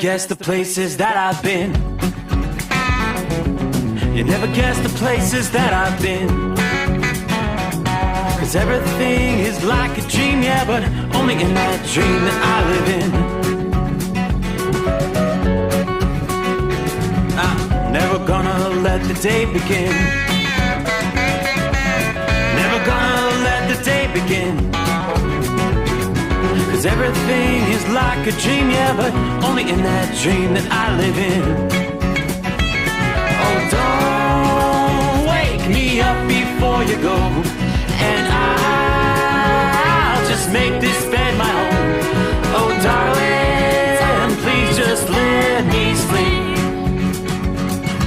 guess the places that I've been. You never guess the places that I've been. 'Cause everything is like a dream, yeah, but only in that dream that I live in. I'm never gonna let the day begin. Never gonna let the day begin. 'Cause everything is like a dream, yeah, but only in that dream that I live in. Oh, don't wake me up before you go, and I'll just make this bed my home. Oh, darling, please just let me sleep.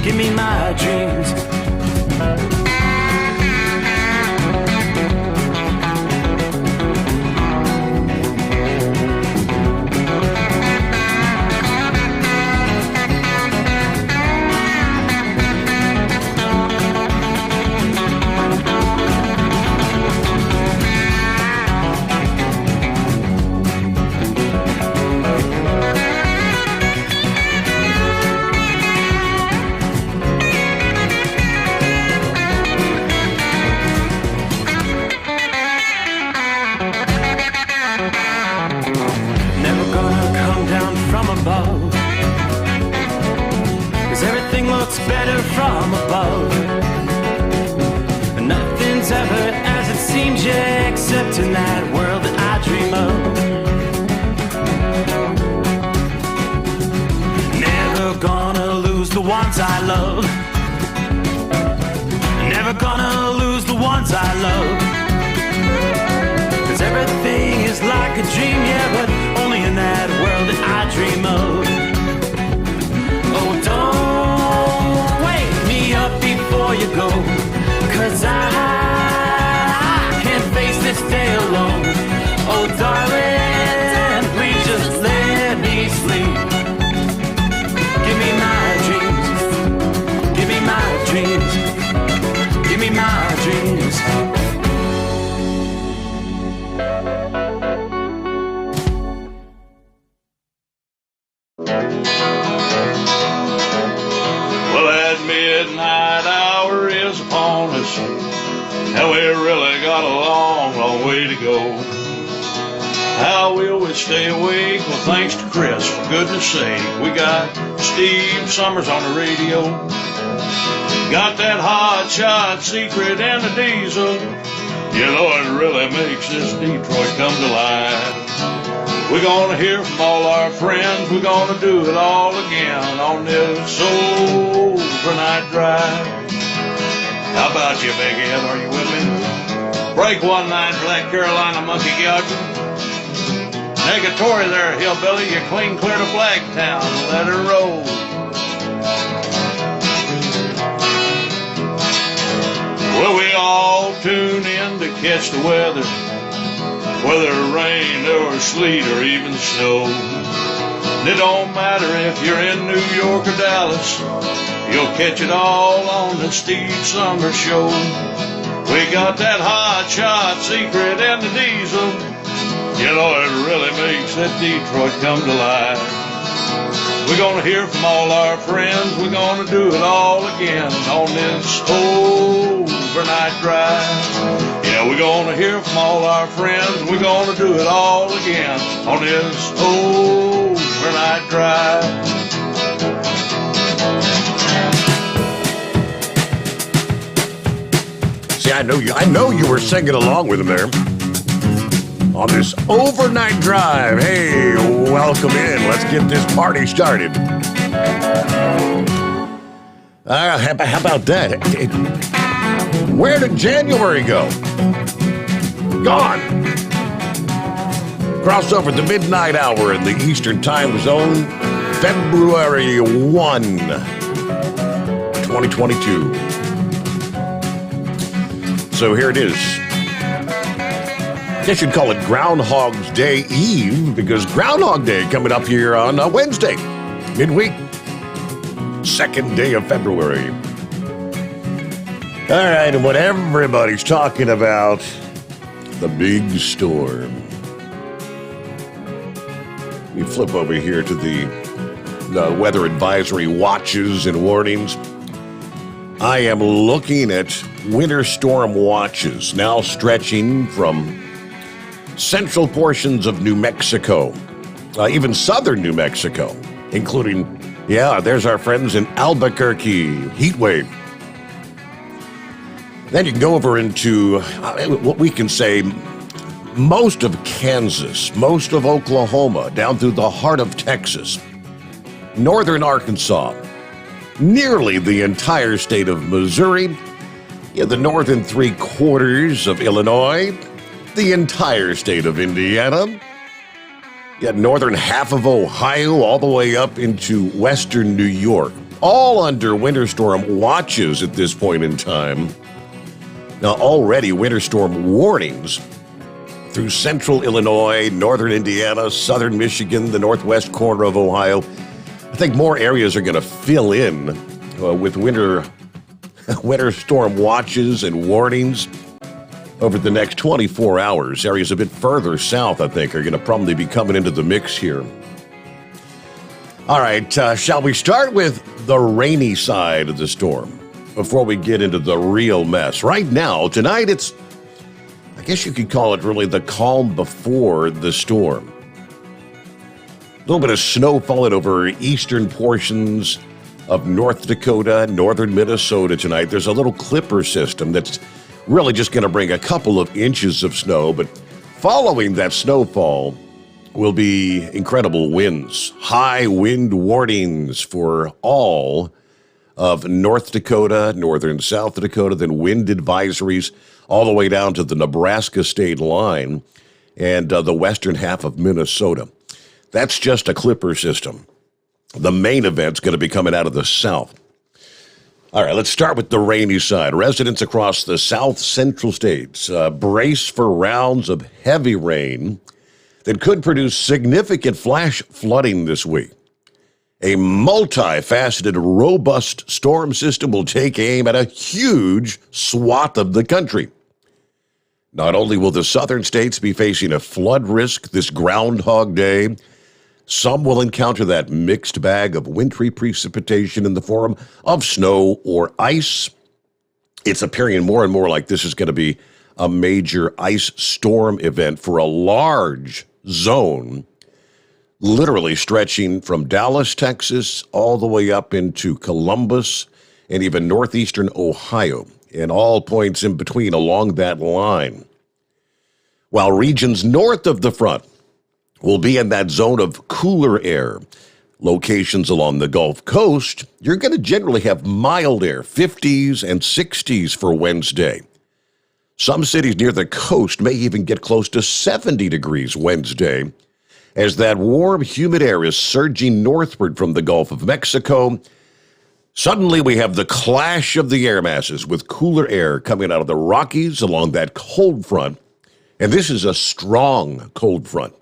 Give me my dreams. Better from above. Nothing's ever as it seems, yeah, except in that world that I dream of. Never gonna lose the ones I love. Never gonna lose the ones I love. 'Cause everything is like a dream, yeah, but only in that world that I dream of. Oh, don't wake me up before you go, 'cause I can't face this day alone. Oh, darling, please just let me sleep. Give me my dreams. Give me my dreams. Give me my dreams. Midnight hour is upon us, and we really got a long, long way to go. How will we stay awake? Well, thanks to Chris, for goodness sake. We got Steve Sommers on the radio. Got that hot shot secret and the diesel. You know it really makes this Detroit come to life. We're gonna hear from all our friends. We're gonna do it all again on this overnight drive. How about you, Big Ed? Are you with me? Break one night for that Carolina monkey gouger. Negatory there, hillbilly. You clean clear to Blacktown. Let her roll. Well, we all tune in to catch the weather, whether rain or sleet or even snow. And it don't matter if you're in New York or Dallas, you'll catch it all on the Steve Sommers Show. We got that hot shot secret and the diesel. You know it really makes that Detroit come to life. We're gonna hear from all our friends. We're gonna do it all again on this overnight drive. Yeah, we're gonna hear from all our friends. We're gonna do it all again on this overnight drive. See, I know you were singing along with him there. On this overnight drive. Hey, welcome in. Let's get this party started. How about that? Where did January go? Gone. Crossed over the midnight hour in the Eastern Time Zone. February 1, 2022. So here it is. I guess you'd call it Groundhog's Day Eve, because Groundhog Day coming up here on Wednesday, midweek, 2nd day of February. All right, and what everybody's talking about, the big storm. We flip over here to the the weather advisory watches and warnings. I am looking at winter storm watches now stretching from central portions of New Mexico, even southern New Mexico, including, there's our friends in Albuquerque, heat wave. Then you can go over into what we can say most of Kansas, most of Oklahoma, down through the heart of Texas, northern Arkansas, nearly the entire state of Missouri, the northern three-quarters of Illinois, the entire state of Indiana, northern half of Ohio, all the way up into western New York, all under winter storm watches at this point in time. Now, already winter storm warnings through central Illinois, northern Indiana, southern Michigan, the northwest corner of Ohio. I think more areas are going to fill in with winter storm watches and warnings over the next 24 hours. Areas a bit further south, I think, are going to probably be coming into the mix here. All right, shall we start with the rainy side of the storm before we get into the real mess? Right now, tonight, I guess you could call it really the calm before the storm. A little bit of snow falling over eastern portions of North Dakota, northern Minnesota tonight. There's a little clipper system that's really just going to bring a couple of inches of snow, but following that snowfall will be incredible winds. High wind warnings for all of North Dakota, northern South Dakota, then wind advisories all the way down to the Nebraska state line and the western half of Minnesota. That's just a clipper system. The main event's going to be coming out of the south. All right, let's start with the rainy side. Residents across the south central states brace for rounds of heavy rain that could produce significant flash flooding this week. A multifaceted, robust storm system will take aim at a huge swath of the country. Not only will the southern states be facing a flood risk this Groundhog Day, some will encounter that mixed bag of wintry precipitation in the form of snow or ice. It's appearing more and more like this is going to be a major ice storm event for a large zone, literally stretching from Dallas, Texas, all the way up into Columbus and even northeastern Ohio, and all points in between along that line. While regions north of the front will be in that zone of cooler air. Locations along the Gulf Coast, you're going to generally have mild air, 50s and 60s for Wednesday. Some cities near the coast may even get close to 70 degrees Wednesday, as that warm, humid air is surging northward from the Gulf of Mexico. Suddenly, we have the clash of the air masses with cooler air coming out of the Rockies along that cold front, and this is a strong cold front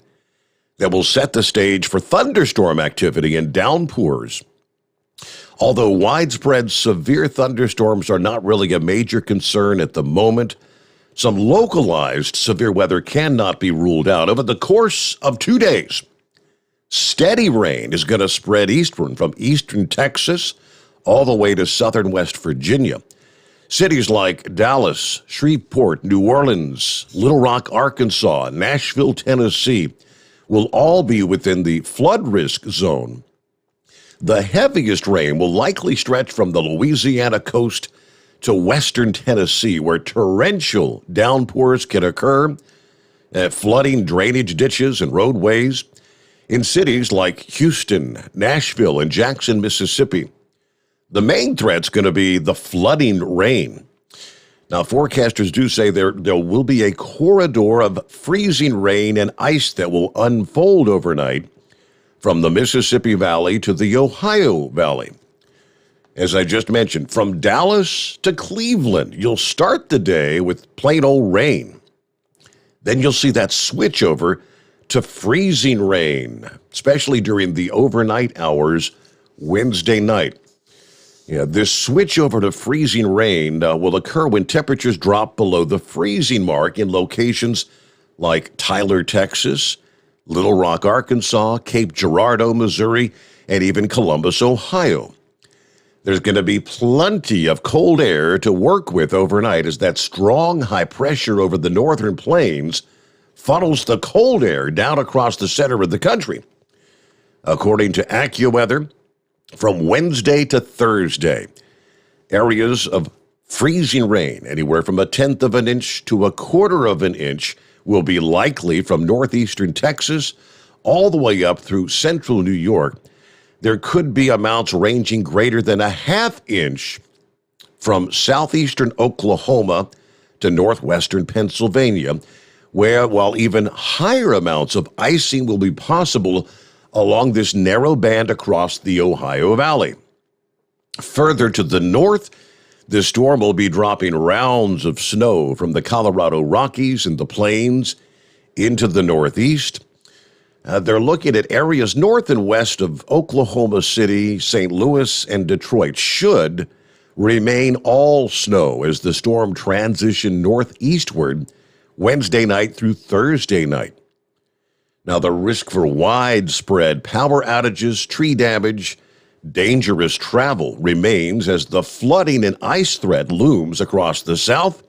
that will set the stage for thunderstorm activity and downpours. Although widespread severe thunderstorms are not really a major concern at the moment, some localized severe weather cannot be ruled out. Over the course of 2 days, steady rain is going to spread eastward from eastern Texas all the way to southern West Virginia. Cities like Dallas, Shreveport, New Orleans, Little Rock, Arkansas, Nashville, Tennessee, will all be within the flood risk zone. The heaviest rain will likely stretch from the Louisiana coast to western Tennessee, where torrential downpours can occur, flooding drainage ditches and roadways. In cities like Houston, Nashville, and Jackson, Mississippi, the main threat's going to be the flooding rain. Now, forecasters do say there will be a corridor of freezing rain and ice that will unfold overnight from the Mississippi Valley to the Ohio Valley. As I just mentioned, from Dallas to Cleveland, you'll start the day with plain old rain. Then you'll see that switch over to freezing rain, especially during the overnight hours Wednesday night. This switch over to freezing rain will occur when temperatures drop below the freezing mark in locations like Tyler, Texas, Little Rock, Arkansas, Cape Girardeau, Missouri, and even Columbus, Ohio. There's going to be plenty of cold air to work with overnight as that strong high pressure over the northern plains funnels the cold air down across the center of the country. According to AccuWeather, from Wednesday to Thursday, areas of freezing rain, anywhere from 1/10 of an inch to 1/4 of an inch, will be likely from northeastern Texas all the way up through central New York. There could be amounts ranging greater than 1/2 inch from southeastern Oklahoma to northwestern Pennsylvania, while even higher amounts of icing will be possible along this narrow band across the Ohio Valley. Further to the north, the storm will be dropping rounds of snow from the Colorado Rockies and the plains into the northeast. They're looking at areas north and west of Oklahoma City, St. Louis, and Detroit should remain all snow as the storm transitions northeastward Wednesday night through Thursday night. Now, the risk for widespread power outages, tree damage, dangerous travel remains as the flooding and ice threat looms across the South.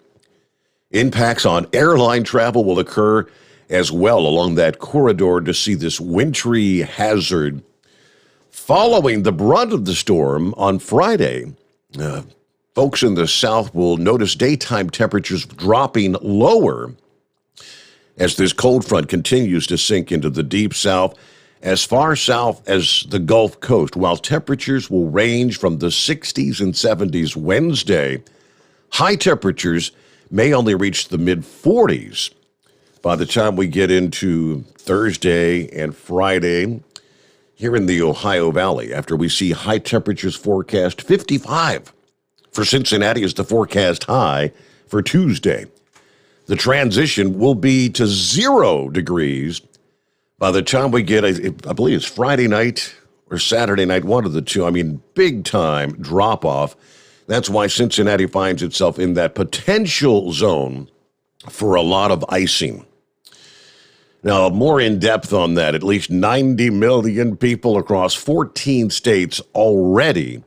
Impacts on airline travel will occur as well along that corridor to see this wintry hazard. Following the brunt of the storm on Friday, folks in the South will notice daytime temperatures dropping lower as this cold front continues to sink into the deep South as far south as the Gulf Coast. While temperatures will range from the 60s and 70s Wednesday, high temperatures may only reach the mid-40s by the time we get into Thursday and Friday here in the Ohio Valley, after we see high temperatures forecast 55 for Cincinnati is the forecast high for Tuesday. The transition will be to 0 degrees by the time we get, I believe it's Friday night or Saturday night, one of the two. I mean, big time drop off. That's why Cincinnati finds itself in that potential zone for a lot of icing. Now, more in depth on that, at least 90 million people across 14 states already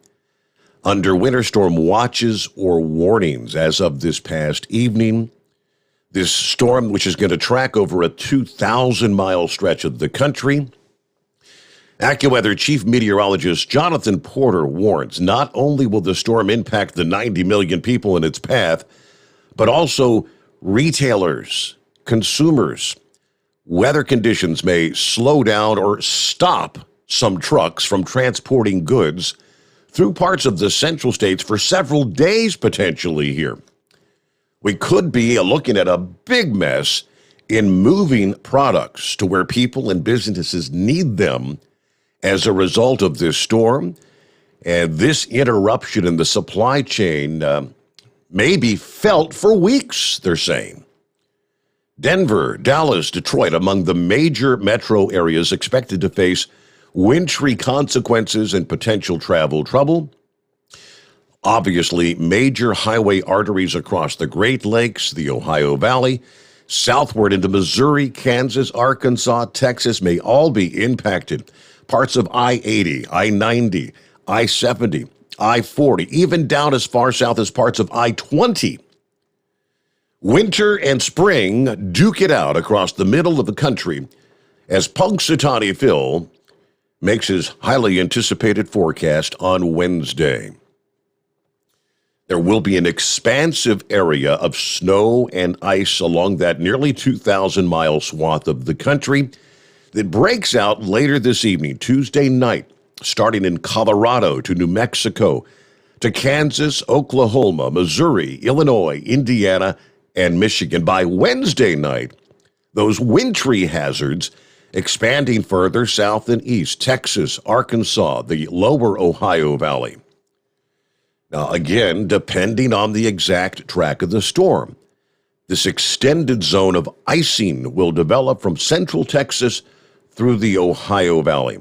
under winter storm watches or warnings as of this past evening. This storm, which is going to track over a 2,000-mile stretch of the country. AccuWeather Chief Meteorologist Jonathan Porter warns not only will the storm impact the 90 million people in its path, but also retailers, consumers. Weather conditions may slow down or stop some trucks from transporting goods through parts of the central states for several days potentially here. We could be looking at a big mess in moving products to where people and businesses need them as a result of this storm. And this interruption in the supply chain may be felt for weeks, they're saying. Denver, Dallas, Detroit, among the major metro areas expected to face wintry consequences and potential travel trouble. Obviously, major highway arteries across the Great Lakes, the Ohio Valley, southward into Missouri, Kansas, Arkansas, Texas may all be impacted. Parts of I-80, I-90, I-70, I-40, even down as far south as parts of I-20. Winter and spring duke it out across the middle of the country as Punxsutawney Phil makes his highly anticipated forecast on Wednesday. There will be an expansive area of snow and ice along that nearly 2,000-mile swath of the country that breaks out later this evening, Tuesday night, starting in Colorado to New Mexico to Kansas, Oklahoma, Missouri, Illinois, Indiana, and Michigan. By Wednesday night, those wintry hazards expanding further south and east, Texas, Arkansas, the lower Ohio Valley. Now, again, depending on the exact track of the storm, this extended zone of icing will develop from central Texas through the Ohio Valley.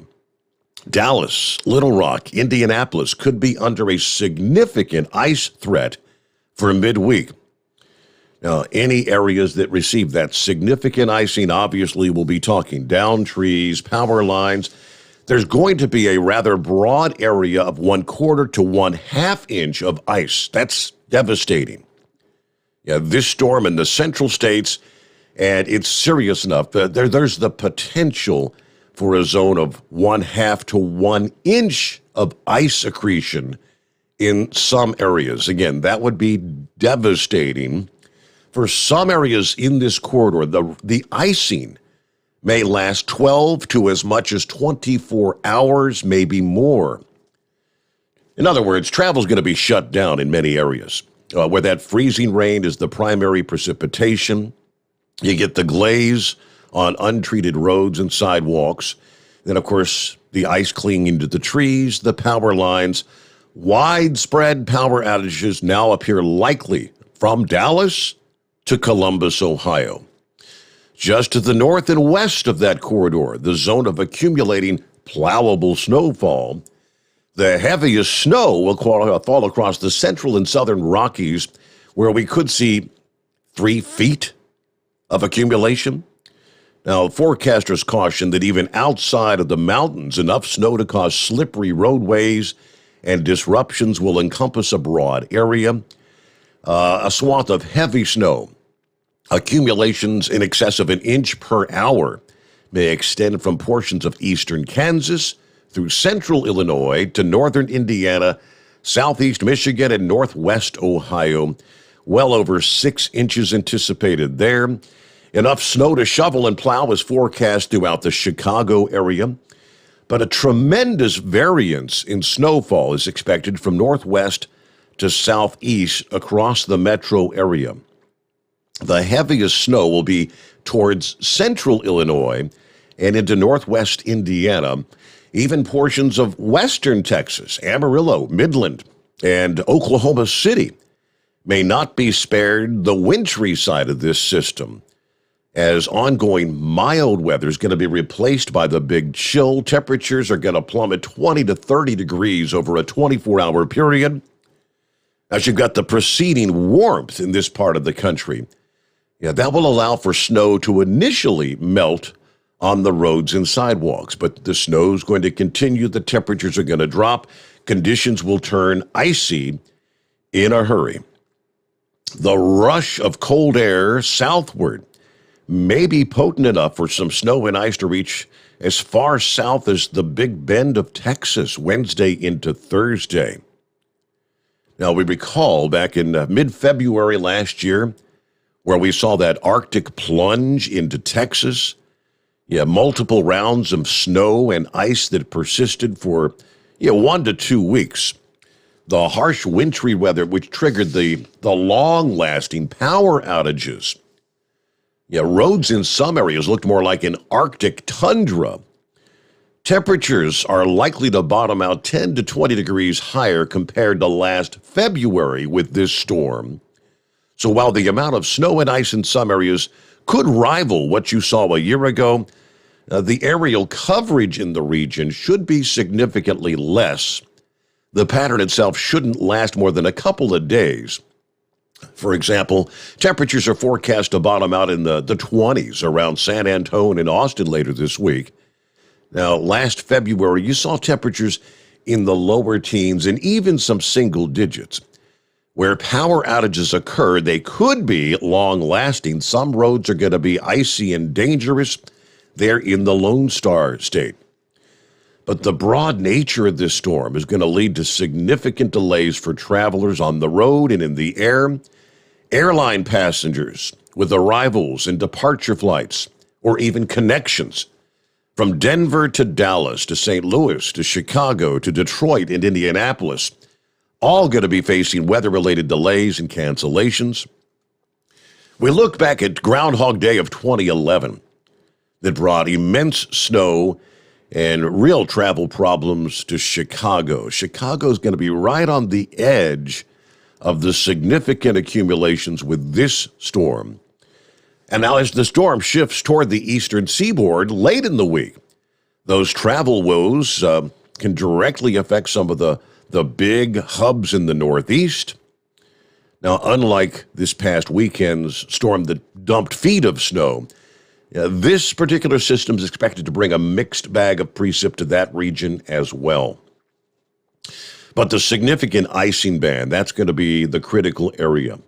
Dallas, Little Rock, Indianapolis could be under a significant ice threat for midweek. Now, any areas that receive that significant icing obviously will be talking down trees, power lines. there's going to be a rather broad area of 1/4 to 1/2 inch of ice. That's devastating. Yeah, this storm in the central states, and it's serious enough. There's the potential for a zone of 1/2 to 1 inch of ice accretion in some areas. Again, that would be devastating. For some areas in this corridor, the icing may last 12 to as much as 24 hours, maybe more. In other words, travel is going to be shut down in many areas where that freezing rain is the primary precipitation. You get the glaze on untreated roads and sidewalks. Then, of course, the ice clinging to the trees, the power lines. Widespread power outages now appear likely from Dallas to Columbus, Ohio. Just to the north and west of that corridor, the zone of accumulating plowable snowfall, the heaviest snow will fall across the central and southern Rockies, where we could see 3 feet of accumulation. Now, forecasters caution that even outside of the mountains, enough snow to cause slippery roadways and disruptions will encompass a broad area. A swath of heavy snow, accumulations in excess of 1 inch per hour, may extend from portions of eastern Kansas through central Illinois to northern Indiana, southeast Michigan, and northwest Ohio. Well over 6 inches anticipated there. Enough snow to shovel and plow is forecast throughout the Chicago area, but a tremendous variance in snowfall is expected from northwest to southeast across the metro area. The heaviest snow will be towards central Illinois and into northwest Indiana. Even portions of western Texas, Amarillo, Midland, and Oklahoma City may not be spared the wintry side of this system, as ongoing mild weather is going to be replaced by the big chill. Temperatures are going to plummet 20 to 30 degrees over a 24-hour period. As you've got the preceding warmth in this part of the country, that will allow for snow to initially melt on the roads and sidewalks, but the snow is going to continue. The temperatures are going to drop. Conditions will turn icy in a hurry. The rush of cold air southward may be potent enough for some snow and ice to reach as far south as the Big Bend of Texas Wednesday into Thursday. Now, we recall back in mid-February last year where we saw that Arctic plunge into Texas. Multiple rounds of snow and ice that persisted for 1 to 2 weeks. The harsh wintry weather which triggered the long-lasting power outages. Roads in some areas looked more like an Arctic tundra. Temperatures are likely to bottom out 10 to 20 degrees higher compared to last February with this storm. So while the amount of snow and ice in some areas could rival what you saw a year ago, the aerial coverage in the region should be significantly less. The pattern itself shouldn't last more than a couple of days. For example, temperatures are forecast to bottom out in the 20s around San Antonio and Austin later this week. Now, last February, you saw temperatures in the lower teens and even some single digits. Where power outages occur, they could be long-lasting. Some roads are going to be icy and dangerous. They're in the Lone Star State. But the broad nature of this storm is going to lead to significant delays for travelers on the road and in the air. Airline passengers with arrivals and departure flights, or even connections from Denver to Dallas to St. Louis to Chicago to Detroit and Indianapolis, all going to be facing weather-related delays and cancellations. We look back at Groundhog Day of 2011 that brought immense snow and real travel problems to Chicago. Chicago is going to be right on the edge of the significant accumulations with this storm. And now as the storm shifts toward the eastern seaboard late in the week, those travel woes can directly affect some of the big hubs in the Northeast. Now, unlike this past weekend's storm that dumped feet of snow, This particular system is expected to bring a mixed bag of precip to that region as well. But the significant icing band, that's going to be the critical area.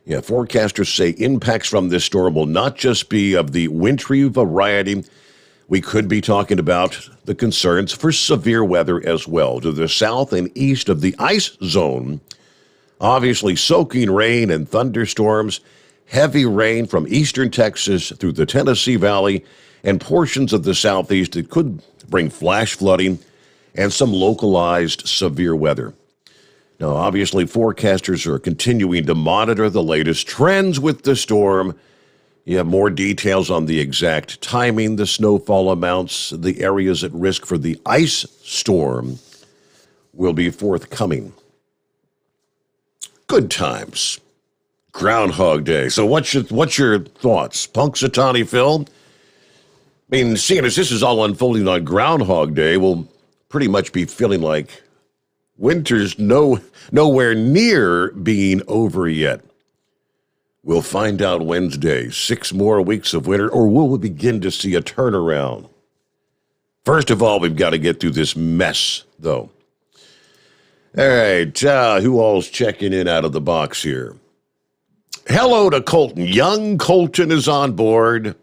Forecasters say impacts from this storm will not just be of the wintry variety. We could be talking about the concerns for severe weather as well to the south and east of the ice zone. Obviously, soaking rain and thunderstorms, heavy rain from eastern Texas through the Tennessee Valley and portions of the southeast that could bring flash flooding and some localized severe weather. Now, obviously, forecasters are continuing to monitor the latest trends with the storm. You have more details on the exact timing, the snowfall amounts, the areas at risk for the ice storm will be forthcoming. Good times. Groundhog Day. So what's your thoughts? Punxsutawney Phil? I mean, seeing as this is all unfolding on Groundhog Day, we'll pretty much be feeling like winter's nowhere near being over yet. We'll find out Wednesday. 6 more weeks of winter, or will we begin to see a turnaround? First of all, we've got to get through this mess, though. All right, who all's checking in out of the box here? Hello to Colton. Young Colton is on board.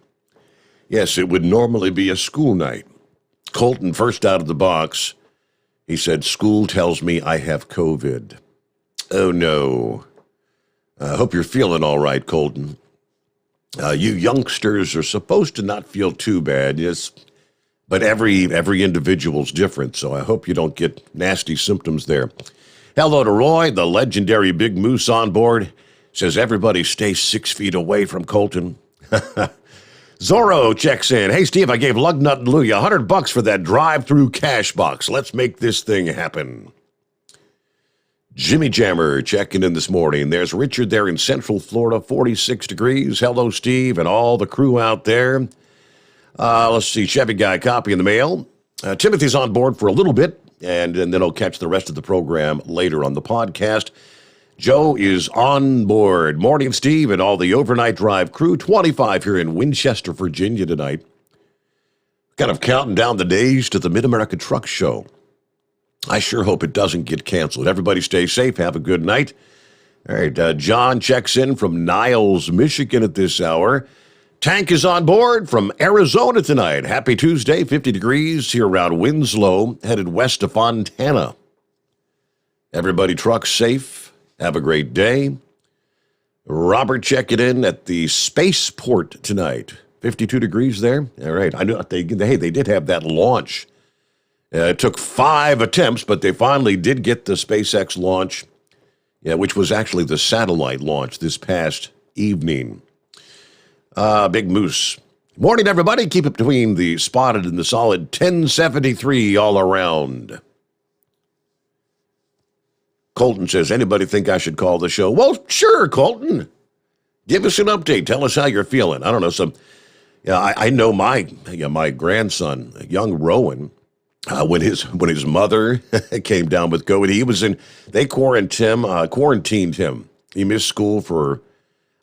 Yes, it would normally be a school night. Colton, first out of the box, he said, school tells me I have COVID. Oh, no. I hope you're feeling all right, Colton. You youngsters are supposed to not feel too bad, yes, but every individual's different, so I hope you don't get nasty symptoms there. Hello to Roy, the legendary Big Moose on board. Says everybody stay 6 feet away from Colton. Zorro checks in. Hey, Steve, I gave Lugnut and Louie $100 for that drive-through cash box. Let's make this thing happen. Jimmy Jammer checking in this morning. There's Richard there in Central Florida, 46 degrees. Hello, Steve, and all the crew out there. Let's see, Chevy Guy, copy in the mail. Timothy's on board for a little bit, and then he'll catch the rest of the program later on the podcast. Joe is on board. Morning, Steve, and all the overnight drive crew. 25 here in Winchester, Virginia tonight. Kind of counting down the days to the Mid-America Truck Show. I sure hope it doesn't get canceled. Everybody stay safe. Have a good night. All right, John checks in from Niles, Michigan at this hour. Tank is on board from Arizona tonight. Happy Tuesday, 50 degrees here around Winslow, headed west to Fontana. Everybody truck safe. Have a great day. Robert checking in at the spaceport tonight. 52 degrees there. All right. I know they did have that launch. It took 5 attempts, but they finally did get the SpaceX launch, which was actually the satellite launch this past evening. Big Moose. Morning, everybody. Keep it between the spotted and the solid 1073 all around. Colton says, anybody think I should call the show? Well, sure, Colton. Give us an update. Tell us how you're feeling. I don't know. I know my grandson, young Rowan, when his mother came down with COVID, they quarantined him. He missed school for,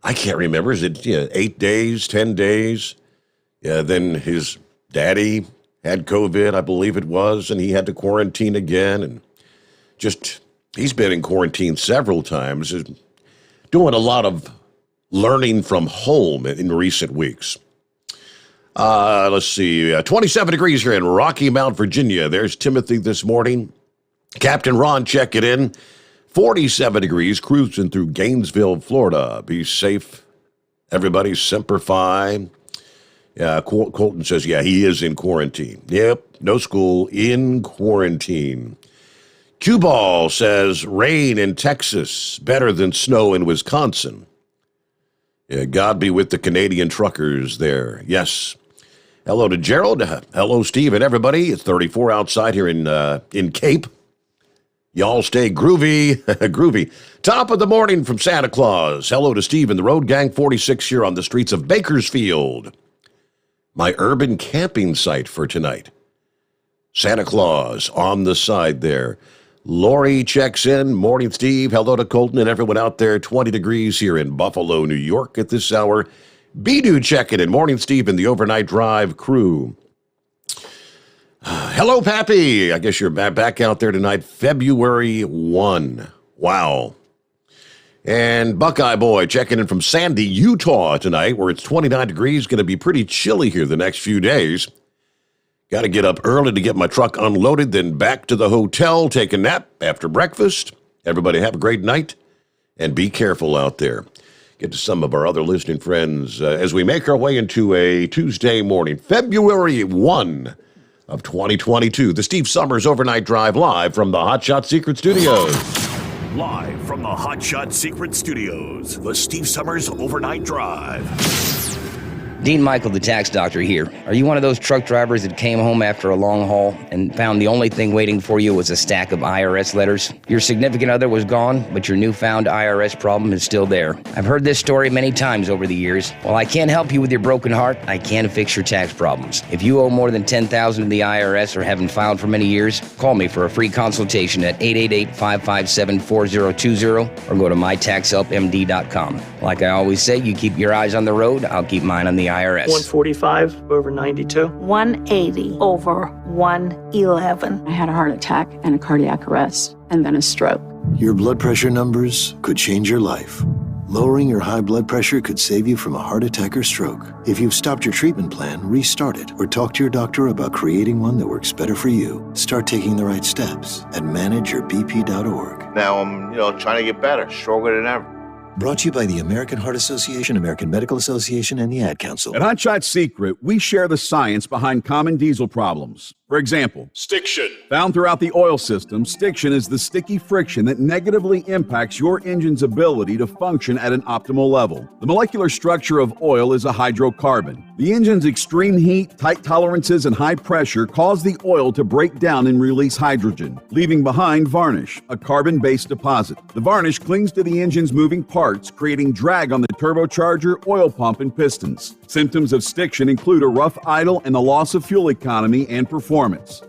I can't remember, is it 8 days, 10 days? Yeah, then his daddy had COVID, I believe it was, and he had to quarantine again. And he's been in quarantine several times, doing a lot of learning from home in recent weeks. Let's see, 27 degrees here in Rocky Mount, Virginia. There's Timothy this morning. Captain Ron checking in. 47 degrees, cruising through Gainesville, Florida. Be safe, everybody. Semper Fi. Colton says, he is in quarantine. Yep, no school, in quarantine. Cue Ball says, rain in Texas, better than snow in Wisconsin. God be with the Canadian truckers there. Yes. Hello to Gerald. Hello, Steve, and everybody. It's 34 outside here in Cape. Y'all stay groovy. Groovy. Top of the morning from Santa Claus. Hello to Steve and the Road Gang, 46 here on the streets of Bakersfield. My urban camping site for tonight. Santa Claus on the side there. Lori checks in. Morning, Steve. Hello to Colton and everyone out there. 20 degrees here in Buffalo, New York at this hour. Bidu checking in. Morning, Steve, and the Overnight Drive crew. Hello, Pappy. I guess you're back out there tonight. February 1. Wow. And Buckeye Boy checking in from Sandy, Utah tonight, where it's 29 degrees. Going to be pretty chilly here the next few days. Got to get up early to get my truck unloaded, then back to the hotel, take a nap after breakfast. Everybody have a great night, and be careful out there. Get to some of our other listening friends as we make our way into a Tuesday morning, February 1 of 2022. The Steve Sommers Overnight Drive live from the Hot Shot Secret Studios. Live from the Hot Shot Secret Studios, the Steve Sommers Overnight Drive. Dean Michael, the tax doctor here. Are you one of those truck drivers that came home after a long haul and found the only thing waiting for you was a stack of IRS letters? Your significant other was gone, but your newfound IRS problem is still there. I've heard this story many times over the years. While I can't help you with your broken heart, I can fix your tax problems. If you owe more than $10,000 to the IRS or haven't filed for many years, call me for a free consultation at 888-557-4020 or go to mytaxhelpmd.com. Like I always say, you keep your eyes on the road, I'll keep mine on the IRS. 145 over 92. 180 over 111. I had a heart attack and a cardiac arrest, and then a stroke. Your blood pressure numbers could change your life. Lowering your high blood pressure could save you from a heart attack or stroke. If you've stopped your treatment plan, restart it or talk to your doctor about creating one that works better for you. Start taking the right steps at manageyourbp.org. Now I'm, trying to get better, stronger than ever. Brought to you by the American Heart Association, American Medical Association, and the Ad Council. At Hot Shot Secret, we share the science behind common diesel problems. For example, Stiction. Found throughout the oil system, stiction is the sticky friction that negatively impacts your engine's ability to function at an optimal level. The molecular structure of oil is a hydrocarbon. The engine's extreme heat, tight tolerances, and high pressure cause the oil to break down and release hydrogen, leaving behind varnish, a carbon-based deposit. The varnish clings to the engine's moving parts, creating drag on the turbocharger, oil pump, and pistons. Symptoms of stiction include a rough idle and the loss of fuel economy and performance.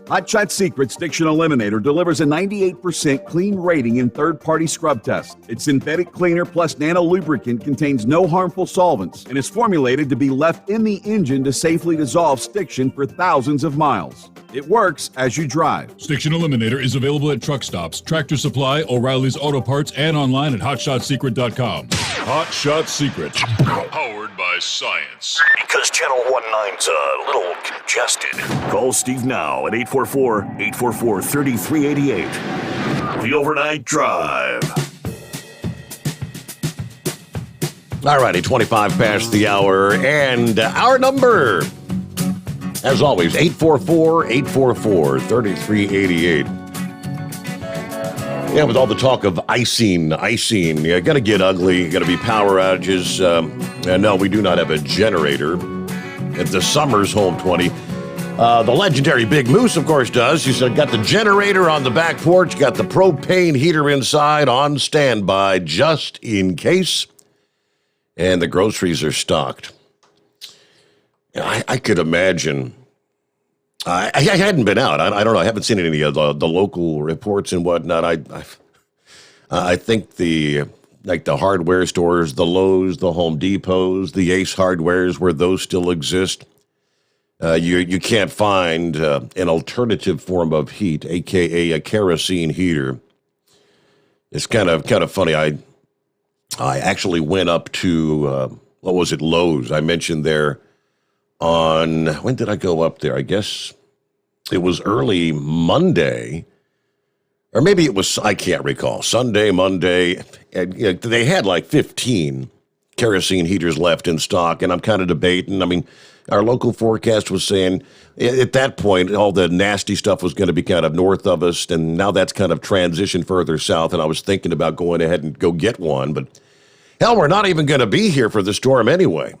Hot Shot Secret Stiction Eliminator delivers a 98% clean rating in third-party scrub tests. Its synthetic cleaner plus nano lubricant contains no harmful solvents and is formulated to be left in the engine to safely dissolve stiction for thousands of miles. It works as you drive. Stiction Eliminator is available at truck stops, Tractor Supply, O'Reilly's Auto Parts, and online at hotshotsecret.com. Hot Shot Secret. Powered by science. Because Channel 19's a little congested. Call Steve now at 844-844-3388. The Overnight Drive. All righty, 25 past the hour, and our number, as always, 844-844-3388. Yeah, with all the talk of icing, yeah, going to get ugly, going to be power outages. And no, we do not have a generator at the Sommers Home 20. The legendary Big Moose, of course, does. He's got the generator on the back porch, got the propane heater inside on standby just in case. And the groceries are stocked. I could imagine. I hadn't been out. I don't know. I haven't seen any of the local reports and whatnot. I think the hardware stores, the Lowe's, the Home Depots, the Ace Hardwares, where those still exist, you can't find an alternative form of heat, aka a kerosene heater. It's kind of funny. I actually went up to Lowe's. I mentioned there on, when did I go up there? I guess it was early Monday, or maybe it was, I can't recall, Sunday, Monday. And, they had like 15 kerosene heaters left in stock, and I'm kind of debating. I mean, our local forecast was saying at that point all the nasty stuff was going to be kind of north of us, and now that's kind of transitioned further south, and I was thinking about going ahead and go get one, but hell, we're not even going to be here for the storm anyway.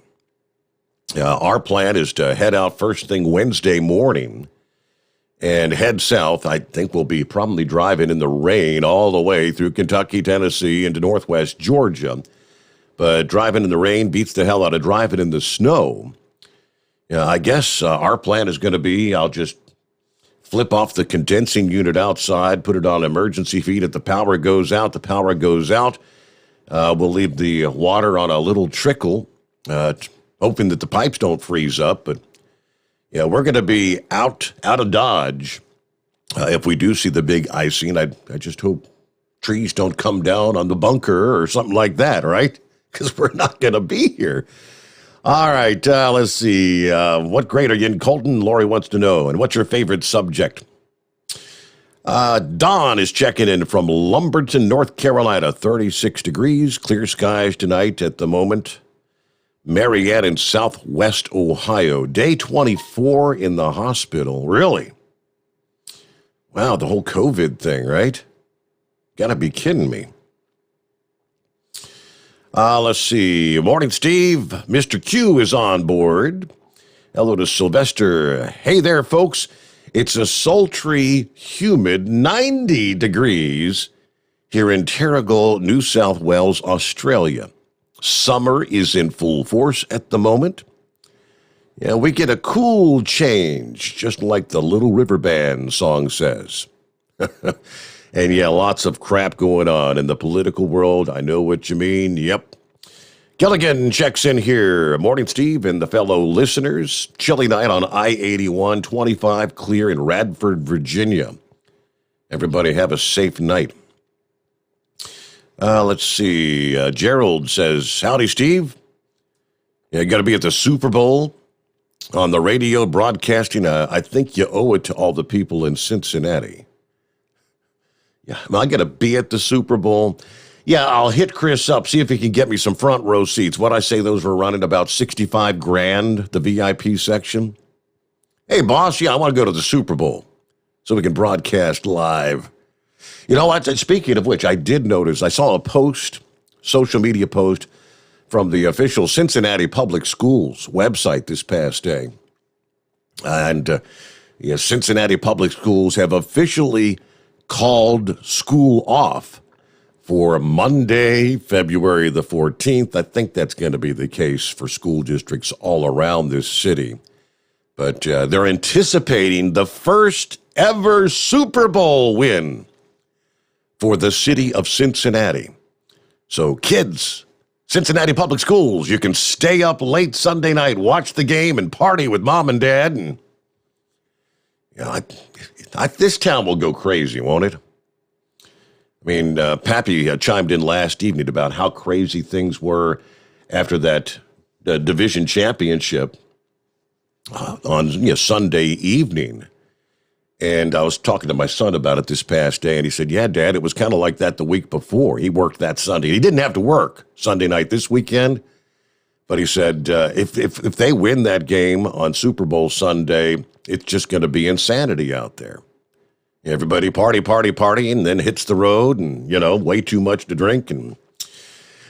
Our plan is to head out first thing Wednesday morning and head south. I think we'll be probably driving in the rain all the way through Kentucky, Tennessee, into northwest Georgia. But driving in the rain beats the hell out of driving in the snow. I guess our plan is going to be, I'll just flip off the condensing unit outside, put it on emergency feed. If the power goes out, the power goes out. We'll leave the water on a little trickle hoping that the pipes don't freeze up. But yeah, we're going to be out of Dodge if we do see the big icing. I just hope trees don't come down on the bunker or something like that, right? Because we're not going to be here. All right, let's see. What grade are you in, Colton? Lori wants to know. And what's your favorite subject? Don is checking in from Lumberton, North Carolina. 36 degrees, clear skies tonight at the moment. Marietta in Southwest Ohio. Day 24 in the hospital. Really? Wow, the whole COVID thing, right? Gotta be kidding me. Let's see. Morning, Steve. Mr. Q is on board. Hello to Sylvester. Hey there, folks. It's a sultry, humid 90 degrees here in Terrigal, New South Wales, Australia. Summer is in full force at the moment. Yeah, we get a cool change, just like the Little River Band song says. And yeah, lots of crap going on in the political world. I know what you mean. Yep. Gilligan checks in here. Morning, Steve, and the fellow listeners. Chilly night on I-81, 25 clear in Radford, Virginia. Everybody have a safe night. Let's see. Gerald says, howdy, Steve. Yeah, you got to be at the Super Bowl on the radio broadcasting. I think you owe it to all the people in Cincinnati. Yeah, I got to be at the Super Bowl. Yeah, I'll hit Chris up, see if he can get me some front row seats. What I say, those were running about $65,000, the VIP section. Hey, boss, yeah, I want to go to the Super Bowl so we can broadcast live. You know what? Speaking of which, I did notice, I saw a post, social media post, from the official Cincinnati Public Schools website this past day. And Cincinnati Public Schools have officially called school off for Monday, February the 14th. I think that's going to be the case for school districts all around this city. But they're anticipating the first ever Super Bowl win for the city of Cincinnati. So kids, Cincinnati Public Schools, you can stay up late Sunday night, watch the game, and party with mom and dad. And this town will go crazy, won't it? I mean, Pappy chimed in last evening about how crazy things were after that division championship on Sunday evening. And I was talking to my son about it this past day, and he said, yeah, Dad, it was kind of like that the week before. He worked that Sunday. He didn't have to work Sunday night this weekend, but he said if they win that game on Super Bowl Sunday, it's just going to be insanity out there. Everybody party, and then hits the road and, way too much to drink. And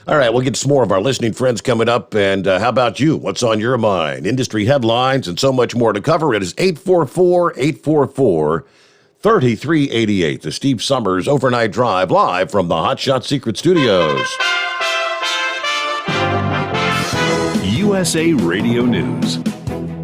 all right, we'll get some more of our listening friends coming up. And how about you? What's on your mind? Industry headlines and so much more to cover. It is 844-844-3388. The Steve Sommers Overnight Drive, live from the Hot Shot Secret Studios. USA Radio News.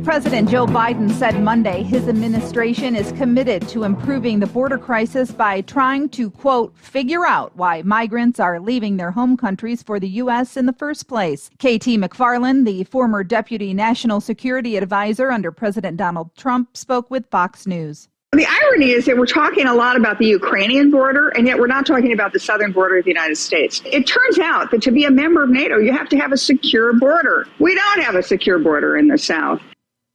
President Joe Biden said Monday his administration is committed to improving the border crisis by trying to, quote, figure out why migrants are leaving their home countries for the U.S. in the first place. KT McFarland, the former deputy national security advisor under President Donald Trump, spoke with Fox News. The irony is that we're talking a lot about the Ukrainian border, and yet we're not talking about the southern border of the United States. It turns out that to be a member of NATO, you have to have a secure border. We don't have a secure border in the South.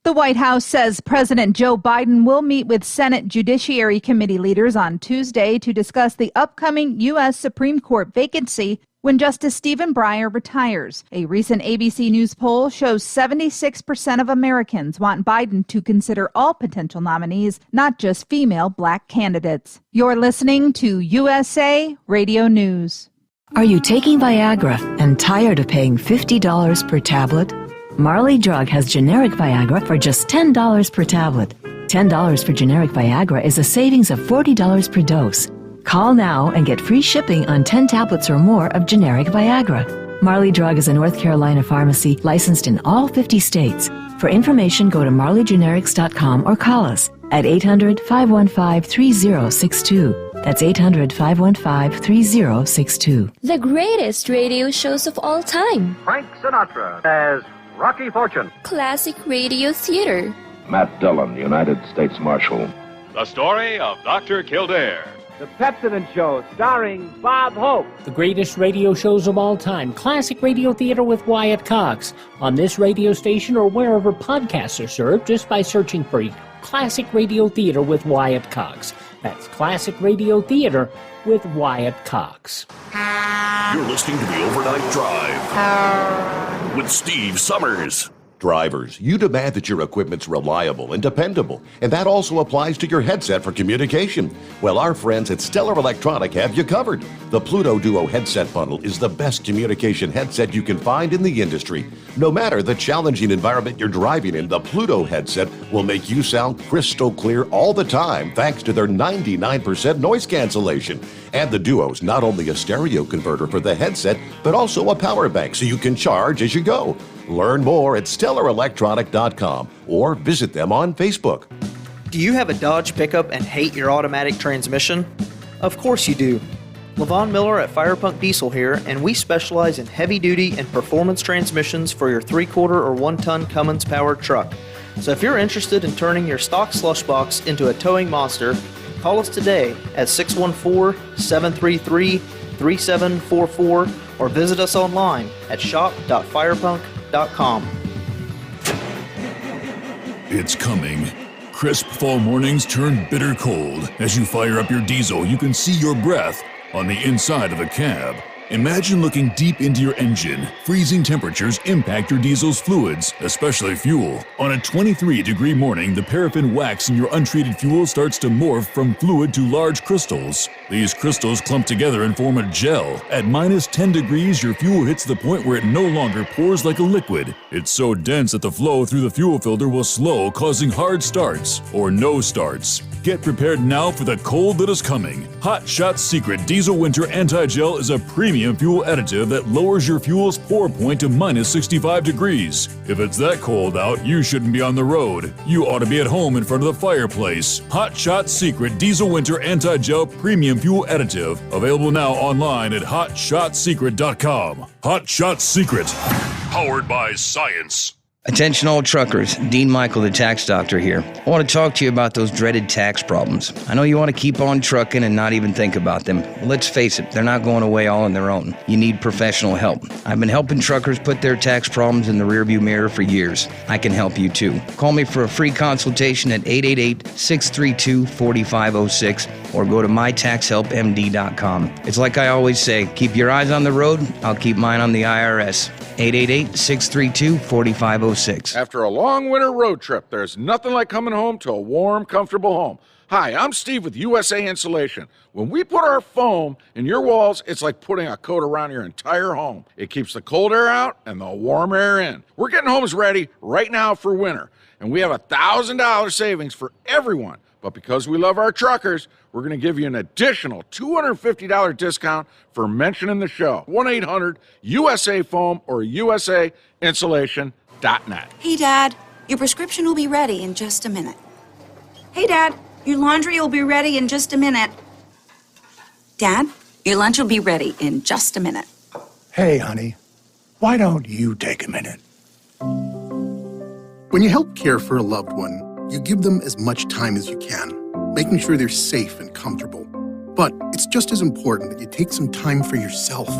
The White House says President Joe Biden will meet with Senate Judiciary Committee leaders on Tuesday to discuss the upcoming U.S. Supreme Court vacancy when Justice Stephen Breyer retires. A recent ABC News poll shows 76% of Americans want Biden to consider all potential nominees, not just female black candidates. You're listening to USA Radio News. Are you taking Viagra and tired of paying $50 per tablet? Marley Drug has generic Viagra for just $10 per tablet. $10 for generic Viagra is a savings of $40 per dose. Call now and get free shipping on 10 tablets or more of generic Viagra. Marley Drug is a North Carolina pharmacy licensed in all 50 states. For information, go to marleygenerics.com or call us at 800-515-3062. That's 800-515-3062. The greatest radio shows of all time. Frank Sinatra says, Rocky Fortune. Classic Radio Theater. Matt Dillon, United States Marshal. The story of Dr. Kildare. The Pepsodent Show, starring Bob Hope. The greatest radio shows of all time. Classic Radio Theater with Wyatt Cox. On this radio station or wherever podcasts are served, just by searching for Classic Radio Theater with Wyatt Cox. That's Classic Radio Theater with Wyatt Cox. You're listening to the Overnight Drive with Steve Summers. Drivers, you demand that your equipment's reliable and dependable, and that also applies to your headset for communication. Well, our friends at Stellar Electronic have you covered. The Pluto Duo headset bundle is the best communication headset you can find in the industry. No matter the challenging environment you're driving in, the Pluto headset will make you sound crystal clear all the time thanks to their 99% noise cancellation. And the Duo's not only a stereo converter for the headset, but also a power bank so you can charge as you go. Learn more at StellarElectronic.com or visit them on Facebook. Do you have a Dodge pickup and hate your automatic transmission? Of course you do. Levon Miller at Firepunk Diesel here, and we specialize in heavy-duty and performance transmissions for your 3-quarter or 1-ton Cummins-powered truck. So if you're interested in turning your stock slush box into a towing monster, call us today at 614-733-3744 or visit us online at shop.firepunk.com. It's coming. Crisp fall mornings turn bitter cold. As you fire up your diesel, you can see your breath on the inside of the cab. Imagine looking deep into your engine. Freezing temperatures impact your diesel's fluids, especially fuel. On a 23-degree morning, the paraffin wax in your untreated fuel starts to morph from fluid to large crystals. These crystals clump together and form a gel. At minus 10 degrees, your fuel hits the point where it no longer pours like a liquid. It's so dense that the flow through the fuel filter will slow, causing hard starts or no starts. Get prepared now for the cold that is coming. Hot Shot Secret Diesel Winter Anti-Gel is a premium fuel additive that lowers your fuel's pour point to minus 65 degrees. If it's that cold out, you shouldn't be on the road. You ought to be at home in front of the fireplace. Hot Shot Secret Diesel Winter Anti-Gel Premium Fuel Additive. Available now online at hotshotsecret.com. Hot Shot Secret. Powered by science. Attention all truckers, Dean Michael, the tax doctor here. I want to talk to you about those dreaded tax problems. I know you want to keep on trucking and not even think about them. Let's face it, they're not going away all on their own. You need professional help. I've been helping truckers put their tax problems in the rearview mirror for years. I can help you too. Call me for a free consultation at 888-632-4506 or go to mytaxhelpmd.com. It's like I always say, keep your eyes on the road, I'll keep mine on the IRS. 888-632-4506. After a long winter road trip, there's nothing like coming home to a warm, comfortable home. Hi, I'm Steve with USA Insulation. When we put our foam in your walls, it's like putting a coat around your entire home. It keeps the cold air out and the warm air in. We're getting homes ready right now for winter, and we have $1,000 savings for everyone. But because we love our truckers, we're going to give you an additional $250 discount for mentioning the show. 1-800-USA-FOAM or USAinsulation.net. Hey, Dad, your prescription will be ready in just a minute. Hey, Dad, your laundry will be ready in just a minute. Dad, your lunch will be ready in just a minute. Hey, honey, why don't you take a minute? When you help care for a loved one, you give them as much time as you can, making sure they're safe and comfortable. But it's just as important that you take some time for yourself.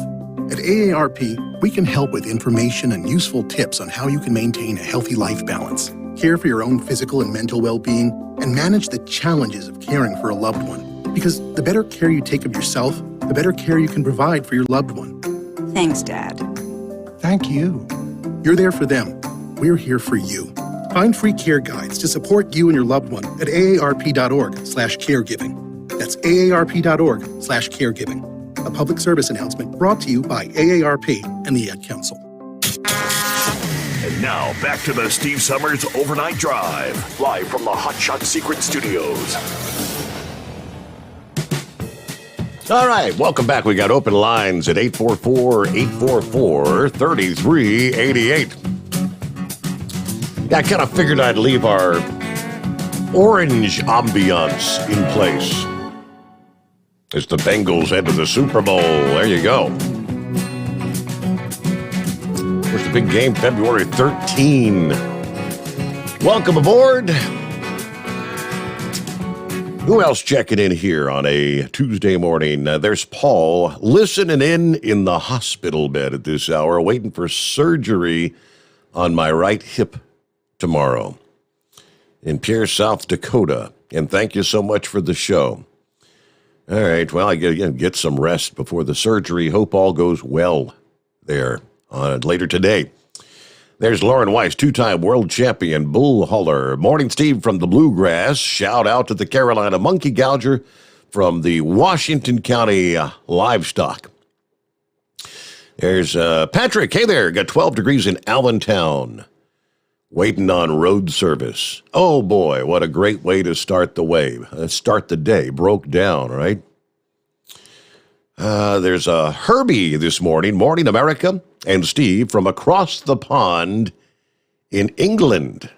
At AARP, we can help with information and useful tips on how you can maintain a healthy life balance, care for your own physical and mental well-being, and manage the challenges of caring for a loved one. Because the better care you take of yourself, the better care you can provide for your loved one. Thanks, Dad. Thank you. You're there for them. We're here for you. Find free care guides to support you and your loved one at aarp.org/caregiving. That's aarp.org/caregiving. A public service announcement brought to you by AARP and the Ad Council. And now back to the Steve Summers Overnight Drive, live from the Hot Shot Secret Studios. All right, welcome back. We got open lines at 844-844-3388. Yeah, I kind of figured I'd leave our orange ambiance in place as the Bengals head to the Super Bowl. There you go. Of course, the big game, February 13. Welcome aboard. Who else checking in here on a Tuesday morning? There's Paul listening in the hospital bed at this hour, waiting for surgery on my right hip tomorrow in Pierre, South Dakota. And thank you so much for the show. All right, well, I get some rest before the surgery. Hope all goes well there later today. There's Lauren Weiss, two-time world champion bull hauler. Morning, Steve from the Bluegrass. Shout out to the Carolina Monkey Gouger from the Washington County Livestock. There's Patrick. Hey there, got 12 degrees in Allentown. Waiting on road service. Oh, boy, what a great way to start the day. Broke down, right? There's Herbie this morning. Morning, America. And Steve from across the pond in England,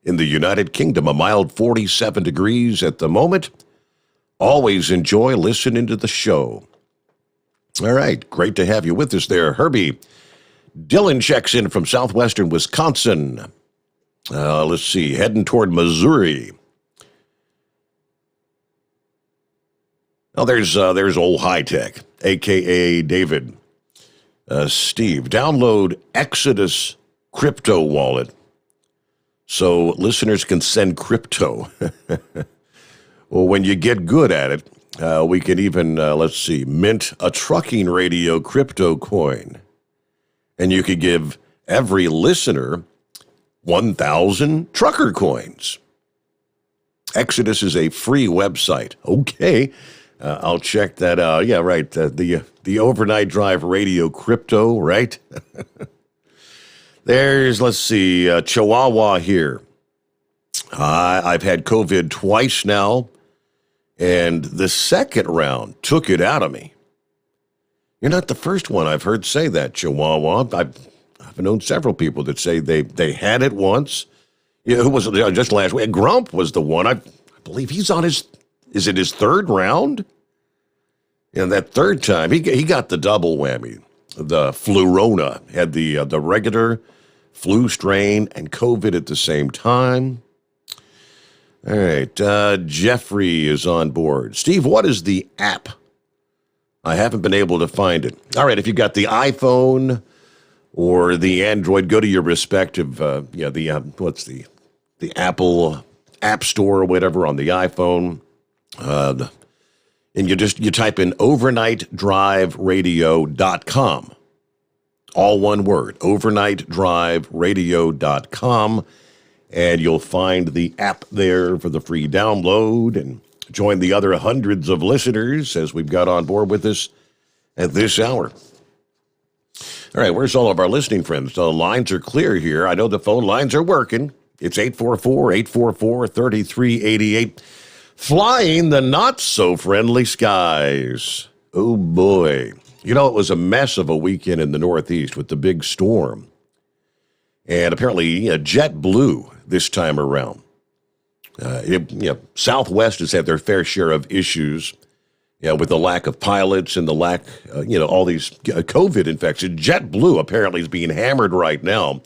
in the United Kingdom. A mild 47 degrees at the moment. Always enjoy listening to the show. All right, great to have you with us there, Herbie. Dylan checks in from southwestern Wisconsin. Let's see, heading toward Missouri. Now there's old high tech, a.k.a. David. Steve, download Exodus crypto wallet so listeners can send crypto. Well, when you get good at it, we can even, mint a trucking radio crypto coin. And you could give every listener 1,000 trucker coins. Exodus is a free website. Okay, I'll check that out. Yeah, right, the overnight drive radio crypto, right? There's, Chihuahua here. I've had COVID twice now, and the second round took it out of me. You're not the first one I've heard say that, Chihuahua. I've known several people that say they had it once. Yeah, who was it just last week? Grump was the one. I believe he's on his third round? And that third time, he got the double whammy. The Flurona had the regular flu strain and COVID at the same time. All right, Jeffrey is on board. Steve, what is the app? I haven't been able to find it. All right, if you've got the iPhone or the Android, go to your respective, the Apple App Store or whatever on the iPhone, and you type in overnightdriveradio.com. All one word, overnightdriveradio.com, and you'll find the app there for the free download and join the other hundreds of listeners as we've got on board with us at this hour. All right, where's all of our listening friends? The lines are clear here. I know the phone lines are working. It's 844-844-3388. Flying the not-so-friendly skies. Oh, boy. You know, it was a mess of a weekend in the Northeast with the big storm. And apparently, JetBlue this time around. Southwest has had their fair share of issues with the lack of pilots and the lack, all these COVID infections. JetBlue apparently is being hammered right now.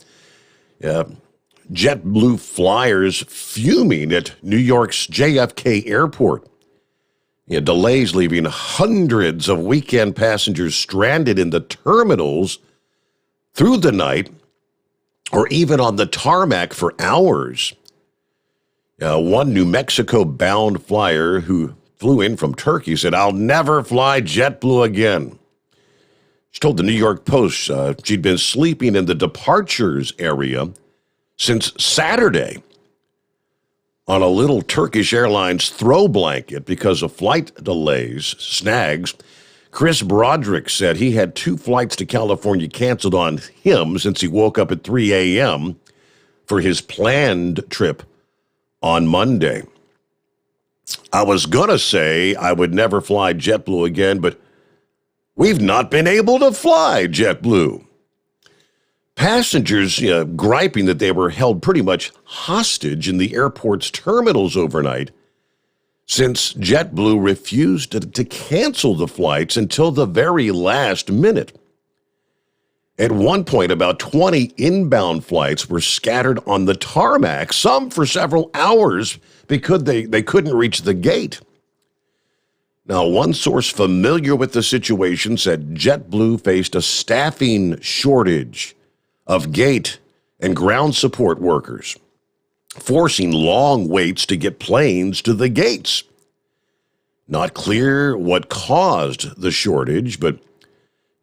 JetBlue flyers fuming at New York's JFK airport. Delays leaving hundreds of weekend passengers stranded in the terminals through the night or even on the tarmac for hours. One New Mexico-bound flyer who flew in from Turkey said, "I'll never fly JetBlue again." She told the New York Post she'd been sleeping in the departures area since Saturday on a little Turkish Airlines throw blanket because of flight delays, snags. Chris Broderick said he had 2 flights to California canceled on him since he woke up at 3 a.m. for his planned trip on Monday. I was going to say I would never fly JetBlue again, but we've not been able to fly JetBlue. Passengers griping that they were held pretty much hostage in the airport's terminals overnight since JetBlue refused to cancel the flights until the very last minute. At one point, about 20 inbound flights were scattered on the tarmac, some for several hours because they couldn't reach the gate. Now, one source familiar with the situation said JetBlue faced a staffing shortage of gate and ground support workers, forcing long waits to get planes to the gates. Not clear what caused the shortage, but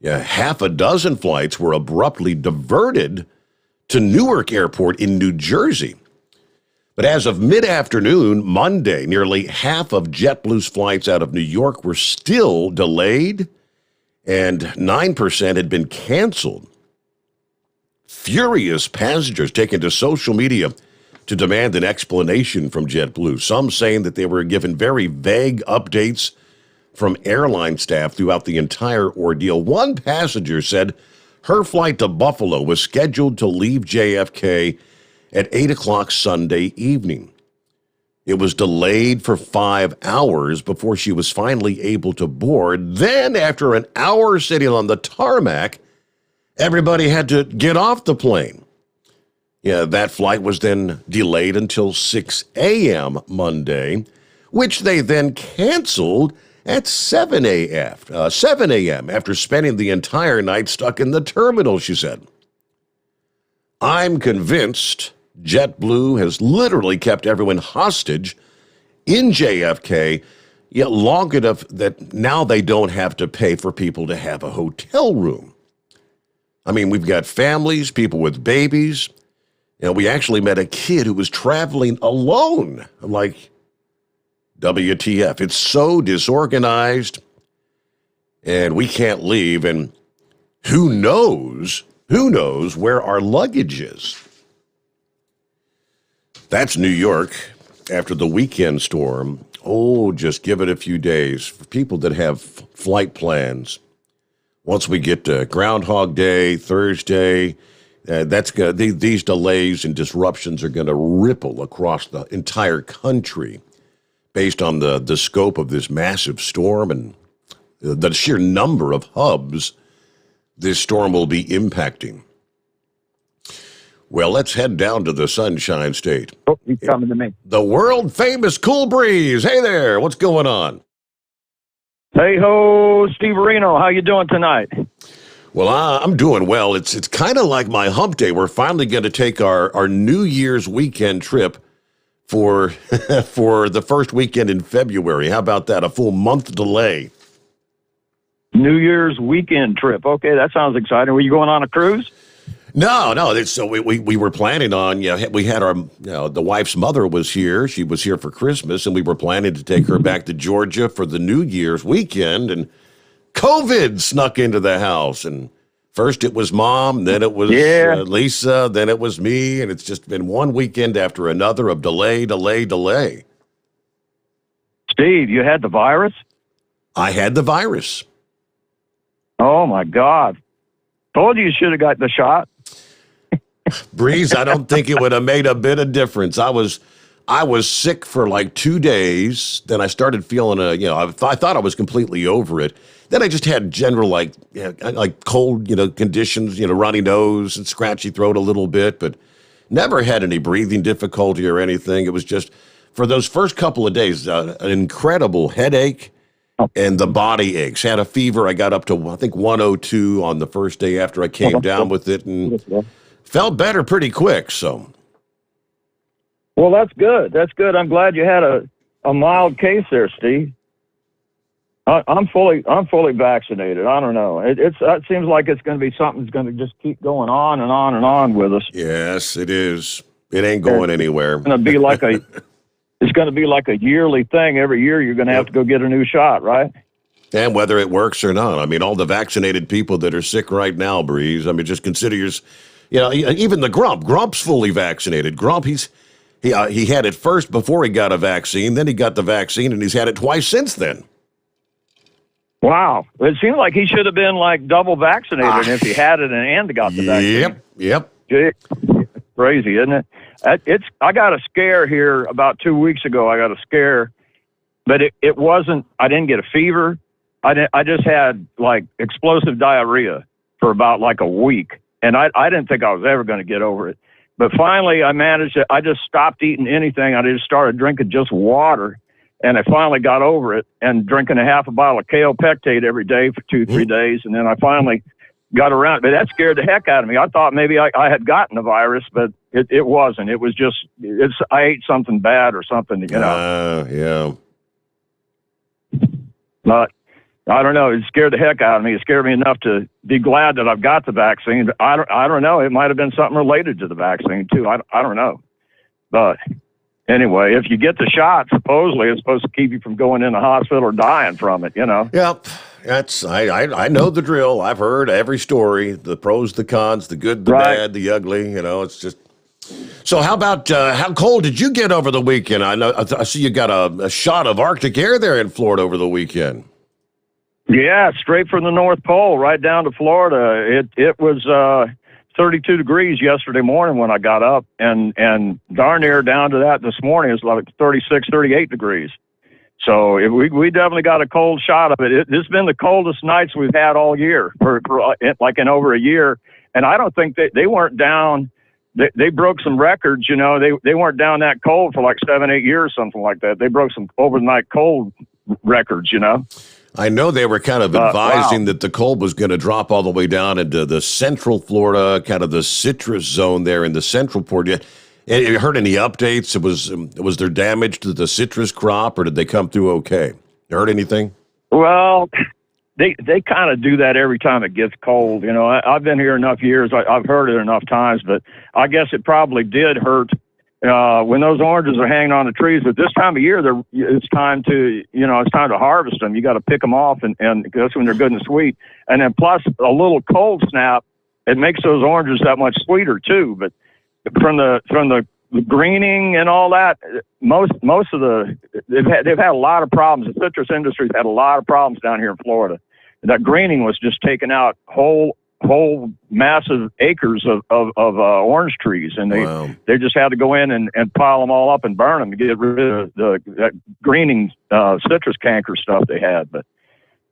half a dozen flights were abruptly diverted to Newark Airport in New Jersey. But as of mid-afternoon, Monday, nearly half of JetBlue's flights out of New York were still delayed, and 9% had been canceled. Furious passengers taken to social media to demand an explanation from JetBlue, some saying that they were given very vague updates from airline staff throughout the entire ordeal. One passenger said her flight to Buffalo was scheduled to leave JFK at 8 o'clock Sunday evening. It was delayed for 5 hours before she was finally able to board. Then, after an hour sitting on the tarmac, everybody had to get off the plane. That flight was then delayed until 6 a.m. Monday, which they then canceled at 7 a.m. after spending the entire night stuck in the terminal, she said. I'm convinced JetBlue has literally kept everyone hostage in JFK, yet long enough that now they don't have to pay for people to have a hotel room. I mean, we've got families, people with babies. We actually met a kid who was traveling alone. I'm like, WTF. It's so disorganized, and we can't leave, and who knows where our luggage is. That's New York after the weekend storm. Oh, just give it a few days for people that have flight plans. Once we get to Groundhog Day, Thursday, these delays and disruptions are going to ripple across the entire country based on the scope of this massive storm and the sheer number of hubs this storm will be impacting. Well, let's head down to the Sunshine State. Oh, he's coming to me. The world-famous Cool Breeze. Hey there, what's going on? Hey ho, Steve Reno. How you doing tonight? Well, I'm doing well. It's kind of like my hump day. We're finally going to take our New Year's weekend trip for the first weekend in February. How about that? A full month delay. New Year's weekend trip. Okay, that sounds exciting. Were you going on a cruise? No. So we were planning on, we had the wife's mother was here. She was here for Christmas, and we were planning to take her back to Georgia for the New Year's weekend, and COVID snuck into the house. And first it was Mom, then it was Lisa, then it was me, and it's just been one weekend after another of delay. Steve, you had the virus? I had the virus. Oh, my God. Told you should have got the shot. Breeze, I don't think it would have made a bit of difference. I was sick for like 2 days. Then I started feeling I thought I was completely over it. Then I just had general like cold, conditions, runny nose and scratchy throat a little bit, but never had any breathing difficulty or anything. It was just for those first couple of days, an incredible headache and the body aches. Had a fever. I got up to, I think, 102 on the first day after I came down with it, and felt better pretty quick. So, well, that's good. That's good. I'm glad you had a mild case there, Steve. I'm fully vaccinated. I don't know. It seems like it's going to be something that's going to just keep going on and on and on with us. Yes, it is. It ain't going anywhere. It's going to be like it's going to be like a yearly thing. Every year you're going to have to go get a new shot, right? And whether it works or not. I mean, all the vaccinated people that are sick right now, Breeze, I mean, just consider even the Grump. Grump's fully vaccinated. Grump, he had it first before he got a vaccine. Then he got the vaccine, and he's had it twice since then. Wow. It seems like he should have been like double vaccinated if he had it and got the vaccine. Yep. Crazy, isn't it? I got a scare here about 2 weeks ago. I got a scare, but it wasn't, I didn't get a fever. I just had like explosive diarrhea. for about like a week. And I didn't think I was ever going to get over it. But finally, I managed it. I just stopped eating anything. I just started drinking just water. And I finally got over it and drinking a half a bottle of kale pectate every day for 2-3 days. And then I finally got around. But that scared the heck out of me. I thought maybe I had gotten the virus, but it wasn't. It was just, I ate something bad or something, you know. Yeah. But I don't know. It scared the heck out of me. It scared me enough to be glad that I've got the vaccine. I don't know. It might have been something related to the vaccine too. I don't know. But anyway, if you get the shot, supposedly it's supposed to keep you from going in the hospital or dying from it, you know. Yep. I know the drill. I've heard every story, the pros, the cons, the good, the bad, the ugly, you know, it's just. So how about, how cold did you get over the weekend? I see you got a shot of Arctic air there in Florida over the weekend. Yeah, straight from the North Pole, right down to Florida. It was 32 degrees yesterday morning when I got up, and darn near down to that this morning. It's like 36, 38 degrees. So we definitely got a cold shot of it. It's been the coldest nights we've had all year, for like in over a year. And I don't think they weren't down. They broke some records, you know. They weren't down that cold for like 7-8 years, something like that. They broke some overnight cold records, you know. I know they were kind of advising that the cold was going to drop all the way down into the central Florida, kind of the citrus zone there in the central port. Have you heard any updates? Was there damage to the citrus crop, or did they come through okay? You heard anything? Well, they kind of do that every time it gets cold. You know, I've been here enough years. I've heard it enough times, but I guess it probably did hurt when those oranges are hanging on the trees. But this time of year, it's time to harvest them. You got to pick them off, and that's when they're good and sweet. And then plus a little cold snap, it makes those oranges that much sweeter too. But from the greening and all that, most of they've had a lot of problems. The citrus industry's had a lot of problems down here in Florida. That greening was just taking out whole massive acres of orange trees, and they just had to go in and pile them all up and burn them to get rid of that greening citrus canker stuff they had. But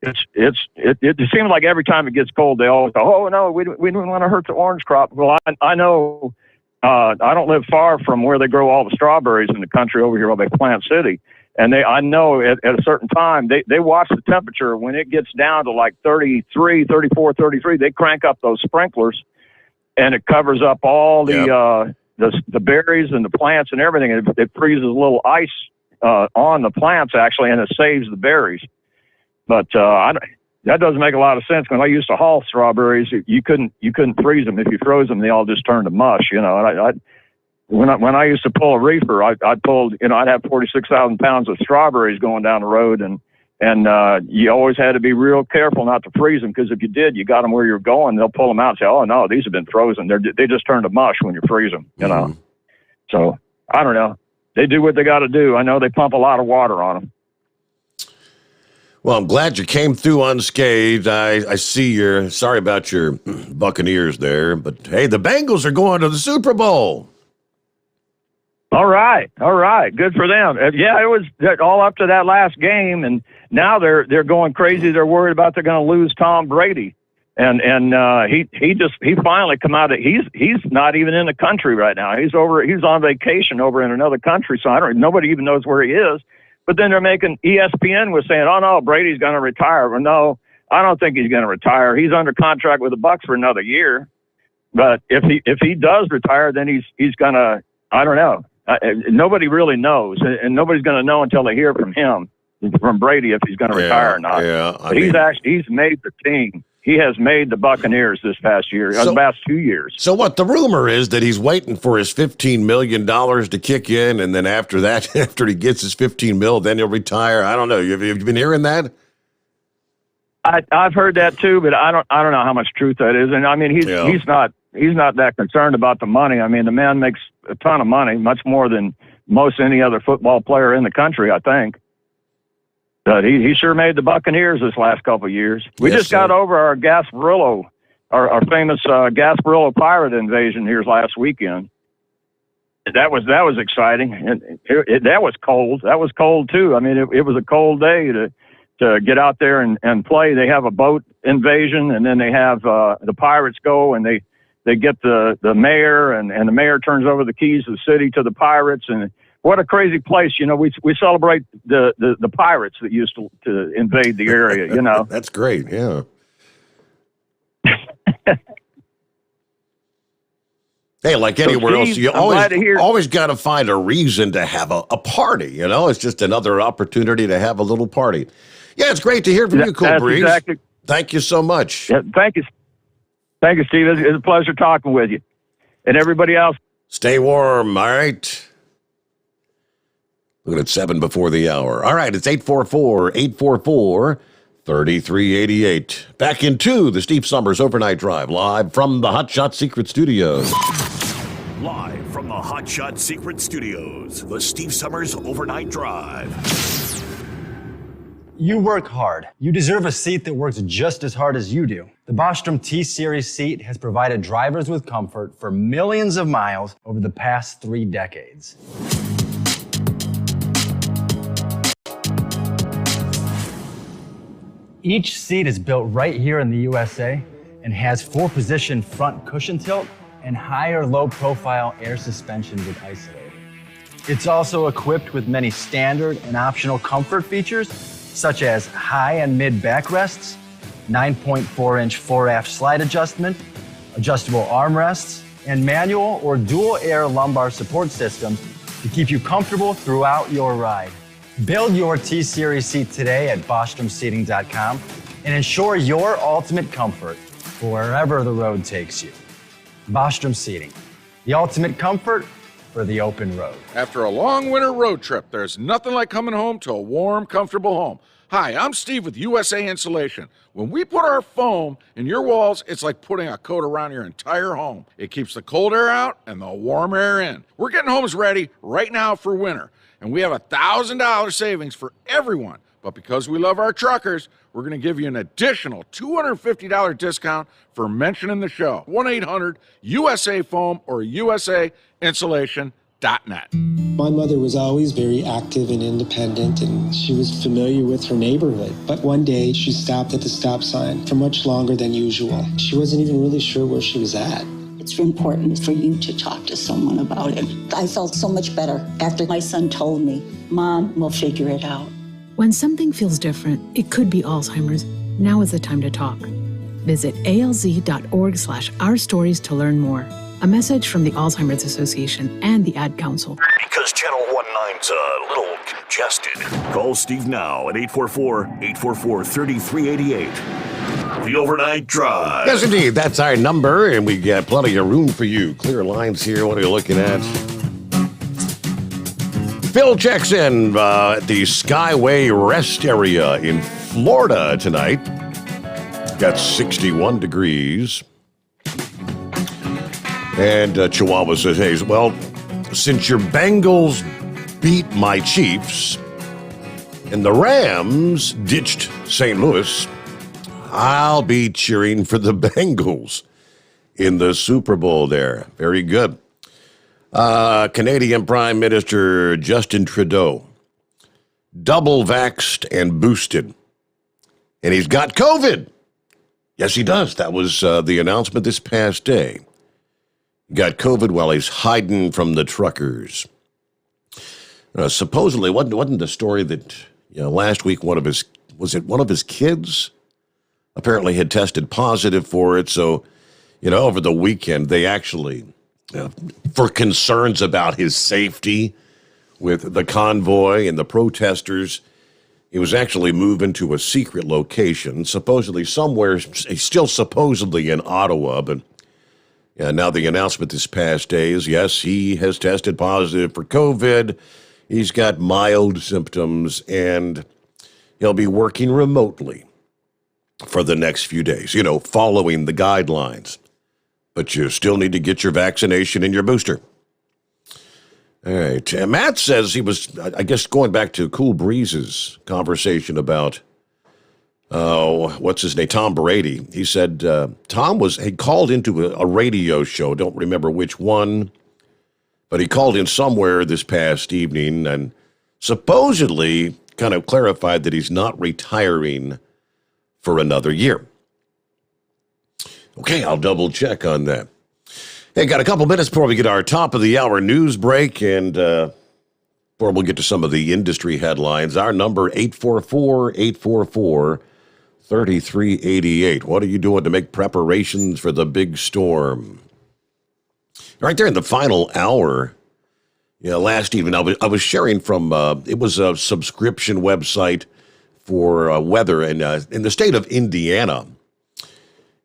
it seems like every time it gets cold, they always go, "Oh no, we don't want to hurt the orange crop." Well, I know I don't live far from where they grow all the strawberries in the country over here by Plant City. And I know at a certain time, they watch the temperature. When it gets down to like 33, 34, 33, they crank up those sprinklers, and it covers up all the berries and the plants and everything. It freezes a little ice on the plants, actually, and it saves the berries. But that doesn't make a lot of sense. When I used to haul strawberries, you couldn't freeze them. If you froze them, they all just turned to mush, you know. And when I used to pull a reefer, I'd have 46,000 pounds of strawberries going down the road, and you always had to be real careful not to freeze them, because if you did, you got them where you're going, they'll pull them out and say, "Oh no, these have been frozen." They just turn to mush when you freeze them, you know. So I don't know. They do what they got to do. I know they pump a lot of water on them. Well, I'm glad you came through unscathed. I see sorry about your Buccaneers there, but hey, the Bengals are going to the Super Bowl. All right. Good for them. Yeah, it was all up to that last game, and now they're going crazy. They're worried about they're going to lose Tom Brady, and he finally come out. He's not even in the country right now. He's on vacation over in another country. So nobody even knows where he is. But then they're making ESPN was saying, "Oh no, Brady's going to retire." Well, no, I don't think he's going to retire. He's under contract with the Bucs for another year. But if he does retire, then he's going to. I don't know. Nobody really knows, and nobody's going to know until they hear from Brady, if he's going to retire or not. Yeah, he's made the team. He has made the Buccaneers this past year, the past 2 years. So what the rumor is that he's waiting for his $15 million to kick in, and then after that, after he gets his $15 million, then he'll retire. I don't know. Have you been hearing that? I've heard that too, but I don't know how much truth that is. And I mean, he's not that concerned about the money. I mean, the man makes a ton of money, much more than most any other football player in the country, I think. But he sure made the Buccaneers this last couple of years. We just got over our Gasparillo, our famous Gasparillo pirate invasion here last weekend. That was exciting, and that was cold. That was cold too. I mean, it was a cold day to get out there and play. They have a boat invasion, and then they have the pirates go and they get the mayor, and the mayor turns over the keys of the city to the pirates. And what a crazy place. We celebrate the pirates that used to invade the area, That's great, yeah. Hey, like anywhere else, you always got to find a reason to have a party, It's just another opportunity to have a little party. Yeah, it's great to hear from you, Cool Breeze. Exactly. Thank you so much. Yeah, thank you. Thank you, Steve. It's a pleasure talking with you. And everybody else. Stay warm, all right? Looking at 7 before the hour. All right, it's 844-844-3388. Back into the Steve Summers Overnight Drive, live from the Hot Shot Secret Studios. Live from the Hot Shot Secret Studios, the Steve Summers Overnight Drive. You work hard. You deserve a seat that works just as hard as you do. The Bostrom T-Series seat has provided drivers with comfort for millions of miles over the past 3 decades. Each seat is built right here in the USA and has 4-position front cushion tilt and higher low-profile air suspension with Isolator. It's also equipped with many standard and optional comfort features, such as high and mid backrests, 9.4-inch 4-aft slide adjustment, adjustable armrests, and manual or dual air lumbar support systems to keep you comfortable throughout your ride. Build your T-Series seat today at BostromSeating.com and ensure your ultimate comfort for wherever the road takes you. Bostrom Seating, the ultimate comfort for the open road. After a long winter road trip, there's nothing like coming home to a warm, comfortable home. Hi, I'm Steve with USA Insulation. When we put our foam in your walls, it's like putting a coat around your entire home. It keeps the cold air out and the warm air in. We're getting homes ready right now for winter, and we have $1,000 savings for everyone. But because we love our truckers, we're going to give you an additional $250 discount for mentioning the show. 1-800-USA-FOAM or USAinsulation.net. My mother was always very active and independent, and she was familiar with her neighborhood. But one day, she stopped at the stop sign for much longer than usual. She wasn't even really sure where she was at. It's important for you to talk to someone about it. I felt so much better after my son told me, Mom, we'll figure it out. When something feels different, it could be Alzheimer's. Now is the time to talk. Visit alz.org/ourstories to learn more. A message from the Alzheimer's Association and the Ad Council. Because Channel 19's a little congested. Call Steve now at 844-844-3388. The Overnight Drive. Yes, indeed. That's our number, and we got plenty of room for you. Clear lines here. What are you looking at? Phil checks in at the Skyway Rest Area in Florida tonight. Got 61 degrees. And Chihuahua says, hey, well, since your Bengals beat my Chiefs and the Rams ditched St. Louis, I'll be cheering for the Bengals in the Super Bowl there. Very good. Canadian Prime Minister Justin Trudeau, double vaxxed and boosted. And he's got COVID. Yes, he does. That was the announcement this past day. Got COVID while he's hiding from the truckers. Supposedly, wasn't the story that last week one of his kids apparently had tested positive for it. So, over the weekend they actually, for concerns about his safety with the convoy and the protesters, he was actually moved into a secret location, supposedly somewhere, still supposedly in Ottawa, but now the announcement this past day is, yes, he has tested positive for COVID. He's got mild symptoms, and he'll be working remotely for the next few days, following the guidelines. But you still need to get your vaccination and your booster. All right. Matt says he was, I guess, going back to Cool Breeze's conversation about, what's his name, Tom Brady. He said Tom he called into a radio show, don't remember which one, but he called in somewhere this past evening, and supposedly kind of clarified that he's not retiring for another year. Okay, I'll double check on that. Hey, got a couple minutes before we get our top of the hour news break, and before we'll get to some of the industry headlines, our number 844-844-3388. What are you doing to make preparations for the big storm? Right there in the final hour, last evening I was sharing from it was a subscription website for weather in the state of Indiana.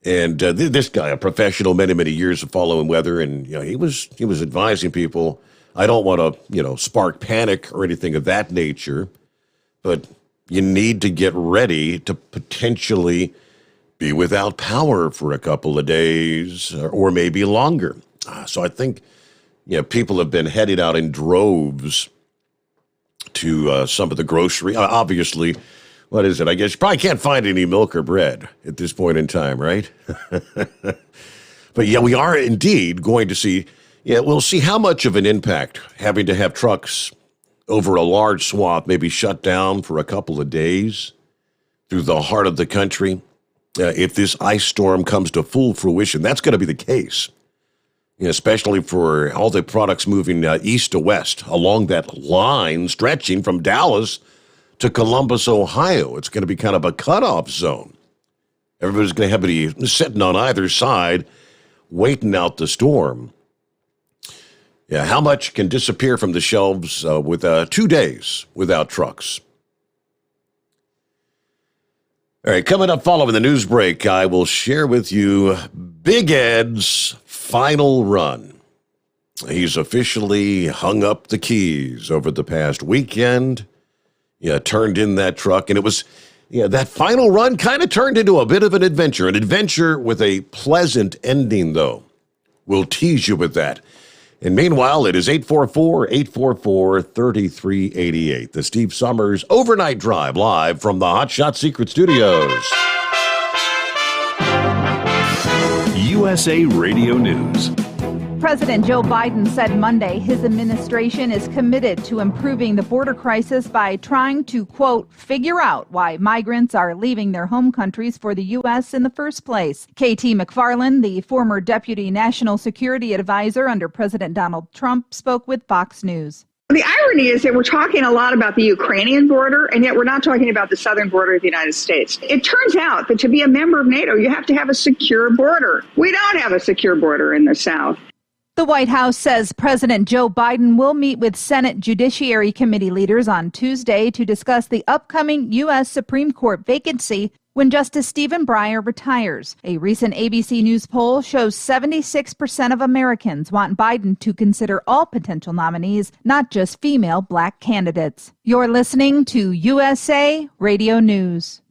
And this guy, a professional, many years of following weather, and he was advising people. I don't want to spark panic or anything of that nature, but you need to get ready to potentially be without power for a couple of days or maybe longer. So I think people have been headed out in droves to some of the grocery. Obviously. What is it? I guess you probably can't find any milk or bread at this point in time, right? But we are indeed going to see, we'll see how much of an impact having to have trucks over a large swath maybe shut down for a couple of days through the heart of the country. If this ice storm comes to full fruition, that's going to be the case, especially for all the products moving east to west along that line stretching from Dallas to Columbus, Ohio. It's going to be kind of a cutoff zone. Everybody's going to have to be sitting on either side, waiting out the storm. How much can disappear from the shelves with 2 days without trucks? All right, coming up following the news break, I will share with you Big Ed's final run. He's officially hung up the keys over the past weekend. Turned in that truck, and it was, that final run kind of turned into a bit of an adventure with a pleasant ending, though. We'll tease you with that. And meanwhile, it is 844-844-3388, the Steve Sommers Overnight Drive, live from the Hot Shot Secret Studios. USA Radio News. President Joe Biden said Monday his administration is committed to improving the border crisis by trying to, quote, figure out why migrants are leaving their home countries for the U.S. in the first place. KT McFarland, the former deputy national security advisor under President Donald Trump, spoke with Fox News. The irony is that we're talking a lot about the Ukrainian border, and yet we're not talking about the southern border of the United States. It turns out that to be a member of NATO, you have to have a secure border. We don't have a secure border in the South. The White House says President Joe Biden will meet with Senate Judiciary Committee leaders on Tuesday to discuss the upcoming U.S. Supreme Court vacancy when Justice Stephen Breyer retires. A recent ABC News poll shows 76% of Americans want Biden to consider all potential nominees, not just female black candidates. You're listening to USA Radio News.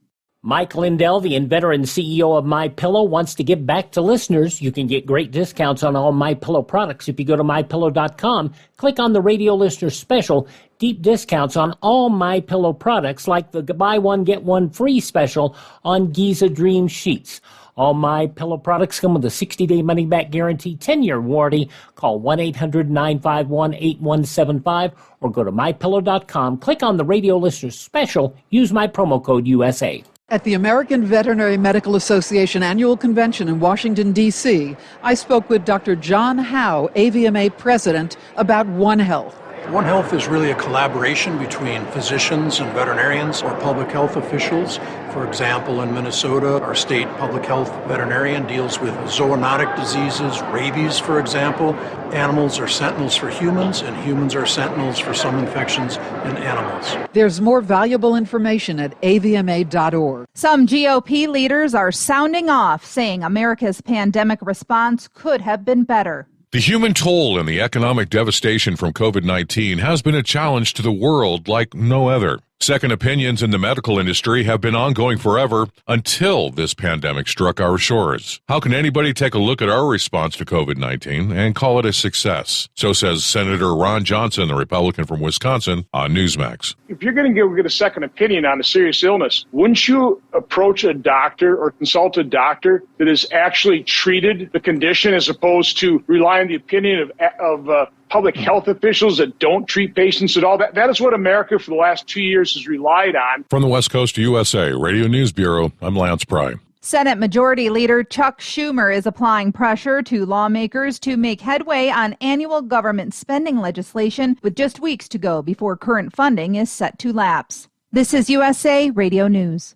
Mike Lindell, the inveterate CEO of MyPillow, wants to give back to listeners. You can get great discounts on all MyPillow products if you go to MyPillow.com. Click on the radio listener special. Deep discounts on all MyPillow products, like the buy one, get one free special on Giza Dream Sheets. All MyPillow products come with a 60-day money-back guarantee, 10-year warranty. Call 1-800-951-8175 or go to MyPillow.com. Click on the radio listener special. Use my promo code USA. At the American Veterinary Medical Association annual convention in Washington, D.C., I spoke with Dr. John Howe, AVMA president, about One Health. One Health is really a collaboration between physicians and veterinarians or public health officials. For example, in Minnesota, our state public health veterinarian deals with zoonotic diseases, rabies, for example. Animals are sentinels for humans, and humans are sentinels for some infections in animals. There's more valuable information at avma.org. Some GOP leaders are sounding off, saying America's pandemic response could have been better. The human toll and the economic devastation from COVID-19 has been a challenge to the world like no other. Second opinions in the medical industry have been ongoing forever until this pandemic struck our shores. How can anybody take a look at our response to COVID-19 and call it a success? So says Senator Ron Johnson, the Republican from Wisconsin, on Newsmax. If you're going to get a second opinion on a serious illness, wouldn't you approach a doctor or consult a doctor that has actually treated the condition as opposed to rely on the opinion of public health officials that don't treat patients at all. That is what America for the last 2 years has relied on. From the West Coast USA Radio News Bureau, I'm Lance Pry. Senate Majority Leader Chuck Schumer is applying pressure to lawmakers to make headway on annual government spending legislation with just weeks to go before current funding is set to lapse. This is USA Radio News.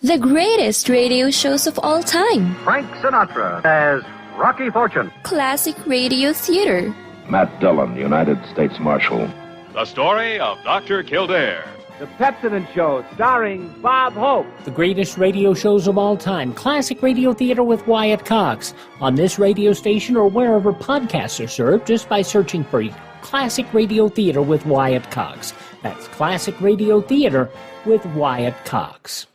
The greatest radio shows of all time. Frank Sinatra as Rocky Fortune. Classic radio theater. Matt Dillon, United States Marshal. The story of Dr. Kildare. The Pepsodent Show, starring Bob Hope. The greatest radio shows of all time. Classic radio theater with Wyatt Cox. On this radio station or wherever podcasts are served, just by searching for Classic Radio Theater with Wyatt Cox. That's Classic Radio Theater with Wyatt Cox.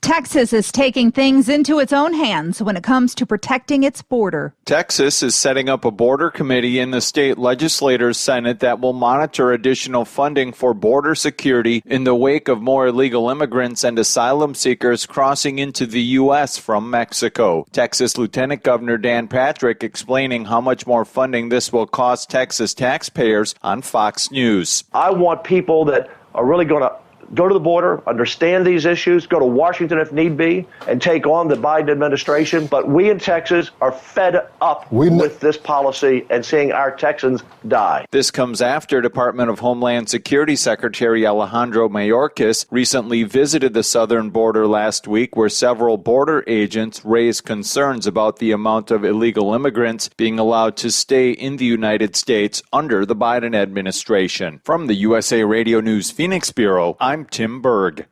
Texas is taking things into its own hands when it comes to protecting its border. Texas is setting up a border committee in the state legislators' Senate that will monitor additional funding for border security in the wake of more illegal immigrants and asylum seekers crossing into the U.S. from Mexico. Texas Lieutenant Governor Dan Patrick explaining how much more funding this will cost Texas taxpayers on Fox News. I want people that are really going to go to the border, understand these issues, go to Washington if need be, and take on the Biden administration. But we in Texas are fed up with this policy and seeing our Texans die. This comes after Department of Homeland Security Secretary Alejandro Mayorkas recently visited the southern border last week, where several border agents raised concerns about the amount of illegal immigrants being allowed to stay in the United States under the Biden administration. From the USA Radio News Phoenix Bureau, I'm Tim Berg.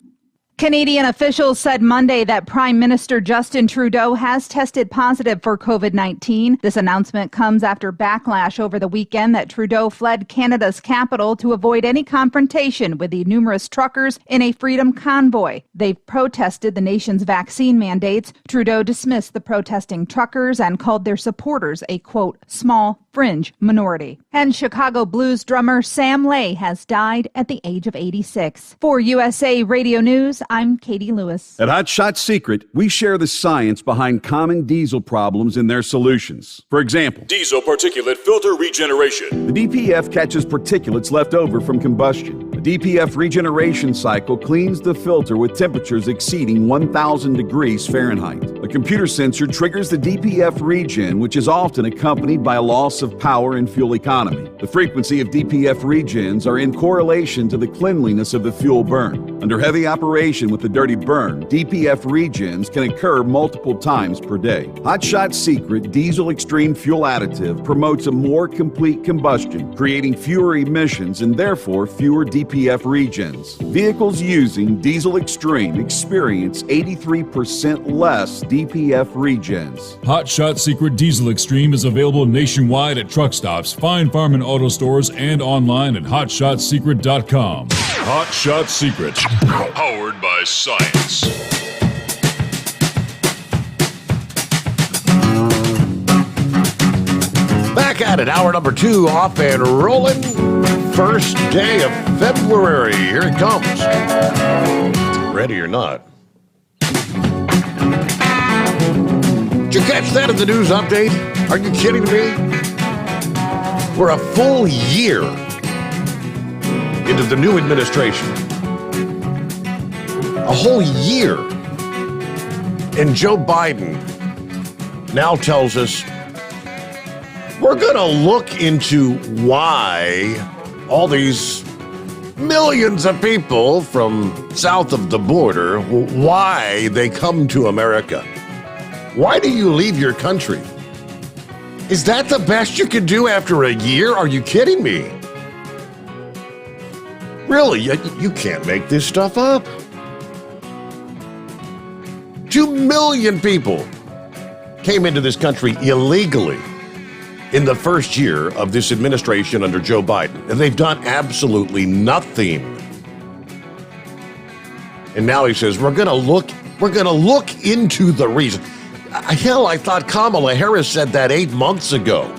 Canadian officials said Monday that Prime Minister Justin Trudeau has tested positive for COVID-19. This announcement comes after backlash over the weekend that Trudeau fled Canada's capital to avoid any confrontation with the numerous truckers in a freedom convoy. They've protested the nation's vaccine mandates. Trudeau dismissed the protesting truckers and called their supporters a, quote, small fringe minority. And Chicago blues drummer Sam Lay has died at the age of 86. For USA Radio News, I'm Katie Lewis. At Hot Shot Secret, we share the science behind common diesel problems and their solutions. For example, diesel particulate filter regeneration. The DPF catches particulates left over from combustion. The DPF regeneration cycle cleans the filter with temperatures exceeding 1,000 degrees Fahrenheit. A computer sensor triggers the DPF regen, which is often accompanied by a loss of power and fuel economy. The frequency of DPF regens are in correlation to the cleanliness of the fuel burn. Under heavy operation with the dirty burn, DPF regens can occur multiple times per day. Hot Shot Secret Diesel Extreme Fuel Additive promotes a more complete combustion, creating fewer emissions and therefore fewer DPF regens. Vehicles using Diesel Extreme experience 83% less DPF regens. Hot Shot Secret Diesel Extreme is available nationwide at truck stops, fine farm and auto stores, and online at hotshotsecret.com. Hot Shot Secret, powered by science. Back at it, hour number 2, off and rolling. First day of February. Here it comes. Ready or not. Did you catch that in the news update? Are you kidding me? We're a full year into the new administration. A whole year. And Joe Biden now tells us we're going to look into why all these millions of people from south of the border, why they come to America. Why do you leave your country? Is that the best you can do after a year? Are you kidding me? Really, you can't make this stuff up. 2 million people came into this country illegally in the first year of this administration under Joe Biden, and they've done absolutely nothing. And now he says, we're going to look into the reason. Hell, I thought Kamala Harris said that 8 months ago.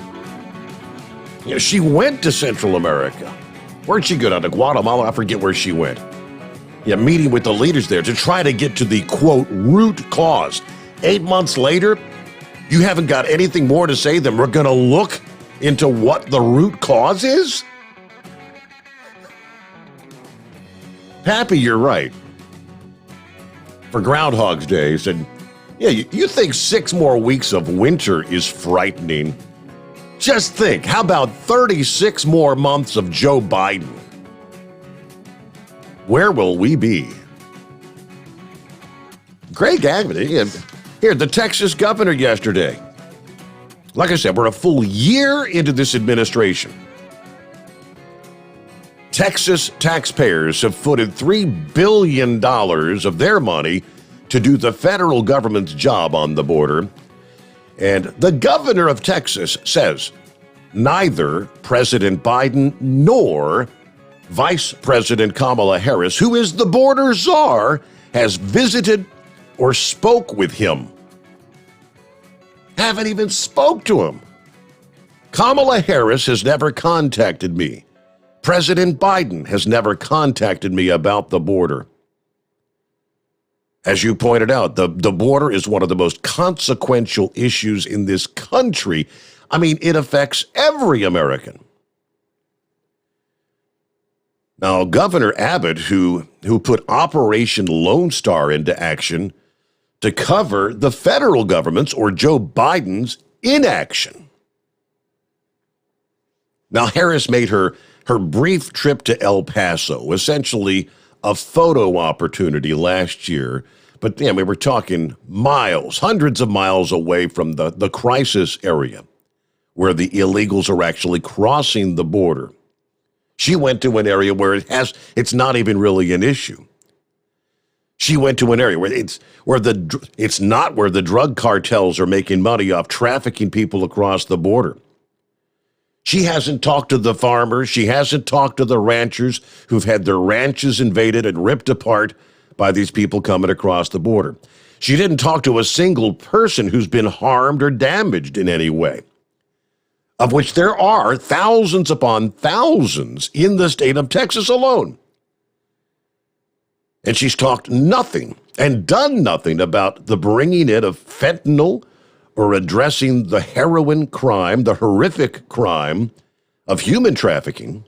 You know, she went to Central America. Where'd she go down to Guatemala? I forget where she went. Yeah, meeting with the leaders there to try to get to the, quote, root cause. 8 months later, you haven't got anything more to say than we're going to look into what the root cause is? Pappy, you're right. For Groundhog's Day, he said, yeah, you think 6 more weeks of winter is frightening. Just think, how about 36 more months of Joe Biden? Where will we be? Greg Abbott, here, the Texas governor yesterday. Like I said, we're a full year into this administration. Texas taxpayers have footed $3 billion of their money to do the federal government's job on the border. And the governor of Texas says neither President Biden nor Vice President Kamala Harris, who is the border czar, has visited or spoke with him. Haven't even spoke to him. Kamala Harris has never contacted me. President Biden has never contacted me about the border. As you pointed out, the border is one of the most consequential issues in this country. I mean, it affects every American. Now, Governor Abbott, who put Operation Lone Star into action to cover the federal government's or Joe Biden's inaction. Now, Harris made her brief trip to El Paso, essentially a photo opportunity last year. But damn, we were talking miles, hundreds of miles away from the crisis area where the illegals are actually crossing the border. She went to an area where it's not even really an issue. She went to an area where it's not where the drug cartels are making money off trafficking people across the border. She hasn't talked to the farmers. She hasn't talked to the ranchers who've had their ranches invaded and ripped apart by these people coming across the border. She didn't talk to a single person who's been harmed or damaged in any way, of which there are thousands upon thousands in the state of Texas alone. And she's talked nothing and done nothing about the bringing in of fentanyl or addressing the heroin crime, the horrific crime of human trafficking.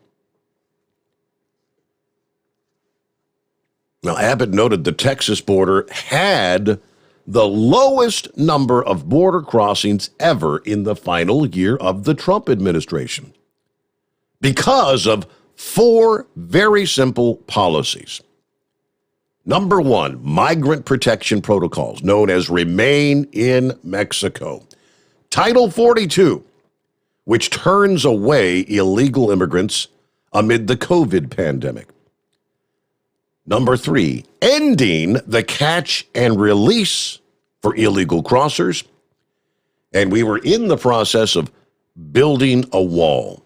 Now, Abbott noted the Texas border had the lowest number of border crossings ever in the final year of the Trump administration because of 4 very simple policies. Number 1, migrant protection protocols, known as Remain in Mexico. Title 42, which turns away illegal immigrants amid the COVID pandemic. Number 3, ending the catch and release for illegal crossers. And we were in the process of building a wall.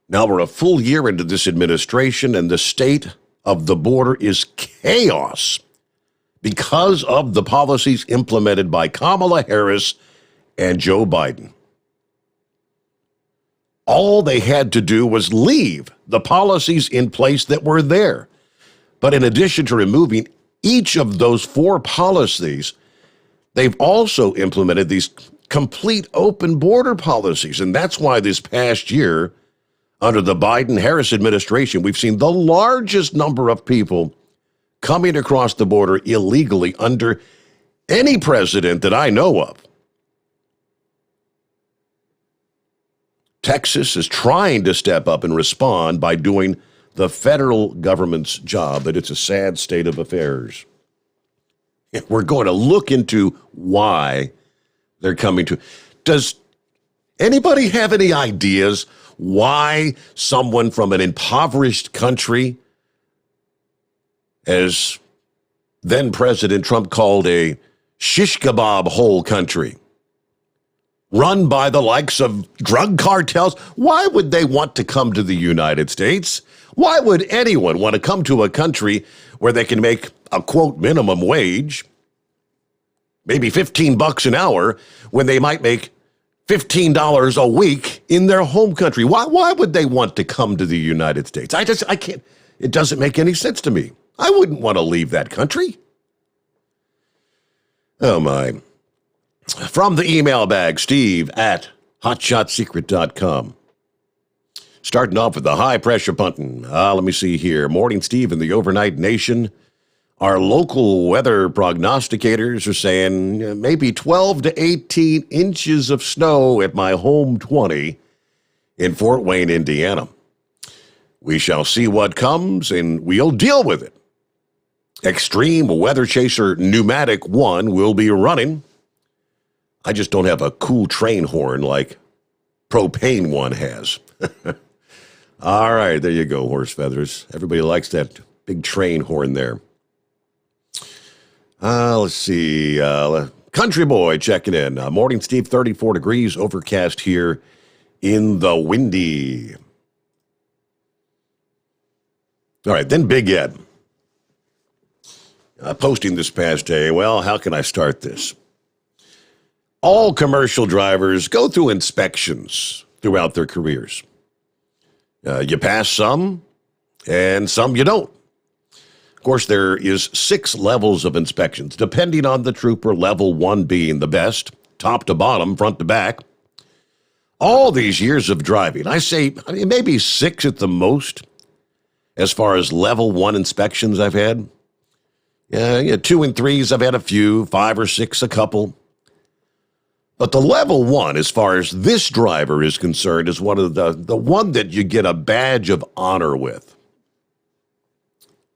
Now we're a full year into this administration, and the state of the border is chaos because of the policies implemented by Kamala Harris and Joe Biden. All they had to do was leave the policies in place that were there. But in addition to removing each of those 4 policies, they've also implemented these complete open border policies. And that's why this past year, under the Biden-Harris administration, we've seen the largest number of people coming across the border illegally under any president that I know of. Texas is trying to step up and respond by doing the federal government's job, but it's a sad state of affairs. We're going to look into why they're coming to. Does anybody have any ideas why someone from an impoverished country, as then President Trump called a shish kebab hole country, run by the likes of drug cartels, why would they want to come to the United States? Why would anyone want to come to a country where they can make a, quote, minimum wage, maybe $15 an hour, when they might make $15 a week in their home country? Why would they want to come to the United States? I can't, it doesn't make any sense to me. I wouldn't want to leave that country. Oh my. From the email bag, Steve at hotshotsecret.com. Starting off with the high-pressure punting. Let me see here. Morning, Steve, in the overnight nation. Our local weather prognosticators are saying maybe 12 to 18 inches of snow at my home 20 in Fort Wayne, Indiana. We shall see what comes, and we'll deal with it. Extreme Weather Chaser Pneumatic 1 will be running. I just don't have a cool train horn like Propane 1 has. All right, there you go, horse feathers. Everybody likes that big train horn there. Let's see. Country Boy checking in. Morning, Steve, 34 degrees, overcast here in the windy. All right, then Big Ed. Posting this past day, well, how can I start this? All commercial drivers go through inspections throughout their careers. You pass some, and some you don't. Of course, there is 6 levels of inspections, depending on the trooper, level 1 being the best, top to bottom, front to back. All these years of driving, I say maybe 6 at the most, as far as level 1 inspections I've had. 2 and 3s, I've had a few, 5 or 6, a couple. But the level 1, as far as this driver is concerned, is one of the one that you get a badge of honor with.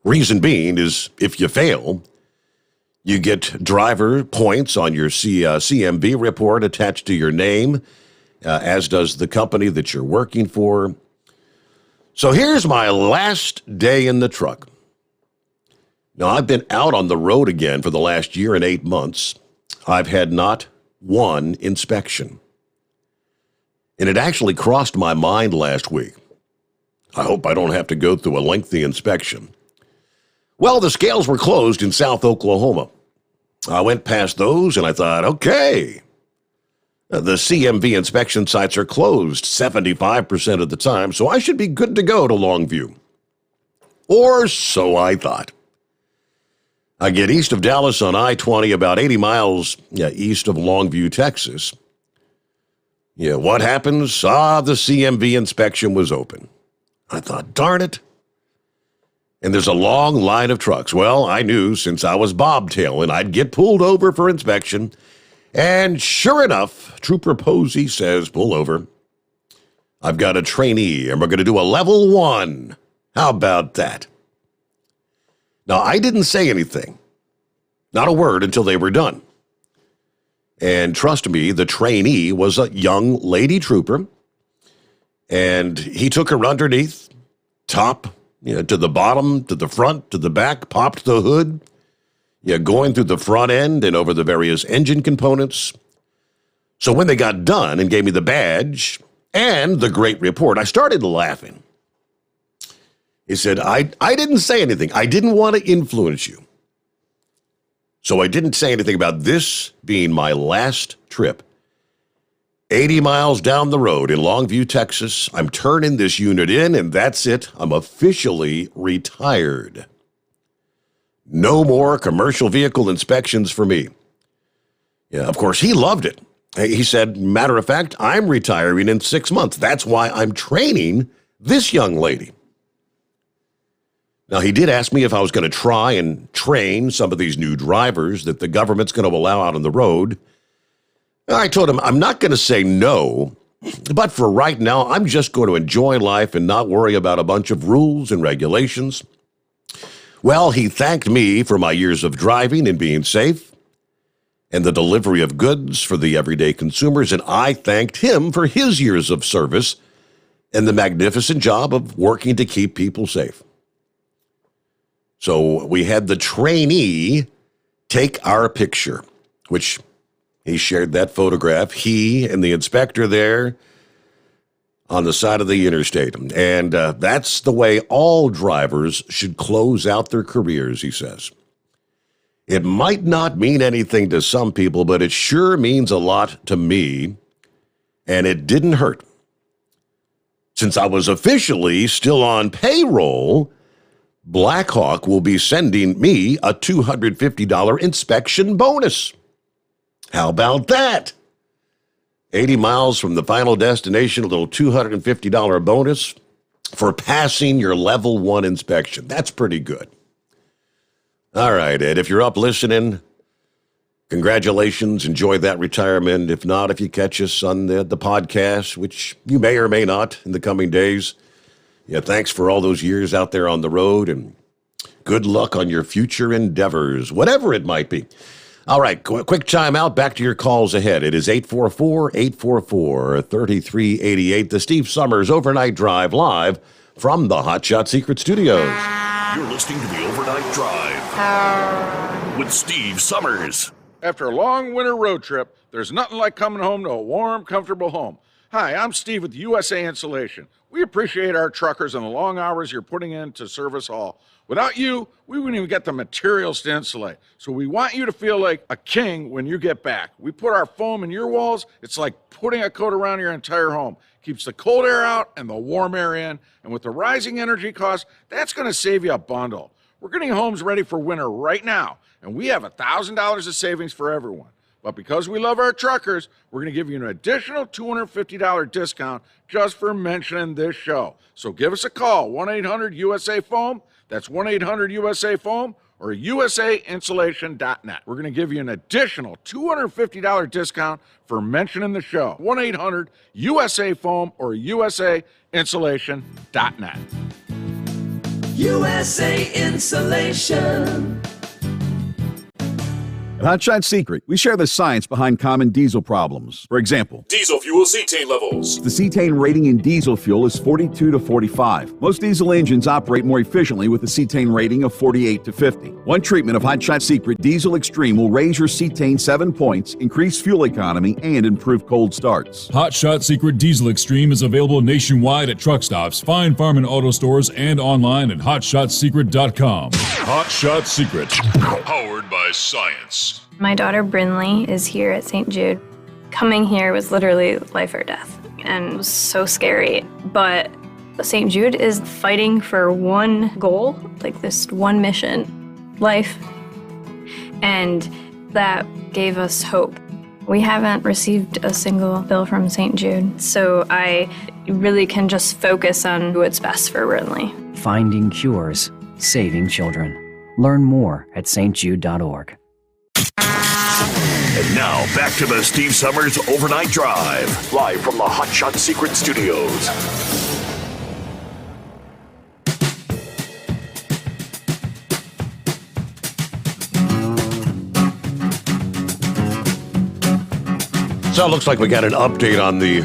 Reason being is if you fail, you get driver points on your CMV report attached to your name, as does the company that you're working for. So here's my last day in the truck. Now, I've been out on the road again for the last year and 8 months. I've had not one inspection. And it actually crossed my mind last week. I hope I don't have to go through a lengthy inspection. Well, the scales were closed in South Oklahoma. I went past those and I thought, okay, the CMV inspection sites are closed 75% of the time, so I should be good to go to Longview. Or so I thought. I get east of Dallas on I-20, about 80 miles east of Longview, Texas. What happens? The CMV inspection was open. I thought, darn it. And there's a long line of trucks. Well, I knew since I was bobtailing, I'd get pulled over for inspection. And sure enough, Trooper Posey says, pull over. I've got a trainee, and we're going to do a level 1. How about that? Now, I didn't say anything, not a word, until they were done. And trust me, the trainee was a young lady trooper, and he took her underneath, top, to the bottom, to the front, to the back, popped the hood, going through the front end and over the various engine components. So when they got done and gave me the badge and the great report, I started laughing. He said, I didn't say anything. I didn't want to influence you. So I didn't say anything about this being my last trip. 80 miles down the road in Longview, Texas, I'm turning this unit in, and that's it. I'm officially retired. No more commercial vehicle inspections for me. Of course, he loved it. He said, matter of fact, I'm retiring in 6 months. That's why I'm training this young lady. Now, he did ask me if I was going to try and train some of these new drivers that the government's going to allow out on the road. I told him I'm not going to say no, but for right now, I'm just going to enjoy life and not worry about a bunch of rules and regulations. Well, he thanked me for my years of driving and being safe and the delivery of goods for the everyday consumers, and I thanked him for his years of service and the magnificent job of working to keep people safe. So we had the trainee take our picture, which he shared that photograph, he and the inspector there on the side of the interstate. And that's the way all drivers should close out their careers, he says. It might not mean anything to some people, but it sure means a lot to me, and it didn't hurt. Since I was officially still on payroll, Blackhawk will be sending me a $250 inspection bonus. How about that? 80 miles from the final destination, a little $250 bonus for passing your level 1 inspection. That's pretty good. All right, Ed, if you're up listening, congratulations. Enjoy that retirement. If not, if you catch us on the podcast, which you may or may not in the coming days, yeah, thanks for all those years out there on the road, and good luck on your future endeavors, whatever it might be. All right, quick time out. Back to your calls ahead. It is 844-844-3388. The Steve Summers Overnight Drive live from the Hot Shot Secret Studios. You're listening to the Overnight Drive with Steve Summers. After a long winter road trip, there's nothing like coming home to a warm, comfortable home. Hi, I'm Steve with USA Insulation. We appreciate our truckers and the long hours you're putting in to serve us all. Without you, we wouldn't even get the materials to insulate. So we want you to feel like a king when you get back. We put our foam in your walls. It's like putting a coat around your entire home. Keeps the cold air out and the warm air in. And with the rising energy costs, that's going to save you a bundle. We're getting homes ready for winter right now, and we have $1,000 of savings for everyone. But because we love our truckers, we're going to give you an additional $250 discount just for mentioning this show. So give us a call, 1-800-USA-FOAM. That's 1-800-USA-FOAM or usainsulation.net. We're going to give you an additional $250 discount for mentioning the show. 1-800-USA-FOAM or usainsulation.net. USA Insulation. At Hot Shot Secret, we share the science behind common diesel problems. For example, Diesel fuel cetane levels. the cetane rating in diesel fuel is 42 to 45. Most diesel engines operate more efficiently with a cetane rating of 48 to 50. One treatment of Hot Shot Secret Diesel Extreme will raise your cetane 7 points, increase fuel economy, and improve cold starts. Hot Shot Secret Diesel Extreme is available nationwide at truck stops, fine farm and auto stores, and online at hotshotsecret.com. Hot Shot Secret, powered by science. My daughter Brinley is here at St. Jude. Coming here was literally life or death, and it was so scary. But St. Jude is fighting for one goal, like this one mission, life. And that gave us hope. We haven't received a single bill from St. Jude, so I really can just focus on what's best for Brinley. Finding cures, saving children. Learn more at stjude.org. And now, back to the Steve Summers Overnight Drive, live from the Hot Shot Secret Studios. So it looks like we got an update on the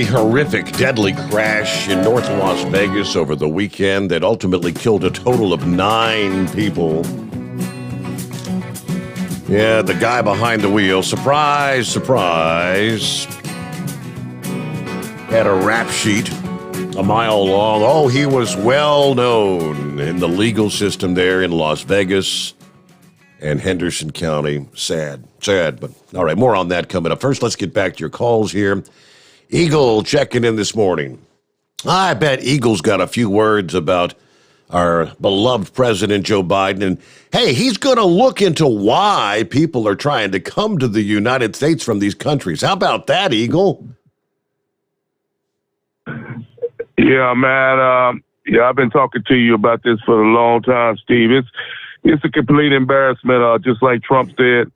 horrific, deadly crash in North Las Vegas over the weekend that ultimately killed a total of 9 people. Yeah, the guy behind the wheel, surprise, surprise, had a rap sheet a mile long. Oh, he was well known in the legal system there in Las Vegas and Henderson County. Sad, but all right, more on that coming up. First, let's get back to your calls here. Eagle checking in this morning. I bet Eagle's got a few words about our beloved President Joe Biden. And hey, he's going to look into why people are trying to come to the United States from these countries. How about that, Eagle? Yeah, man. I've been talking to you about this for a long time, Steve. It's a complete embarrassment, just like Trump said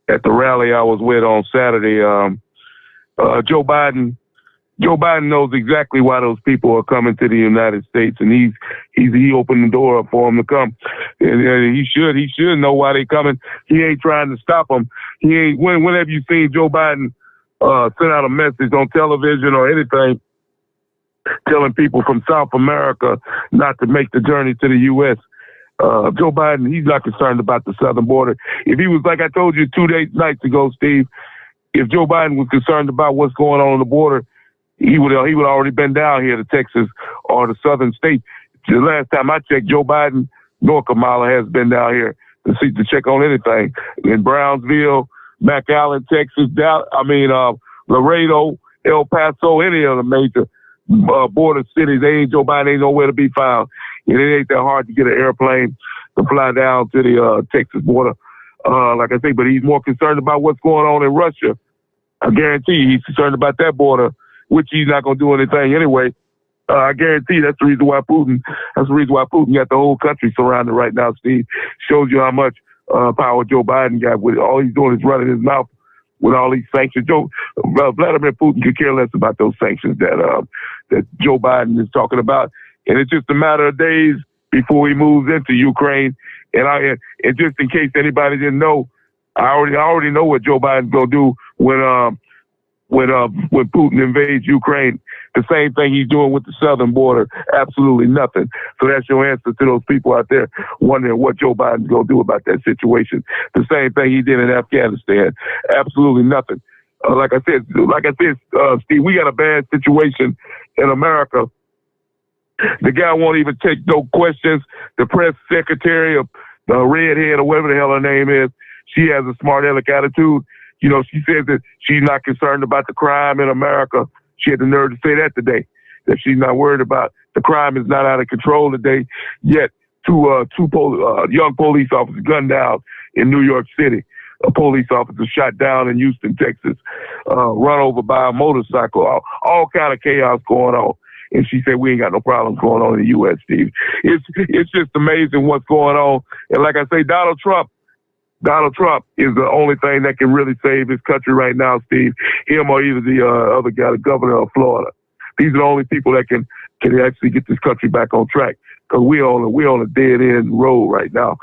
at the rally I was with on Saturday. Joe Biden knows exactly why those people are coming to the United States, and he opened the door up for them to come. And he should know why they coming. He ain't trying to stop them. He ain't. Whenever you see Joe Biden send out a message on television or anything, telling people from South America not to make the journey to the U.S. Joe Biden, he's not concerned about the southern border. If he was, like I told you 2 nights ago, Steve, if Joe Biden was concerned about what's going on the border, he would already been down here to Texas or the southern states. The last time I checked, Joe Biden nor Kamala has been down here to check on anything. In Brownsville, McAllen, Texas, Laredo, El Paso, any of the major border cities, Joe Biden ain't nowhere to be found. And it ain't that hard to get an airplane to fly down to the Texas border. Like I say, but he's more concerned about what's going on in Russia I guarantee you he's concerned about that border, which he's not going to do anything anyway. I guarantee that's the reason why Putin got the whole country surrounded right now, Steve. Shows you how much power Joe Biden got. With all he's doing is running his mouth with all these sanctions. Vladimir Putin could care less about those sanctions that Joe Biden is talking about. And it's just a matter of days before he moves into Ukraine. And just in case anybody didn't know, I already know what Joe Biden's gonna do when Putin invades Ukraine. The same thing he's doing with the southern border. Absolutely nothing. So that's your answer to those people out there wondering what Joe Biden's going to do about that situation. The same thing he did in Afghanistan. Absolutely nothing. Like I said, Steve, we got a bad situation in America. The guy won't even take no questions. The press secretary, the redhead or whatever the hell her name is, she has a smart aleck attitude. You know, she says that she's not concerned about the crime in America. She had the nerve to say that today, that she's not worried about the crime is not out of control today. Yet two young police officers gunned down in New York City. A police officer shot down in Houston, Texas, run over by a motorcycle. All kind of chaos going on. And she said, we ain't got no problems going on in the U.S., Steve. It's just amazing what's going on. And like I say, Donald Trump is the only thing that can really save this country right now, Steve. Him or either the other guy, the governor of Florida. These are the only people that can actually get this country back on track. Because we're on a dead end road right now.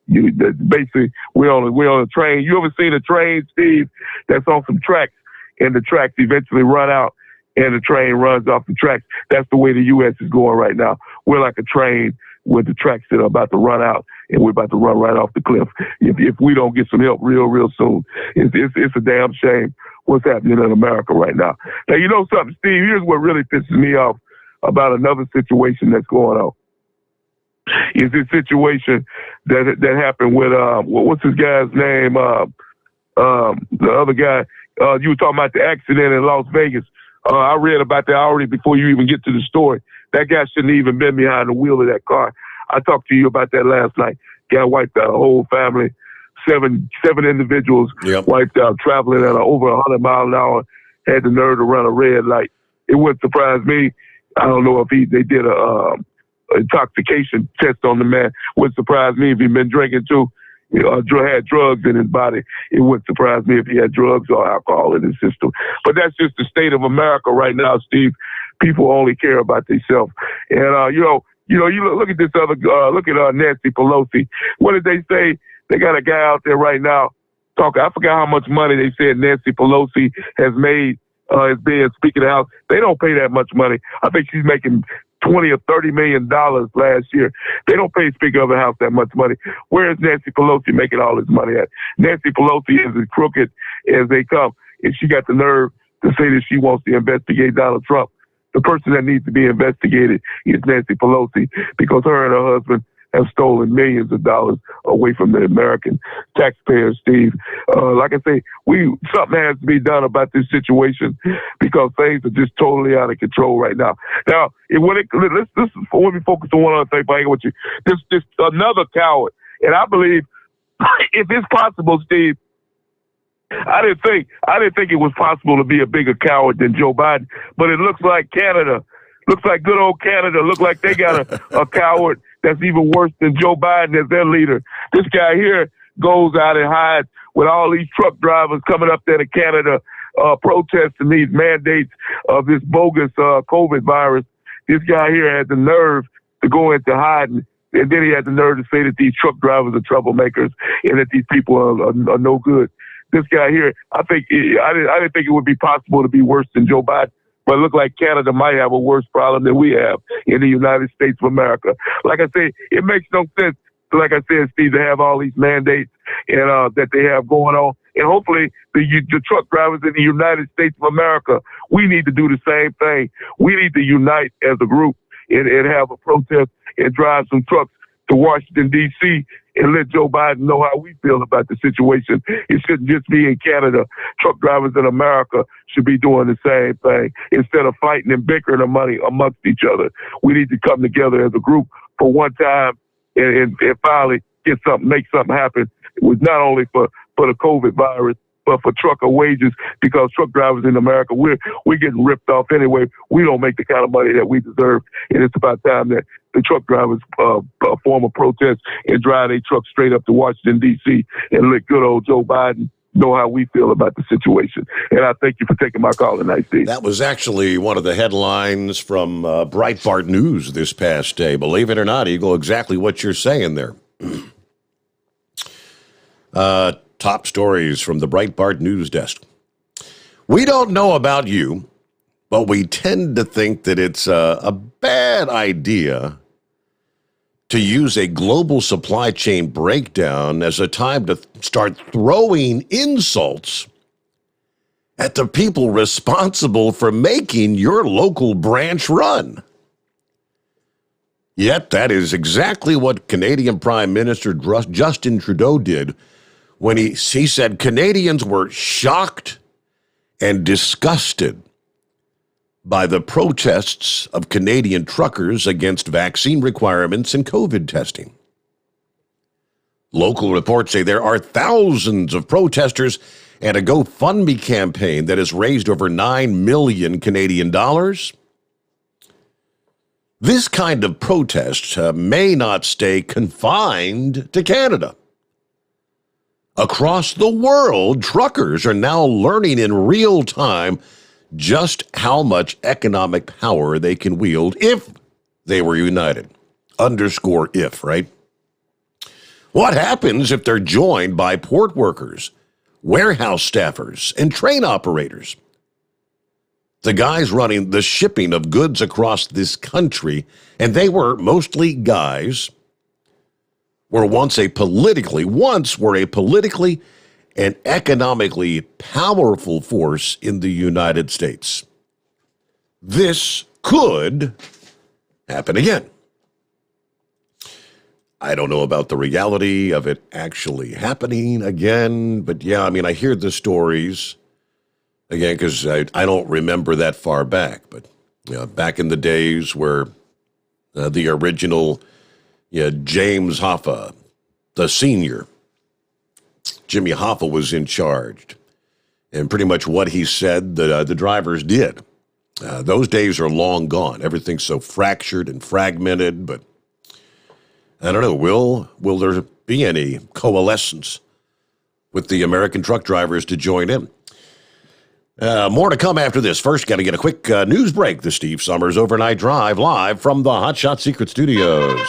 Basically, we're on a train. You ever seen a train, Steve, that's on some tracks, and the tracks eventually run out, and the train runs off the tracks? That's the way the U.S. is going right now. We're like a train with the tracks that are about to run out, and we're about to run right off the cliff if we don't get some help real soon. It's a damn shame what's happening in America right now. Now, you know something, Steve? Here's what really pisses me off about another situation that's going on. Is this situation that happened with what's his guy's name? The other guy. You were talking about the accident in Las Vegas. I read about that already before you even get to the story. That guy shouldn't have even been behind the wheel of that car. I talked to you about that last night. Guy wiped out a whole family. Seven individuals wiped out, traveling at over 100 miles an hour, had the nerve to run a red light. It wouldn't surprise me. I don't know if they did a intoxication test on the man. Wouldn't surprise me if he'd been drinking too. Had drugs in his body. It wouldn't surprise me if he had drugs or alcohol in his system. But that's just the state of America right now, Steve. People only care about themselves. And, you look at this other, look at Nancy Pelosi. What did they say? They got a guy out there right now talking. I forgot how much money they said Nancy Pelosi has made as being Speaker of the House. They don't pay that much money. I think she's making $20 or $30 million last year. They don't pay Speaker of the House that much money. Where is Nancy Pelosi making all this money at? Nancy Pelosi is as crooked as they come, and she got the nerve to say that she wants to investigate Donald Trump. The person that needs to be investigated is Nancy Pelosi, because her and her husband have stolen millions of dollars away from the American taxpayers, Steve. Like I say, something has to be done about this situation, because things are just totally out of control right now. Now, let me focus on one other thing, but I ain't with you. This another coward, and I believe if it's possible, Steve, I didn't think it was possible to be a bigger coward than Joe Biden, but it looks like Canada. Looks like good old Canada. Look like they got a coward that's even worse than Joe Biden as their leader. This guy here goes out and hides with all these truck drivers coming up there to Canada protesting these mandates of this bogus COVID virus. This guy here had the nerve to go into hiding, and then he had the nerve to say that these truck drivers are troublemakers and that these people are no good. This guy here, I didn't think it would be possible to be worse than Joe Biden. But it looked like Canada might have a worse problem than we have in the United States of America. Like I say, it makes no sense, like I said, Steve, to have all these mandates and that they have going on. And hopefully the truck drivers in the United States of America, we need to do the same thing. We need to unite as a group and have a protest and drive some trucks to Washington, D.C., and let Joe Biden know how we feel about the situation. It shouldn't just be in Canada. Truck drivers in America should be doing the same thing. Instead of fighting and bickering amongst each other, we need to come together as a group for one time and finally make something happen. It was not only for the COVID virus, but for trucker wages, because truck drivers in America, we're getting ripped off anyway. We don't make the kind of money that we deserve, and it's about time that the truck drivers form a protest and drive their truck straight up to Washington, D.C. and let good old Joe Biden know how we feel about the situation. And I thank you for taking my call tonight, Steve. That was actually one of the headlines from Breitbart News this past day. Believe it or not, Eagle, exactly what you're saying there. Top stories from the Breitbart News desk. We don't know about you, but we tend to think that it's a bad idea to use a global supply chain breakdown as a time to start throwing insults at the people responsible for making your local branch run. Yet that is exactly what Canadian Prime Minister Justin Trudeau did when he said Canadians were shocked and disgusted by the protests of Canadian truckers against vaccine requirements and COVID testing. Local reports say there are thousands of protesters and a GoFundMe campaign that has raised over 9 million Canadian dollars. This kind of protest may not stay confined to Canada. Across the world, truckers are now learning in real time just how much economic power they can wield if they were united. Underscore if, right? What happens if they're joined by port workers, warehouse staffers, and train operators? The guys running the shipping of goods across this country, and they were mostly guys, were once a politically and economically powerful force in the United States. This could happen again. I don't know about the reality of it actually happening again, but yeah, I mean, I hear the stories again because I don't remember that far back, but back in the days where the original James Hoffa, the senior, Jimmy Hoffa was in charge, and pretty much what he said, the drivers did. Those days are long gone. Everything's so fractured and fragmented, but I don't know, will there be any coalescence with the American truck drivers to join in? More to come after this. First, got to get a quick news break. The Steve Summers Overnight Drive, live from the Hotshot Secret Studios.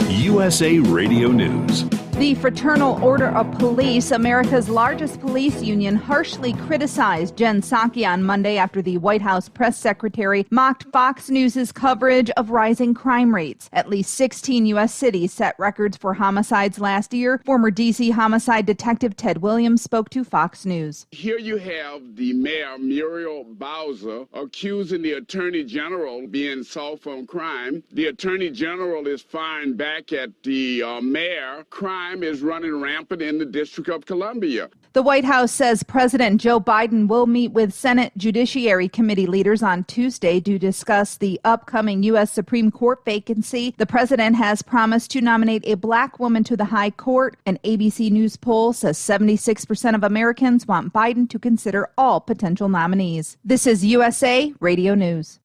USA Radio News. The Fraternal Order of Police, America's largest police union, harshly criticized Jen Psaki on Monday after the White House press secretary mocked Fox News' coverage of rising crime rates. At least 16 U.S. cities set records for homicides last year. Former D.C. homicide detective Ted Williams spoke to Fox News. Here you have the mayor, Muriel Bowser, accusing the attorney general of being soft on crime. The attorney general is firing back at the mayor. Crime is running rampant in the District of Columbia. The White House says President Joe Biden will meet with Senate Judiciary Committee leaders on Tuesday to discuss the upcoming U.S. Supreme Court vacancy. The president has promised to nominate a black woman to the high court. An ABC News poll says 76% of Americans want Biden to consider all potential nominees. This is USA Radio News.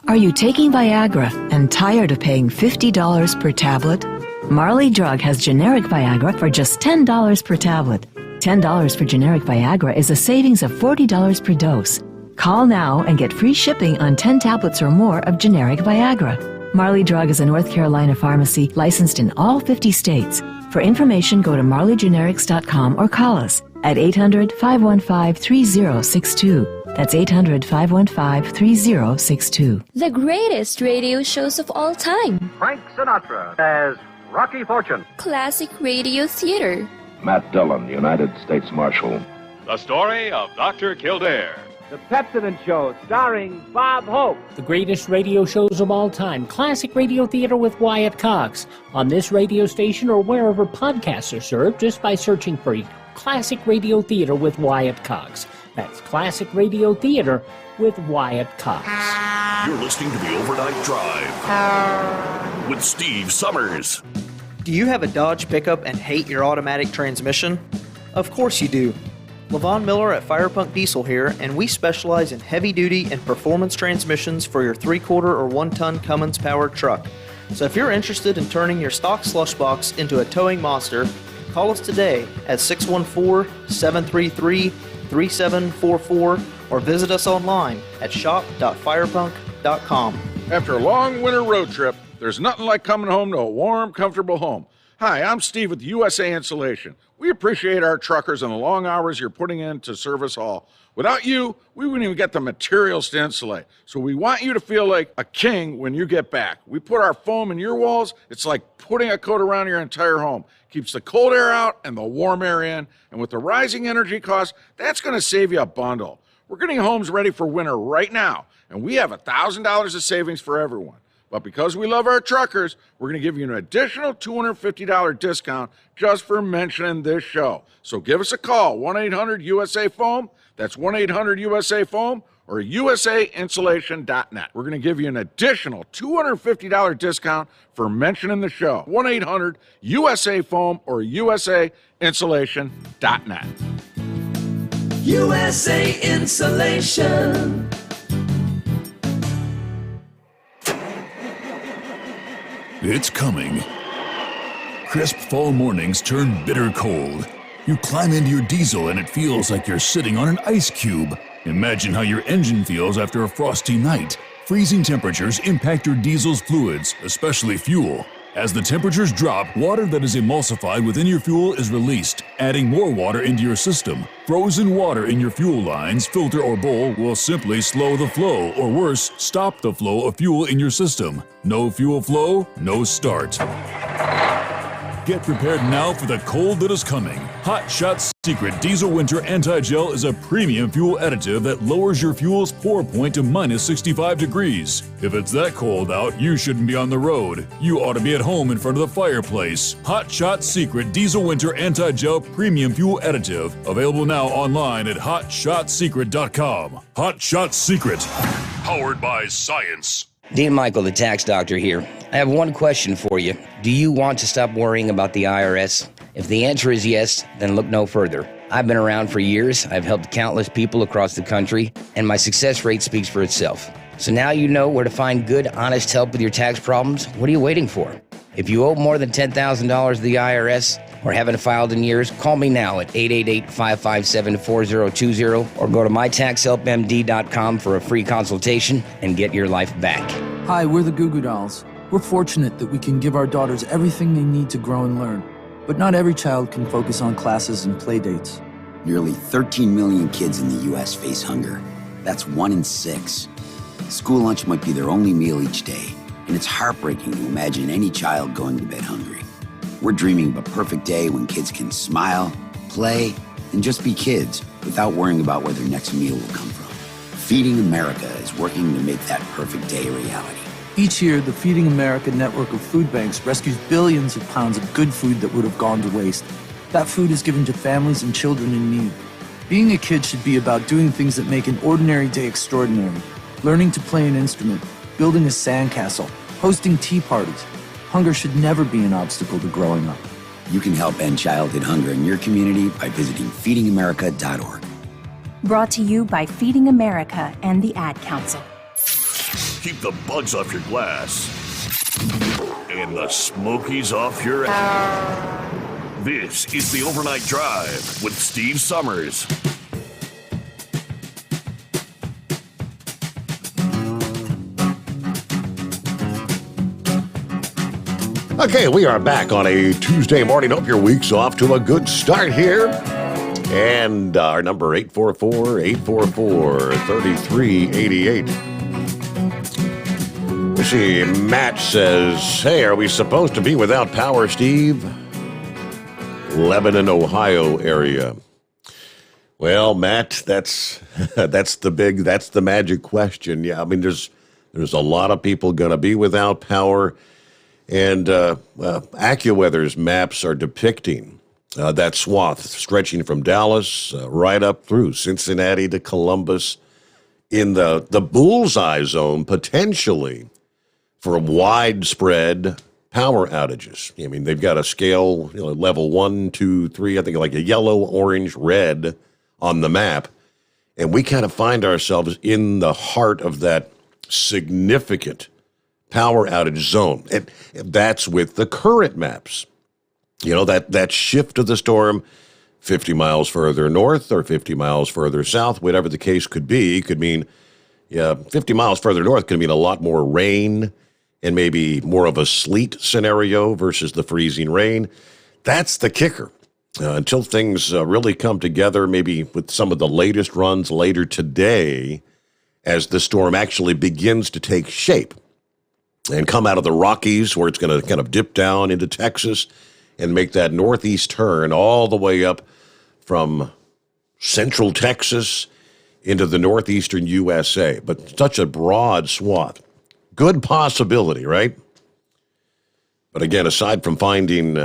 Are you taking Viagra and tired of paying $50 per tablet? Marley Drug has generic Viagra for just $10 per tablet. $10 for generic Viagra is a savings of $40 per dose. Call now and get free shipping on 10 tablets or more of generic Viagra. Marley Drug is a North Carolina pharmacy licensed in all 50 states. For information, go to marleygenerics.com or call us at 800-515-3062. That's 800-515-3062. The greatest radio shows of all time. Frank Sinatra as Rocky Fortune. Classic radio theater. Matt Dillon, United States Marshal. The story of Dr. Kildare. The Pepsodent Show, starring Bob Hope. The greatest radio shows of all time. Classic radio theater with Wyatt Cox. On this radio station or wherever podcasts are served, just by searching for Classic Radio Theater with Wyatt Cox. That's Classic Radio Theater with Wyatt Cox. You're listening to the Overnight Drive with Steve Summers. Do you have a Dodge pickup and hate your automatic transmission? Of course you do. Levon Miller at Firepunk Diesel here, and we specialize in heavy-duty and performance transmissions for your 3-quarter or 1-ton Cummins-powered truck. So if you're interested in turning your stock slush box into a towing monster, call us today at 614-733-3744 or visit us online at shop.firepunk.com. After a long winter road trip, there's nothing like coming home to a warm, comfortable home. Hi, I'm Steve with USA Insulation. We appreciate our truckers and the long hours you're putting in to serve us all. Without you, we wouldn't even get the materials to insulate. So we want you to feel like a king when you get back. We put our foam in your walls. It's like putting a coat around your entire home. Keeps the cold air out and the warm air in. And with the rising energy costs, that's going to save you a bundle. We're getting homes ready for winter right now, and we have $1,000 of savings for everyone. But because we love our truckers, we're going to give you an additional $250 discount just for mentioning this show. So give us a call, 1-800-USA-FOAM. That's 1-800-USA-FOAM or usainsulation.net. We're going to give you an additional $250 discount for mentioning the show, 1-800-USA-FOAM or usainsulation.net. USA Insulation. It's coming. Crisp fall mornings turn bitter cold. You climb into your diesel and it feels like you're sitting on an ice cube. Imagine how your engine feels after a frosty night. Freezing temperatures impact your diesel's fluids, especially fuel. As the temperatures drop, water that is emulsified within your fuel is released, adding more water into your system. Frozen water in your fuel lines, filter, or bowl will simply slow the flow, or worse, stop the flow of fuel in your system. No fuel flow, no start. Get prepared now for the cold that is coming. Hot Shot's Secret Diesel Winter Anti-Gel is a premium fuel additive that lowers your fuel's pour point to minus 65 degrees. If it's that cold out, you shouldn't be on the road. You ought to be at home in front of the fireplace. Hot Shot's Secret Diesel Winter Anti-Gel Premium Fuel Additive. Available now online at hotshotsecret.com. Hot Shot Secret. Powered by science. Dean Michael, the tax doctor here. I have one question for you. Do you want to stop worrying about the IRS? If the answer is yes, then look no further. I've been around for years, I've helped countless people across the country, and my success rate speaks for itself. So now you know where to find good, honest help with your tax problems. What are you waiting for? If you owe more than $10,000 to the IRS or haven't filed in years, call me now at 888-557-4020 or go to mytaxhelpmd.com for a free consultation and get your life back. Hi, we're the Goo Goo Dolls. We're fortunate that we can give our daughters everything they need to grow and learn. But not every child can focus on classes and play dates. Nearly 13 million kids in the U.S. face hunger. That's 1 in 6. School lunch might be their only meal each day, and it's heartbreaking to imagine any child going to bed hungry. We're dreaming of a perfect day when kids can smile, play, and just be kids without worrying about where their next meal will come from. Feeding America is working to make that perfect day a reality. Each year, the Feeding America network of food banks rescues billions of pounds of good food that would have gone to waste. That food is given to families and children in need. Being a kid should be about doing things that make an ordinary day extraordinary. Learning to play an instrument, building a sandcastle, hosting tea parties. Hunger should never be an obstacle to growing up. You can help end childhood hunger in your community by visiting feedingamerica.org. Brought to you by Feeding America and the Ad Council. Keep the bugs off your glass and the smokies off your ass. This is the Overnight Drive with Steve Summers. Okay, we are back on a Tuesday morning. Hope your week's off to a good start here. And our number 844-844-3388. Let's see, Matt says, hey, are we supposed to be without power, Steve? Lebanon, Ohio area. Well, Matt, that's the magic question. Yeah, I mean, there's a lot of people going to be without power. And AccuWeather's maps are depicting that swath stretching from Dallas right up through Cincinnati to Columbus in the bullseye zone, potentially for widespread power outages. I mean, they've got a scale, level 1, 2, 3, I think like a yellow, orange, red on the map. And we kind of find ourselves in the heart of that significant power outage zone. And that's with the current maps. That shift of the storm 50 miles further north or 50 miles further south, whatever the case could be, could mean 50 miles further north could mean a lot more rain and maybe more of a sleet scenario versus the freezing rain. That's the kicker. Until things really come together, maybe with some of the latest runs later today, as the storm actually begins to take shape and come out of the Rockies, where it's going to kind of dip down into Texas and make that northeast turn all the way up from central Texas into the northeastern USA. But such a broad swath. Good possibility, right? But again, aside from finding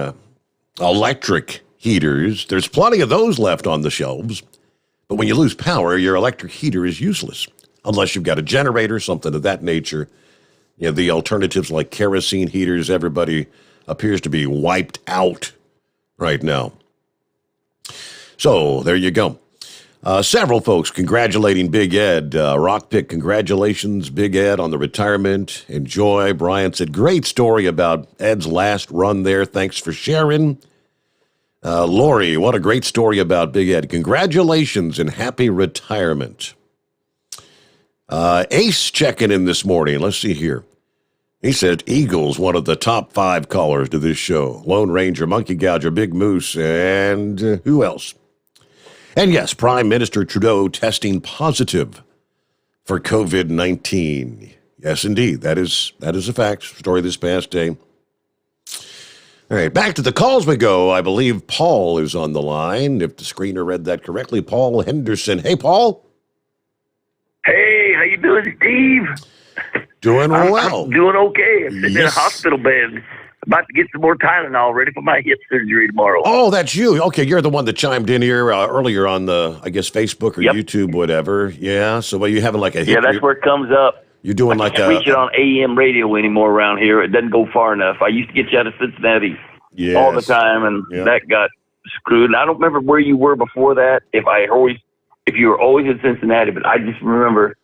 electric heaters, there's plenty of those left on the shelves. But when you lose power, your electric heater is useless, unless you've got a generator, something of that nature. The alternatives like kerosene heaters, everybody appears to be wiped out right now. So there you go. Several folks congratulating Big Ed. Rockpick, congratulations, Big Ed, on the retirement. Enjoy. Brian said, great story about Ed's last run there. Thanks for sharing. Lori, what a great story about Big Ed. Congratulations and happy retirement. Ace checking in this morning. Let's see here. He said, Eagles, one of the top 5 callers to this show. Lone Ranger, Monkey Gouger, Big Moose, and who else? And yes, Prime Minister Trudeau testing positive for COVID-19. Yes, indeed. That is a fact. Story this past day. All right, back to the calls we go. I believe Paul is on the line. If the screener read that correctly, Paul Henderson. Hey, Paul. Hey, how you doing, Steve? Doing well. I'm doing okay. I'm sitting in a hospital bed, about to get some more Tylenol ready for my hip surgery tomorrow. Oh, that's you. Okay, you're the one that chimed in here earlier on the, I guess, Facebook or YouTube, whatever. Yeah, so you having like a hip? Yeah, that's where it comes up. You're doing I can't reach it on AM radio anymore around here. It doesn't go far enough. I used to get you out of Cincinnati all the time, and that got screwed. And I don't remember where you were before that, if you were always in Cincinnati, but I just remember,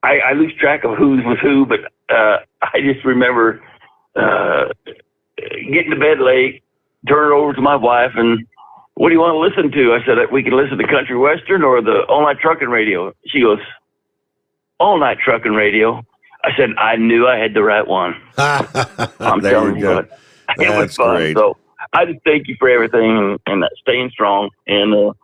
I lose track of who was who, but I just remember getting to bed late, turn it over to my wife, and what do you want to listen to? I said, we can listen to country western or the all-night trucking radio. She goes, all-night trucking radio. I said, I knew I had the right one. I'm telling you what. It was fun. Great. So I just thank you for everything and staying strong. And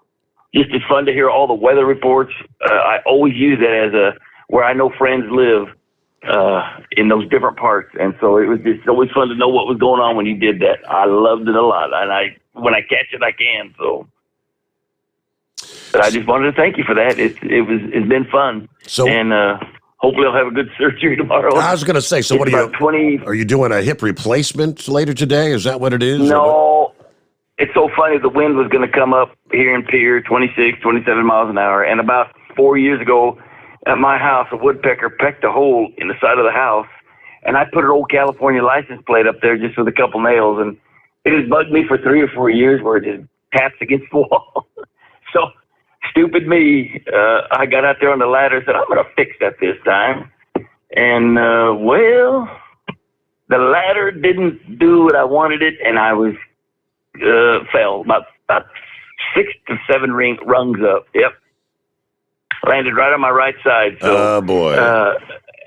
just it's fun to hear all the weather reports. I always use that as where I know friends live in those different parts. And so it was just always fun to know what was going on when you did that. I loved it a lot. And when I catch it, I can. So but I just wanted to thank you for that. It's been fun. So, and hopefully I'll have a good surgery tomorrow. I was going to say, so what are you doing a hip replacement later today? Is that what it is? No. It's so funny. The wind was going to come up here in Pierre, 26, 27 miles an hour. And about 4 years ago at my house, a woodpecker pecked a hole in the side of the house. And I put an old California license plate up there just with a couple nails. And it has bugged me for 3 or 4 years where it just taps against the wall. So stupid me, I got out there on the ladder and said, I'm going to fix that this time. And, well, the ladder didn't do what I wanted it, and I was fell about 6 to 7 rungs up. Yep. Landed right on my right side. So, oh, boy.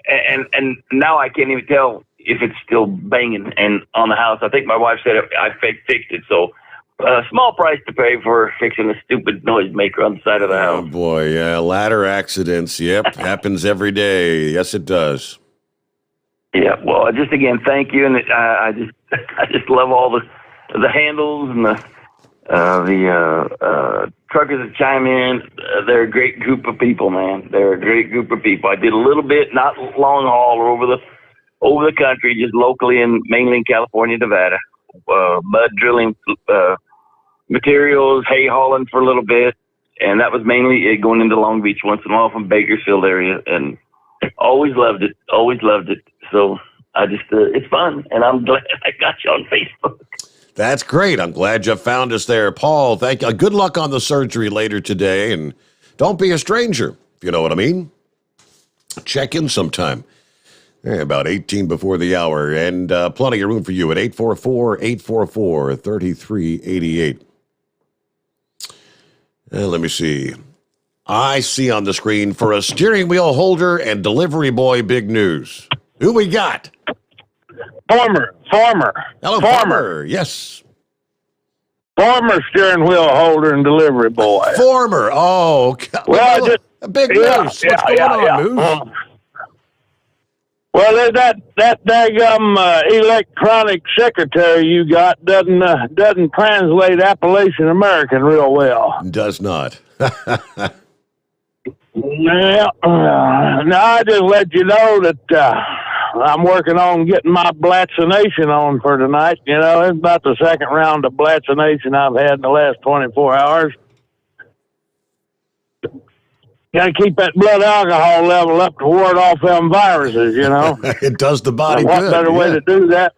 And now I can't even tell if it's still banging and on the house. I think my wife said I fixed it, so small price to pay for fixing a stupid noisemaker on the side of the house. Oh, boy, yeah, ladder accidents, yep, happens every day. Yes, it does. Yeah, well, just again, thank you, and I just love all the handles and the truckers that chime in. They're a great group of people, man. They're a great group of people. I did a little bit, not long haul, or over the country, just locally and mainly in California, Nevada. Mud drilling, materials, hay hauling for a little bit, and that was mainly it, going into Long Beach once in a while from Bakersfield area, and always loved it. So It's fun, and I'm glad I got you on Facebook. That's great. I'm glad you found us there. Paul, thank you. Good luck on the surgery later today, and don't be a stranger, if you know what I mean. Check in sometime. About 18 before the hour, and plenty of room for you at 844-844-3388. Let me see. I see on the screen for a steering wheel holder and delivery boy big news. Who we got? Former. Hello, Farmer. Yes. Former steering wheel holder and delivery boy. Former. Oh, God. Well, big news. What's going on, Moose? Well, that daggum electronic secretary you got doesn't translate Appalachian American real well. Does not. Yeah. Now I just let you know that I'm working on getting my blatzination on for tonight. You know, it's about the second round of blatzination I've had in the last 24 hours. Got to keep that blood alcohol level up to ward off them viruses, you know. It does the body what good. What better way to do that?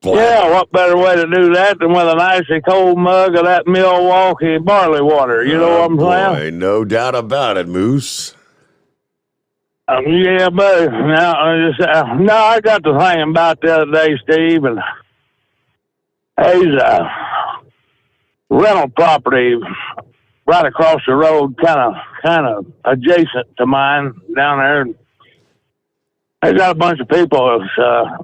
Yeah, what better way to do that than with an icy cold mug of that Milwaukee barley water? You know what I'm saying? No doubt about it, Moose. Yeah, but now I got to thinking about the other day, Steve, and there's a rental property right across the road, kind of adjacent to mine down there. They got a bunch of people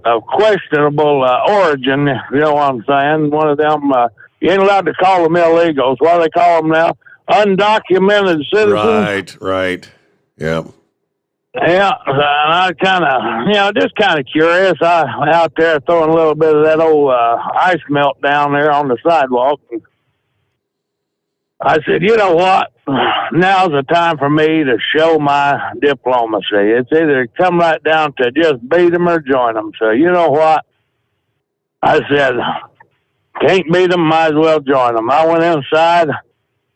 of questionable origin, you know what I'm saying? One of them, you ain't allowed to call them illegals. What do they call them now? Undocumented citizens. Right. Yep. Yeah, I kind of, just kind of curious. I out there throwing a little bit of that old ice melt down there on the sidewalk. I said, you know what? Now's the time for me to show my diplomacy. It's either come right down to just beat them or join them. So you know what? I said, can't beat them, might as well join them. I went inside,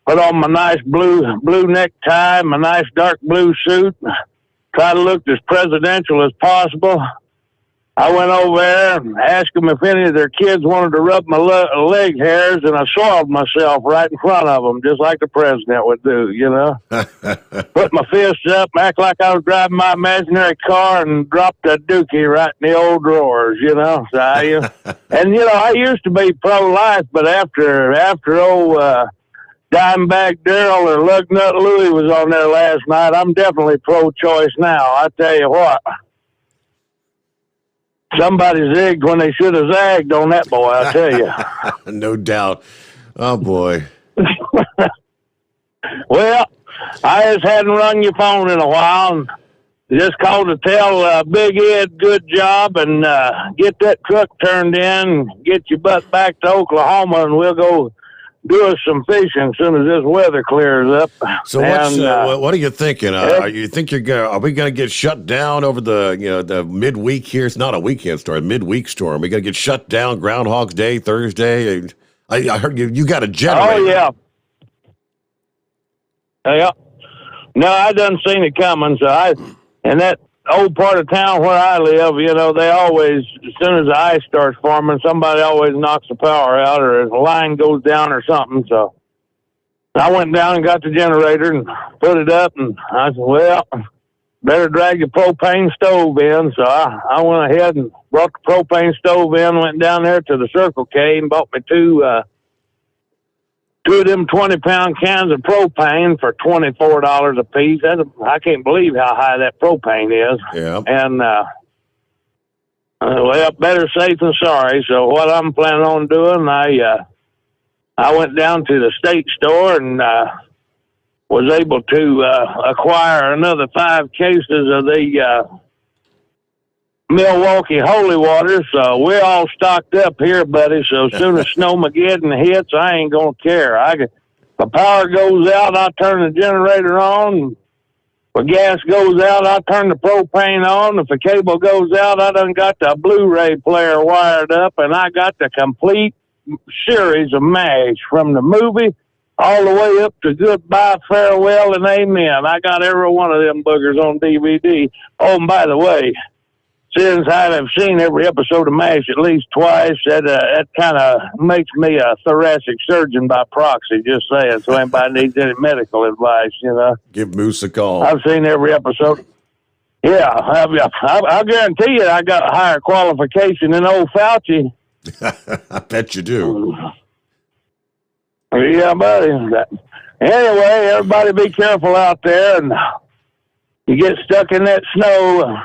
put on my nice blue necktie, my nice dark blue suit, try to look as presidential as possible. I went over there and asked them if any of their kids wanted to rub my leg hairs, and I soiled myself right in front of them, just like the president would do, you know. Put my fists up, act like I was driving my imaginary car, and dropped a dookie right in the old drawers, you know. So I used to be pro-life, but after old Dimebag Daryl or Lugnut Louie was on there last night, I'm definitely pro-choice now. I tell you what. Somebody zigged when they should have zagged on that boy, I tell you. No doubt. Oh, boy. Well, I just hadn't rung your phone in a while, and just called to tell Big Ed good job, and get that truck turned in, get your butt back to Oklahoma, and we'll go do us some fishing as soon as this weather clears up. So what are you thinking? You think are we going to get shut down over the midweek here? It's not a weekend storm, midweek storm. We going to get shut down Groundhog's Day, Thursday. I heard you got a generator. Oh, yeah. Yeah. No, I done seen it coming. So in that old part of town where I live, they always, as soon as the ice starts forming, somebody always knocks the power out, or a line goes down or something. So I went down and got the generator and put it up, and I said, well, better drag the propane stove in. So I went ahead and brought the propane stove in, went down there to the Circle K and bought me two of them 20-pound cans of propane for $24 a piece. I can't believe how high that propane is. Yeah. And, well, better safe than sorry. So what I'm planning on doing, I went down to the state store and was able to acquire another 5 cases of the Milwaukee Holy Water, so we're all stocked up here, buddy. So as soon as Snowmageddon hits, I ain't gonna care. If the power goes out, I turn the generator on. If the gas goes out, I turn the propane on. If the cable goes out, I done got the Blu-ray player wired up, and I got the complete series of MASH from the movie all the way up to Goodbye, Farewell, and Amen. I got every one of them boogers on DVD. Oh, and by the way, since I've seen every episode of MASH at least twice, that kind of makes me a thoracic surgeon by proxy, just saying, so anybody needs any medical advice, you know. Give Moose a call. I've seen every episode. Yeah, I guarantee you I got a higher qualification than old Fauci. I bet you do. Yeah, buddy. Anyway, everybody be careful out there, and you get stuck in that snow.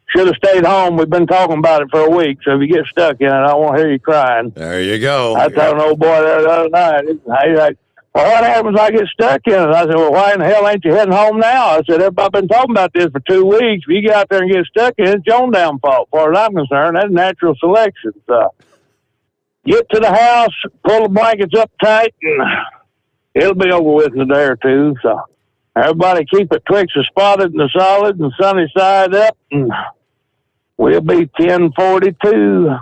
Should have stayed home. We've been talking about it for a week, so if you get stuck in it, I won't hear you crying. There you go. I told an old boy there the other night, he's like, well, what happens if I get stuck in it? I said, well, why in the hell ain't you heading home now? I said, everybody's been talking about this for 2 weeks. If you get out there and get stuck in it, it's your own damn fault. As far as I'm concerned, that's natural selection. So get to the house, pull the blankets up tight, and it'll be over with in a day or two. So everybody keep it twixt the spotted and the solid and sunny side up, and we'll be 1042.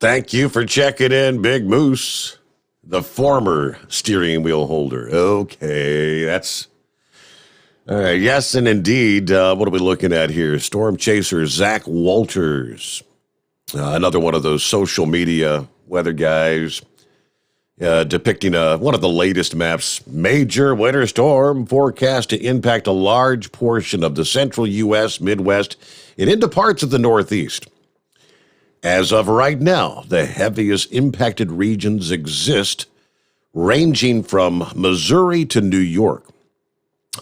Thank you for checking in, Big Moose, the former steering wheel holder. Okay, that's all right. Yes, and indeed, what are we looking at here? Storm chaser Zach Walters, another one of those social media weather guys, depicting one of the latest maps. Major winter storm forecast to impact a large portion of the central U.S., Midwest, and into parts of the Northeast. As of right now, the heaviest impacted regions exist, ranging from Missouri to New York.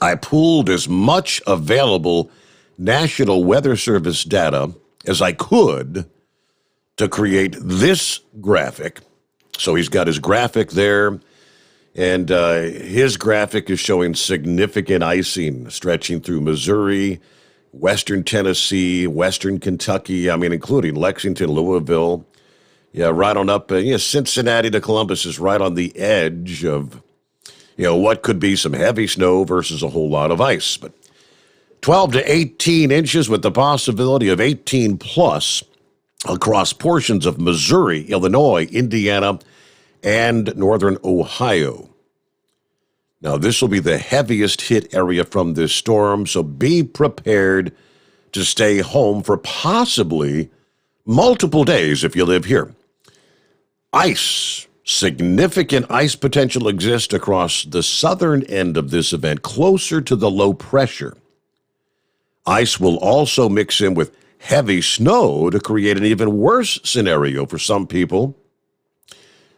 I pulled as much available National Weather Service data as I could to create this graphic. So he's got his graphic there, and his graphic is showing significant icing stretching through Missouri, western Tennessee, western Kentucky, including Lexington, Louisville. Yeah, right on up, Cincinnati to Columbus is right on the edge of, what could be some heavy snow versus a whole lot of ice. But 12 to 18 inches with the possibility of 18 plus across portions of Missouri, Illinois, Indiana, and northern Ohio. Now, this will be the heaviest hit area from this storm, so be prepared to stay home for possibly multiple days if you live here. Ice. Significant ice potential exists across the southern end of this event, closer to the low pressure. Ice will also mix in with heavy snow to create an even worse scenario for some people.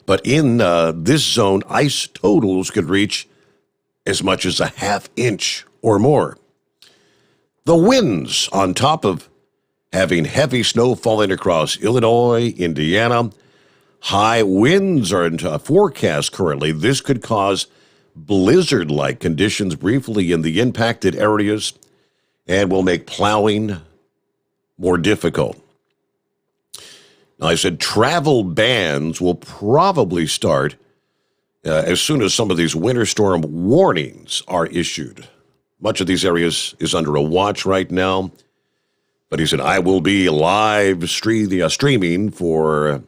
But in this zone, ice totals could reach as much as a half inch or more. The winds, on top of having heavy snow falling across Illinois, Indiana, high winds are in forecast currently. This could cause blizzard-like conditions briefly in the impacted areas and will make plowing more difficult. Now, I said travel bans will probably start as soon as some of these winter storm warnings are issued. Much of these areas is under a watch right now. But he said, I will be live streaming for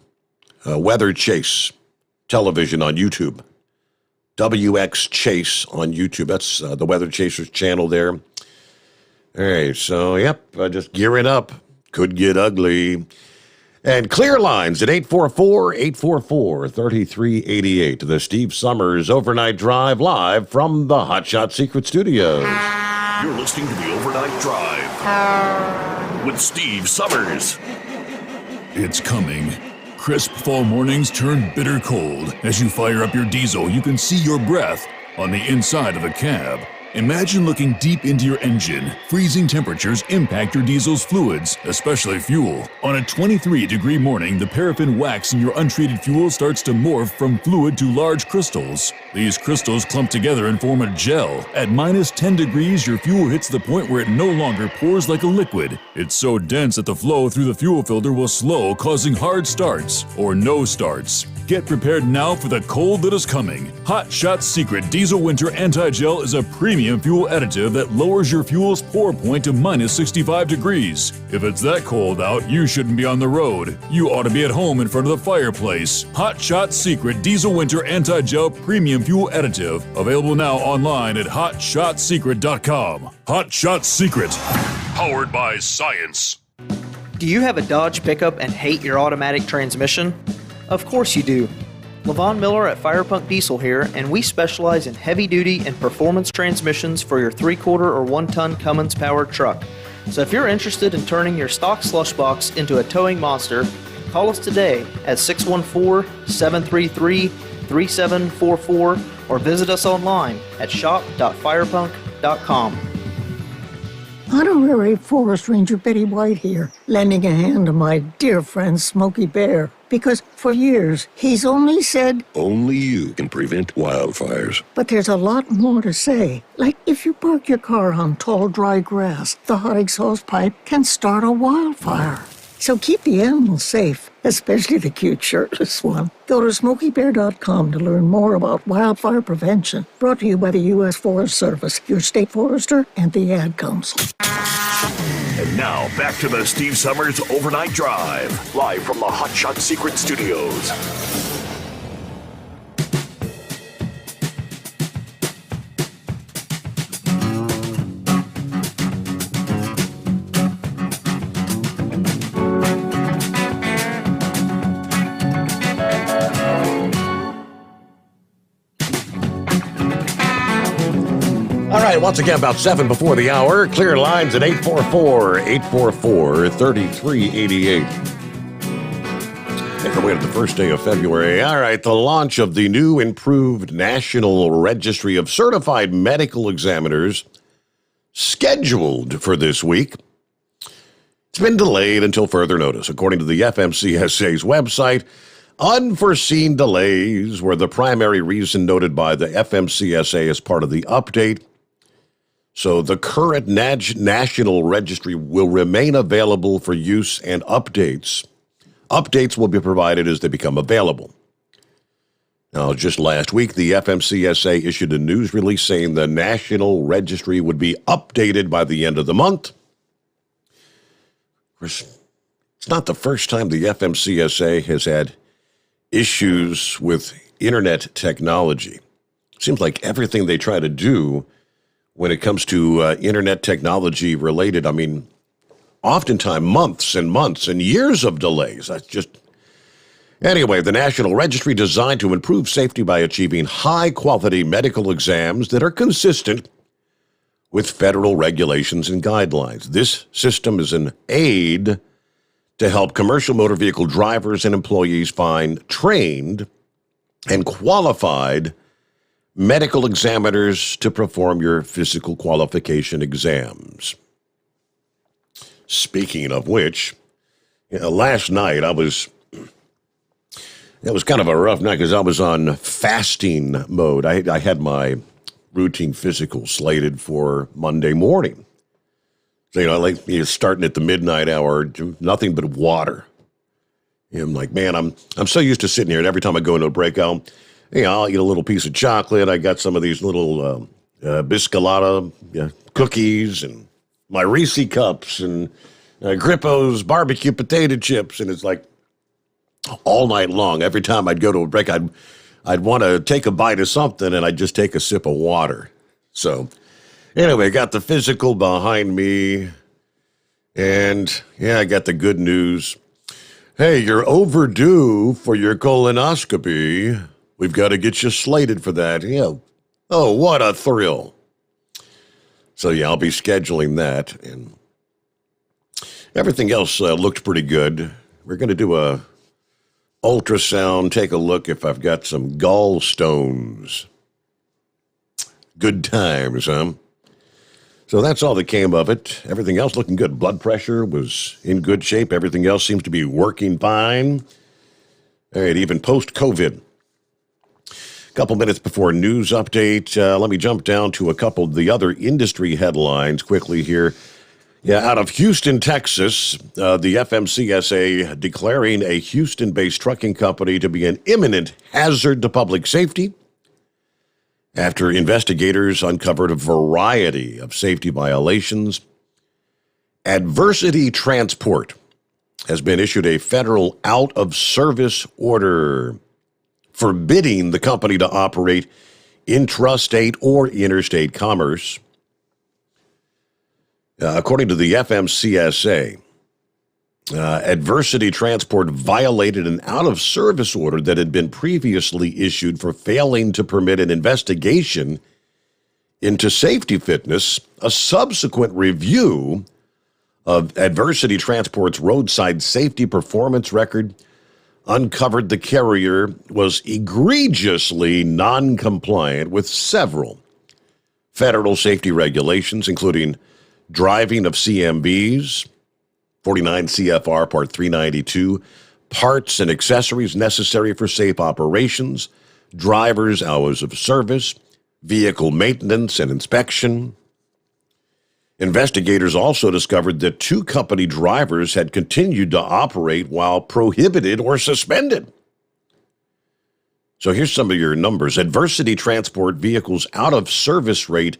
Weather Chase television on YouTube. WX Chase on YouTube. That's the Weather Chasers channel there. All right, so, yep, just gearing up. Could get ugly. And clear lines at 844-844-3388. The Steve Sommers Overnight Drive live from the Hotshot Secret Studios. You're listening to the Overnight Drive with Steve Sommers. It's coming. Crisp fall mornings turn bitter cold. As you fire up your diesel, you can see your breath on the inside of the cab. Imagine looking deep into your engine. Freezing temperatures impact your diesel's fluids, especially fuel. On a 23-degree morning, the paraffin wax in your untreated fuel starts to morph from fluid to large crystals. These crystals clump together and form a gel. At minus 10 degrees, your fuel hits the point where it no longer pours like a liquid. It's so dense that the flow through the fuel filter will slow, causing hard starts or no starts. Get prepared now for the cold that is coming. Hot Shot Secret Diesel Winter Anti-Gel is a premium fuel additive that lowers your fuel's pour point to minus 65 degrees. If it's that cold out, you shouldn't be on the road. You ought to be at home in front of the fireplace. Hot Shot Secret Diesel Winter Anti-Gel Premium Fuel Additive. Available now online at hotshotsecret.com. Hot Shot Secret. Powered by science. Do you have a Dodge pickup and hate your automatic transmission? Of course you do. Levon Miller at Firepunk Diesel here, and we specialize in heavy-duty and performance transmissions for your 3-quarter or 1-ton Cummins-powered truck. So if you're interested in turning your stock slush box into a towing monster, call us today at 614-733-3744 or visit us online at shop.firepunk.com. Honorary Forest Ranger Betty White here, lending a hand to my dear friend Smokey Bear. Because for years, he's only said, Only you can prevent wildfires. But there's a lot more to say. Like if you park your car on tall, dry grass, the hot exhaust pipe can start a wildfire. So keep the animals safe, especially the cute shirtless one. Go to SmokeyBear.com to learn more about wildfire prevention. Brought to you by the U.S. Forest Service, your state forester, and the Ad Council. And now, back to the Steve Sommers Overnight Drive, live from the Hot Shot Secret Studios. All right, once again, about 7 before the hour. Clear lines at 844-844-3388. Make our way to the first day of February. All right, the launch of the new improved National Registry of Certified Medical Examiners scheduled for this week. It's been delayed until further notice. According to the FMCSA's website, unforeseen delays were the primary reason noted by the FMCSA as part of the update. So the current National Registry will remain available for use and updates. Updates will be provided as they become available. Now, just last week, the FMCSA issued a news release saying the National Registry would be updated by the end of the month. Of course, it's not the first time the FMCSA has had issues with internet technology. Seems like everything they try to do when it comes to internet technology related, I mean, oftentimes months and months and years of delays. That's just... Anyway, the National Registry designed to improve safety by achieving high-quality medical exams that are consistent with federal regulations and guidelines. This system is an aid to help commercial motor vehicle drivers and employees find trained and qualified medical examiners to perform your physical qualification exams. Speaking of which, last night it was kind of a rough night because I was on fasting mode. I had my routine physical slated for Monday morning. So, starting at the midnight hour, nothing but water. I'm like, man, I'm so used to sitting here, and every time I go into a breakout, I'll eat a little piece of chocolate. I got some of these little biscolata cookies and my Reese cups and Grippo's barbecue potato chips. And it's like all night long, every time I'd go to a break, I'd want to take a bite of something, and I'd just take a sip of water. So anyway, got the physical behind me, and I got the good news. Hey, you're overdue for your colonoscopy. We've got to get you slated for that. Oh, what a thrill. So, I'll be scheduling that. And everything else looked pretty good. We're going to do a ultrasound, take a look if I've got some gallstones. Good times, huh? So that's all that came of it. Everything else looking good. Blood pressure was in good shape. Everything else seems to be working fine. All right, even post-COVID. Couple minutes before news update, let me jump down to a couple of the other industry headlines quickly here. Out of Houston, Texas, the FMCSA declaring a Houston-based trucking company to be an imminent hazard to public safety after investigators uncovered a variety of safety violations. Adversity Transport has been issued a federal out-of-service order forbidding the company to operate intrastate or interstate commerce. According to the FMCSA, Adversity Transport violated an out-of-service order that had been previously issued for failing to permit an investigation into safety fitness. A subsequent review of Adversity Transport's roadside safety performance record uncovered the carrier was egregiously non-compliant with several federal safety regulations, including driving of CMVs, 49 CFR Part 392, parts and accessories necessary for safe operations, driver's hours of service, vehicle maintenance and inspection. Investigators also discovered that 2 company drivers had continued to operate while prohibited or suspended. So here's some of your numbers. Adversity Transport vehicles out-of-service rate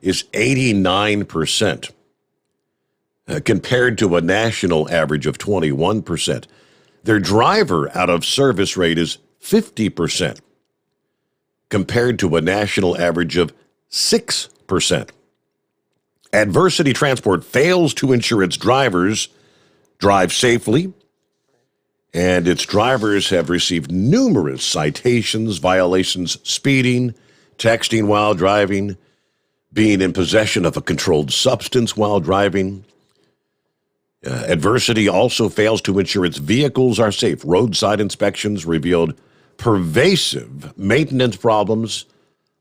is 89%, compared to a national average of 21%. Their driver out-of-service rate is 50%, compared to a national average of 6%. Adversity Transport fails to ensure its drivers drive safely, and its drivers have received numerous citations, violations, speeding, texting while driving, being in possession of a controlled substance while driving. Adversity also fails to ensure its vehicles are safe. Roadside inspections revealed pervasive maintenance problems,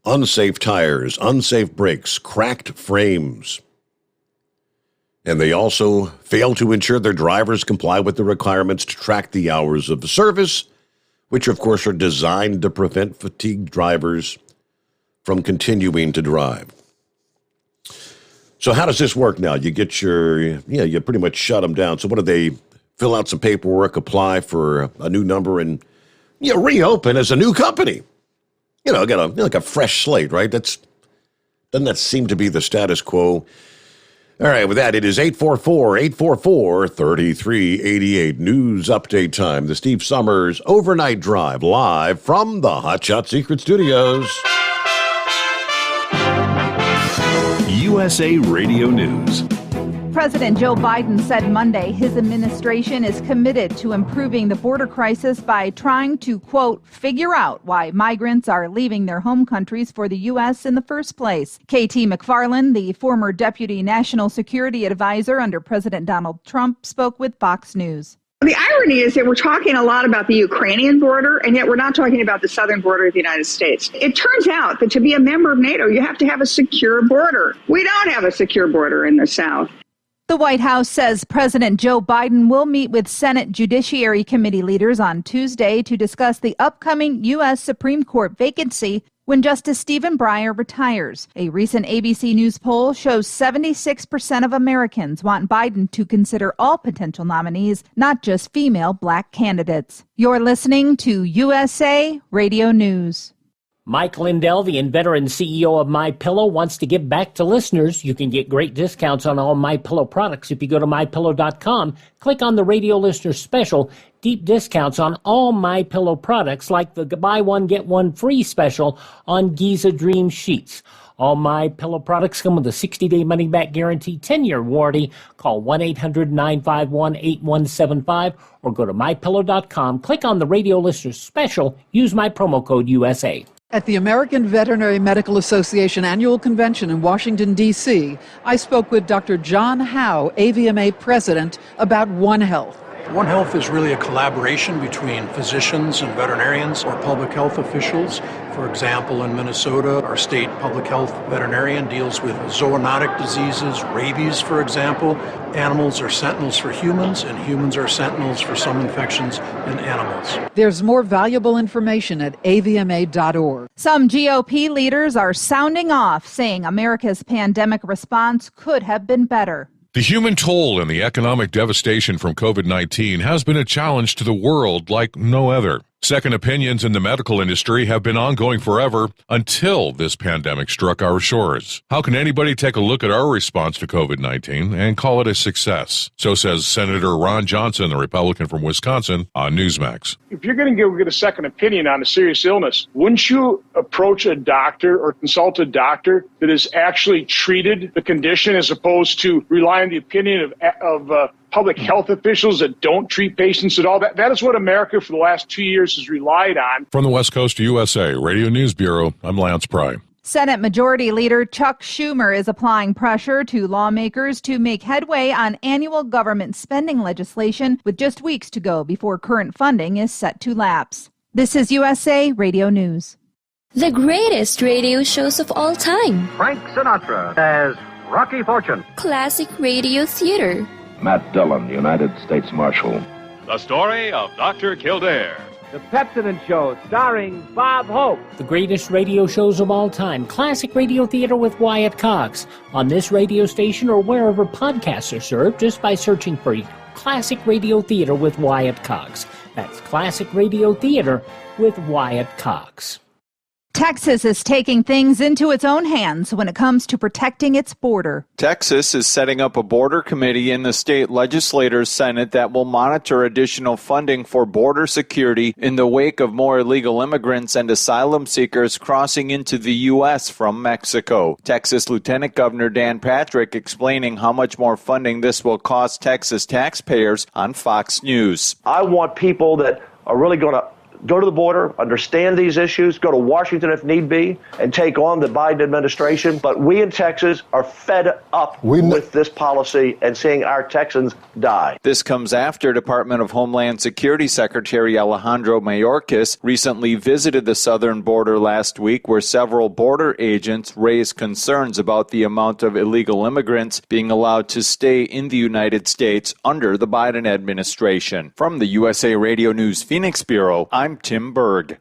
unsafe tires, unsafe brakes, cracked frames. And they also fail to ensure their drivers comply with the requirements to track the hours of service, which of course are designed to prevent fatigued drivers from continuing to drive. So how does this work now? You get you pretty much shut them down. So what do they fill out some paperwork, apply for a new number, and reopen as a new company? Get like a fresh slate, right? Doesn't that seem to be the status quo? All right, with that, it is 844-844-3388. News update time. The Steve Sommers Overnight Drive, live from the Hot Shot Secret Studios. USA Radio News. President Joe Biden said Monday his administration is committed to improving the border crisis by trying to, quote, figure out why migrants are leaving their home countries for the U.S. in the first place. KT McFarland, the former deputy national security advisor under President Donald Trump, spoke with Fox News. The irony is that we're talking a lot about the Ukrainian border, and yet we're not talking about the southern border of the United States. It turns out that to be a member of NATO, you have to have a secure border. We don't have a secure border in the South. The White House says President Joe Biden will meet with Senate Judiciary Committee leaders on Tuesday to discuss the upcoming U.S. Supreme Court vacancy when Justice Stephen Breyer retires. A recent ABC News poll shows 76% of Americans want Biden to consider all potential nominees, not just female black candidates. You're listening to USA Radio News. Mike Lindell, the inventor and CEO of MyPillow, wants to give back to listeners. You can get great discounts on all MyPillow products if you go to MyPillow.com. Click on the radio listener special. Deep discounts on all MyPillow products, like the buy one, get one free special on Giza Dream Sheets. All MyPillow products come with a 60-day money-back guarantee, 10-year warranty. Call 1-800-951-8175 or go to MyPillow.com. Click on the radio listener special. Use my promo code USA. At the American Veterinary Medical Association Annual Convention in Washington, D.C., I spoke with Dr. John Howe, AVMA president, about One Health. One Health is really a collaboration between physicians and veterinarians or public health officials. For example, in Minnesota, our state public health veterinarian deals with zoonotic diseases, rabies, for example. Animals are sentinels for humans, and humans are sentinels for some infections in animals. There's more valuable information at avma.org. Some GOP leaders are sounding off, saying America's pandemic response could have been better. The human toll and the economic devastation from COVID-19 has been a challenge to the world like no other. Second opinions in the medical industry have been ongoing forever until this pandemic struck our shores. How can anybody take a look at our response to COVID-19 and call it a success? So says Senator Ron Johnson, the Republican from Wisconsin, on Newsmax. If you're going to get a second opinion on a serious illness, wouldn't you approach a doctor or consult a doctor that has actually treated the condition as opposed to rely on the opinion of public health officials that don't treat patients at all? That is what America for the last 2 years has relied on. From the West Coast USA Radio News Bureau, I'm Lance Pry. Senate Majority Leader Chuck Schumer is applying pressure to lawmakers to make headway on annual government spending legislation with just weeks to go before current funding is set to lapse. This is USA Radio News. The greatest radio shows of all time. Frank Sinatra as Rocky Fortune. Classic radio theater. Matt Dillon, United States Marshal. The story of Dr. Kildare. The Pepsodent Show, starring Bob Hope. The greatest radio shows of all time. Classic radio theater with Wyatt Cox. On this radio station or wherever podcasts are served, just by searching for Classic Radio Theater with Wyatt Cox. That's Classic Radio Theater with Wyatt Cox. Texas is taking things into its own hands when it comes to protecting its border. Texas is setting up a border committee in the state legislators' Senate that will monitor additional funding for border security in the wake of more illegal immigrants and asylum seekers crossing into the U.S. from Mexico. Texas Lieutenant Governor Dan Patrick explaining how much more funding this will cost Texas taxpayers on Fox News. I want people that are really going to go to the border, understand these issues, go to Washington if need be, and take on the Biden administration. But we in Texas are fed up with this policy and seeing our Texans die. This comes after Department of Homeland Security Secretary Alejandro Mayorkas recently visited the southern border last week, where several border agents raised concerns about the amount of illegal immigrants being allowed to stay in the United States under the Biden administration. From the USA Radio News Phoenix Bureau, I'm Tim Berg.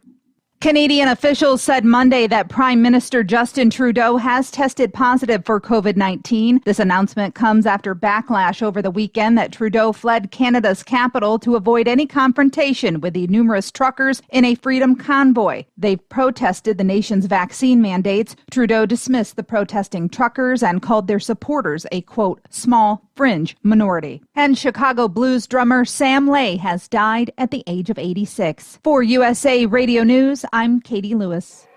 Canadian officials said Monday that Prime Minister Justin Trudeau has tested positive for COVID-19. This announcement comes after backlash over the weekend that Trudeau fled Canada's capital to avoid any confrontation with the numerous truckers in a freedom convoy. They've protested the nation's vaccine mandates. Trudeau dismissed the protesting truckers and called their supporters a, quote, small fringe minority. And Chicago blues drummer Sam Lay has died at the age of 86. For USA Radio News, I'm Katie Lewis.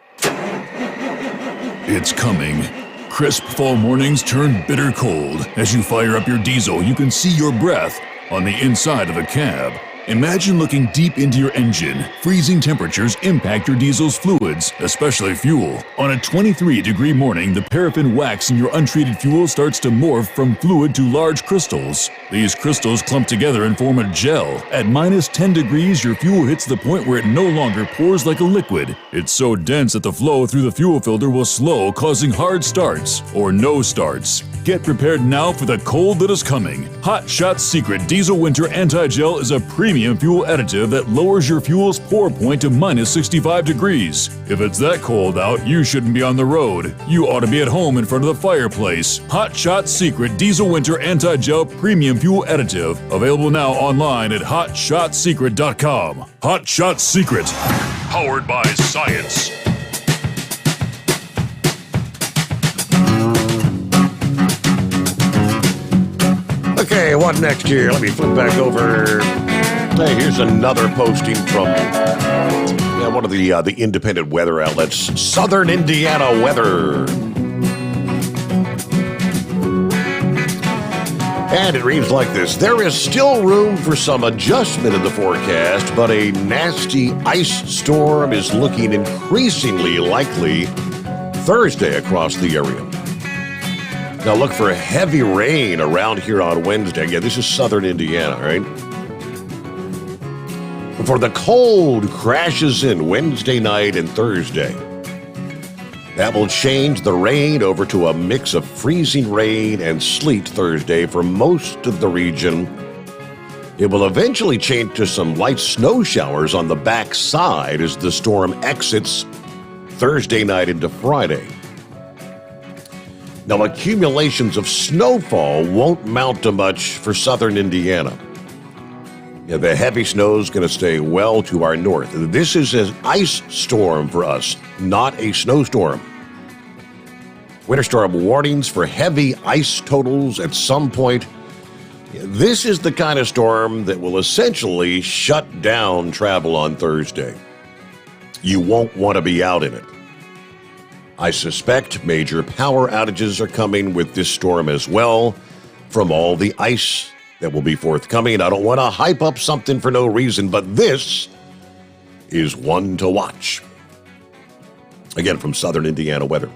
It's coming. Crisp fall mornings turn bitter cold. As you fire up your diesel, you can see your breath on the inside of the cab. Imagine looking deep into your engine. Freezing temperatures impact your diesel's fluids, especially fuel. On a 23-degree morning, the paraffin wax in your untreated fuel starts to morph from fluid to large crystals. These crystals clump together and form a gel. At minus 10 degrees, your fuel hits the point where it no longer pours like a liquid. It's so dense that the flow through the fuel filter will slow, causing hard starts or no starts. Get prepared now for the cold that is coming. Hot Shot's Secret Diesel Winter Anti-Gel is a premium fuel additive that lowers your fuel's pour point to minus 65 degrees. If it's that cold out, you shouldn't be on the road. You ought to be at home in front of the fireplace. Hot Shot's Secret Diesel Winter Anti-Gel Premium Fuel Additive. Available now online at HotShotSecret.com. Hot Shot Secret. Powered by science. Okay, what next here? Let me flip back over. Hey, here's another posting from one of the independent weather outlets, Southern Indiana Weather. And it reads like this. There is still room for some adjustment in the forecast, but a nasty ice storm is looking increasingly likely Thursday across the area. Now look for heavy rain around here on Wednesday. Yeah, this is Southern Indiana, right? Before the cold crashes in Wednesday night and Thursday. That will change the rain over to a mix of freezing rain and sleet Thursday for most of the region. It will eventually change to some light snow showers on the backside as the storm exits Thursday night into Friday. Now, accumulations of snowfall won't mount to much for southern Indiana. Yeah, the heavy snow is going to stay well to our north. This is an ice storm for us, not a snowstorm. Winter storm warnings for heavy ice totals at some point. This is the kind of storm that will essentially shut down travel on Thursday. You won't want to be out in it. I suspect major power outages are coming with this storm as well from all the ice that will be forthcoming. I don't want to hype up something for no reason, but this is one to watch. Again, from Southern Indiana Weather.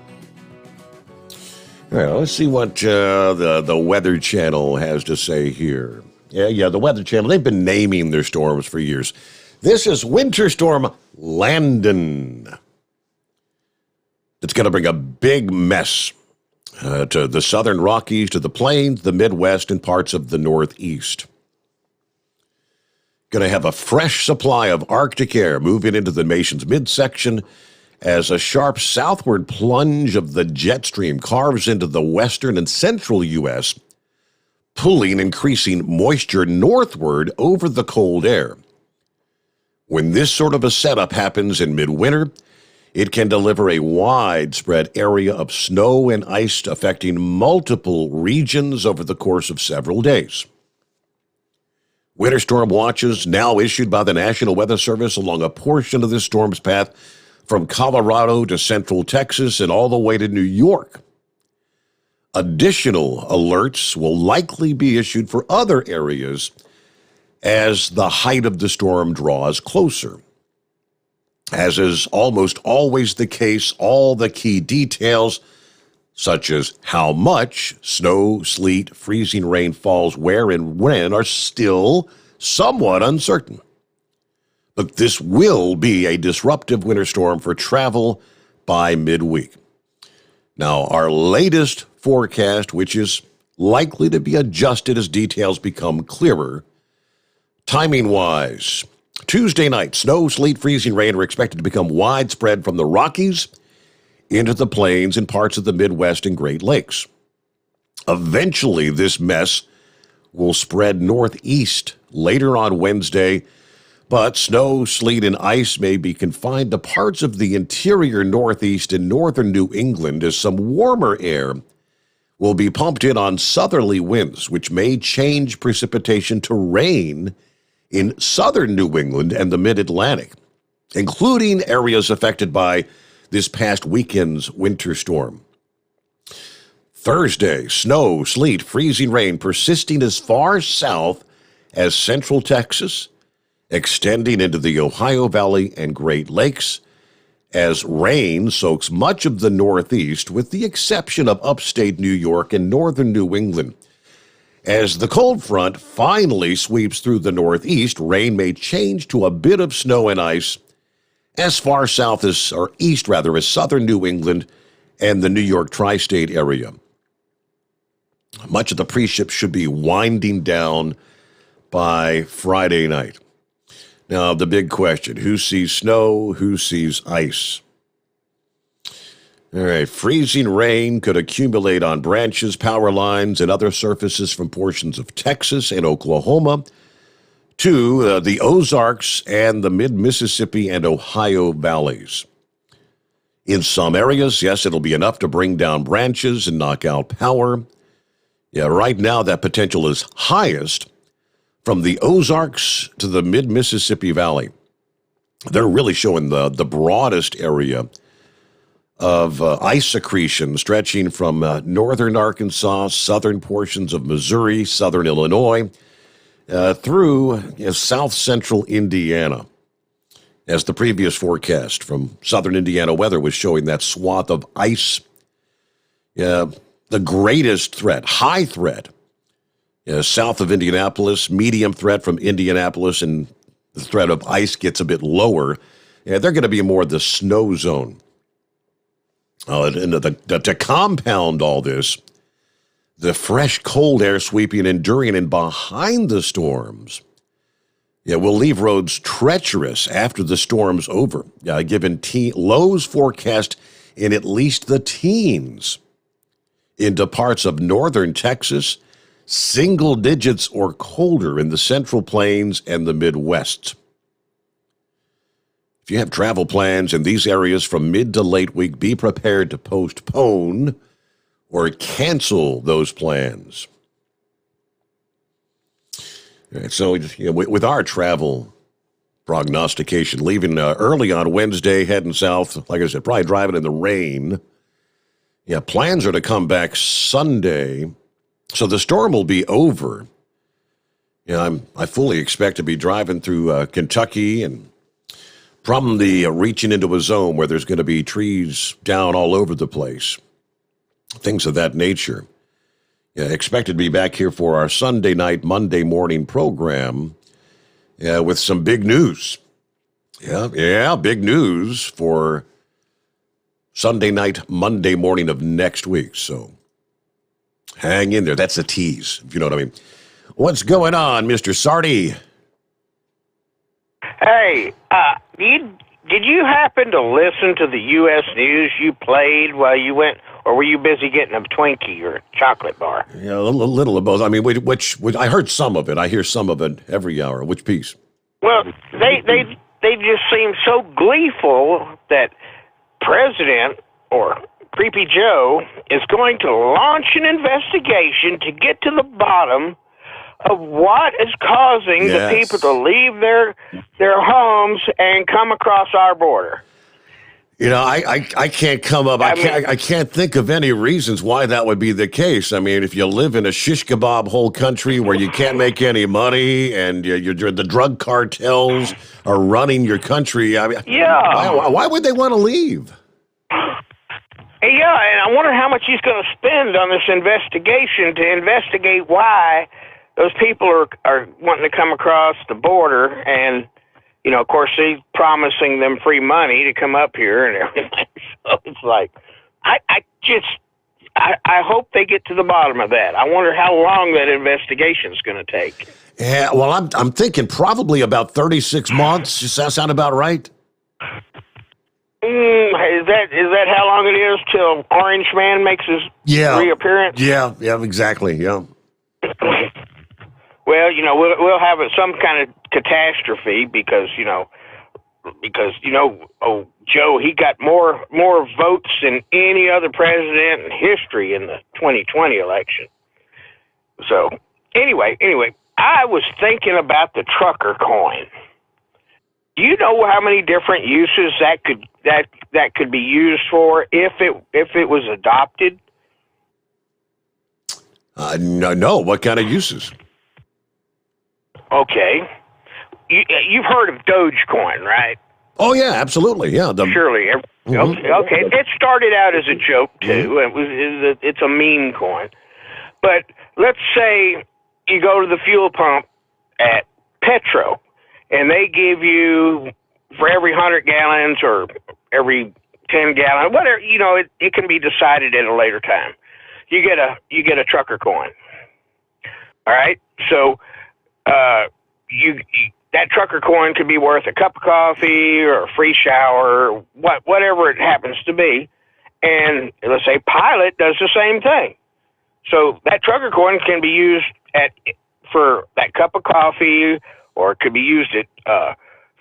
All right, let's see what the Weather Channel has to say here. Yeah, the Weather Channel, they've been naming their storms for years. This is Winter Storm Landon. It's going to bring a big mess to the southern Rockies, to the plains, the Midwest, and parts of the Northeast. Going to have a fresh supply of Arctic air moving into the nation's midsection as a sharp southward plunge of the jet stream carves into the western and central U.S., pulling increasing moisture northward over the cold air. When this sort of a setup happens in midwinter, it can deliver a widespread area of snow and ice affecting multiple regions over the course of several days. Winter storm watches now issued by the National Weather Service along a portion of this storm's path from Colorado to central Texas and all the way to New York. Additional alerts will likely be issued for other areas as the height of the storm draws closer. As is almost always the case, all the key details, such as how much snow, sleet, freezing rain falls where and when, are still somewhat uncertain. But this will be a disruptive winter storm for travel by midweek. Now, our latest forecast, which is likely to be adjusted as details become clearer, timing-wise, Tuesday night, snow, sleet, freezing rain are expected to become widespread from the Rockies into the plains and parts of the Midwest and Great Lakes. Eventually, this mess will spread northeast later on Wednesday, but snow, sleet, and ice may be confined to parts of the interior Northeast and northern New England as some warmer air will be pumped in on southerly winds, which may change precipitation to rain in southern New England and the mid-Atlantic, including areas affected by this past weekend's winter storm. Thursday, snow, sleet, freezing rain persisting as far south as central Texas, extending into the Ohio Valley and Great Lakes, as rain soaks much of the Northeast with the exception of upstate New York and northern New England. As the cold front finally sweeps through the Northeast, rain may change to a bit of snow and ice as far south as, or east rather, as southern New England and the New York tri-state area. Much of the precip should be winding down by Friday night. Now, the big question, who sees snow, who sees ice? All right, freezing rain could accumulate on branches, power lines, and other surfaces from portions of Texas and Oklahoma to the Ozarks and the mid-Mississippi and Ohio valleys. In some areas, yes, it'll be enough to bring down branches and knock out power. Yeah, right now that potential is highest from the Ozarks to the mid-Mississippi Valley. They're really showing the broadest area of ice accretion stretching from northern Arkansas, southern portions of Missouri, southern Illinois, through south-central Indiana. As the previous forecast from Southern Indiana Weather was showing that swath of ice, the greatest threat, high threat, south of Indianapolis, medium threat from Indianapolis, and the threat of ice gets a bit lower. They're going to be more the snow zone. And to compound all this, the fresh cold air sweeping and during and behind the storms will leave roads treacherous after the storm's over, given lows forecast in at least the teens into parts of northern Texas, single digits or colder in the Central Plains and the Midwest. If you have travel plans in these areas from mid to late week, be prepared to postpone or cancel those plans. All right, so with our travel prognostication, leaving early on Wednesday, heading south, like I said, probably driving in the rain. Yeah, plans are to come back Sunday, so the storm will be over. I fully expect to be driving through Kentucky and probably reaching into a zone where there's going to be trees down all over the place, things of that nature. Expected to be back here for our Sunday night, Monday morning program with some big news. Yeah, big news for Sunday night, Monday morning of next week. So hang in there. That's a tease, if you know what I mean. What's going on, Mr. Sardi? Hey, did you happen to listen to the U.S. news you played while you went, or were you busy getting a Twinkie or a chocolate bar? Yeah, a little of both. I mean, which I heard some of it. I hear some of it every hour. Which piece? Well, they just seem so gleeful that President or Creepy Joe is going to launch an investigation to get to the bottom of what is causing the people to leave their homes and come across our border. I can't come up. I can't think of any reasons why that would be the case. I mean, if you live in a shish kebab hole country where you can't make any money and the drug cartels are running your country, I mean, why would they want to leave? Yeah, and I wonder how much he's going to spend on this investigation to investigate why those people are wanting to come across the border, and, of course, he's promising them free money to come up here and everything. So it's like, I hope they get to the bottom of that. I wonder how long that investigation is going to take. Yeah, well, I'm thinking probably about 36 months. Does that sound about right? Is that how long it is till Orange Man makes his reappearance? Yeah, exactly, yeah. Well, we'll have some kind of catastrophe because Joe, he got more votes than any other president in history in the 2020 election. So, anyway, I was thinking about the trucker coin. Do you know how many different uses that could be used for if it was adopted? No. What kind of uses? Okay. You've heard of Dogecoin, right? Oh, yeah, absolutely. Yeah. Surely. Okay. It started out as a joke, too. It's a meme coin. But let's say you go to the fuel pump at Petro, and they give you, for every 100 gallons or every 10 gallons, whatever, it can be decided at a later time. You get a trucker coin. All right? So, that trucker coin could be worth a cup of coffee or a free shower, whatever it happens to be. And let's say Pilot does the same thing. So that trucker coin can be used for that cup of coffee, or it could be used for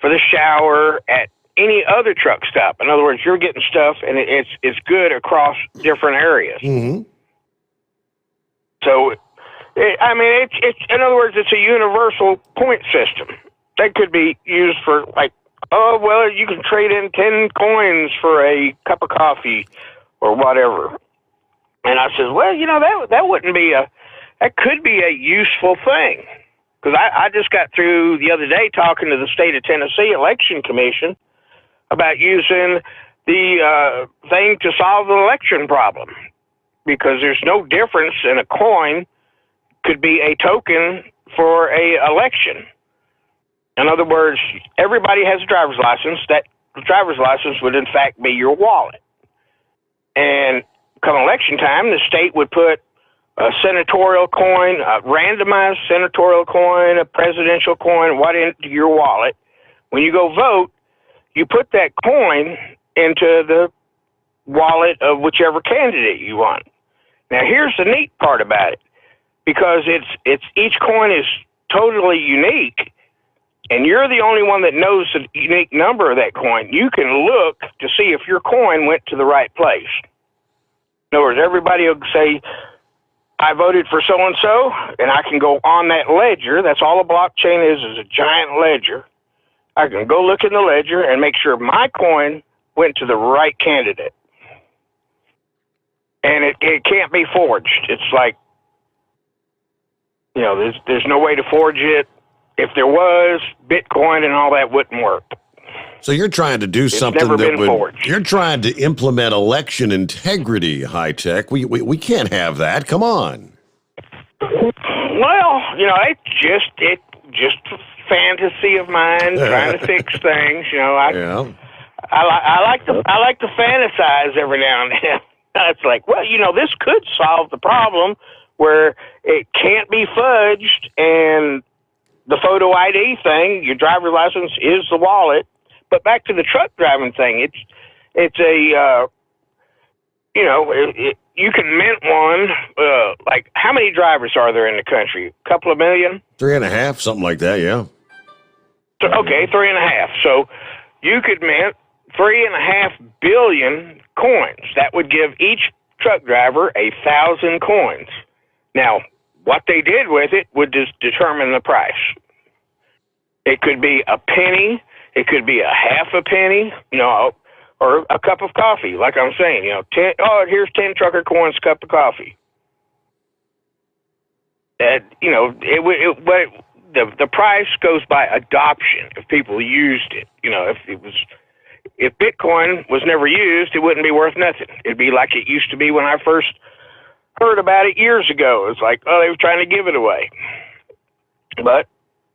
the shower at any other truck stop. In other words, you're getting stuff, and it's good across different areas. Mm-hmm. So, it's in other words, it's a universal point system. That could be used for you can trade in 10 coins for a cup of coffee or whatever. And I said, well, that wouldn't be that could be a useful thing. Because I just got through the other day talking to the state of Tennessee Election Commission about using the thing to solve the election problem. Because there's no difference in a coin could be a token for a election. In other words, everybody has a driver's license. That driver's license would, in fact, be your wallet. And come election time, the state would put a senatorial coin, a randomized senatorial coin, a presidential coin, into your wallet. When you go vote, you put that coin into the wallet of whichever candidate you want. Now, here's the neat part about it. because it's each coin is totally unique, and you're the only one that knows the unique number of that coin. You can look to see if your coin went to the right place. In other words, everybody will say, I voted for so-and-so, and I can go on that ledger. That's all a blockchain is a giant ledger. I can go look in the ledger and make sure my coin went to the right candidate. And it can't be forged. It's like, there's no way to forge it. If there was, Bitcoin and all that wouldn't work. So you're trying to do something you're trying to implement election integrity, high tech. We can't have that. Come on. Well, it's just a fantasy of mine trying to fix things. I like to fantasize every now and then. It's like, well, this could solve the problem where it can't be fudged, and the photo ID thing, your driver's license is the wallet. But back to the truck driving thing, it's a you can mint one. Like, how many drivers are there in the country? A couple of million? 3.5, something like that. Yeah. So, okay, 3.5. So you could mint 3.5 billion coins. That would give each truck driver 1,000 coins. Now, what they did with it would just determine the price. It could be a penny. It could be a half a penny, or a cup of coffee. Like I'm saying, here's 10 trucker coins, cup of coffee. The price goes by adoption. If people used it, if Bitcoin was never used, it wouldn't be worth nothing. It'd be like it used to be when I first heard about it years ago. It's like, they were trying to give it away. But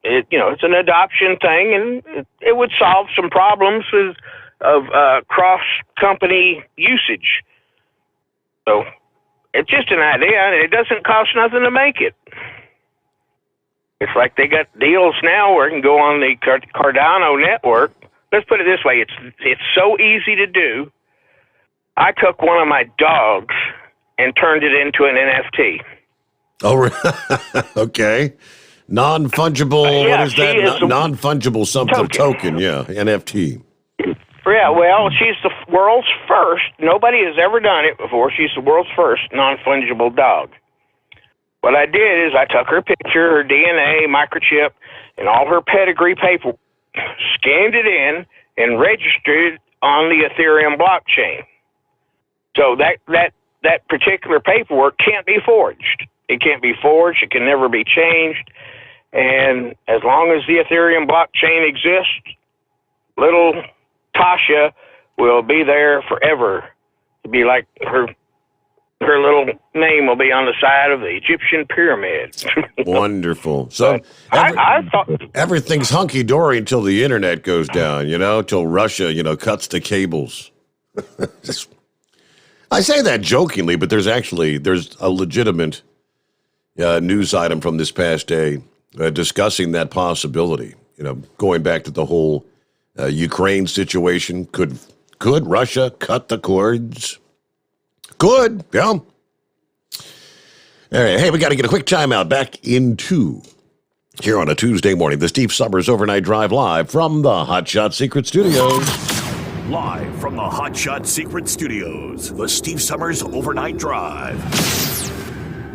it's an adoption thing, and it would solve some problems of cross-company usage. So it's just an idea, and it doesn't cost nothing to make it. It's like they got deals now where it can go on the Cardano network. Let's put it this way. It's so easy to do. I took one of my dogs and turned it into an NFT. Oh, okay. Non-fungible, what is that? Non-fungible something token, yeah, NFT. Yeah, well, she's the world's first. Nobody has ever done it before. She's the world's first non-fungible dog. What I did is I took her picture, her DNA, microchip, and all her pedigree paper, scanned it in, and registered it on the Ethereum blockchain. So that particular paperwork can't be forged. It can't be forged. It can never be changed. And as long as the Ethereum blockchain exists, little Tasha will be there forever. It'll be like her little name will be on the side of the Egyptian pyramid. Wonderful. So I thought everything's hunky-dory until the internet goes down, till Russia, cuts the cables. I say that jokingly, but there's a legitimate news item from this past day discussing that possibility. Going back to the whole Ukraine situation. Could Russia cut the cords? Could, yeah. All right, hey, we got to get a quick timeout. Back into here on a Tuesday morning, the Steve Sommers Overnight Drive live from the Hot Shot Secret Studios. Live from the Hot Shot Secret Studios, the Steve Sommers Overnight Drive.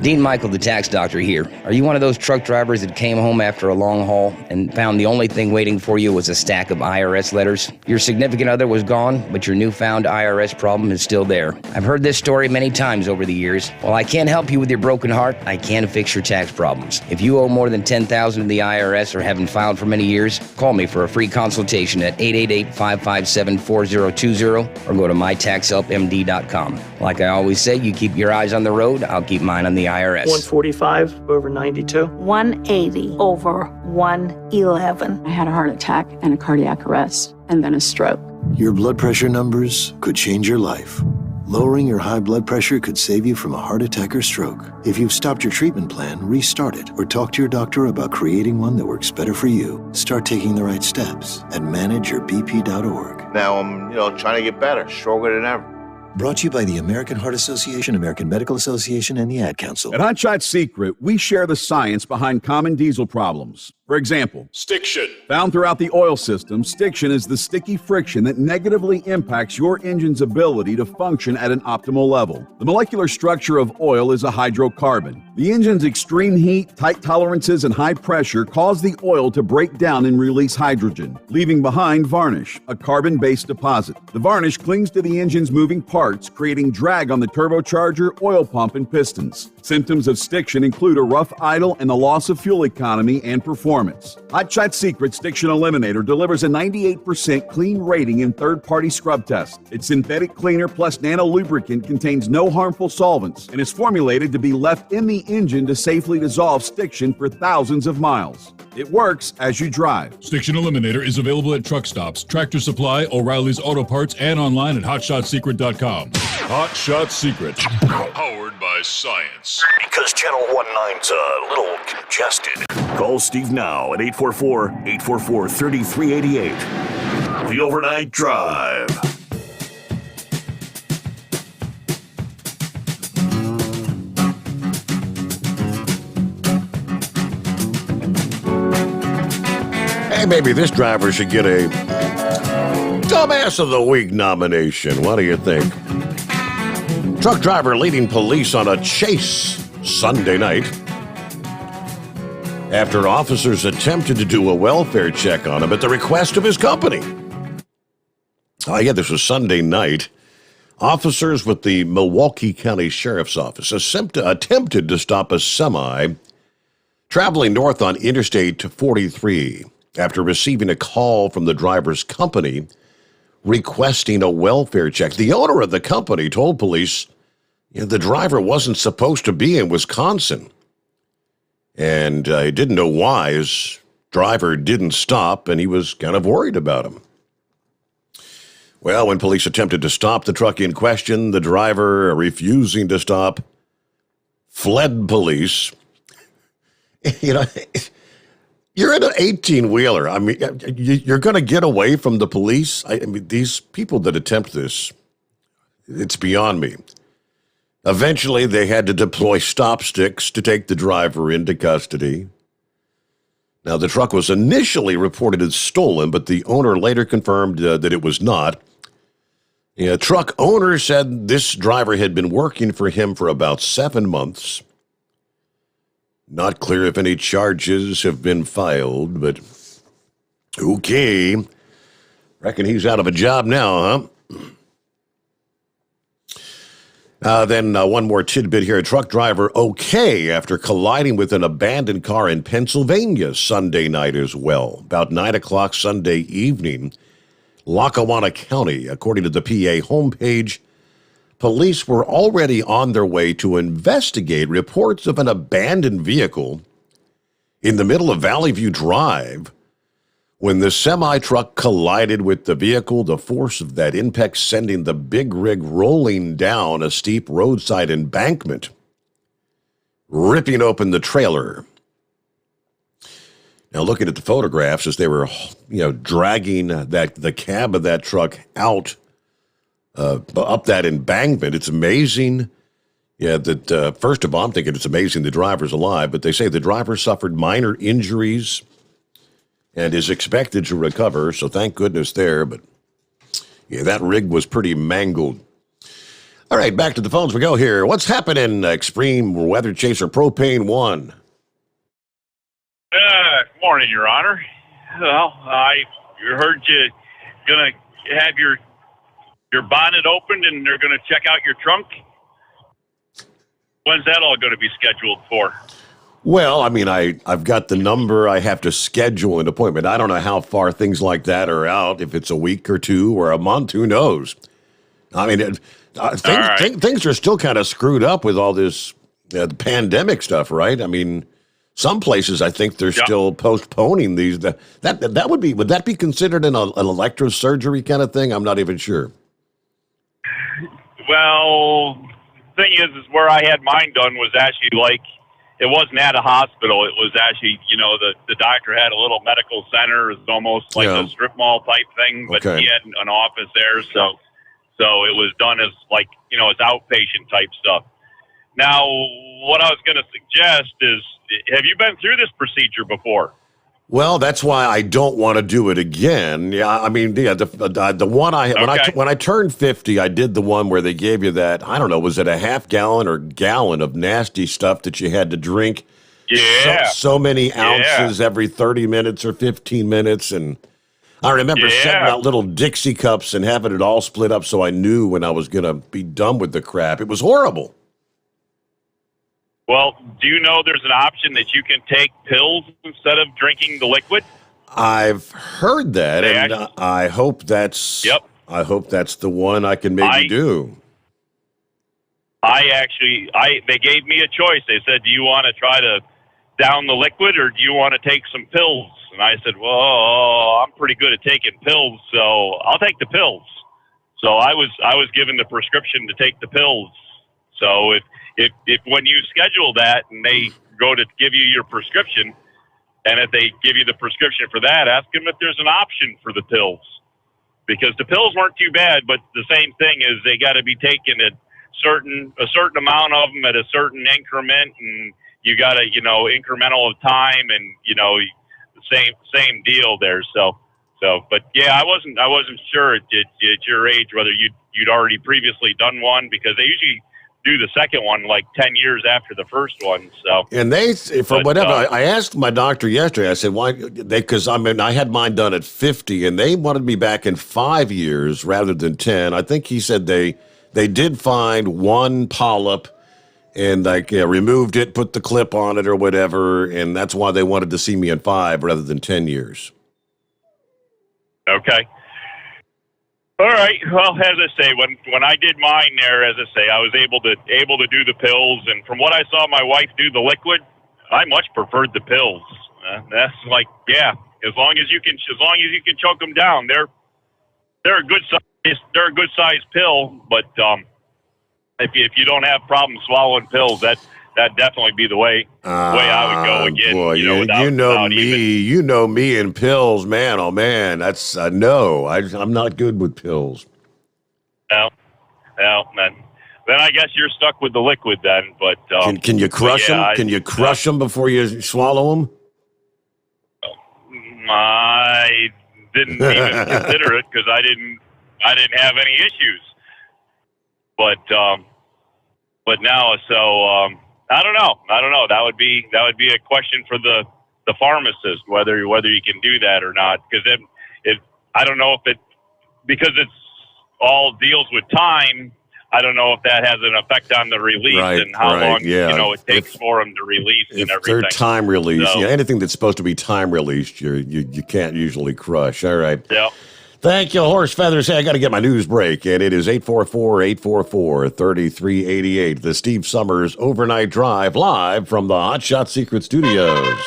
Dean Michael, the tax doctor here. Are you one of those truck drivers that came home after a long haul and found the only thing waiting for you was a stack of IRS letters? Your significant other was gone, but your newfound IRS problem is still there. I've heard this story many times over the years. While I can't help you with your broken heart, I can fix your tax problems. If you owe more than $10,000 to the IRS or haven't filed for many years, call me for a free consultation at 888-557-4020 or go to mytaxhelpmd.com. Like I always say, you keep your eyes on the road, I'll keep mine on the IRS. 145 over 92. 180 over 111. I had a heart attack and a cardiac arrest and then a stroke. Your blood pressure numbers could change your life. Lowering your high blood pressure could save you from a heart attack or stroke. If you've stopped your treatment plan, restart it or talk to your doctor about creating one that works better for you. Start taking the right steps at manageyourbp.org. Now I'm, trying to get better, stronger than ever. Brought to you by the American Heart Association, American Medical Association, and the Ad Council. At Hot Shot Secret, we share the science behind common diesel problems. For example, stiction. Found throughout the oil system, stiction is the sticky friction that negatively impacts your engine's ability to function at an optimal level. The molecular structure of oil is a hydrocarbon. The engine's extreme heat, tight tolerances, and high pressure cause the oil to break down and release hydrogen, leaving behind varnish, a carbon-based deposit. The varnish clings to the engine's moving parts, creating drag on the turbocharger, oil pump, and pistons. Symptoms of stiction include a rough idle and the loss of fuel economy and performance. Hot Shot Secret Stiction Eliminator delivers a 98% clean rating in third-party scrub tests. Its synthetic cleaner plus nano lubricant contains no harmful solvents and is formulated to be left in the engine to safely dissolve stiction for thousands of miles. It works as you drive. Stiction Eliminator is available at truck stops, Tractor Supply, O'Reilly's Auto Parts, and online at HotShotSecret.com. Hot Shot Secret. Powered by science. Because Channel 19's a little congested. Call Steve now at 844-844-3388. The Overnight Drive. Hey, maybe this driver should get a Dumbass of the Week nomination. What do you think? Truck driver leading police on a chase Sunday night after officers attempted to do a welfare check on him at the request of his company. Oh, yeah, this was Sunday night. Officers with the Milwaukee County Sheriff's Office attempted to stop a semi traveling north on Interstate 43 after receiving a call from the driver's company requesting a welfare check. The owner of the company told police the driver wasn't supposed to be in Wisconsin, and he didn't know why. His driver didn't stop, and he was kind of worried about him. Well, when police attempted to stop the truck in question, the driver, refusing to stop, fled police. You're in an 18-wheeler. I mean, you're going to get away from the police? I mean, these people that attempt this, it's beyond me. Eventually, they had to deploy stop sticks to take the driver into custody. Now, the truck was initially reported as stolen, but the owner later confirmed that it was not. The truck owner said this driver had been working for him for about 7 months. Not clear if any charges have been filed, but okay. Reckon he's out of a job now, huh? Then one more tidbit here. A truck driver okay after colliding with an abandoned car in Pennsylvania Sunday night as well. About 9 o'clock Sunday evening, Lackawanna County, according to the PA homepage, police were already on their way to investigate reports of an abandoned vehicle in the middle of Valley View Drive. When the semi-truck collided with the vehicle, the force of that impact sending the big rig rolling down a steep roadside embankment, ripping open the trailer. Now, looking at the photographs as they were, dragging the cab of that truck out up that embankment, it's amazing. Yeah, that first of all, I'm thinking it's amazing the driver's alive, but they say the driver suffered minor injuries and is expected to recover, so thank goodness there. But yeah, that rig was pretty mangled. All right, back to the phones we go here. What's happening, Extreme Weather Chaser Propane 1? Good morning, Your Honor. Well, I heard you going to have your bonnet opened and they're going to check out your trunk. When's that all going to be scheduled for? Well, I mean, I've got the number. I have to schedule an appointment. I don't know how far things like that are out, if it's a week or two or a month, who knows? I mean, things are still kind of screwed up with all this pandemic stuff, right? I mean, some places I think they're still postponing these. Would that be considered an electrosurgery kind of thing? I'm not even sure. Well, the thing is where I had mine done was actually it wasn't at a hospital. It was actually, the doctor had a little medical center. It was almost like a strip mall type thing, but he had an office there. So So it was done as like, as outpatient type stuff. Now, what I was going to suggest is, have you been through this procedure before? Well, that's why I don't want to do it again. Yeah, I mean, the one when I turned 50, I did the one where they gave you that, I don't know, was it a half gallon or gallon of nasty stuff that you had to drink? Yeah. So many ounces every 30 minutes or 15 minutes. And I remember setting out little Dixie cups and having it all split up so I knew when I was going to be done with the crap. It was horrible. Well, do you know there's an option that you can take pills instead of drinking the liquid? I've heard that, and I hope that's I hope that's the one I can maybe do. They gave me a choice. They said, "Do you want to try to down the liquid, or do you want to take some pills?" And I said, "Well, I'm pretty good at taking pills, so I'll take the pills." So I was given the prescription to take the pills. So if when you schedule that and they go to give you your prescription, and if they give you the prescription for that, ask them if there's an option for the pills, because the pills weren't too bad, but the same thing is they got to be taken at a certain amount of them at a certain increment, and you got to incremental of time, and same deal there. So but yeah, I wasn't sure at your age whether you'd already previously done one, because they usually do the second one like 10 years after the first one. So, and I asked my doctor yesterday, I said, why? Because I had mine done at 50 and they wanted me back in 5 years rather than 10. I think he said they did find one polyp and removed it, put the clip on it or whatever. And that's why they wanted to see me in 5 rather than 10 years. Okay. All right. Well, as I say, when I did mine there, as I say, I was able to do the pills, and from what I saw my wife do the liquid, I much preferred the pills. That's as long as you can choke them down, they're a good size pill. But if you don't have problems swallowing pills, that'd definitely be the way I would go again. Boy, you know me and pills, man. Oh man, that's no. I'm not good with pills. Well, then I guess you're stuck with the liquid then. But can you crush them? Can you crush them before you swallow them? I didn't even consider it because I didn't have any issues. But now, so. I don't know. That would be a question for the pharmacist whether you can do that or not, because I don't know because it's all deals with time. I don't know if that has an effect on the release and how long it takes for them to release and everything. They're time release, anything that's supposed to be time released, you can't usually crush. All right. Yeah. Thank you, Horse Feathers. Hey, I got to get my news break, and it is 844-844-3388. The Steve Sommers Overnight Drive, live from the Hot Shot Secret Studios.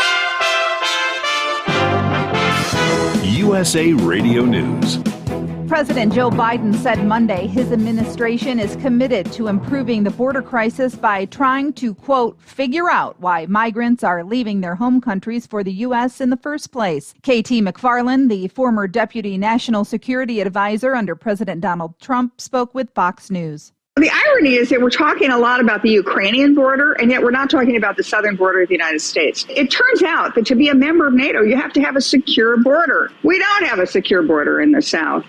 USA Radio News. President Joe Biden said Monday his administration is committed to improving the border crisis by trying to, quote, figure out why migrants are leaving their home countries for the U.S. in the first place. KT McFarland, the former deputy national security advisor under President Donald Trump, spoke with Fox News. The irony is that we're talking a lot about the Ukrainian border, and yet we're not talking about the southern border of the United States. It turns out that to be a member of NATO, you have to have a secure border. We don't have a secure border in the South.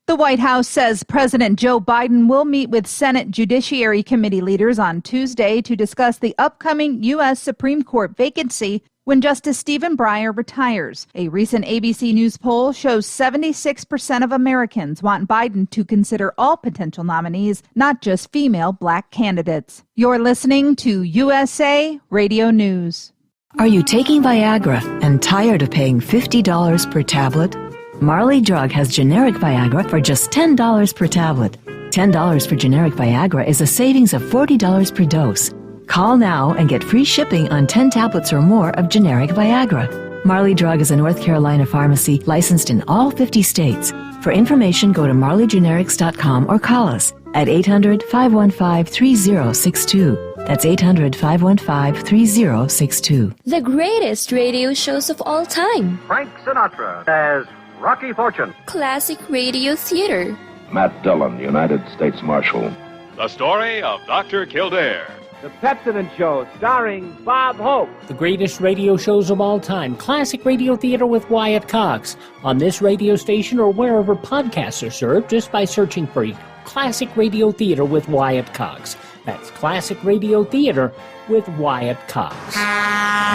The White House says President Joe Biden will meet with Senate Judiciary Committee leaders on Tuesday to discuss the upcoming U.S. Supreme Court vacancy when Justice Stephen Breyer retires. A recent ABC News poll shows 76% of Americans want Biden to consider all potential nominees, not just female black candidates. You're listening to USA Radio News. Are you taking Viagra and tired of paying $50 per tablet? Marley Drug has generic Viagra for just $10 per tablet. $10 for generic Viagra is a savings of $40 per dose. Call now and get free shipping on 10 tablets or more of generic Viagra. Marley Drug is a North Carolina pharmacy licensed in all 50 states. For information, go to marleygenerics.com or call us at 800-515-3062. That's 800-515-3062. The greatest radio shows of all time. Frank Sinatra as Rocky Fortune. Classic radio theater. Matt Dillon, United States Marshal. The story of Dr. Kildare. The Pepsodent Show, starring Bob Hope. The greatest radio shows of all time, classic radio theater with Wyatt Cox, on this radio station or wherever podcasts are served, just by searching for Classic Radio Theater with Wyatt Cox. That's Classic Radio Theater with Wyatt Cox.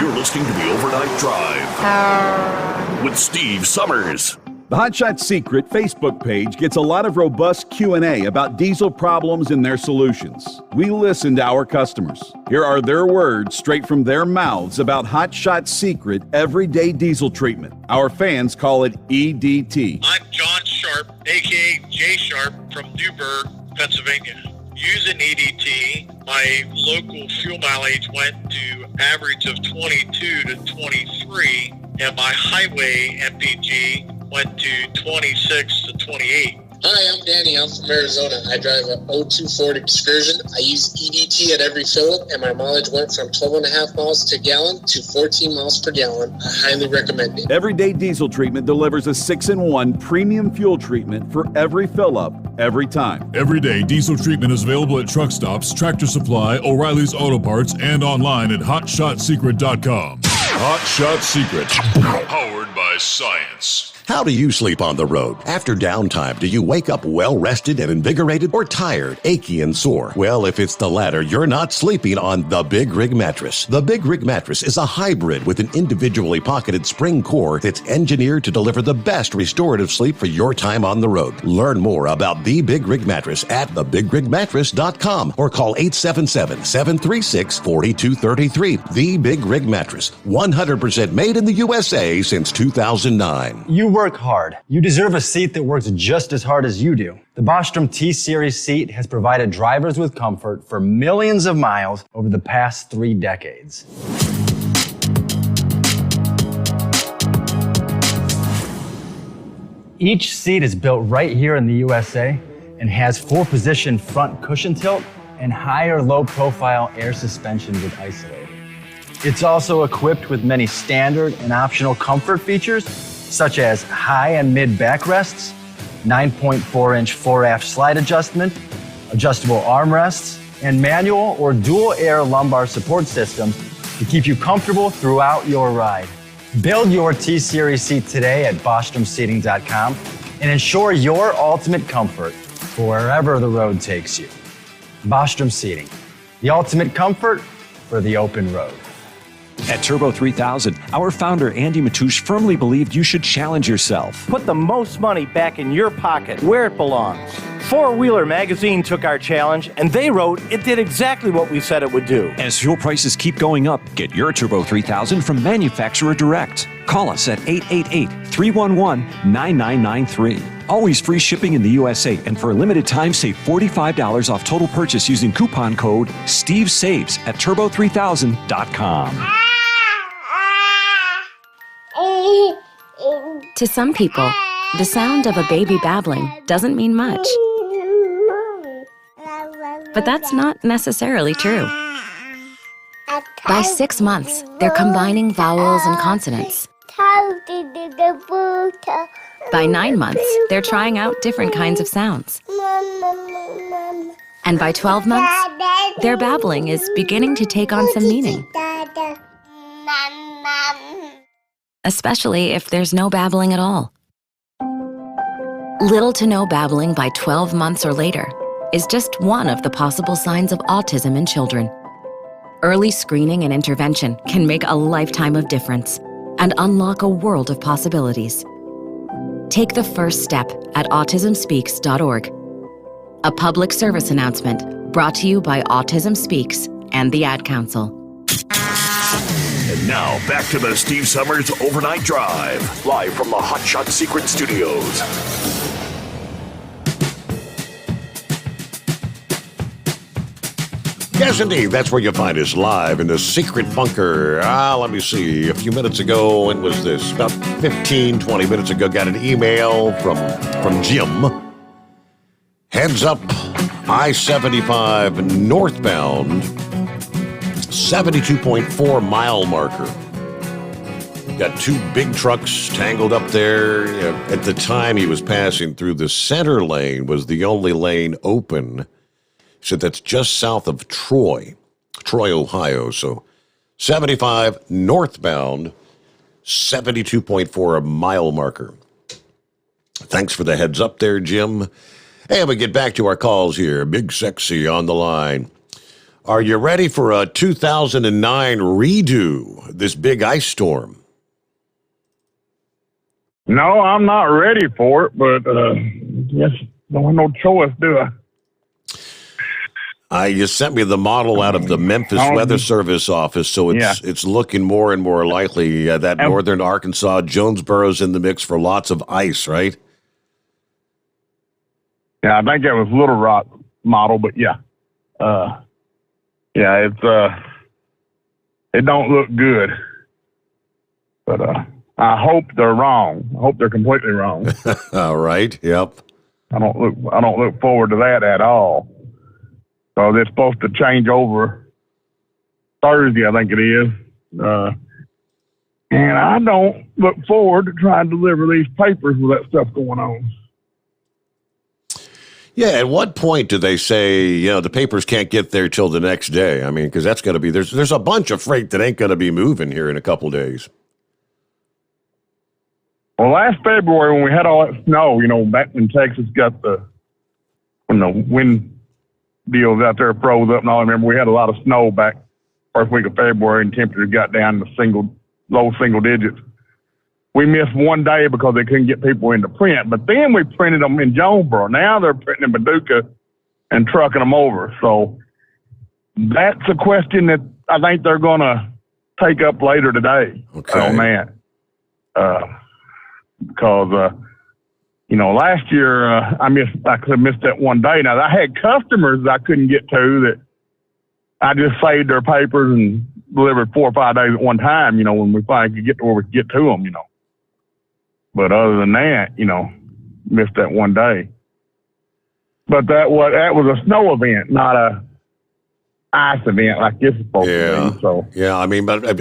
You're listening to the Overnight Drive with Steve Sommers. The Hotshot Secret Facebook page gets a lot of robust Q&A about diesel problems and their solutions. We listen to our customers. Here are their words straight from their mouths about Hotshot Secret Everyday Diesel Treatment. Our fans call it EDT. I'm John Sharp, a.k.a. Jay Sharp from Newburgh, Pennsylvania. Using EDT, my local fuel mileage went to average of 22 to 23, and my highway MPG went to 26 to 28. Hi, I'm Danny. I'm from Arizona. I drive a 02 Ford Excursion. I use EDT at every fill-up, and my mileage went from 12.5 miles to gallon to 14 miles per gallon. I highly recommend it. Everyday Diesel Treatment delivers a 6-in-1 premium fuel treatment for every fill-up, every time. Everyday Diesel Treatment is available at truck stops, Tractor Supply, O'Reilly's Auto Parts, and online at HotShotSecret.com. Hot Shot Secret, powered by science. How do you sleep on the road? After downtime, do you wake up well-rested and invigorated or tired, achy, and sore? Well, if it's the latter, you're not sleeping on the Big Rig Mattress. The Big Rig Mattress is a hybrid with an individually pocketed spring core that's engineered to deliver the best restorative sleep for your time on the road. Learn more about the Big Rig Mattress at thebigrigmattress.com or call 877-736-4233. The Big Rig Mattress, 100% made in the USA since 2009. You work hard. You deserve a seat that works just as hard as you do. The Bostrom T-Series seat has provided drivers with comfort for millions of miles over the past 3 decades. Each seat is built right here in the USA and has 4-position front cushion tilt and higher low-profile air suspension with isolator. It's also equipped with many standard and optional comfort features, such as high and mid backrests, 9.4-inch fore-aft slide adjustment, adjustable armrests, and manual or dual air lumbar support systems to keep you comfortable throughout your ride. Build your T-Series seat today at BostromSeating.com and ensure your ultimate comfort for wherever the road takes you. Bostrom Seating, the ultimate comfort for the open road. At Turbo 3000, our founder Andy Matouche firmly believed you should challenge yourself. Put the most money back in your pocket where it belongs. Four Wheeler magazine took our challenge and they wrote it did exactly what we said it would do. As fuel prices keep going up, get your Turbo 3000 from manufacturer direct. Call us at 888-311-9993. Always free shipping in the USA, and for a limited time, save $45 off total purchase using coupon code SteveSaves at turbo3000.com. To some people, the sound of a baby babbling doesn't mean much. But that's not necessarily true. By 6 months, they're combining vowels and consonants. By 9 months, they're trying out different kinds of sounds. And by 12 months, their babbling is beginning to take on some meaning. Especially if there's no babbling at all. Little to no babbling by 12 months or later is just one of the possible signs of autism in children. Early screening and intervention can make a lifetime of difference and unlock a world of possibilities. Take the first step at autismspeaks.org. A public service announcement brought to you by Autism Speaks and the Ad Council. And now, back to the Steve Sommers Overnight Drive, live from the Hot Shot Secret Studios. Yes, indeed. That's where you find us live in the secret bunker. Let me see. A few minutes ago, when was this? About 15, 20 minutes ago, got an email from Jim. Heads up, I-75 northbound, 72.4 mile marker. Got two big trucks tangled up there. At the time he was passing through, the center lane was the only lane open. So that's just south of Troy, Ohio. So 75 northbound, 72.4 a mile marker. Thanks for the heads up there, Jim. Hey, we get back to our calls here. Big Sexy on the line. Are you ready for a 2009 redo, this big ice storm? No, I'm not ready for it, but yes, don't have no choice, do I? You sent me the model out of the Memphis Weather Service office, so it's looking more and more likely that northern Arkansas, Jonesboro's in the mix for lots of ice, right? Yeah, I think that was Little Rock model, but yeah, it's it don't look good, but I hope they're wrong. I hope they're completely wrong. All right. Yep. I don't look forward to that at all. So they're supposed to change over Thursday, I think it is. And I don't look forward to trying to deliver these papers with that stuff going on. Yeah, at what point do they say, the papers can't get there till the next day? I mean, because that's going to be, there's a bunch of freight that ain't going to be moving here in a couple days. Well, last February when we had all that snow, back when Texas got when the wind deals out there froze up and all, I remember we had a lot of snow back first week of February and temperatures got down to low single digits. We missed one day because they couldn't get people into print, but then we printed them in Jonesboro. Now they're printing in Paducah and trucking them over. So that's a question that I think they're going to take up later today. Okay. Oh, man. Because, last year I could have missed that one day. Now, I had customers that I couldn't get to that I just saved their papers and delivered 4 or 5 days at one time, when we finally could get to where we could get to them, But other than that, missed that one day. But that was a snow event, not a ice event like this is supposed to be. So yeah, I mean, but I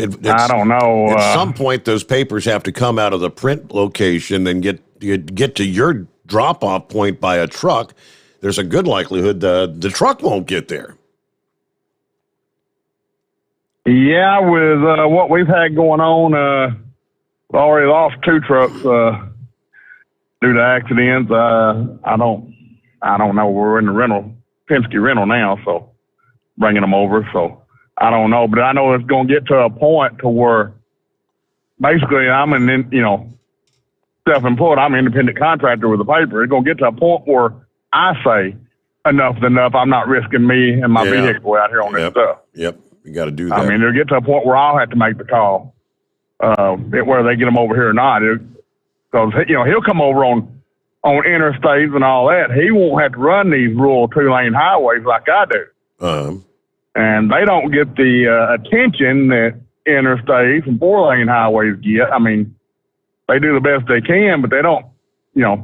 don't know. At some point, those papers have to come out of the print location and get to your drop-off point by a truck. There's a good likelihood the truck won't get there. Yeah, with what we've had going on, we already lost 2 trucks due to accidents. I don't know. We're in the Penske rental now, so bringing them over. So I don't know, but I know it's going to get to a point to where basically I'm self-employed. I'm an independent contractor with a paper. It's going to get to a point where I say enough is enough. I'm not risking me and my vehicle out here on this stuff. Yep. You got to do that. I mean, it'll get to a point where I'll have to make the call, whether they get them over here or not. Because, he'll come over on interstates and all that. He won't have to run these rural 2-lane highways like I do. And they don't get the attention that interstates and 4-lane highways get. I mean, they do the best they can, but they don't, the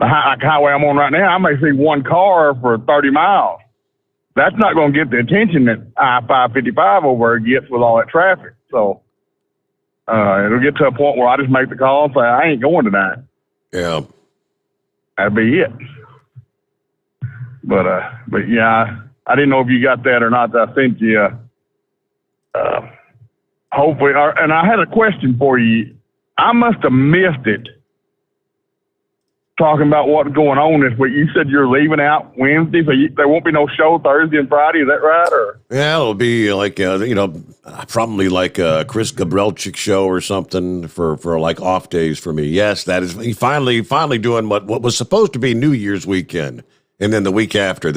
highway I'm on right now, I may see one car for 30 miles. That's not going to get the attention that I-555 over there gets with all that traffic. So it'll get to a point where I just make the call and say, I ain't going tonight. Yeah. That'd be it. But yeah, I didn't know if you got that or not. I sent you, hopefully, and I had a question for you. I must have missed it. Talking about what's going on this week. You said you're leaving out Wednesday, so there won't be no show Thursday and Friday. Is that right? Or yeah, it'll be like probably like a Chris Gabrelchik show or something for like off days for me. Yes, that is finally doing what was supposed to be New Year's weekend, and then the week after,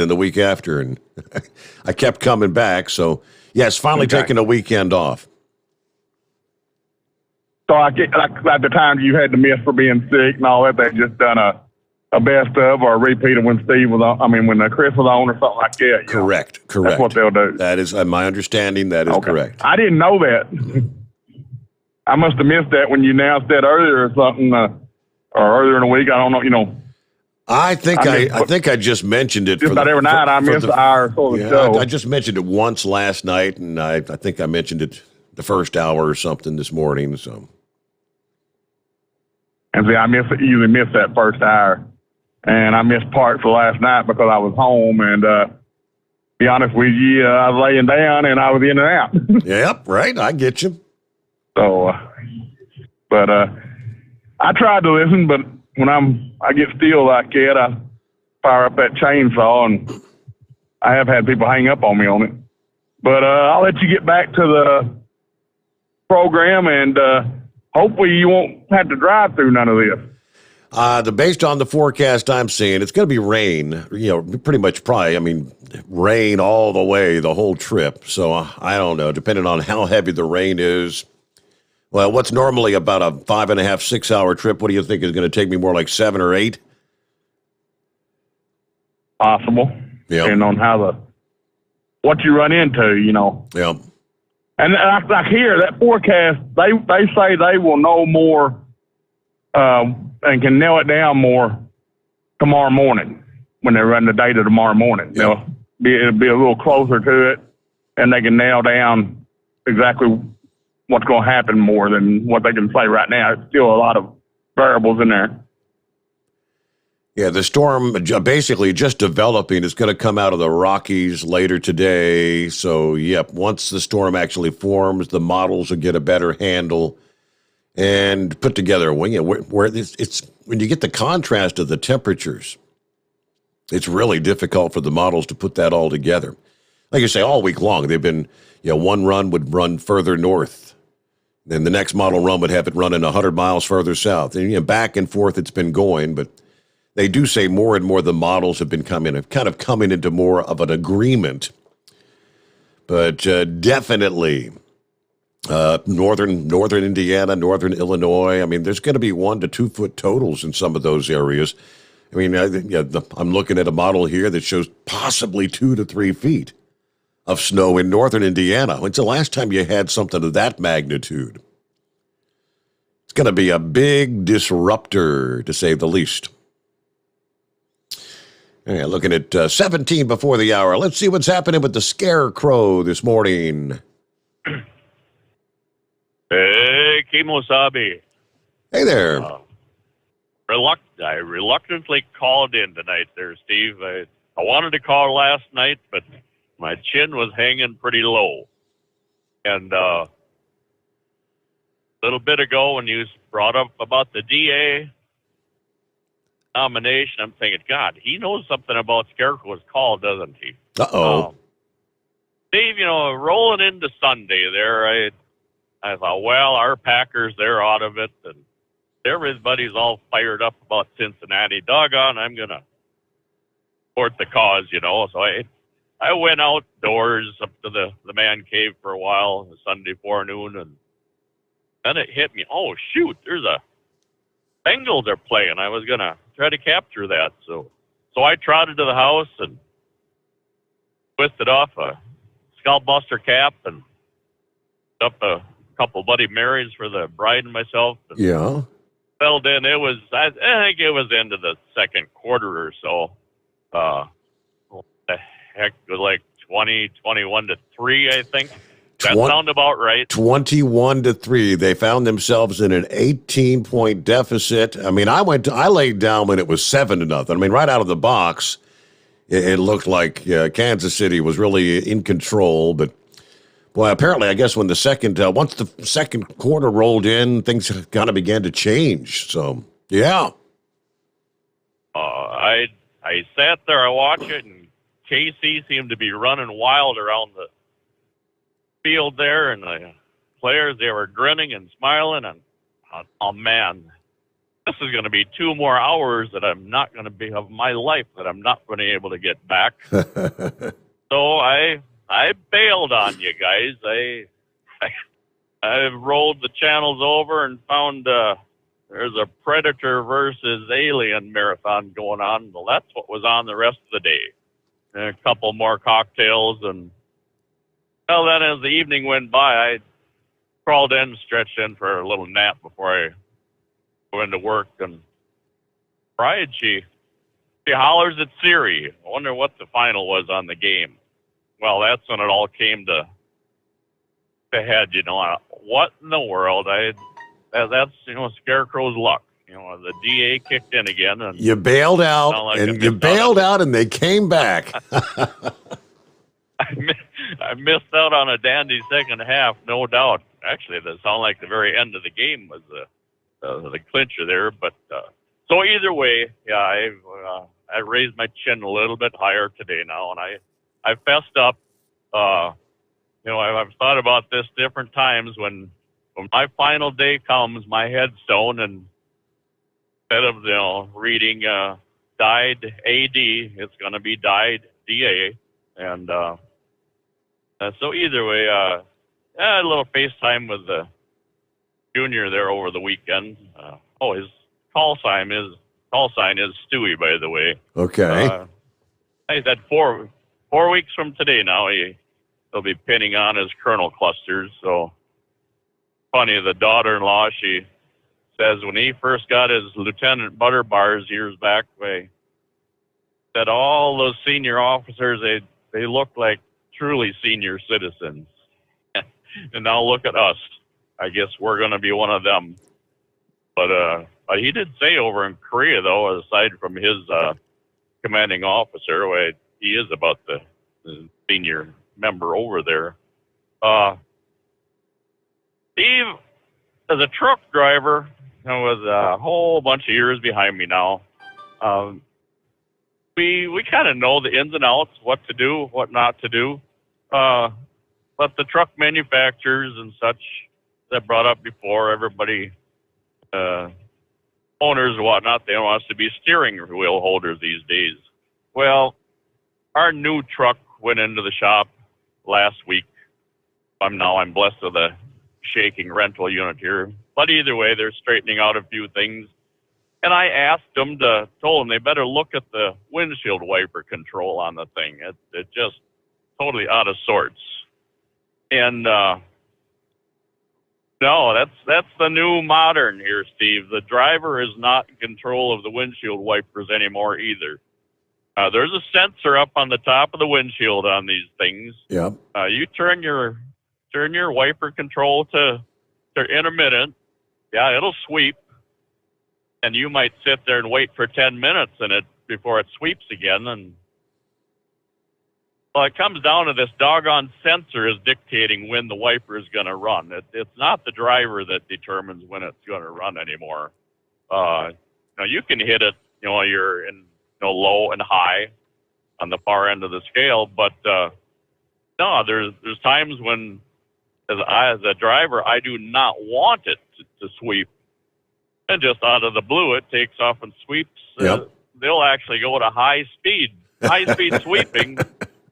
and I kept coming back. So yes, finally taking a weekend off. So I get like the times you had to miss for being sick and all that, they just done a best of or a repeat of when Steve was on. I mean, when Chris was on or something like that. Correct. That's what they'll do. That is my understanding. That is correct. I didn't know that. I must have missed that when you announced that earlier or something, or earlier in the week. I don't know. I think I just mentioned it. Just about every night I miss the hour or so of the show. I just mentioned it once last night, and I think I mentioned it the first hour or something this morning. So, and see, usually miss that first hour, and I missed parts of last night because I was home. And be honest with you, I was laying down and I was in and out. Yep, right. I get you. So, but I tried to listen, but when I get still like that, I fire up that chainsaw, and I have had people hang up on me on it. But I'll let you get back to the program, and hopefully you won't have to drive through none of this. Based on the forecast I'm seeing, it's going to be rain, pretty much rain all the way, the whole trip. So I don't know, depending on how heavy the rain is. Well, what's normally about a 5.5, 6 hour trip, what do you think is going to take me more like 7 or 8? Possible. Yeah. Depending on what you run into, Yeah. And I hear that forecast, they say they will know more and can nail it down more tomorrow morning when they run the data tomorrow morning. Yeah. It'll be a little closer to it, and they can nail down exactly what's going to happen more than what they can say right now. It's still a lot of variables in there. Yeah, the storm basically just developing. It's going to come out of the Rockies later today. So, yep, once the storm actually forms, the models will get a better handle and put together. Where it's when you get the contrast of the temperatures, it's really difficult for the models to put that all together. Like you say, all week long, they've been, one run would run further north. Then the next model run would have it running 100 miles further south. And back and forth it's been going, but they do say more and more the models have been coming into more of an agreement. But definitely northern Indiana, northern Illinois, there's going to be 1 to 2 foot totals in some of those areas. I'm looking at a model here that shows possibly 2 to 3 feet of snow in northern Indiana. When's the last time you had something of that magnitude? It's going to be a big disruptor, to say the least. Yeah, looking at 17 before the hour. Let's see what's happening with the Scarecrow this morning. Hey, Kimosabi. Hey there. I reluctantly called in tonight there, Steve. I wanted to call last night, but my chin was hanging pretty low. And a little bit ago when you brought up about the DA nomination, I'm thinking, God, he knows something about Scarecrow's call, doesn't he? Uh-oh. Steve, rolling into Sunday there, I thought, well, our Packers, they're out of it, and everybody's all fired up about Cincinnati. Doggone, I'm going to support the cause, So I went outdoors up to the man cave for a while Sunday forenoon, and then it hit me. Oh, shoot, there's a Bengals are playing. I was going to try to capture that. So I trotted to the house and twisted off a Skull Buster cap and up a couple Bloody Marys for the bride and myself. And yeah. Settled in. I think it was into the second quarter or so. What the heck, it was like 21-3, I think. That sound about right. 21-3. They found themselves in an 18-point deficit. I laid down when it was 7-0. Right out of the box, it looked like Kansas City was really in control. But boy, apparently, I guess when once the second quarter rolled in, things kind of began to change. So yeah. I sat there, I watched it, and KC seemed to be running wild around the field there, and the players, they were grinning and smiling, and oh man, this is going to be 2 more hours that I'm not going to be of my life that I'm not going to be able to get back. So I bailed on you guys. I rolled the channels over and found there's a Predator versus Alien marathon going on. Well, that's what was on the rest of the day. And a couple more cocktails, and well, then as the evening went by, I crawled in, stretched in for a little nap before I go into work. And Pride, she hollers at Siri. I wonder what the final was on the game. Well, that's when it all came to ahead, what in the world? That's Scarecrow's luck. The DA kicked in again, and you bailed out, and they came back. I missed out on a dandy second half, no doubt. Actually, that sounded like the very end of the game was the clincher there. But so either way, yeah, I raised my chin a little bit higher today now, and I fessed up. I've thought about this different times when my final day comes, my headstone, and instead of reading died AD, it's going to be died DA, and so either way, I had a little FaceTime with the junior there over the weekend. His call sign is Stewie, by the way. Okay. He said 4 weeks from today now he'll be pinning on his colonel clusters. So funny, the daughter-in-law, she says when he first got his lieutenant butter bars years back, they said all those senior officers, they looked like truly senior citizens. And now look at us. I guess we're going to be one of them. But he did say over in Korea, though, aside from his commanding officer, he is about the senior member over there. Steve, as a truck driver, with a whole bunch of years behind me now, we kind of know the ins and outs, what to do, what not to do. But the truck manufacturers and such that brought up before, everybody, owners and whatnot, they want us to be steering wheel holders these days. Well, our new truck went into the shop last week. I'm blessed with a shaking rental unit here. But either way, they're straightening out a few things. And I asked them told them they better look at the windshield wiper control on the thing. It's just totally out of sorts. And no, that's the new modern here, Steve. The driver is not in control of the windshield wipers anymore either. There's a sensor up on the top of the windshield on these things. Yep. You turn your wiper control to intermittent. Yeah, it'll sweep, and you might sit there and wait for 10 minutes before it sweeps again. And well, it comes down to this doggone sensor is dictating when the wiper is going to run. It's not the driver that determines when it's going to run anymore. You can hit it. You're in low and high on the far end of the scale, but no, there's times when, as a driver, I do not want it to sweep, and just out of the blue, it takes off and sweeps. Yep. They'll actually go to high speed sweeping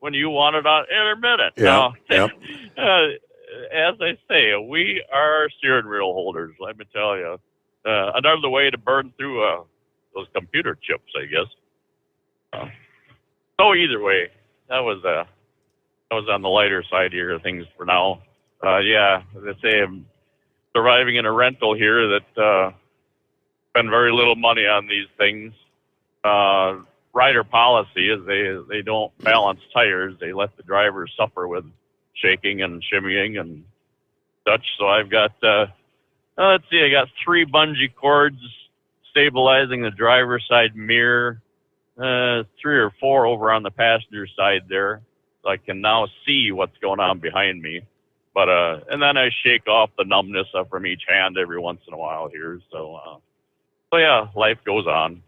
when you want it on intermittent. Yep. Yep. As I say, we are steering wheel holders. Let me tell you, another way to burn through those computer chips, I guess. So either way, that was on the lighter side here of things for now. Yeah, as I say, I'm surviving in a rental here that spend very little money on these things. Rider policy is they don't balance tires. They let the drivers suffer with shaking and shimmying and such. So I've got, I got 3 bungee cords stabilizing the driver's side mirror, 3 or 4 over on the passenger side there. So I can now see what's going on behind me. But, and then I shake off the numbness from each hand every once in a while here. So yeah, life goes on.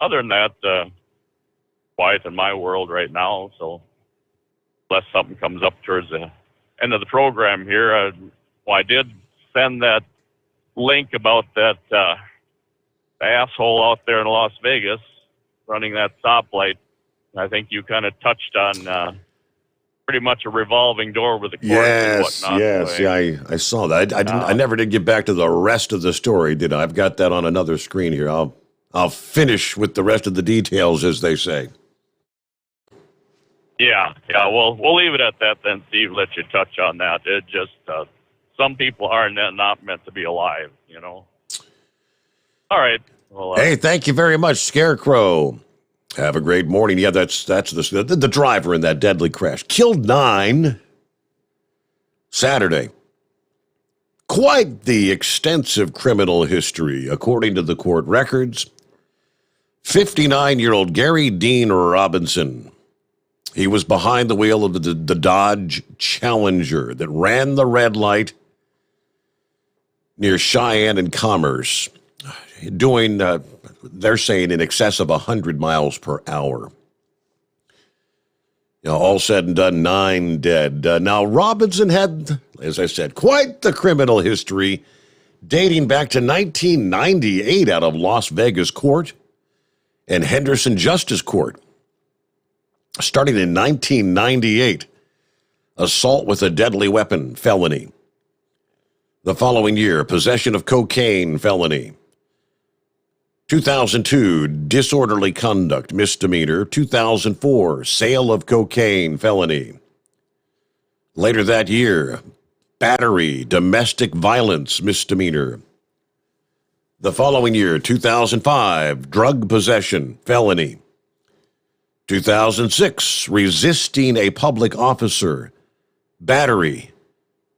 Other than that, quiet in my world right now. So unless something comes up towards the end of the program here, I did send that link about that asshole out there in Las Vegas running that stoplight. I think you kind of touched on pretty much a revolving door with the courts and whatnot. Yes, yeah, I saw that. I never did get back to the rest of the story, did I? I've got that on another screen here. I'll finish with the rest of the details, as they say. Yeah. Well, we'll leave it at that then, Steve. Let you touch on that. It just some people are not meant to be alive, All right. Well, hey, thank you very much, Scarecrow. Have a great morning. Yeah, that's the driver in that deadly crash. Killed 9, Saturday. Quite the extensive criminal history, according to the court records. 59-year-old Gary Dean Robinson. He was behind the wheel of the Dodge Challenger that ran the red light near Cheyenne and Commerce, doing, they're saying, in excess of 100 miles per hour. All said and done, 9 dead. Now, Robinson had, as I said, quite the criminal history dating back to 1998 out of Las Vegas Court and Henderson Justice Court. Starting in 1998, assault with a deadly weapon, felony. The following year, possession of cocaine, felony. 2002, disorderly conduct, misdemeanor. 2004, sale of cocaine, felony. Later that year, battery, domestic violence, misdemeanor. The following year, 2005, drug possession, felony. 2006, resisting a public officer, battery,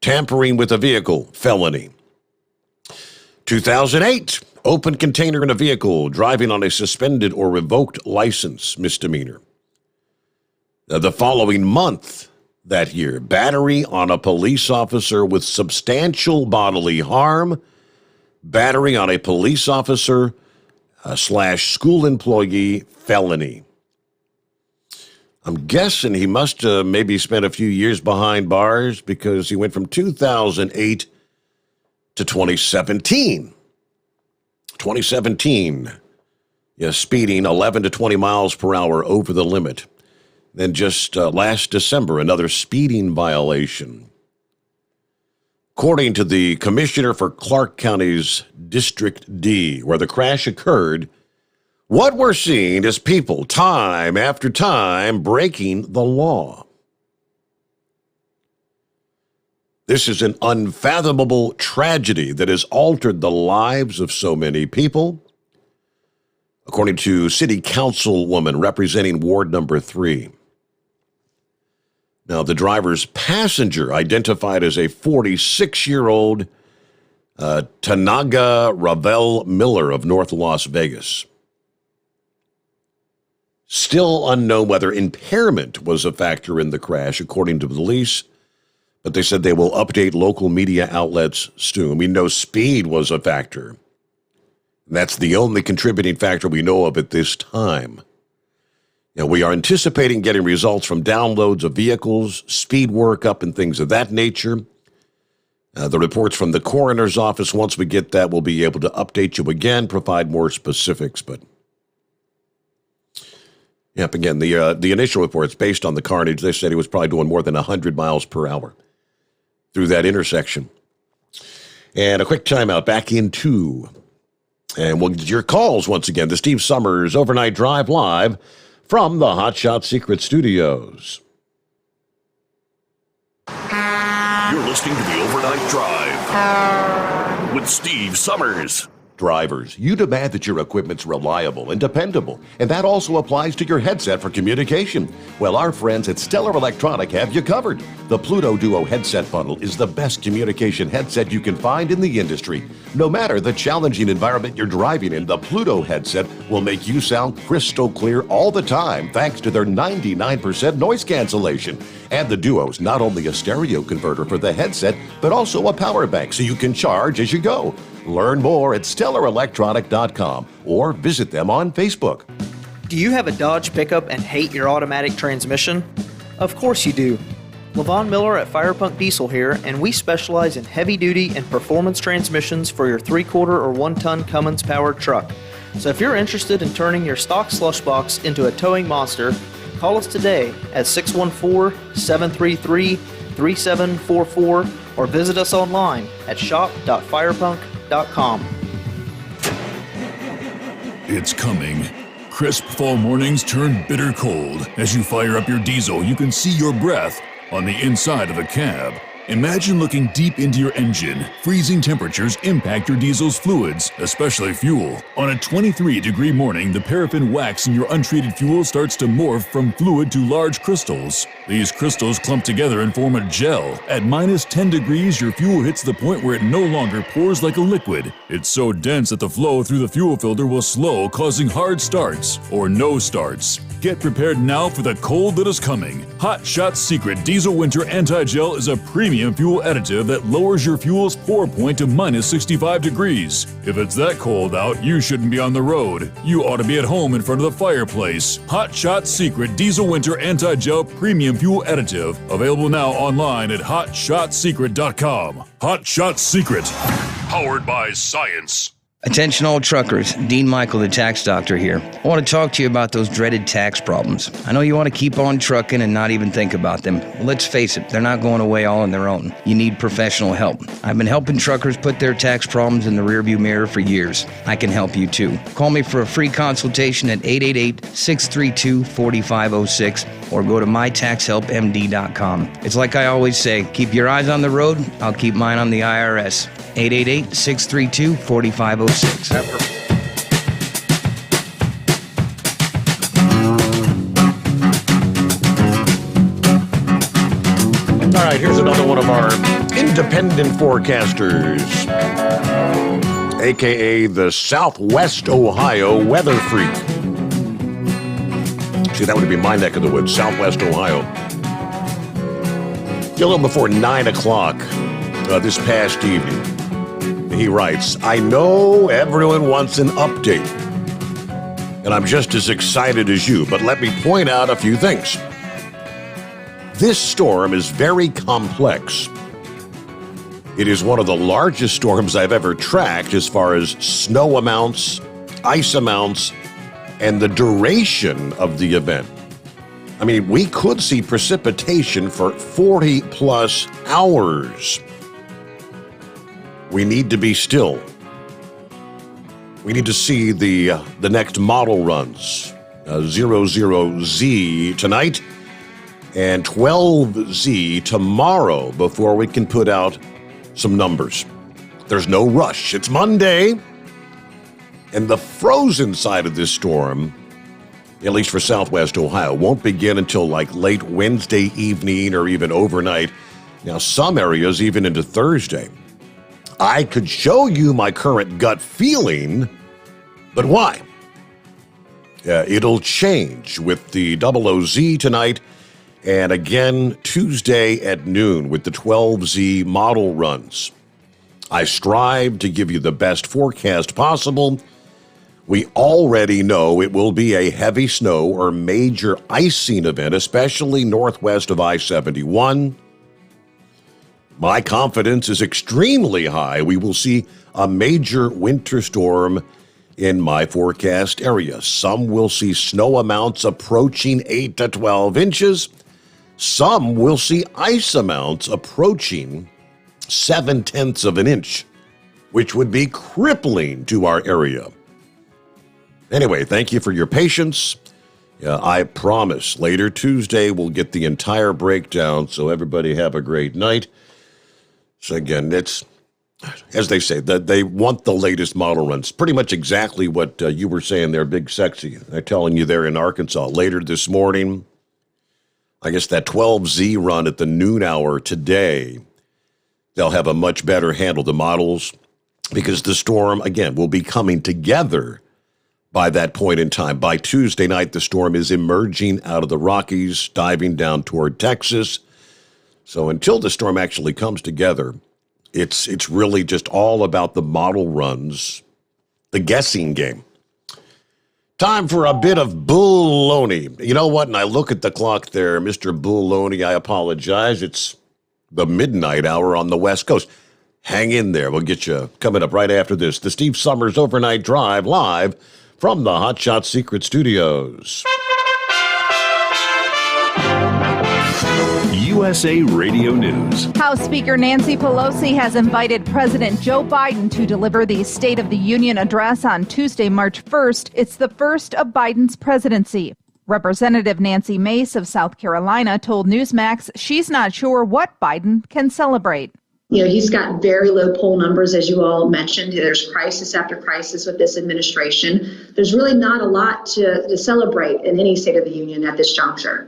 tampering with a vehicle, felony. 2008, open container in a vehicle, driving on a suspended or revoked license, misdemeanor. The following month that year, battery on a police officer with substantial bodily harm, battery on a police officer / school employee, felony. I'm guessing he must have maybe spent a few years behind bars because he went from 2008 to 2017. 2017, speeding 11 to 20 miles per hour over the limit. Then just last December, another speeding violation. According to the commissioner for Clark County's District D, where the crash occurred, what we're seeing is people time after time breaking the law. This is an unfathomable tragedy that has altered the lives of so many people, according to City Councilwoman representing Ward Number 3. Now, the driver's passenger, identified as a 46-year-old Tanaga Ravel Miller of North Las Vegas. Still unknown whether impairment was a factor in the crash, according to police, but they said they will update local media outlets soon. We know speed was a factor. That's the only contributing factor we know of at this time. Now, we are anticipating getting results from downloads of vehicles, speed workup, and things of that nature. The reports from the coroner's office, once we get that, we'll be able to update you again, provide more specifics. But, yep, again, the initial reports, based on the carnage, they said he was probably doing more than 100 miles per hour through that intersection. And a quick timeout, back in 2. And we'll get your calls once again. The Steve Sommers Overnight Drive live from the Hot Shot Secret Studios. You're listening to the Overnight Drive with Steve Sommers. Drivers, you demand that your equipment's reliable and dependable, and that also applies to your headset for communication. Well, our friends at Stellar Electronic have you covered. The Pluto Duo headset bundle is the best communication headset you can find in the industry. No matter the challenging environment you're driving in, the Pluto headset will make you sound crystal clear all the time thanks to their 99% noise cancellation. And the Duo's not only a stereo converter for the headset, but also a power bank so you can charge as you go. Learn more at StellarElectronic.com or visit them on Facebook. Do you have a Dodge pickup and hate your automatic transmission? Of course you do. LaVon Miller at Firepunk Diesel here, and we specialize in heavy-duty and performance transmissions for your 3-quarter or 1-ton Cummins-powered truck. So if you're interested in turning your stock slush box into a towing monster, call us today at 614-733-3744 or visit us online at shop.firepunk.com. It's coming. Crisp fall mornings turn bitter cold. As you fire up your diesel, you can see your breath on the inside of the cab. Imagine looking deep into your engine. Freezing temperatures impact your diesel's fluids, especially fuel. On a 23-degree morning, the paraffin wax in your untreated fuel starts to morph from fluid to large crystals. These crystals clump together and form a gel. At minus 10 degrees, your fuel hits the point where it no longer pours like a liquid. It's so dense that the flow through the fuel filter will slow, causing hard starts or no starts. Get prepared now for the cold that is coming. Hot Shot's Secret Diesel Winter Anti-Gel is a premium fuel additive that lowers your fuel's pour point to minus 65 degrees. If it's that cold out, you shouldn't be on the road. You ought to be at home in front of the fireplace. Hot Shot's Secret Diesel Winter Anti-Gel Premium Fuel Additive. Available now online at HotShotSecret.com. Hot Shot Secret. Powered by science. Attention all truckers, Dean Michael, the tax doctor here. I want to talk to you about those dreaded tax problems. I know you want to keep on trucking and not even think about them. Well, let's face it, they're not going away all on their own. You need professional help. I've been helping truckers put their tax problems in the rearview mirror for years. I can help you too. Call me for a free consultation at 888-632-4506 or go to mytaxhelpmd.com. It's like I always say, keep your eyes on the road, I'll keep mine on the IRS. 888-632-4506. All right, here's another one of our independent forecasters, a.k.a. the Southwest Ohio Weather Freak. See, that would be my neck of the woods, Southwest Ohio. A little before 9 o'clock this past evening. He writes, I know everyone wants an update, and I'm just as excited as you, but let me point out a few things. This storm is very complex. It is one of the largest storms I've ever tracked as far as snow amounts, ice amounts, and the duration of the event. I mean, we could see precipitation for 40-plus hours. We need to be still. We need to see the next model runs. 00Z tonight and 12Z tomorrow before we can put out some numbers. There's no rush. It's Monday. And the frozen side of this storm, at least for Southwest Ohio, won't begin until like late Wednesday evening or even overnight. Now, some areas even into Thursday. I could show you my current gut feeling, but why? It'll change with the 00Z tonight and again Tuesday at noon with the 12Z model runs. I strive to give you the best forecast possible. We already know it will be a heavy snow or major icing event, especially northwest of I-71. My confidence is extremely high. We will see a major winter storm in my forecast area. Some will see snow amounts approaching 8 to 12 inches. Some will see ice amounts approaching 0.7 of an inch, which would be crippling to our area. Anyway, thank you for your patience. I promise later Tuesday we'll get the entire breakdown, so everybody have a great night. So again, it's, as they say, that they want the latest model runs. Pretty much exactly what you were saying there, Big Sexy. They're telling you there in Arkansas. Later this morning, I guess that 12Z run at the noon hour today, they'll have a much better handle, the models, because the storm, again, will be coming together by that point in time. By Tuesday night, the storm is emerging out of the Rockies, diving down toward Texas. So until the storm actually comes together, it's really just all about the model runs, the guessing game. Time for a bit of bull-loney. You know what? And I look at the clock there, Mr. Bull-loney, I apologize. It's the midnight hour on the West Coast. Hang in there. We'll get you coming up right after this. The Steve Sommers Overnight Drive live from the Hot Shot Secret Studios. USA Radio News. House Speaker Nancy Pelosi has invited President Joe Biden to deliver the State of the Union address on Tuesday, March 1st. It's the first of Biden's presidency. Representative Nancy Mace of South Carolina told Newsmax she's not sure what Biden can celebrate. He's got very low poll numbers, as you all mentioned. There's crisis after crisis with this administration. There's really not a lot to celebrate in any State of the Union at this juncture.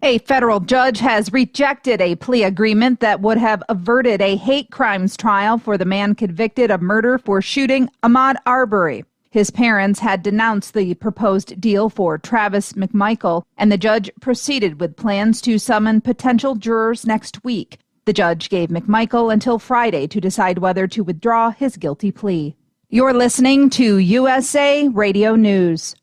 A federal judge has rejected a plea agreement that would have averted a hate crimes trial for the man convicted of murder for shooting Ahmaud Arbery. His parents had denounced the proposed deal for Travis McMichael, and the judge proceeded with plans to summon potential jurors next week. The judge gave McMichael until Friday to decide whether to withdraw his guilty plea. You're listening to USA Radio News.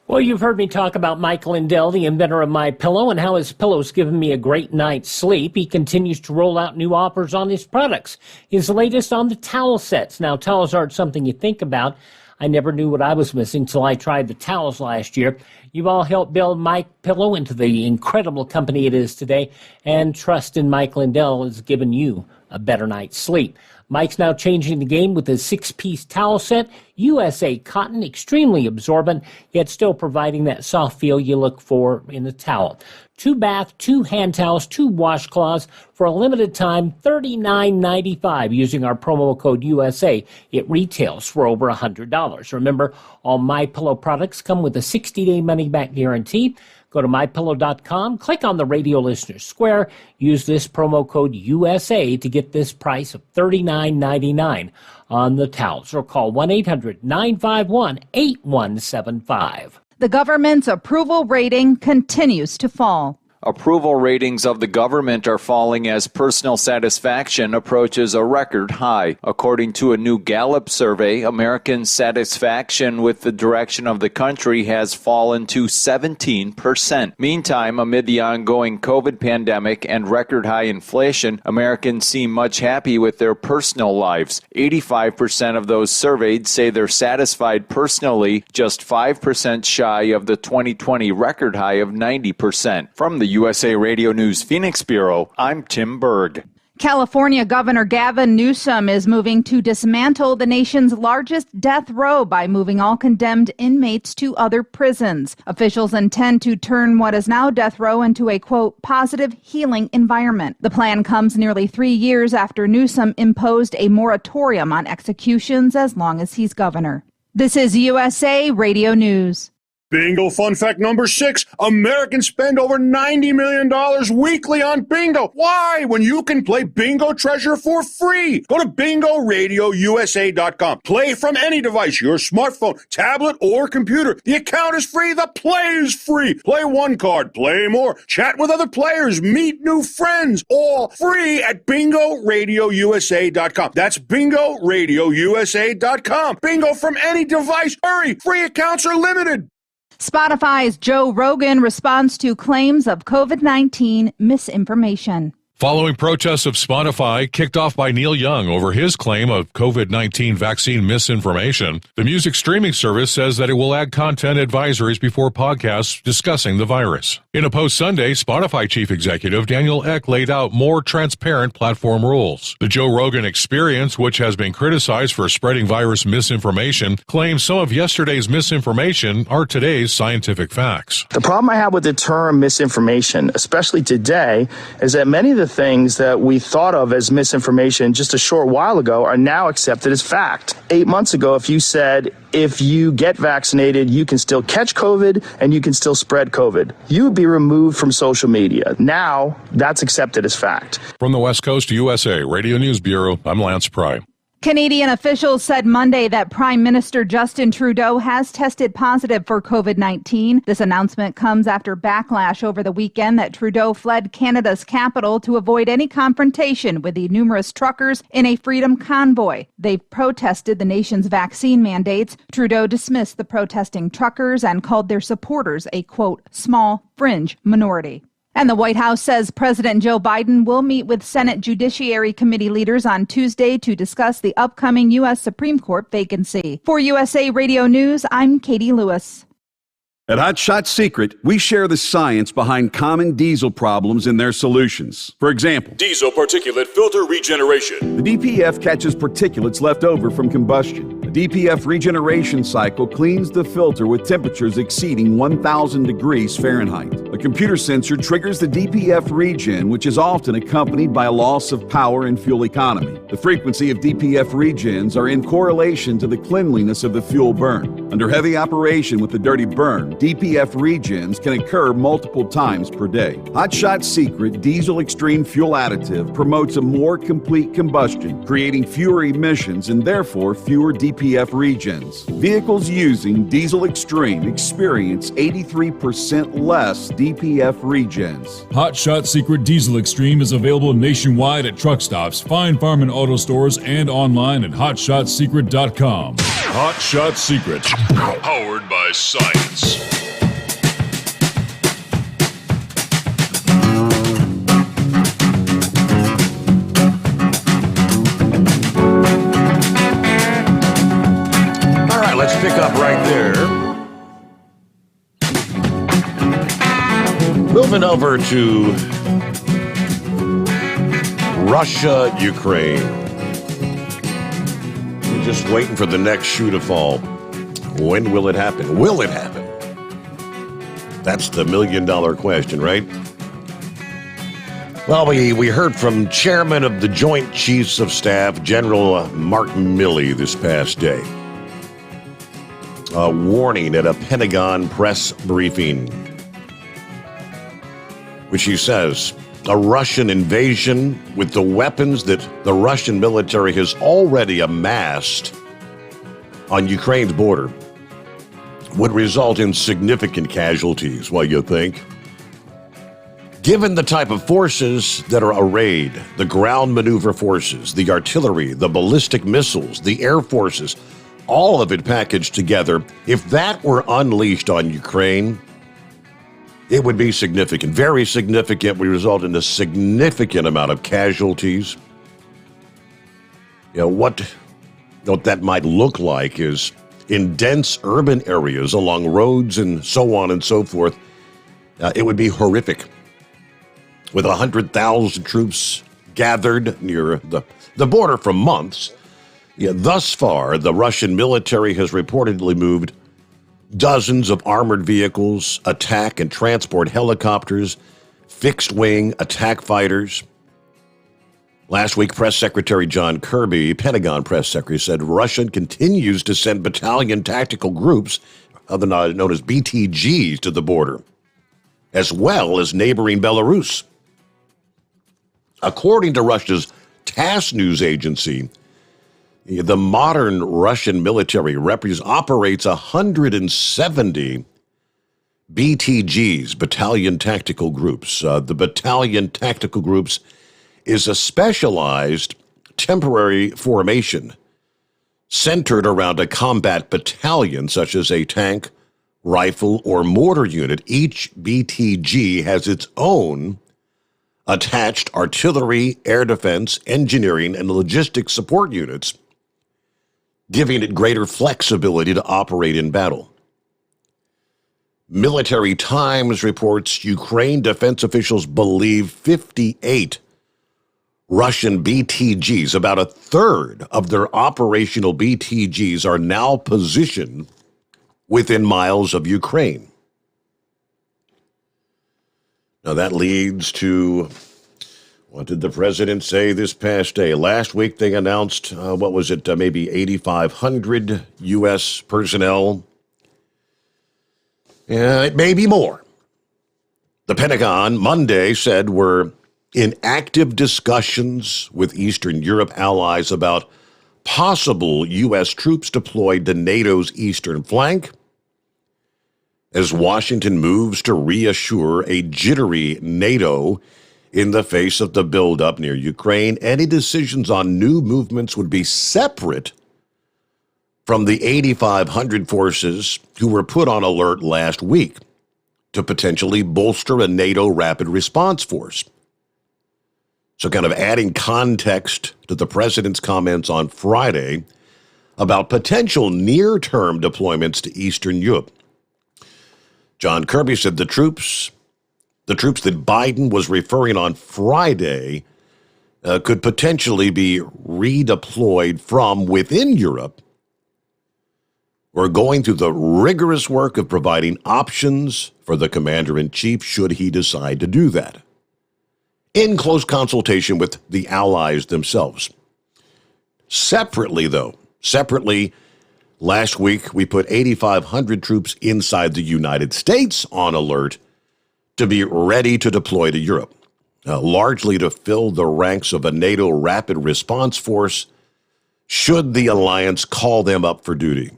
Well, you've heard me talk about Mike Lindell, the inventor of MyPillow, and how his pillow's given me a great night's sleep. He continues to roll out new offers on his products. His latest on the towel sets. Now, towels aren't something you think about. I never knew what I was missing till I tried the towels last year. You've all helped build MyPillow into the incredible company it is today, and trust in Mike Lindell has given you a better night's sleep. Mike's now changing the game with his 6-piece towel set, USA cotton, extremely absorbent, yet still providing that soft feel you look for in the towel. 2 bath, 2 hand towels, 2 washcloths for a limited time, $39.95 using our promo code USA. It retails for over $100. Remember, all MyPillow products come with a 60-day money-back guarantee. Go to MyPillow.com, click on the Radio Listeners Square, use this promo code USA to get this price of $39.99 on the towels, or call 1-800-951-8175. The government's approval rating continues to fall. Approval ratings of the government are falling as personal satisfaction approaches a record high. According to a new Gallup survey, American satisfaction with the direction of the country has fallen to 17%. Meantime, amid the ongoing COVID pandemic and record high inflation, Americans seem much happy with their personal lives. 85% of those surveyed say they're satisfied personally, just 5% shy of the 2020 record high of 90%. From the USA Radio News Phoenix Bureau, I'm Tim Berg. California Governor Gavin Newsom is moving to dismantle the nation's largest death row by moving all condemned inmates to other prisons. Officials intend to turn what is now death row into a, quote, positive healing environment. The plan comes nearly 3 years after Newsom imposed a moratorium on executions as long as he's governor. This is USA Radio News. Bingo fun fact number 6. Americans spend over $90 million weekly on bingo. Why? When you can play Bingo Treasure for free. Go to BingoRadioUSA.com. Play from any device, your smartphone, tablet, or computer. The account is free. The play is free. Play one card. Play more. Chat with other players. Meet new friends. All free at BingoRadioUSA.com. That's BingoRadioUSA.com. Bingo from any device. Hurry. Free accounts are limited. Spotify's Joe Rogan responds to claims of COVID-19 misinformation. Following protests of Spotify kicked off by Neil Young over his claim of COVID-19 vaccine misinformation, the music streaming service says that it will add content advisories before podcasts discussing the virus. In a post Sunday, Spotify chief executive Daniel Ek laid out more transparent platform rules. The Joe Rogan Experience, which has been criticized for spreading virus misinformation, claims some of yesterday's misinformation are today's scientific facts. The problem I have with the term misinformation, especially today, is that many of the things that we thought of as misinformation just a short while ago are now accepted as fact. 8 months ago, if you said, if you get vaccinated, you can still catch COVID and you can still spread COVID, you would be removed from social media. Now, that's accepted as fact. From the West Coast USA Radio News Bureau, I'm Lance Pry. Canadian officials said Monday that Prime Minister Justin Trudeau has tested positive for COVID-19. This announcement comes after backlash over the weekend that Trudeau fled Canada's capital to avoid any confrontation with the numerous truckers in a freedom convoy. They've protested the nation's vaccine mandates. Trudeau dismissed the protesting truckers and called their supporters a, quote, small fringe minority. And the White House says President Joe Biden will meet with Senate Judiciary Committee leaders on Tuesday to discuss the upcoming U.S. Supreme Court vacancy. For USA Radio News, I'm Katie Lewis. At Hot Shot Secret, we share the science behind common diesel problems and their solutions. For example, diesel particulate filter regeneration. The DPF catches particulates left over from combustion. The DPF regeneration cycle cleans the filter with temperatures exceeding 1,000 degrees Fahrenheit. A computer sensor triggers the DPF regen, which is often accompanied by a loss of power and fuel economy. The frequency of DPF regens are in correlation to the cleanliness of the fuel burn. Under heavy operation with the dirty burn, DPF regens can occur multiple times per day. Hot Shot Secret Diesel Extreme Fuel Additive promotes a more complete combustion, creating fewer emissions and therefore fewer DPF regens. Vehicles using Diesel Extreme experience 83% less DPF regens. Hot Shot Secret Diesel Extreme is available nationwide at truck stops, Fine Farm and auto stores, and online at hotshotsecret.com. Hot Shot Secret. Powered by science. All right, let's pick up right there. Moving over to Russia, Ukraine. We're just waiting for the next shoe to fall. When will it happen? Will it happen? That's the million-dollar question, right? Well, we heard from Chairman of the Joint Chiefs of Staff, General Mark Milley, this past day. A warning at a Pentagon press briefing, which he says a Russian invasion with the weapons that the Russian military has already amassed on Ukraine's border would result in significant casualties, what you think? Given the type of forces that are arrayed, the ground maneuver forces, the artillery, the ballistic missiles, the air forces, all of it packaged together, if that were unleashed on Ukraine, it would be significant, very significant, would result in a significant amount of casualties. You know, what that might look like is in dense urban areas along roads and so on and so forth, it would be horrific. With 100,000 troops gathered near the border for months, thus far, the Russian military has reportedly moved dozens of armored vehicles, attack and transport helicopters, fixed-wing attack fighters. Last week, Press Secretary John Kirby, Pentagon Press Secretary, said Russia continues to send battalion tactical groups, otherwise known as BTGs, to the border, as well as neighboring Belarus. According to Russia's TASS news agency, the modern Russian military operates 170 BTGs, battalion tactical groups. The battalion tactical groups is a specialized temporary formation centered around a combat battalion, such as a tank, rifle, or mortar unit. Each BTG has its own attached artillery, air defense, engineering, and logistics support units, giving it greater flexibility to operate in battle. Military Times reports Ukraine defense officials believe 58 Russian BTGs, about a third of their operational BTGs, are now positioned within miles of Ukraine. Now that leads to, what did the president say this past day? Last week they announced, maybe 8,500 U.S. personnel. It may be more. The Pentagon Monday said we're in active discussions with Eastern Europe allies about possible U.S. troops deployed to NATO's eastern flank as Washington moves to reassure a jittery NATO in the face of the buildup near Ukraine. Any decisions on new movements would be separate from the 8,500 forces who were put on alert last week to potentially bolster a NATO rapid response force. So kind of adding context to the president's comments on Friday about potential near-term deployments to Eastern Europe. John Kirby said the troops that Biden was referring on Friday could potentially be redeployed from within Europe We're going through the rigorous work of providing options for the commander-in-chief should he decide to do that, in close consultation with the allies themselves. Separately, last week we put 8,500 troops inside the United States on alert to be ready to deploy to Europe, largely to fill the ranks of a NATO rapid response force should the alliance call them up for duty.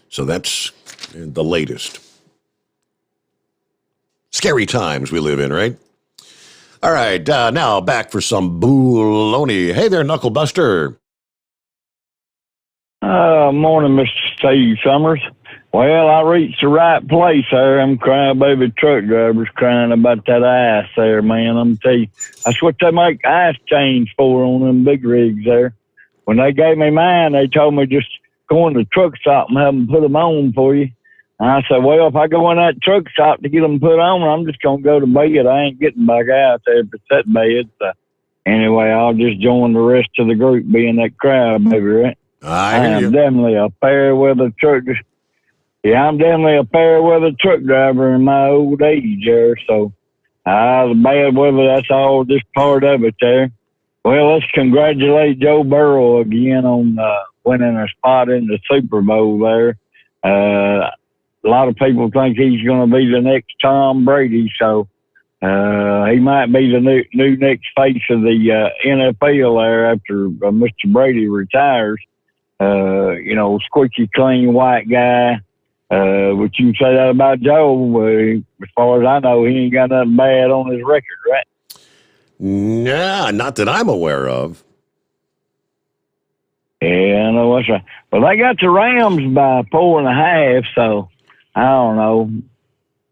So that's the latest. Scary times we live in, right? All right, now back for some baloney. Hey there, Knucklebuster. Morning, Mr. Steve Sommers. Well, I reached the right place there. I'm crybaby truck drivers crying about that ice there, man. I'm tell you, that's what they make ice chains for on them big rigs there. When they gave me mine, they told me just go in the truck stop and have them put them on for you. And I said, well, if I go in that truck stop to get them put on, I'm just going to go to bed. I ain't getting back out there if it's that bad. So anyway, I'll just join the rest of the group being that crybaby, right? I am definitely a fair weather truck. Yeah, I'm definitely a fair weather truck driver in my old age there. So the bad weather, that's all just part of it there. Well, let's congratulate Joe Burrow again on winning a spot in the Super Bowl there. A lot of people think he's going to be the next Tom Brady, so he might be the new next face of the NFL there after Mr. Brady retires. Squeaky clean white guy. But you can say that about Joe. As far as I know, he ain't got nothing bad on his record, right? Nah, not that I'm aware of. Yeah, I know what's right. Well, they got the Rams by 4.5, so I don't know.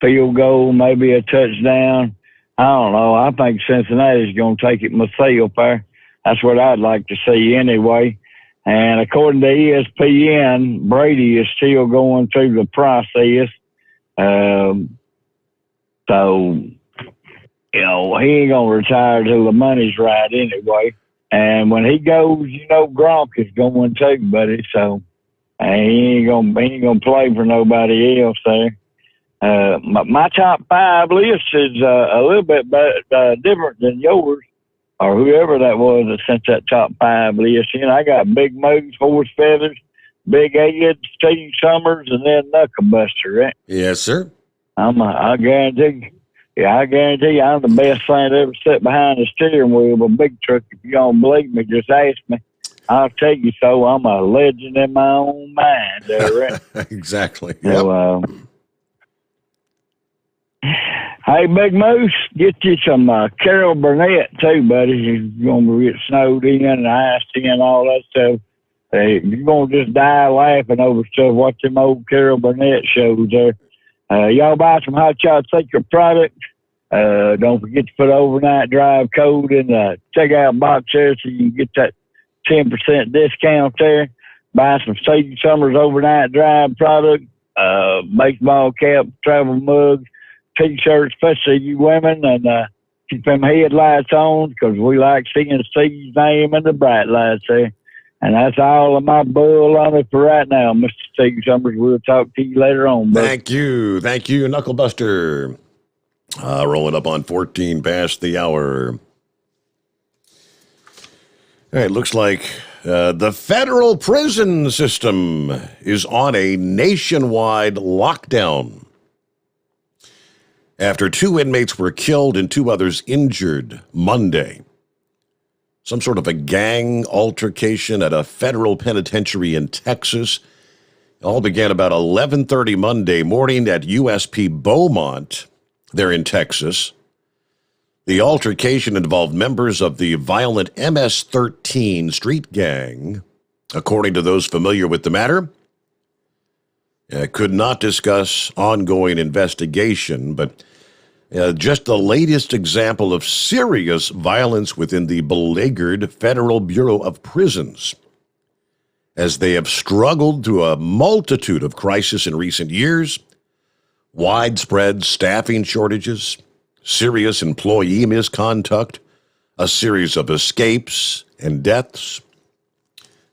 Field goal, maybe a touchdown. I don't know. I think Cincinnati's going to take it myself there. That's what I'd like to see anyway. And according to ESPN, Brady is still going through the process. So, he ain't going to retire till the money's right anyway. And when he goes, Gronk is going too, buddy. So, he ain't gonna play for nobody else there. My top 5 list is a little bit different than yours, or whoever that was that sent that top 5 list. I got Big Moose, Horse Feathers, Big Ed, Steve Sommers, and then Knucklebuster, right? Yes, sir. I guarantee you, I'm the best thing to ever sit behind the steering wheel of a big truck. If you don't believe me, just ask me. I'll tell you so. I'm a legend in my own mind there, right? Exactly. So, hey, Big Moose, get you some Carol Burnett, too, buddy. You're going to get snowed in and iced in and all that stuff. You're going to just die laughing over stuff. Watch them old Carol Burnett shows there. Y'all buy some Hot Shot Secret product. Don't forget to put overnight drive code in the checkout box there so you can get that 10% discount there. Buy some Steve Sommers overnight drive product, baseball cap, travel mugs, T-shirts, especially you women, and keep them headlights on because we like seeing Steve's name in the bright lights there. And that's all of my bull on it for right now, Mr. Steve Sommers. We'll talk to you later on, buddy. Thank you, Knucklebuster. Rolling up on 14 past the hour. All right, looks like the federal prison system is on a nationwide lockdown after 2 inmates were killed and 2 others injured Monday. Some sort of a gang altercation at a federal penitentiary in Texas. It all began about 11:30 Monday morning at USP Beaumont, there in Texas. The altercation involved members of the violent MS-13 street gang. According to those familiar with the matter, could not discuss ongoing investigation, but just the latest example of serious violence within the beleaguered Federal Bureau of Prisons, as they have struggled through a multitude of crises in recent years, widespread staffing shortages, serious employee misconduct, a series of escapes and deaths.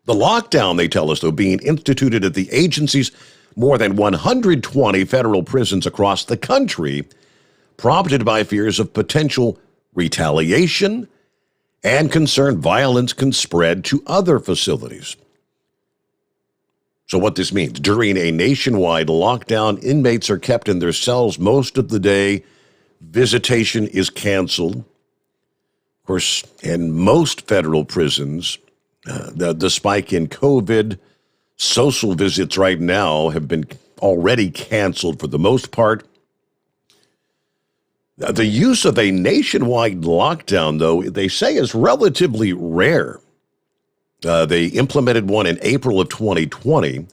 The lockdown, they tell us, though, being instituted at the agency's more than 120 federal prisons across the country, prompted by fears of potential retaliation and concern violence can spread to other facilities. So what this means, during a nationwide lockdown, inmates are kept in their cells most of the day. Visitation is canceled. Of course, in most federal prisons, the spike in COVID, social visits right now have been already canceled for the most part. The use of a nationwide lockdown, though, they say is relatively rare. They implemented one in April of 2020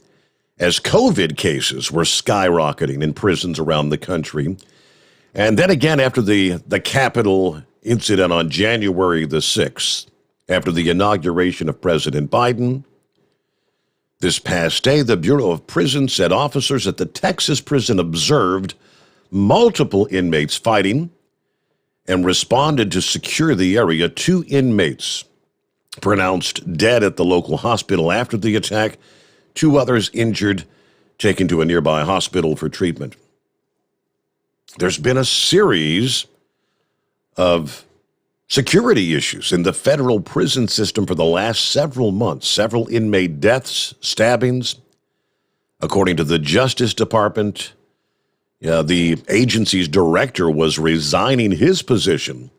as COVID cases were skyrocketing in prisons around the country. And then again after the Capitol incident on January the 6th, after the inauguration of President Biden. This past day, the Bureau of Prisons said officers at the Texas prison observed multiple inmates fighting and responded to secure the area. 2 inmates pronounced dead at the local hospital after the attack. 2 others injured, taken to a nearby hospital for treatment. There's been a series of security issues in the federal prison system for the last several months. Several inmate deaths, stabbings. According to the Justice Department, the agency's director was resigning his position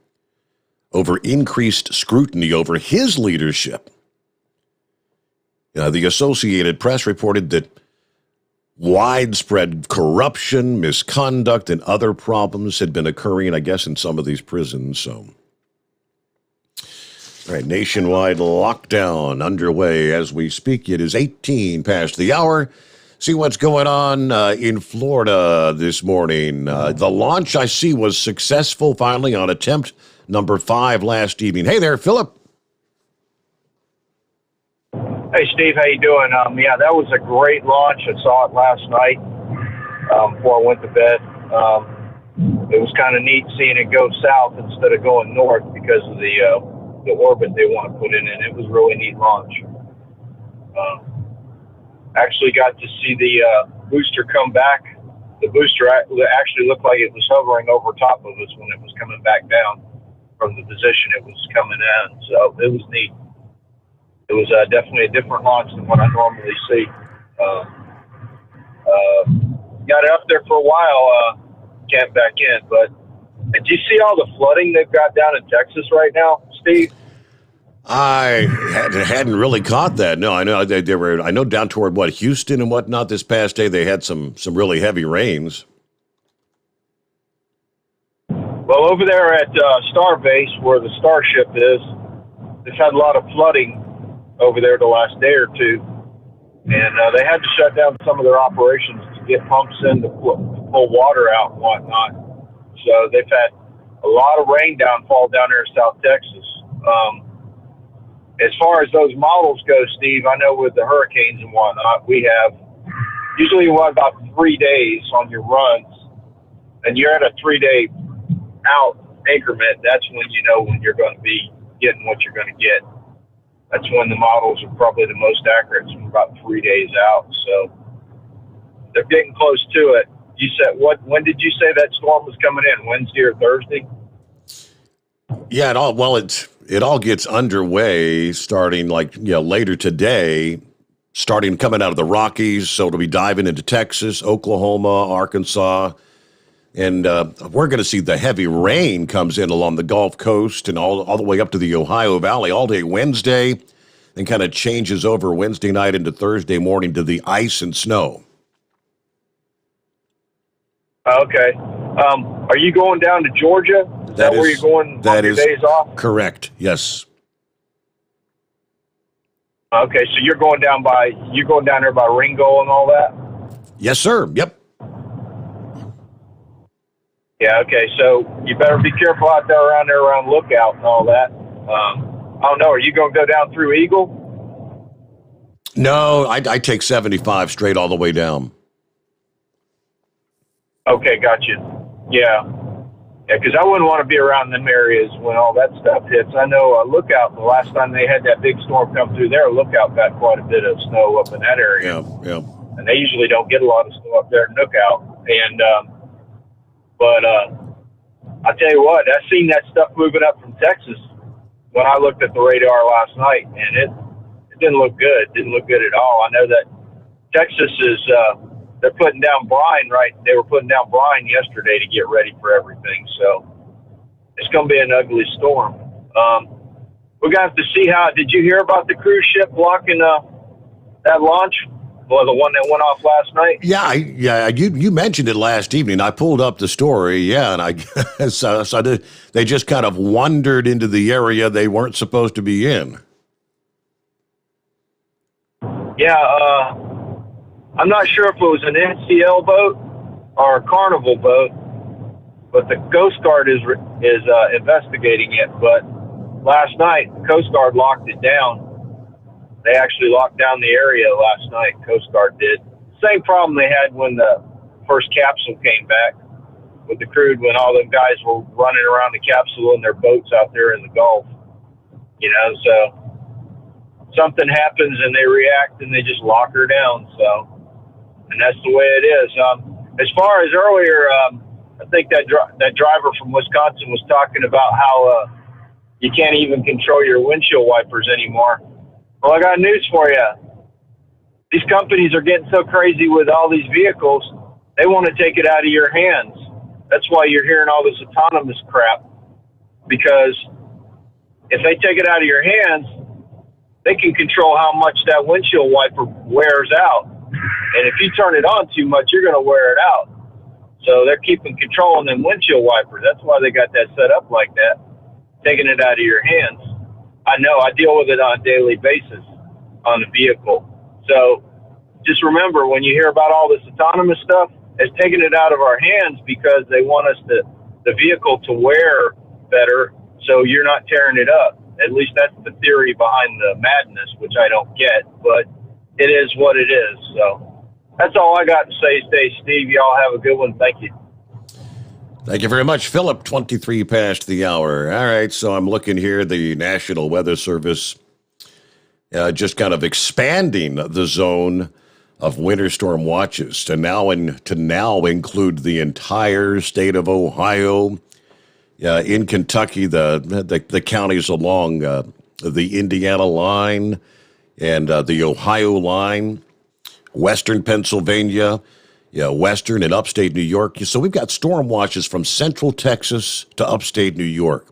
over increased scrutiny over his leadership. The Associated Press reported that widespread corruption, misconduct, and other problems had been occurring, I guess, in some of these prisons. So, all right, nationwide lockdown underway as we speak. It is 18 past the hour. See what's going on in Florida this morning. The launch, I see, was successful finally on attempt number 5 last evening. Hey there, Philip. Hey, Steve, how you doing? Yeah, that was a great launch. I saw it last night before I went to bed. It was kind of neat seeing it go south instead of going north because of the orbit they want to put in, and it was a really neat launch. Actually got to see the booster come back. The booster actually looked like it was hovering over top of us when it was coming back down from the position it was coming in, so it was neat. It was definitely a different launch than what I normally see. Got it up there for a while, can't back in. But did you see all the flooding they've got down in Texas right now, Steve? I hadn't really caught that. No, I know they were. I know down toward Houston and whatnot. This past day they had some really heavy rains. Well, over there at Starbase, where the Starship is, they've had a lot of flooding over there the last day or two, and they had to shut down some of their operations to get pumps in to pull water out and whatnot. So they've had a lot of rain downfall down there in South Texas. As far as those models go, Steve, I know with the hurricanes and whatnot, we have usually about 3 days on your runs, and you're at a 3-day out increment. That's when you know when you're going to be getting what you're going to get. That's when the models are probably the most accurate. It's about 3 days out, so they're getting close to it. You said when did you say that storm was coming in? Wednesday or Thursday? Yeah, it all gets underway starting later today, coming out of the Rockies. So it'll be diving into Texas, Oklahoma, Arkansas, and we're going to see the heavy rain comes in along the Gulf Coast and all the way up to the Ohio Valley all day Wednesday, and kind of changes over Wednesday night into Thursday morning to the ice and snow. Okay. Are you going down to Georgia? Is that where you're going on your days off? Correct. Yes. Okay, so you're going down there by Ringo and all that? Yes, sir. Yep. Yeah, okay, so you better be careful out there around Lookout and all that. I don't know, are you going to go down through Eagle? No, I take 75 straight all the way down. Okay, gotcha. Yeah. Yeah, because I wouldn't want to be around them areas when all that stuff hits. I know Lookout, the last time they had that big storm come through there, Lookout got quite a bit of snow up in that area. Yeah. And they usually don't get a lot of snow up there in Lookout. And, but I tell you what, I seen that stuff moving up from Texas when I looked at the radar last night, and it didn't look good. It didn't look good at all. I know that Texas is, they're putting down brine, right? They were putting down brine yesterday to get ready for everything. So it's going to be an ugly storm. We're going to have to see how, did you hear about the cruise ship blocking that launch? Well, the one that went off last night? Yeah. You mentioned it last evening. I pulled up the story, yeah, and I guess they just kind of wandered into the area they weren't supposed to be in. Yeah, I'm not sure if it was an NCL boat or a Carnival boat, but the Coast Guard is investigating it. But last night, the Coast Guard locked it down. They actually locked down the area last night. Coast Guard did. Same problem they had when the first capsule came back with the crude, when all them guys were running around the capsule in their boats out there in the Gulf. You know, so something happens and they react and they just lock her down. So, and that's the way it is. As far as earlier, I think that driver from Wisconsin was talking about how you can't even control your windshield wipers anymore. Well, I got news for you. These companies are getting so crazy with all these vehicles, they want to take it out of your hands. That's why you're hearing all this autonomous crap. Because if they take it out of your hands, they can control how much that windshield wiper wears out. And if you turn it on too much, you're going to wear it out. So they're keeping control on them windshield wipers. That's why they got that set up like that, taking it out of your hands. I know, I deal with it on a daily basis on the vehicle. So just remember, when you hear about all this autonomous stuff, it's taking it out of our hands because they want us the vehicle to wear better so you're not tearing it up. At least that's the theory behind the madness, which I don't get, but it is what it is. So that's all I got to say today, Steve. Y'all have a good one. Thank you. Thank you very much, Philip. 23 past the hour. All right, so I'm looking here. The National Weather Service just kind of expanding the zone of winter storm watches to now include the entire state of Ohio. In Kentucky, the counties along the Indiana line and the Ohio line, western Pennsylvania, western and upstate New York. So we've got storm watches from central Texas to upstate New York.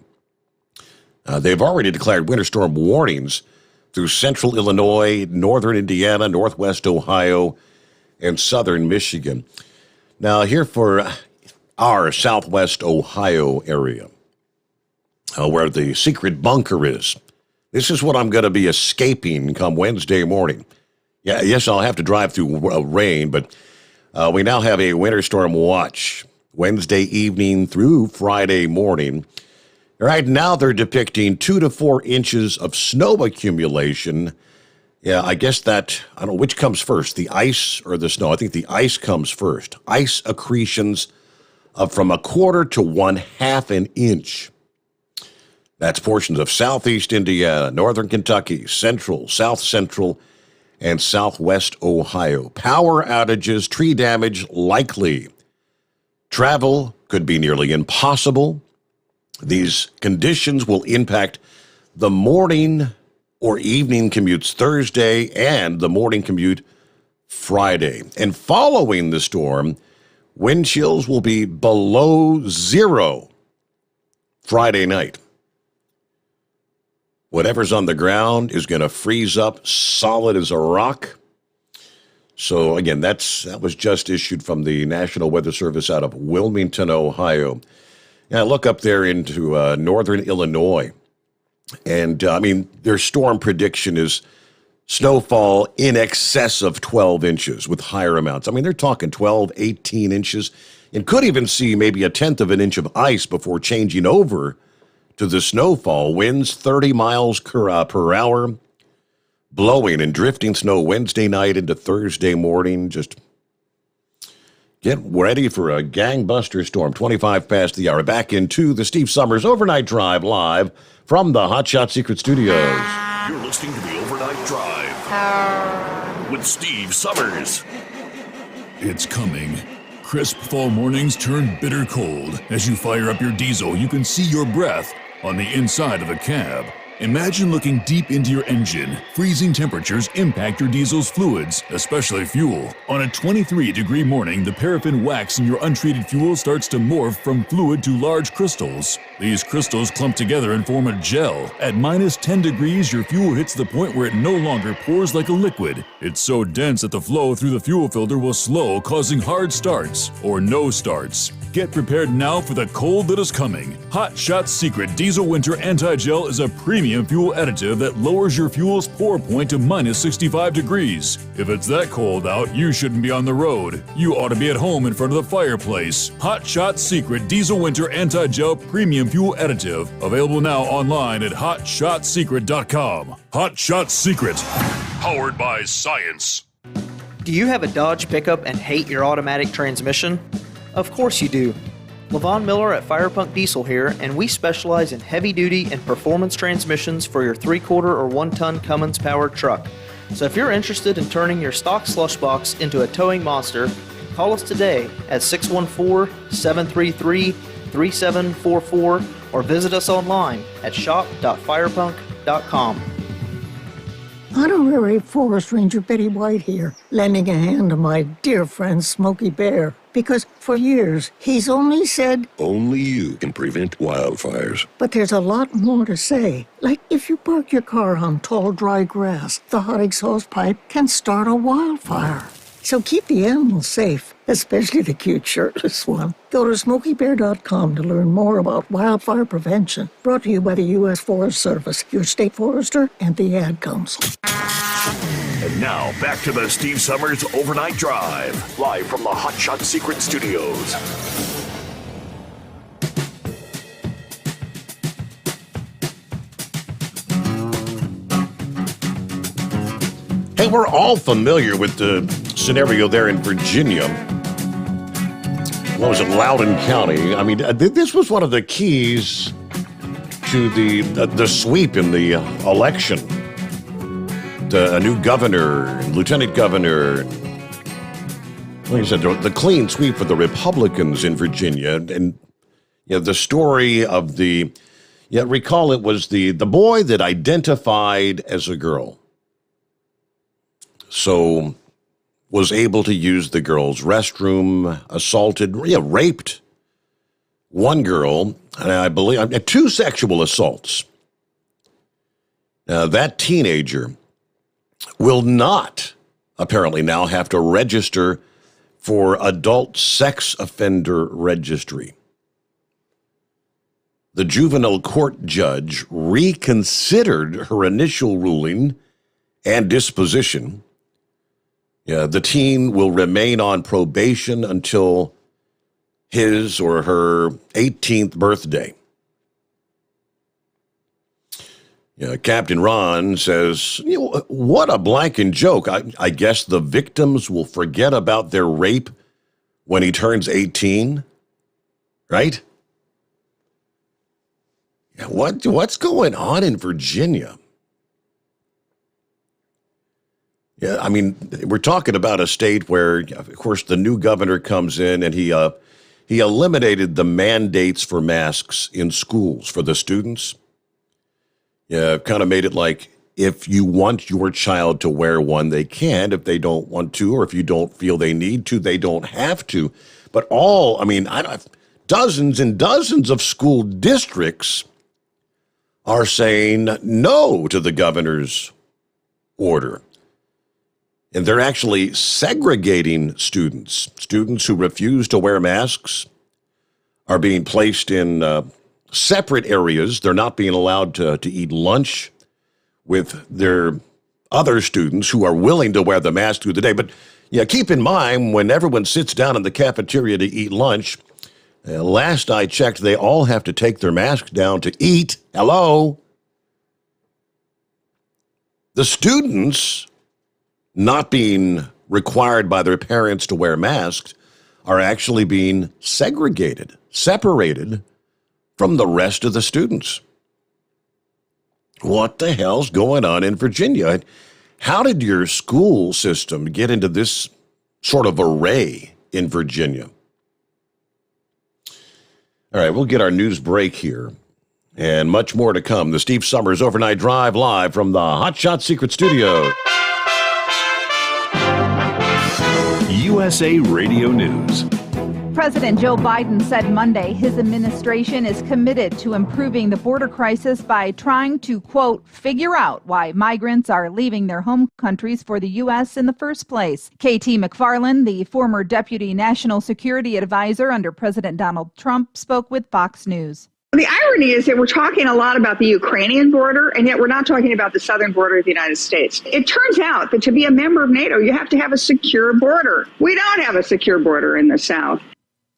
They've already declared winter storm warnings through central Illinois, northern Indiana, northwest Ohio, and southern Michigan. Now, here for our southwest Ohio area, where the secret bunker is. This is what I'm going to be escaping come Wednesday morning. Yes, I'll have to drive through rain, but we now have a winter storm watch Wednesday evening through Friday morning. Right now, they're depicting 2 to 4 inches of snow accumulation. Yeah, I guess I don't know which comes first, the ice or the snow. I think the ice comes first. Ice accretions from 1/4 to 1/2 an inch. That's portions of southeast Indiana, northern Kentucky, central, south central, and southwest Ohio. Power outages, tree damage likely. Travel could be nearly impossible. These conditions will impact the morning or evening commutes Thursday and the morning commute Friday. And following the storm, wind chills will be below 0 Friday night. Whatever's on the ground is going to freeze up solid as a rock. So, again, that was just issued from the National Weather Service out of Wilmington, Ohio. Yeah, look up there into northern Illinois. And, their storm prediction is snowfall in excess of 12 inches with higher amounts. They're talking 12, 18 inches, and could even see maybe 1/10 of an inch of ice before changing over to the snowfall. Winds 30 miles per hour, blowing and drifting snow Wednesday night into Thursday morning. Just Get ready for a gangbuster storm. 25 past the hour. Back into the Steve Sommers Overnight Drive live from the Hot Shot Secret Studios. You're listening to the Overnight Drive with Steve Sommers. It's coming. Crisp fall mornings turn bitter cold. As you fire up your diesel, you can see your breath on the inside of the cab. Imagine looking deep into your engine. Freezing temperatures impact your diesel's fluids, especially fuel. On a 23-degree morning, the paraffin wax in your untreated fuel starts to morph from fluid to large crystals. These crystals clump together and form a gel. At minus 10 degrees, your fuel hits the point where it no longer pours like a liquid. It's so dense that the flow through the fuel filter will slow, causing hard starts or no starts. Get prepared now for the cold that is coming. Hot Shot Secret Diesel Winter Anti-Gel is a premium fuel additive that lowers your fuel's pour point to minus 65 degrees. If it's that cold out, you shouldn't be on the road. You ought to be at home in front of the fireplace. Hot Shot Secret Diesel Winter Anti-Gel Premium Fuel Additive. Available now online at hotshotsecret.com. Hot Shot Secret. Powered by science. Do you have a Dodge pickup and hate your automatic transmission? Of course you do. Levon Miller at Firepunk Diesel here, and we specialize in heavy-duty and performance transmissions for your 3-quarter or 1-ton Cummins-powered truck. So if you're interested in turning your stock slush box into a towing monster, call us today at 614-733-3744 or visit us online at shop.firepunk.com. Honorary Forest Ranger Betty White here, lending a hand to my dear friend Smokey Bear. Because for years, he's only said, only you can prevent wildfires. But there's a lot more to say. Like if you park your car on tall, dry grass, the hot exhaust pipe can start a wildfire. So keep the animals safe, especially the cute shirtless one. Go to SmokeyBear.com to learn more about wildfire prevention. Brought to you by the U.S. Forest Service, your state forester, and the Ad Council. And now, back to the Steve Sommers Overnight Drive, live from the Hot Shot Secret Studios. Hey, we're all familiar with the scenario there in Virginia. What was it, Loudoun County? I mean, this was one of the keys to the sweep in the election. A new governor, and lieutenant governor, like I said, the clean sweep for the Republicans in Virginia. And the story of recall it was the boy that identified as a girl. So was able to use the girl's restroom, assaulted, raped one girl, and I believe 2 sexual assaults. That teenager will not apparently now have to register for adult sex offender registry. The juvenile court judge reconsidered her initial ruling and disposition. The teen will remain on probation until his or her 18th birthday. Captain Ron says, what a blanking joke. I guess the victims will forget about their rape when he turns 18, right? What's going on in Virginia? Yeah, I mean, we're talking about a state where, of course, the new governor comes in and he eliminated the mandates for masks in schools for the students. Yeah, kind of made it like if you want your child to wear one, they can. If they don't want to, or if you don't feel they need to, they don't have to. But dozens and dozens of school districts are saying no to the governor's order. And they're actually segregating students. Students who refuse to wear masks are being placed in separate areas. They're not being allowed to eat lunch with their other students who are willing to wear the mask through the day. But keep in mind, when everyone sits down in the cafeteria to eat lunch, last I checked, they all have to take their masks down to eat. Hello? The students not being required by their parents to wear masks are actually being separated from the rest of the students. What the hell's going on in Virginia? How did your school system get into this sort of array in Virginia? All right, we'll get our news break here and much more to come. The Steve Sommers Overnight Drive live from the Hot Shot Secret Studio. USA Radio News. President Joe Biden said Monday his administration is committed to improving the border crisis by trying to, quote, figure out why migrants are leaving their home countries for the U.S. in the first place. KT McFarland, the former deputy national security advisor under President Donald Trump, spoke with Fox News. The irony is that we're talking a lot about the Ukrainian border, and yet we're not talking about the southern border of the United States. It turns out that to be a member of NATO, you have to have a secure border. We don't have a secure border in the South.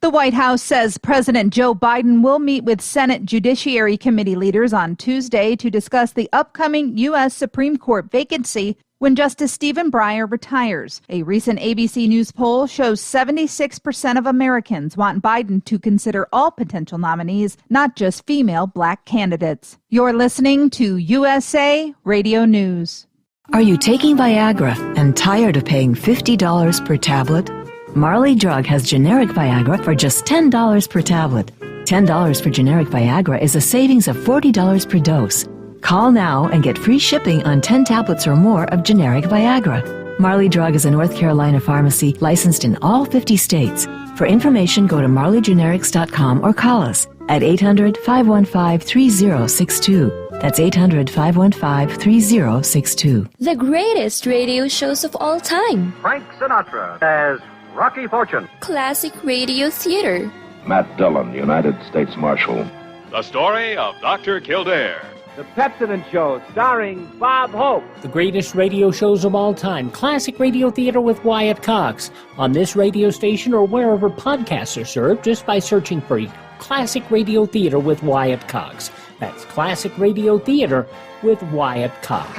The White House says President Joe Biden will meet with Senate Judiciary Committee leaders on Tuesday to discuss the upcoming U.S. Supreme Court vacancy when Justice Stephen Breyer retires. A recent ABC News poll shows 76% of Americans want Biden to consider all potential nominees, not just female black candidates. You're listening to USA Radio News. Are you taking Viagra and tired of paying $50 per tablet? Marley Drug has generic Viagra for just $10 per tablet. $10 for generic Viagra is a savings of $40 per dose. Call now and get free shipping on 10 tablets or more of generic Viagra. Marley Drug is a North Carolina pharmacy licensed in all 50 states. For information, go to marleygenerics.com or call us at 800-515-3062. That's 800-515-3062. The greatest radio shows of all time. Frank Sinatra as Rocky Fortune. Classic radio theater. Matt Dillon, United States Marshal. The story of Dr. Kildare. The Pepsodent Show, starring Bob Hope. The greatest radio shows of all time. Classic radio theater with Wyatt Cox. On this radio station or wherever podcasts are served, just by searching for Classic Radio Theater with Wyatt Cox. That's Classic Radio Theater with Wyatt Cox.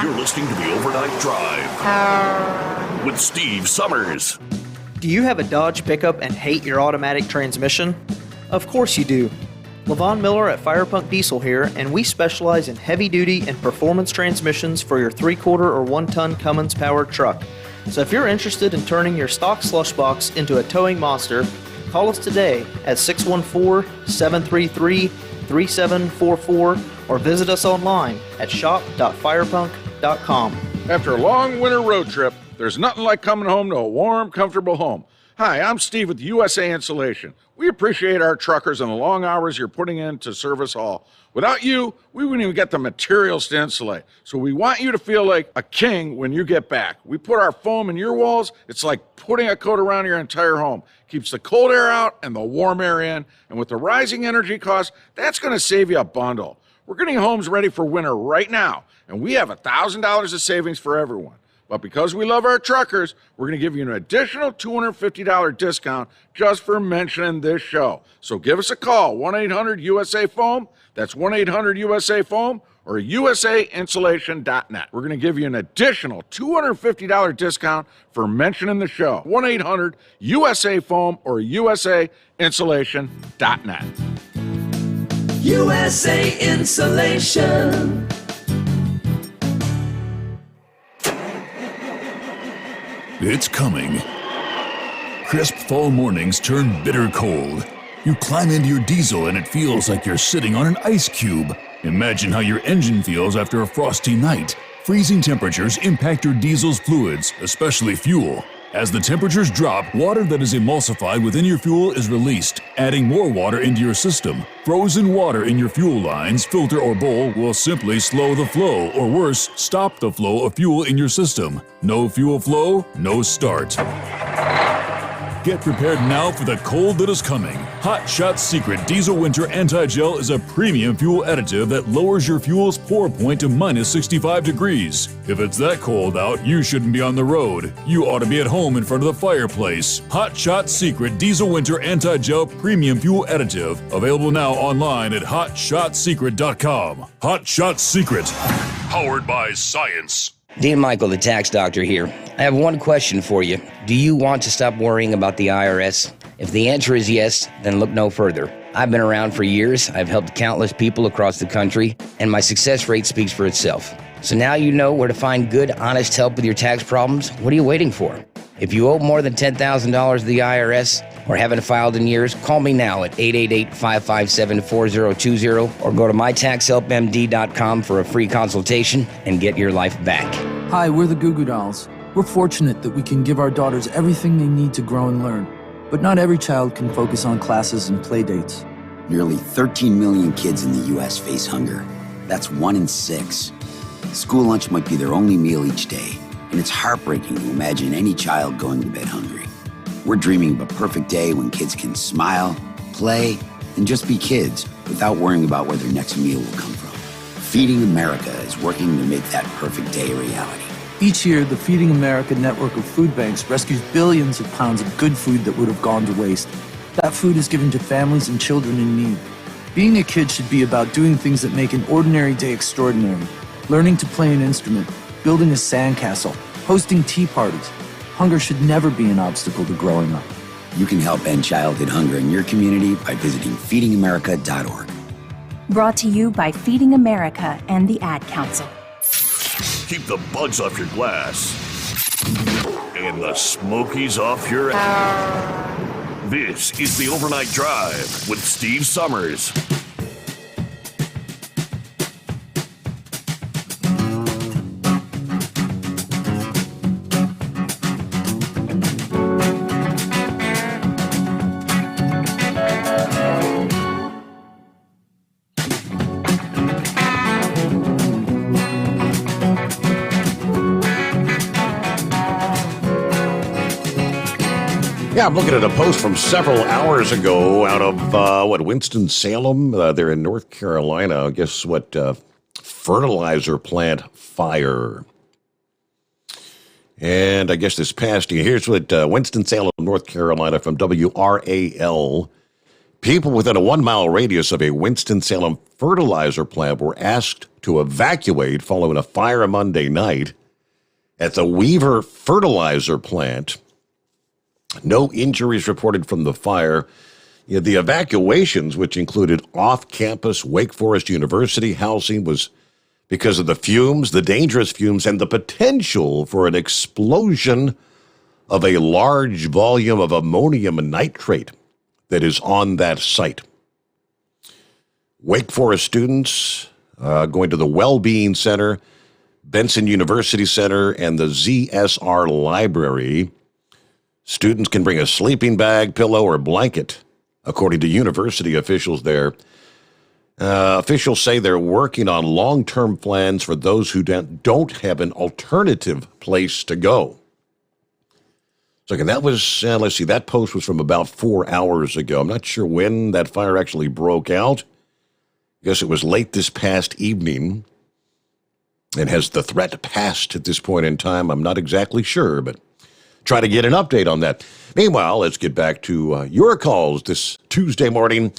You're listening to the Overnight Drive with Steve Sommers. Do you have a Dodge pickup and hate your automatic transmission? Of course you do. Levon Miller at Firepunk Diesel here, and we specialize in heavy-duty and performance transmissions for your 3-quarter or 1-ton Cummins-powered truck. So if you're interested in turning your stock slush box into a towing monster, call us today at 614-733-3744 or visit us online at shop.firepunk.com. After a long winter road trip, there's nothing like coming home to a warm, comfortable home. Hi, I'm Steve with USA Insulation. We appreciate our truckers and the long hours you're putting in to serve us all. Without you, we wouldn't even get the materials to insulate. So we want you to feel like a king when you get back. We put our foam in your walls. It's like putting a coat around your entire home. Keeps the cold air out and the warm air in. And with the rising energy costs, that's going to save you a bundle. We're getting homes ready for winter right now, and we have $1,000 of savings for everyone. But because we love our truckers, we're going to give you an additional $250 discount just for mentioning this show. So give us a call, 1-800-USA-FOAM. That's 1-800-USA-FOAM or usainsulation.net. We're going to give you an additional $250 discount for mentioning the show. 1-800-USA-FOAM or usainsulation.net. USA Insulation. It's coming. Crisp fall mornings turn bitter cold. You climb into your diesel and it feels like you're sitting on an ice cube. Imagine how your engine feels after a frosty night. Freezing temperatures impact your diesel's fluids, especially fuel. As the temperatures drop, water that is emulsified within your fuel is released, adding more water into your system. Frozen water in your fuel lines, filter, or bowl will simply slow the flow, or worse, stop the flow of fuel in your system. No fuel flow, no start. Get prepared now for the cold that is coming. Hot Shot Secret Diesel Winter Anti-Gel is a premium fuel additive that lowers your fuel's pour point to minus 65 degrees. If it's that cold out, you shouldn't be on the road. You ought to be at home in front of the fireplace. Hot Shot Secret Diesel Winter Anti-Gel Premium Fuel Additive. Available now online at hotshotsecret.com. Hot Shot Secret. Powered by science. Dean Michael, the tax doctor here. I have one question for you. Do you want to stop worrying about the IRS? If the answer is yes, then look no further. I've been around for years, I've helped countless people across the country, and my success rate speaks for itself. So now you know where to find good, honest help with your tax problems. What are you waiting for? If you owe more than $10,000 to the IRS or haven't filed in years, call me now at 888-557-4020 or go to mytaxhelpmd.com for a free consultation and get your life back. Hi, we're the Goo Goo Dolls. We're fortunate that we can give our daughters everything they need to grow and learn. But not every child can focus on classes and play dates. Nearly 13 million kids in the U.S. face hunger. That's 1 in 6. School lunch might be their only meal each day, and it's heartbreaking to imagine any child going to bed hungry. We're dreaming of a perfect day when kids can smile, play, and just be kids without worrying about where their next meal will come from. Feeding America is working to make that perfect day a reality. Each year, the Feeding America network of food banks rescues billions of pounds of good food that would have gone to waste. That food is given to families and children in need. Being a kid should be about doing things that make an ordinary day extraordinary. Learning to play an instrument, building a sandcastle, hosting tea parties. Hunger should never be an obstacle to growing up. You can help end childhood hunger in your community by visiting feedingamerica.org. Brought to you by Feeding America and the Ad Council. Keep the bugs off your glass and the smokies off your This is the Overnight Drive with Steve Sommers. Yeah, I'm looking at a post from several hours ago out of, Winston-Salem? They're in North Carolina. Guess what? Fertilizer plant fire. And I guess this past year, here's what Winston-Salem, North Carolina from WRAL. People within a 1-mile radius of a Winston-Salem fertilizer plant were asked to evacuate following a fire Monday night at the Weaver fertilizer plant. No injuries reported from the fire. The evacuations, which included off-campus Wake Forest University housing, was because of the fumes, the dangerous fumes, and the potential for an explosion of a large volume of ammonium nitrate that is on that site. Wake Forest students going to the Wellbeing Center, Benson University Center, and the ZSR Library. Students can bring a sleeping bag, pillow, or blanket, according to university officials there. Officials say they're working on long-term plans for those who don't have an alternative place to go. So again, that was, let's see, that post was from about 4 hours ago. I'm not sure when that fire actually broke out. I guess it was late this past evening. And has the threat passed at this point in time? I'm not exactly sure, but try to get an update on that. Meanwhile, let's get back to your calls this Tuesday morning.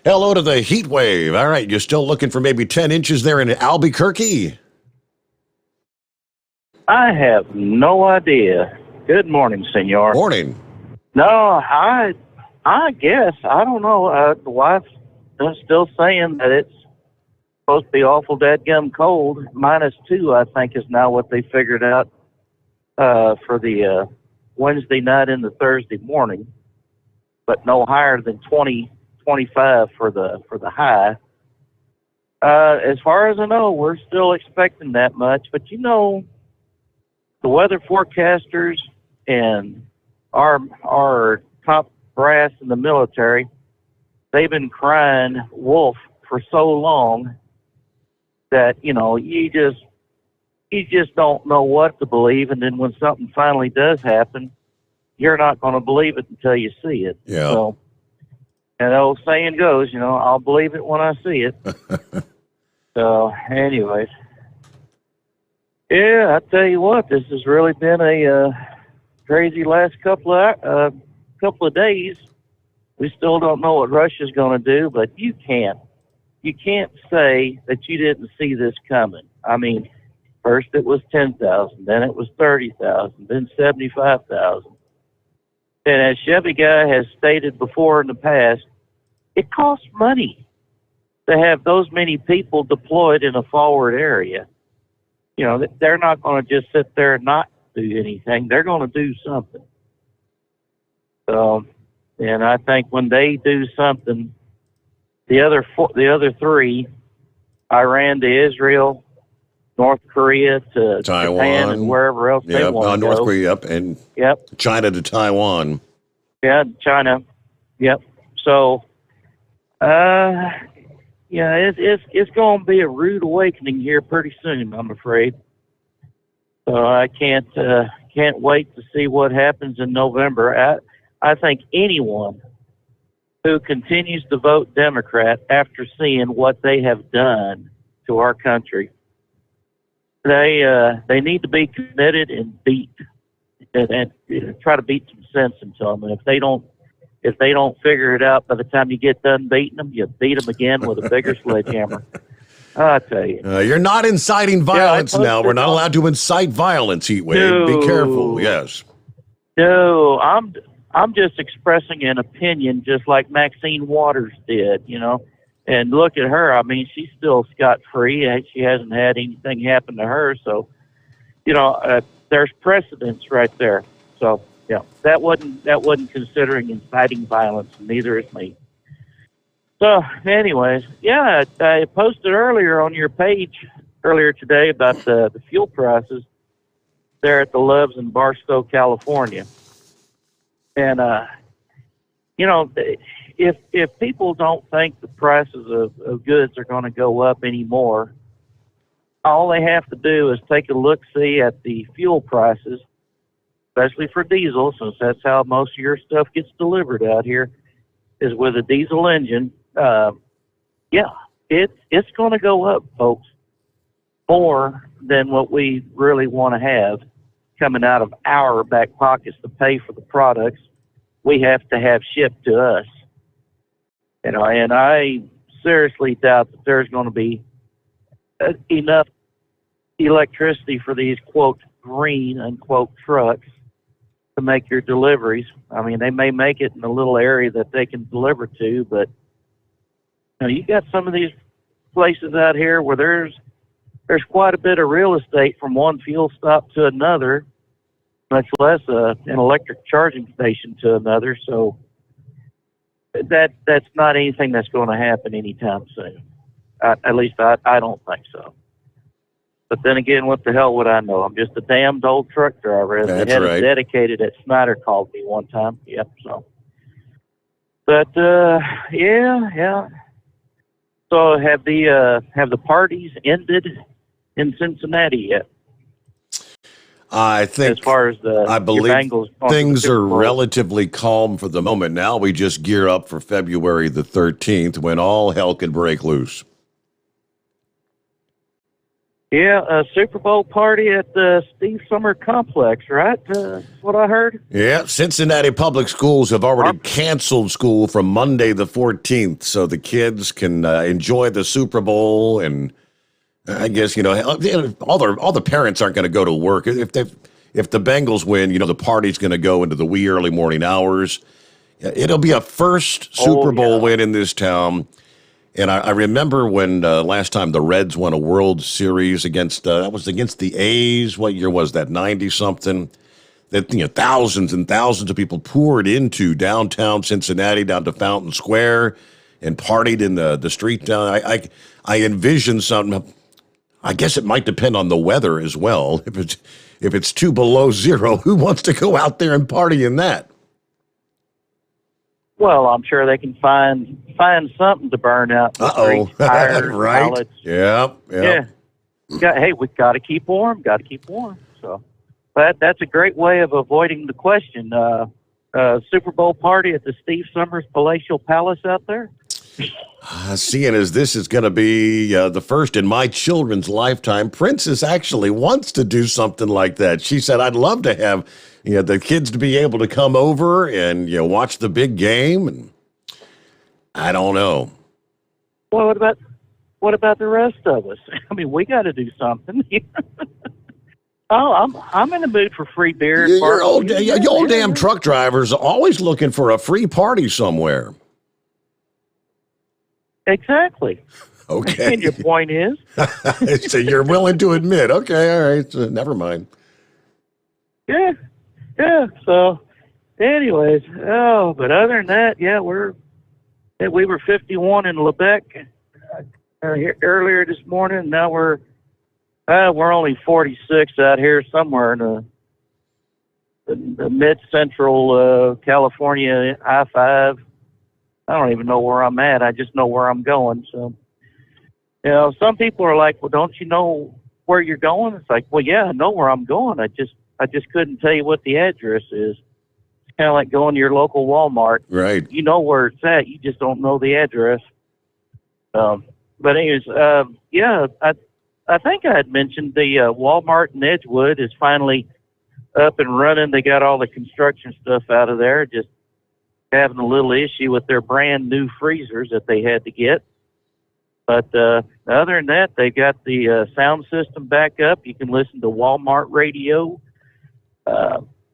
Hello to the heat wave. All right, you're still looking for maybe 10 inches there in Albuquerque? I have no idea. Good morning, senor. Morning. No, I guess. I don't know. The wife is still saying that it's supposed to be awful dadgum cold. -2, I think, is now what they figured out for the Wednesday night and the Thursday morning, but no higher than 20, 25 for the high. As far as I know, we're still expecting that much, but you know, the weather forecasters and our top brass in the military, they've been crying wolf for so long that, you know, you just don't know what to believe, and then when something finally does happen, you're not going to believe it until you see it. Yeah. So, and the old saying goes, you know, I'll believe it when I see it. So, anyways, yeah, I tell you what, this has really been a crazy last couple of days. We still don't know what Russia's going to do, but you can't say that you didn't see this coming. I mean, First it was 10,000, then it was 30,000, then 75,000. And as Chevy Guy has stated before in the past, it costs money to have those many people deployed in a forward area. You know, they're not going to just sit there and not do anything. They're going to do something. So, and I think when they do something, the other three, Iran to Israel, North Korea to Taiwan, Japan, and wherever else they want to North go. Korea, and China to Taiwan. Yeah, China. Yep. So, it's going to be a rude awakening here pretty soon, I'm afraid. So I can't wait to see what happens in November. I think anyone who continues to vote Democrat after seeing what they have done to our country, they need to be committed and beat and try to beat some sense into them. And if they don't figure it out by the time you get done beating them, you beat them again with a bigger sledgehammer. I tell you, you're not inciting violence now. We're not allowed to incite violence, Heatwave. No. Be careful. Yes. No, I'm just expressing an opinion, just like Maxine Waters did, you know. And look at her. I mean, she's still scot-free. She hasn't had anything happen to her. So, you know, there's precedence right there. So, yeah, that wasn't considering inciting violence. Neither is me. So, anyways, yeah, I posted earlier on your page earlier today about the fuel prices there at the Loves in Barstow, California. And, you know, if people don't think the prices of goods are going to go up anymore, all they have to do is take a look-see at the fuel prices, especially for diesel, since that's how most of your stuff gets delivered out here, is with a diesel engine. It's going to go up, folks, more than what we really want to have coming out of our back pockets to pay for the products we have to have shipped to us. You know, and I seriously doubt that there's going to be enough electricity for these, quote, green, unquote, trucks to make your deliveries. I mean, they may make it in a little area that they can deliver to, but you know, you got some of these places out here where there's quite a bit of real estate from one fuel stop to another, much less an electric charging station to another. So that's not anything that's going to happen anytime soon. At least I don't think so. But then again, what the hell would I know? I'm just a damned old truck driver. That's they had right. it dedicated at Snyder called me one time. Yep. So, but yeah. So have the parties ended in Cincinnati yet? I think, as far as I believe Bengals things are relatively calm for the moment. Now we just gear up for February the 13th when all hell can break loose. Yeah, a Super Bowl party at the Steve Summer Complex, right? That's what I heard. Yeah, Cincinnati Public Schools have already canceled school from Monday the 14th, so the kids can enjoy the Super Bowl. And I guess, you know, all the parents aren't going to go to work. If the Bengals win, you know, the party's going to go into the wee early morning hours. It'll be a first Super Bowl win in this town. And I remember when last time the Reds won a World Series against the A's. What year was that? 90-something. That, you know, thousands and thousands of people poured into downtown Cincinnati, down to Fountain Square, and partied in the street down. I envision something. I guess it might depend on the weather as well. If it's 2 below zero, who wants to go out there and party in that? Well, I'm sure they can find something to burn out. Tires, right? pallets. Yeah. Hey, we've got to keep warm. So, but that's a great way of avoiding the question. Super Bowl party at the Steve Summers Palatial Palace out there. Seeing as this is going to be the first in my children's lifetime, Princess actually wants to do something like that. She said, "I'd love to have, you know, the kids to be able to come over and, you know, watch the big game." And I don't know. Well, what about the rest of us? I mean, we got to do something. Oh, I'm in the mood for free beer. Your old damn truck drivers are always looking for a free party somewhere. Exactly. Okay. And your point is? So you're willing to admit. Okay, all right. So never mind. Yeah. So, anyways, but other than that, yeah, we were 51 in Lebec earlier this morning. Now we're only 46 out here somewhere in the mid-central California I-5. I don't even know where I'm at. I just know where I'm going. So, some people are like, well, don't you know where you're going? It's like, well, yeah, I know where I'm going. I just couldn't tell you what the address is. It's kind of like going to your local Walmart. Right. You know where it's at. You just don't know the address. But anyways, yeah, I think I had mentioned the Walmart in Edgewood is finally up and running. They got all the construction stuff out of there. Just having a little issue with their brand new freezers that they had to get. But other than that, they got the sound system back up. You can listen to Walmart radio.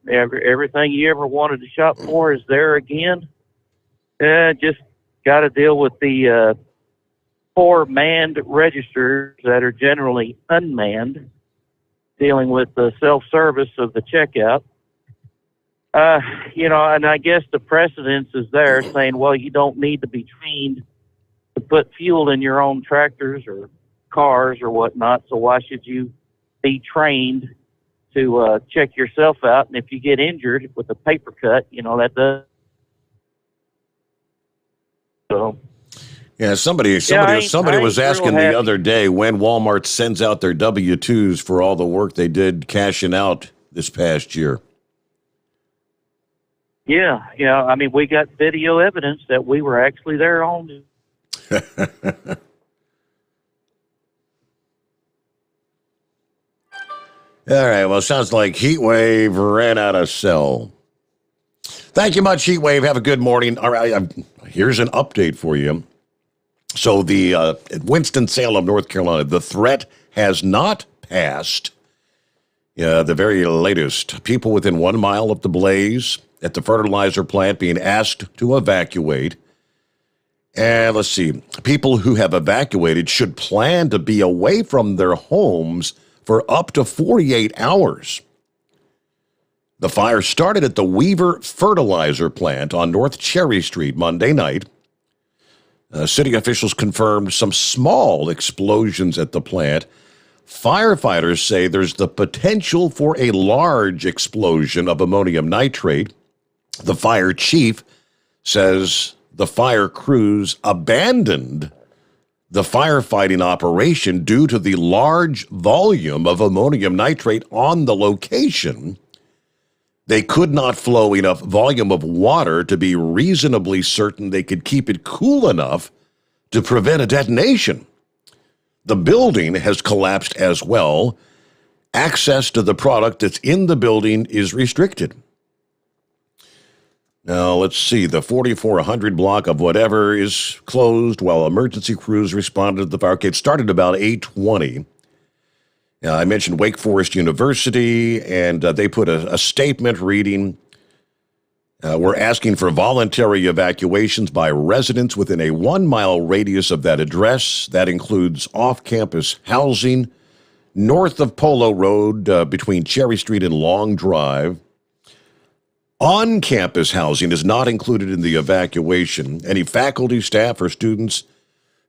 Everything you ever wanted to shop for is there again. Just got to deal with the 4 manned registers that are generally unmanned, dealing with the self-service of the checkout. And I guess the precedence is there saying, well, you don't need to be trained to put fuel in your own tractors or cars or whatnot, so why should you be trained to check yourself out? And if you get injured with a paper cut, that does. So. Yeah, somebody was asking the other day when Walmart sends out their W-2s for all the work they did cashing out this past year. Yeah. I mean, we got video evidence that we were actually there on. All right, well, sounds like Heatwave ran out of cell. Thank you much, Heatwave. Have a good morning. All right, here's an update for you. So the Winston-Salem, North Carolina, the threat has not passed. The very latest. People within 1 mile of the blaze at the fertilizer plant being asked to evacuate. And let's see. People who have evacuated should plan to be away from their homes for up to 48 hours. The fire started at the Weaver Fertilizer Plant on North Cherry Street Monday night. City officials confirmed some small explosions at the plant. Firefighters say there's the potential for a large explosion of ammonium nitrate. The fire chief says the fire crews abandoned the firefighting operation due to the large volume of ammonium nitrate on the location. They could not flow enough volume of water to be reasonably certain they could keep it cool enough to prevent a detonation. The building has collapsed as well. Access to the product that's in the building is restricted. Now, let's see. The 4400 block of whatever is closed while emergency crews responded to the fire. Okay, it started about 8:20. I mentioned Wake Forest University, and they put a statement reading, we're asking for voluntary evacuations by residents within a 1 mile radius of that address. That includes off-campus housing north of Polo Road between Cherry Street and Long Drive. On-campus housing is not included in the evacuation. Any faculty, staff, or students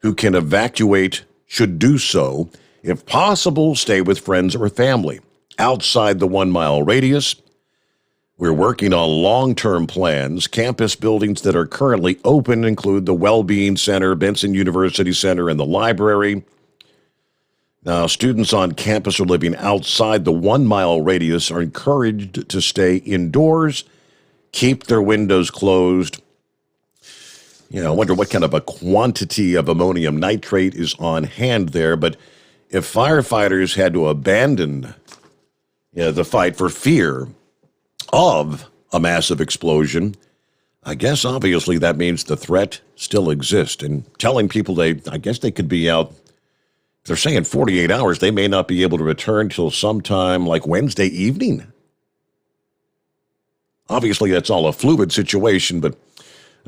who can evacuate should do so. If possible, stay with friends or family. Outside the 1 mile radius, we're working on long-term plans. Campus buildings that are currently open include the Wellbeing Center, Benson University Center, and the library. Now, students on campus are living outside the 1 mile radius are encouraged to stay indoors, keep their windows closed. I wonder what kind of a quantity of ammonium nitrate is on hand there, but if firefighters had to abandon the fight for fear of a massive explosion, I guess obviously that means the threat still exists. And telling people they could be out, They're saying 48 hours. They may not be able to return till sometime like Wednesday evening. Obviously, that's all a fluid situation, but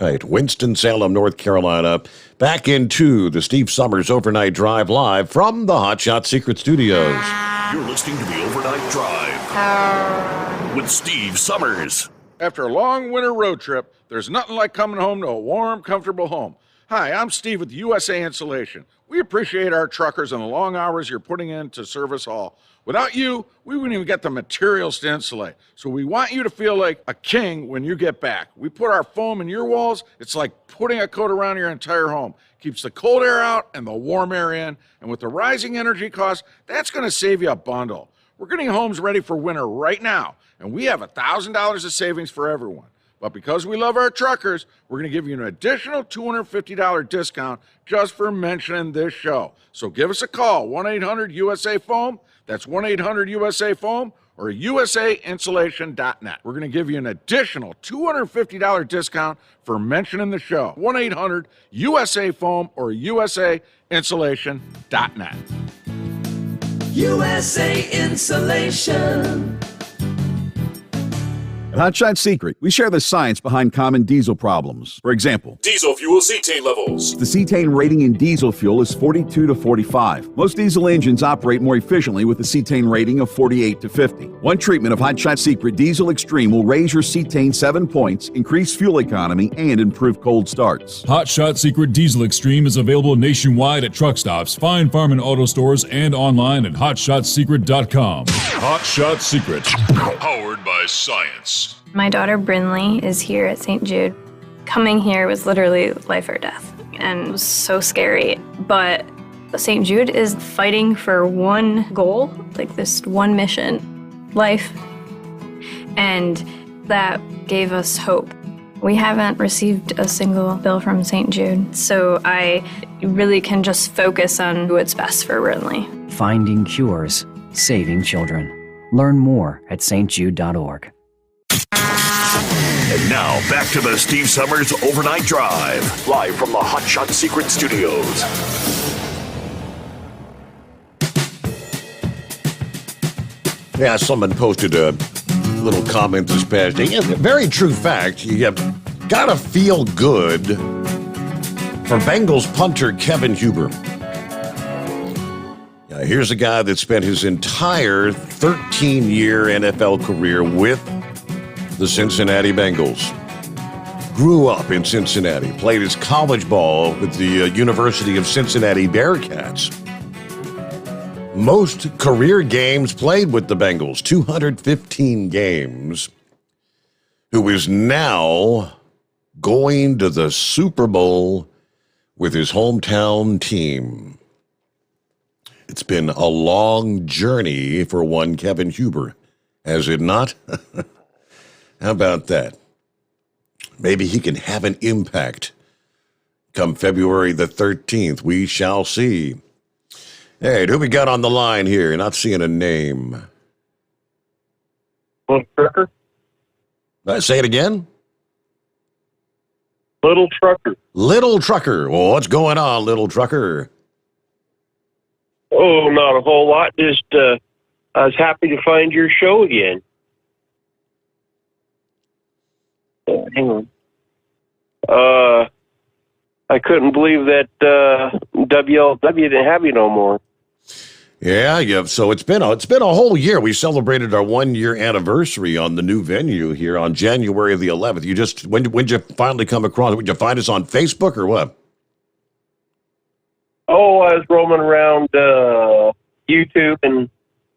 all right, Winston-Salem, North Carolina. Back into the Steve Sommers Overnight Drive live from the Hotshot Secret Studios. You're listening to the Overnight Drive with Steve Sommers. After a long winter road trip, there's nothing like coming home to a warm, comfortable home. Hi, I'm Steve with USA Insulation. We appreciate our truckers and the long hours you're putting in to service all. Without you, we wouldn't even get the materials to insulate. So we want you to feel like a king when you get back. We put our foam in your walls. It's like putting a coat around your entire home. Keeps the cold air out and the warm air in. And with the rising energy costs, that's going to save you a bundle. We're getting homes ready for winter right now, and we have $1,000 of savings for everyone. But because we love our truckers, we're going to give you an additional $250 discount just for mentioning this show. So give us a call, 1-800-USA-FOAM. That's 1-800-USA-FOAM or usainsulation.net. We're going to give you an additional $250 discount for mentioning the show, 1-800-USA-FOAM or usainsulation.net. USA Insulation. At Hotshot Secret, we share the science behind common diesel problems. For example, Diesel fuel cetane levels. the cetane rating in diesel fuel is 42 to 45. Most diesel engines operate more efficiently with a cetane rating of 48 to 50. One treatment of Hotshot Secret Diesel Extreme will raise your cetane 7 points, increase fuel economy, and improve cold starts. Hotshot Secret Diesel Extreme is available nationwide at truck stops, fine farm and auto stores, and online at hotshotsecret.com. Hotshot Secret, powered by science. My daughter Brinley is here at St. Jude. Coming here was literally life or death, and it was so scary. But St. Jude is fighting for one goal, like this one mission, life. And that gave us hope. We haven't received a single bill from St. Jude, so I really can just focus on what's best for Brinley. Finding cures, saving children. Learn more at stjude.org. And now, back to the Steve Sommers Overnight Drive, live from the Hotshot Secret Studios. Yeah, someone posted a little comment this past day. Yeah, very true fact. You have got to feel good for Bengals punter Kevin Huber. Now, here's a guy that spent his entire 13-year NFL career with the Cincinnati Bengals. Grew up in Cincinnati, played his college ball with the University of Cincinnati Bearcats. Most career games played with the Bengals, 215 games. Who is now going to the Super Bowl with his hometown team. It's been a long journey for one Kevin Huber, has it not? How about that? Maybe he can have an impact come February the 13th. We shall see. Hey, who we got on the line here? Not seeing a name. Little Trucker? Say it again? Little Trucker. Little Trucker. Well, what's going on, Little Trucker? Oh, not a whole lot. Just, I was happy to find your show again. Hang on. I couldn't believe that WLW didn't have you no more. Yeah. So it's been a whole year. We celebrated our 1-year anniversary on the new venue here on January the 11th. When'd you finally come across it? Would you find us on Facebook or what? Oh, I was roaming around YouTube and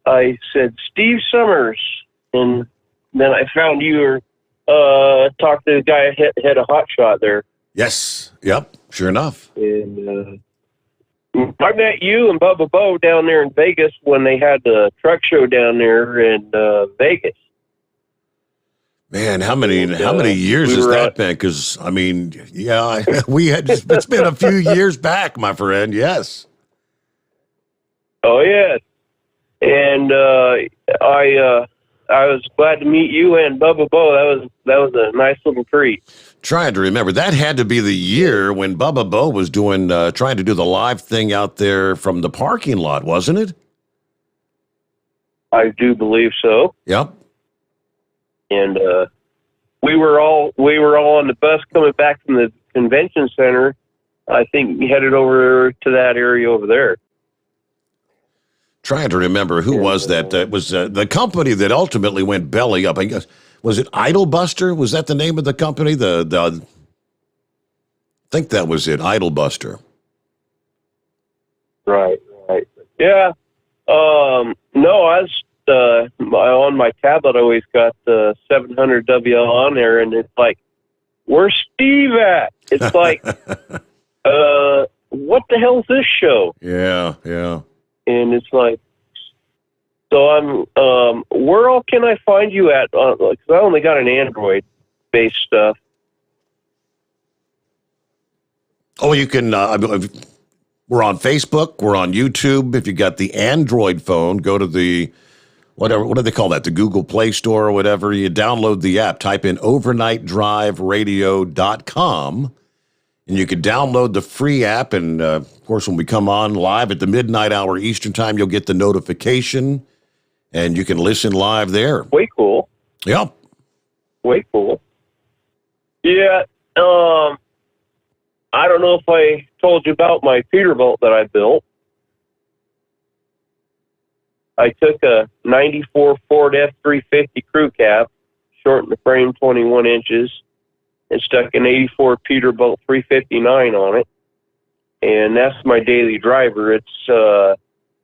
I said Steve Sommers, and then I found you were talked to the guy had a hot shot there. Yes. Yep. Sure enough. And I met you and Bubba Bo down there in Vegas when they had the truck show down there in Vegas. Man, how many years has that been? Because I mean, yeah, it's been a few years back, my friend. Yes. Oh yes, and I was glad to meet you and Bubba Bo. That was a nice little treat. Trying to remember, that had to be the year when Bubba Bo was doing, trying to do the live thing out there from the parking lot, wasn't it? I do believe so. Yep. And we were all on the bus coming back from the convention center. I think we headed over to that area over there. Trying to remember who was that. It was the company that ultimately went belly up. I guess, was it Idlebuster? Was that the name of the company? I think that was it, Idlebuster. Right. Yeah. No, I was on my tablet. I always got the 700 WL on there, and it's like, where's Steve at? It's like, what the hell is this show? Yeah. And it's like, so I'm, where all can I find you at? Because I only got an Android-based stuff. Oh, you can, we're on Facebook, we're on YouTube. If you got the Android phone, go to the, what do they call that? The Google Play Store or whatever. You download the app, type in overnightdriveradio.com. And you can download the free app, and, of course, when we come on live at the midnight hour Eastern time, you'll get the notification, and you can listen live there. Way cool. Yep. Way cool. Yeah, I don't know if I told you about my Peterbilt that I built. I took a 94 Ford F-350 crew cab, shortened the frame 21 inches, and stuck an 84 Peterbilt 359 on it. And that's my daily driver. It's a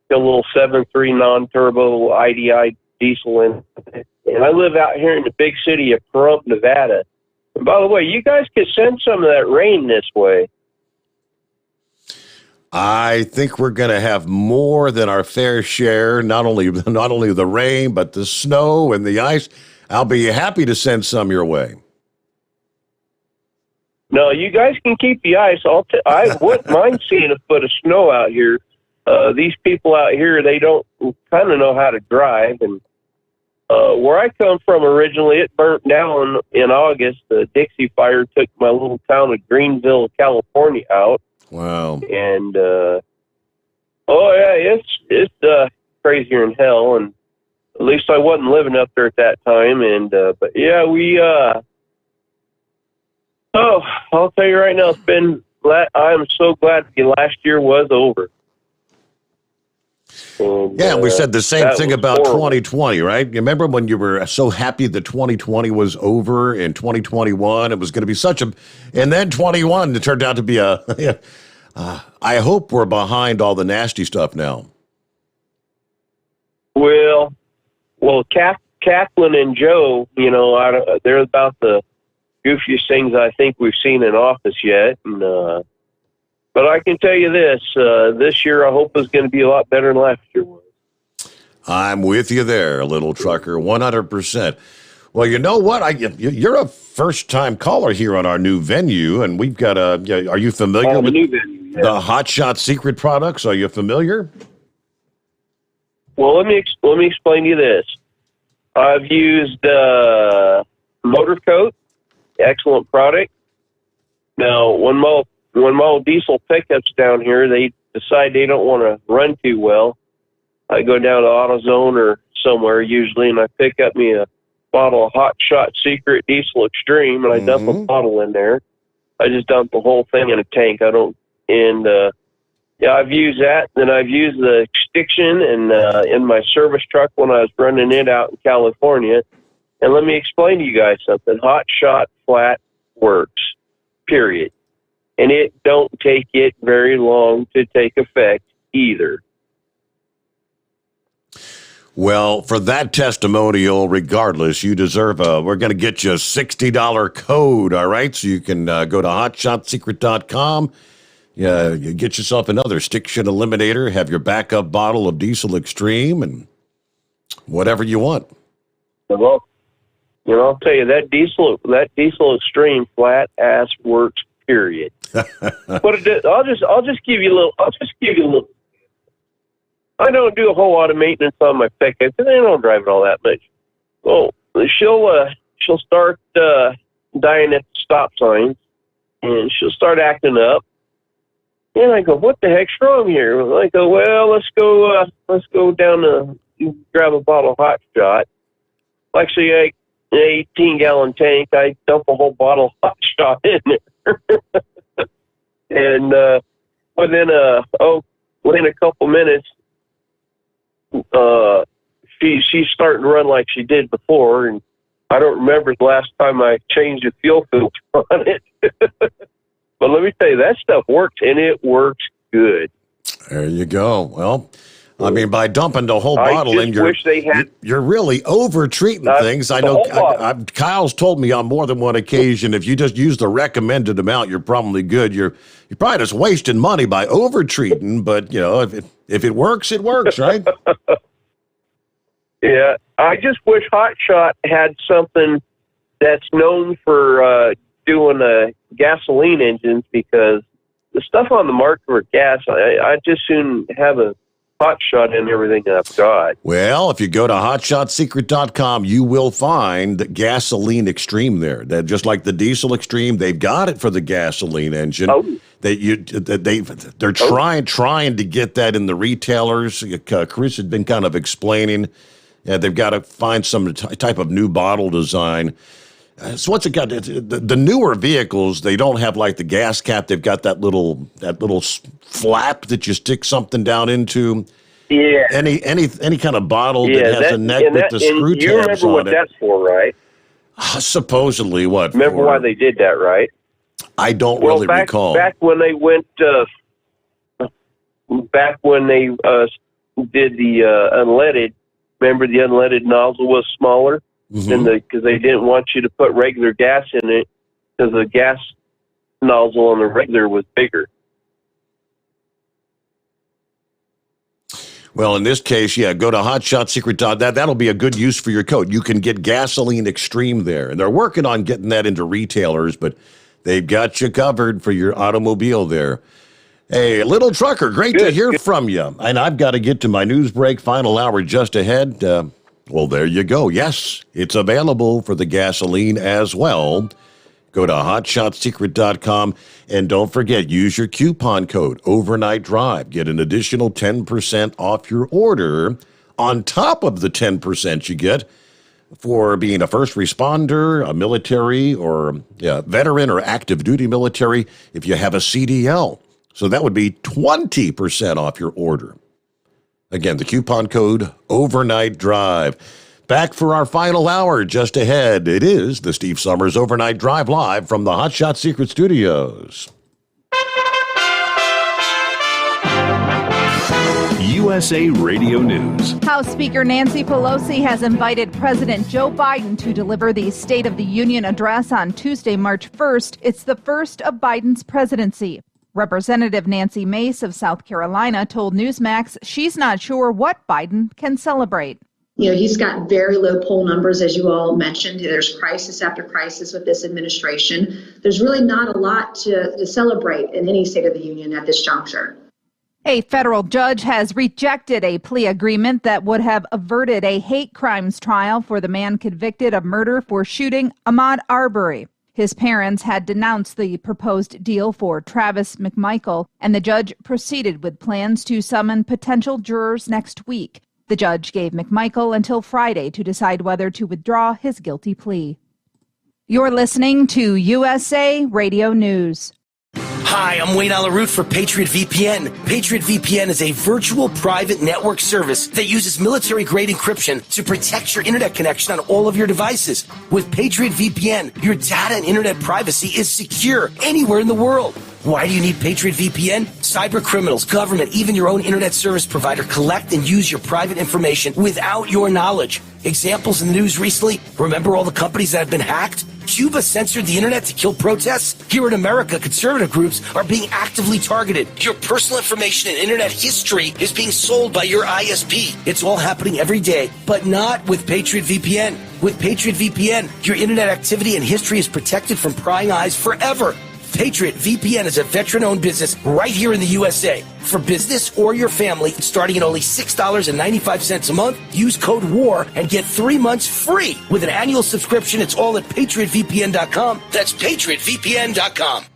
little 7.3 non-turbo IDI diesel in it. And I live out here in the big city of Pahrump, Nevada. And by the way, you guys could send some of that rain this way. I think we're going to have more than our fair share, not only the rain, but the snow and the ice. I'll be happy to send some your way. No, you guys can keep the ice. I wouldn't mind seeing a foot of snow out here. These people out here, they don't kind of know how to drive. And where I come from originally, it burnt down in August. The Dixie Fire took my little town of Greenville, California out. Wow. And, it's crazier than hell. And at least I wasn't living up there at that time. And, but yeah, I'll tell you right now, I'm so glad the last year was over. And, yeah, we said the same thing about horrible. 2020, right? You remember when you were so happy that 2020 was over and 2021, it was going to be and then 21, it turned out to be I hope we're behind all the nasty stuff now. Well, Kaplan and Joe, they're about the goofiest things I think we've seen in office yet. And, but I can tell you this year I hope is going to be a lot better than last year was. I'm with you there, little trucker, 100%. Well, you know what? You're a first-time caller here on our new venue, and we've got are you familiar with new venue, yeah. The Hot Shot Secret products? Are you familiar? Well, let me explain to you this. I've used Motor Coat, excellent product. Now, when my old diesel pickups down here, they decide they don't want to run too well, I go down to AutoZone or somewhere usually, and I pick up me a bottle of Hot Shot Secret Diesel Extreme, and I dump a bottle in there. I just dump the whole thing in a tank. I've used that. Then I've used the Extinction in my service truck when I was running it out in California. And let me explain to you guys something. Hot Shot Flat works, period. And it don't take it very long to take effect either. Well, for that testimonial, regardless, you deserve we're going to get you a $60 code, all right? So you can go to hotshotsecret.com. You get yourself another stick shit eliminator, have your backup bottle of Diesel Extreme, and whatever you want. Well, I'll tell you, that Diesel Extreme flat ass works, period. What it is, I'll just give you a little. I don't do a whole lot of maintenance on my pickup because I don't drive it all that much. Well, she'll start dying at the stop signs, and she'll start acting up. And I go, what the heck's wrong here? And I go, well, let's go down to grab a bottle of hot shot. Actually, an 18-gallon tank. I dump a whole bottle of hot shot in there. And within a couple minutes, she's starting to run like she did before, and I don't remember the last time I changed the fuel filter on it. But let me tell you, that stuff works, and it works good. There you go. Well, I mean, by dumping the whole bottle in, you're really over-treating things. I know Kyle's told me on more than one occasion, if you just use the recommended amount, you're probably good. You're probably just wasting money by over-treating, but, you know, if it works, it works, right? Yeah, I just wish Hot Shot had something that's known for doing gasoline engines, because the stuff on the market for gas, I just soon have a Hot Shot in everything I've got. Well, if you go to hotshotsecret.com, you will find the gasoline extreme there. That just like the diesel extreme, they've got it for the gasoline engine. Oh. They're trying to get that in the retailers. Chris had been kind of explaining. They've got to find some type of new bottle design. So what's it got? The newer vehicles, they don't have like the gas cap. They've got that little flap that you stick something down into. Yeah. Any kind of bottle that has a neck with the screw tabs on it. You remember what that's for, right? Supposedly what? Remember why they did that, right? I don't really recall. Back when they went, back when they did the unleaded. Remember, the unleaded nozzle was smaller. Mm-hmm. Because they didn't want you to put regular gas in it, because the gas nozzle on the regular was bigger. Well, in this case, go to hotshotsecret.com. That'll be a good use for your coat. You can get gasoline extreme there, and they're working on getting that into retailers, but they've got you covered for your automobile there. Hey, Little Trucker, great to hear from you. And I've got to get to my news break, final hour just ahead. Well, there you go. Yes, it's available for the gasoline as well. Go to hotshotsecret.com, and don't forget, use your coupon code Overnight Drive. Get an additional 10% off your order on top of the 10% you get for being a first responder, a military, or veteran or active duty military if you have a CDL. So that would be 20% off your order. Again, the coupon code Overnight Drive. Back for our final hour just ahead. It is the Steve Sommers Overnight Drive live from the Hot Shot Secret Studios. USA Radio News. House Speaker Nancy Pelosi has invited President Joe Biden to deliver the State of the Union address on Tuesday, March 1st. It's the first of Biden's presidency. Representative Nancy Mace of South Carolina told Newsmax she's not sure what Biden can celebrate. You know, he's got very low poll numbers, as you all mentioned. There's crisis after crisis with this administration. There's really not a lot to celebrate in any State of the Union at this juncture. A federal judge has rejected a plea agreement that would have averted a hate crimes trial for the man convicted of murder for shooting Ahmaud Arbery. His parents had denounced the proposed deal for Travis McMichael, and the judge proceeded with plans to summon potential jurors next week. The judge gave McMichael until Friday to decide whether to withdraw his guilty plea. You're listening to USA Radio News. Hi, I'm Wayne Alaroot for Patriot VPN. Patriot VPN is a virtual private network service that uses military-grade encryption to protect your internet connection on all of your devices. With Patriot VPN, your data and internet privacy is secure anywhere in the world. Why do you need Patriot VPN? Cyber criminals, government, even your own internet service provider collect and use your private information without your knowledge. Examples in the news recently, remember all the companies that have been hacked? Cuba censored the internet to kill protests? Here in America, conservative groups are being actively targeted. Your personal information and internet history is being sold by your ISP. It's all happening every day, but not with Patriot VPN. With Patriot VPN, your internet activity and history is protected from prying eyes forever. Patriot VPN is a veteran-owned business right here in the USA. For business or your family, starting at only $6.95 a month, use code WAR and get 3 months free. With an annual subscription, it's all at PatriotVPN.com. That's PatriotVPN.com.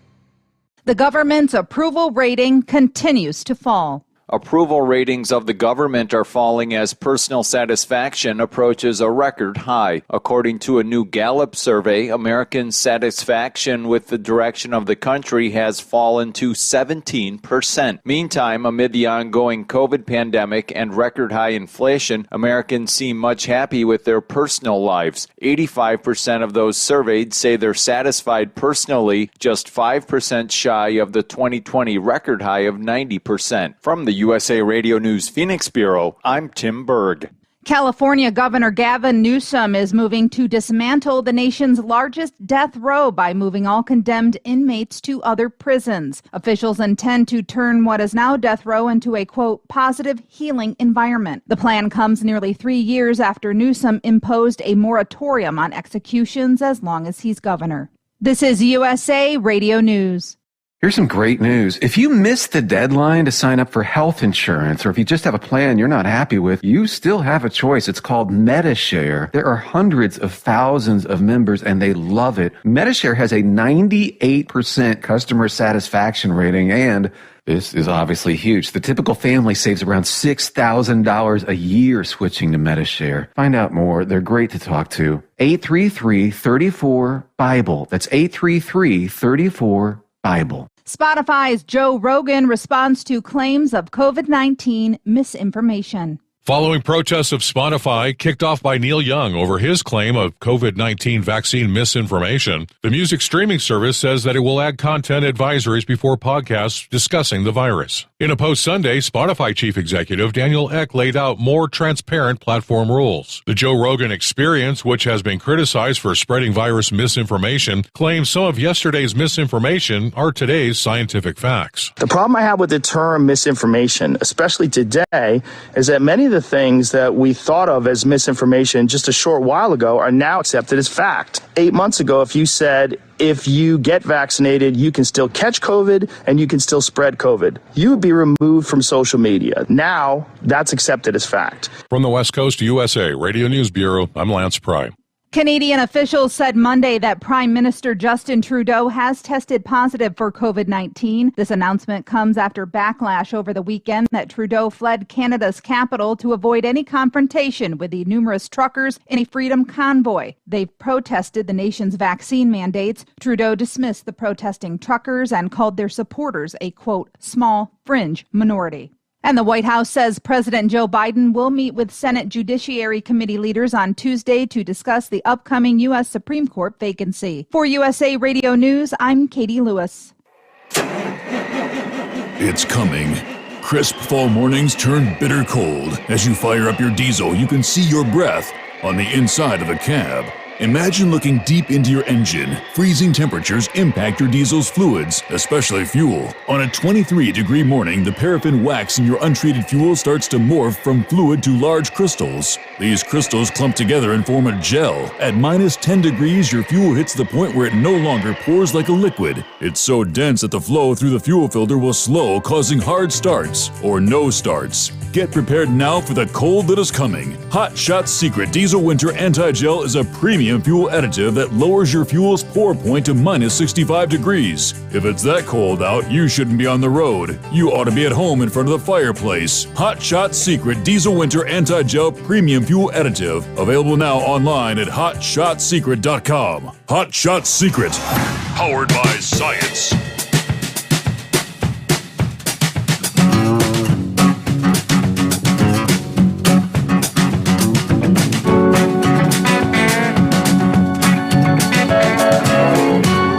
The government's approval rating continues to fall. Approval ratings of the government are falling as personal satisfaction approaches a record high. According to a new Gallup survey, American satisfaction with the direction of the country has fallen to 17%. Meantime, amid the ongoing COVID pandemic and record high inflation, Americans seem much happy with their personal lives. 85% of those surveyed say they're satisfied personally, just 5% shy of the 2020 record high of 90%. From the USA Radio News Phoenix Bureau, I'm Tim Berg. California Governor Gavin Newsom is moving to dismantle the nation's largest death row by moving all condemned inmates to other prisons. Officials intend to turn what is now death row into a, quote, positive healing environment. The plan comes nearly 3 years after Newsom imposed a moratorium on executions as long as he's governor. This is USA Radio News. Here's some great news. If you missed the deadline to sign up for health insurance, or if you just have a plan you're not happy with, you still have a choice. It's called MediShare. There are hundreds of thousands of members, and they love it. MediShare has a 98% customer satisfaction rating, and this is obviously huge. The typical family saves around $6,000 a year switching to MediShare. Find out more. They're great to talk to. 833-34-BIBLE. That's 833-34-BIBLE. Spotify's Joe Rogan responds to claims of COVID-19 misinformation. Following protests of Spotify kicked off by Neil Young over his claim of COVID-19 vaccine misinformation, the music streaming service says that it will add content advisories before podcasts discussing the virus. In a post Sunday, Spotify chief executive Daniel Ek laid out more transparent platform rules. The Joe Rogan Experience, which has been criticized for spreading virus misinformation, claims some of yesterday's misinformation are today's scientific facts. The problem I have with the term misinformation, especially today, is that many of the things that we thought of as misinformation just a short while ago are now accepted as fact. 8 months ago, if you said, if you get vaccinated, you can still catch COVID and you can still spread COVID, you would be removed from social media. Now, that's accepted as fact. From the West Coast USA Radio News Bureau, I'm Lance Pry. Canadian officials said Monday that Prime Minister Justin Trudeau has tested positive for COVID-19. This announcement comes after backlash over the weekend that Trudeau fled Canada's capital to avoid any confrontation with the numerous truckers in a freedom convoy. They've protested the nation's vaccine mandates. Trudeau dismissed the protesting truckers and called their supporters a, quote, small fringe minority. And the White House says President Joe Biden will meet with Senate Judiciary Committee leaders on Tuesday to discuss the upcoming U.S. Supreme Court vacancy. For USA Radio News, I'm Katie Lewis. It's coming. Crisp fall mornings turn bitter cold. As you fire up your diesel, you can see your breath on the inside of a cab. Imagine looking deep into your engine. Freezing temperatures impact your diesel's fluids, especially fuel. On a 23-degree morning, the paraffin wax in your untreated fuel starts to morph from fluid to large crystals. These crystals clump together and form a gel. At minus 10 degrees, your fuel hits the point where it no longer pours like a liquid. It's so dense that the flow through the fuel filter will slow, causing hard starts or no starts. Get prepared now for the cold that is coming. Hot Shot's Secret Diesel Winter Anti-Gel is a premium fuel additive that lowers your fuel's pour point to minus 65 degrees. If it's that cold out, you shouldn't be on the road. You ought to be at home in front of the fireplace. Hot Shot's Secret Diesel Winter Anti-Gel Premium Fuel Additive. Available now online at HotShotSecret.com. Hot Shot Secret. Powered by science.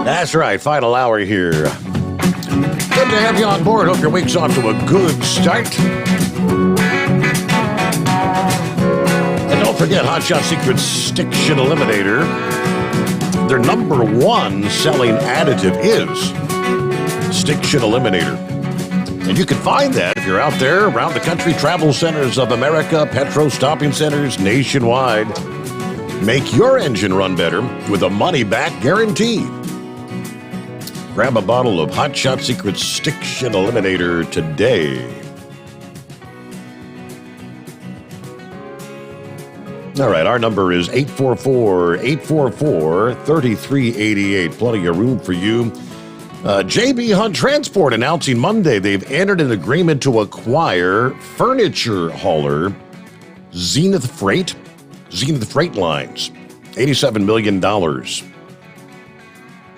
That's right, final hour here. Good to have you on board. Hope your week's off to a good start. And don't forget Hot Shot Secret's Stick Shit Eliminator. Their number one selling additive is Stick Shit Eliminator. And you can find that if you're out there around the country, Travel Centers of America, Petro Stopping Centers nationwide. Make your engine run better with a money-back guarantee. Grab a bottle of Hot Shot Secret Stiction Eliminator today. All right, our number is 844-844-3388. Plenty of room for you. JB Hunt Transport announcing Monday they've entered an agreement to acquire furniture hauler Zenith Freight Lines, $87 million,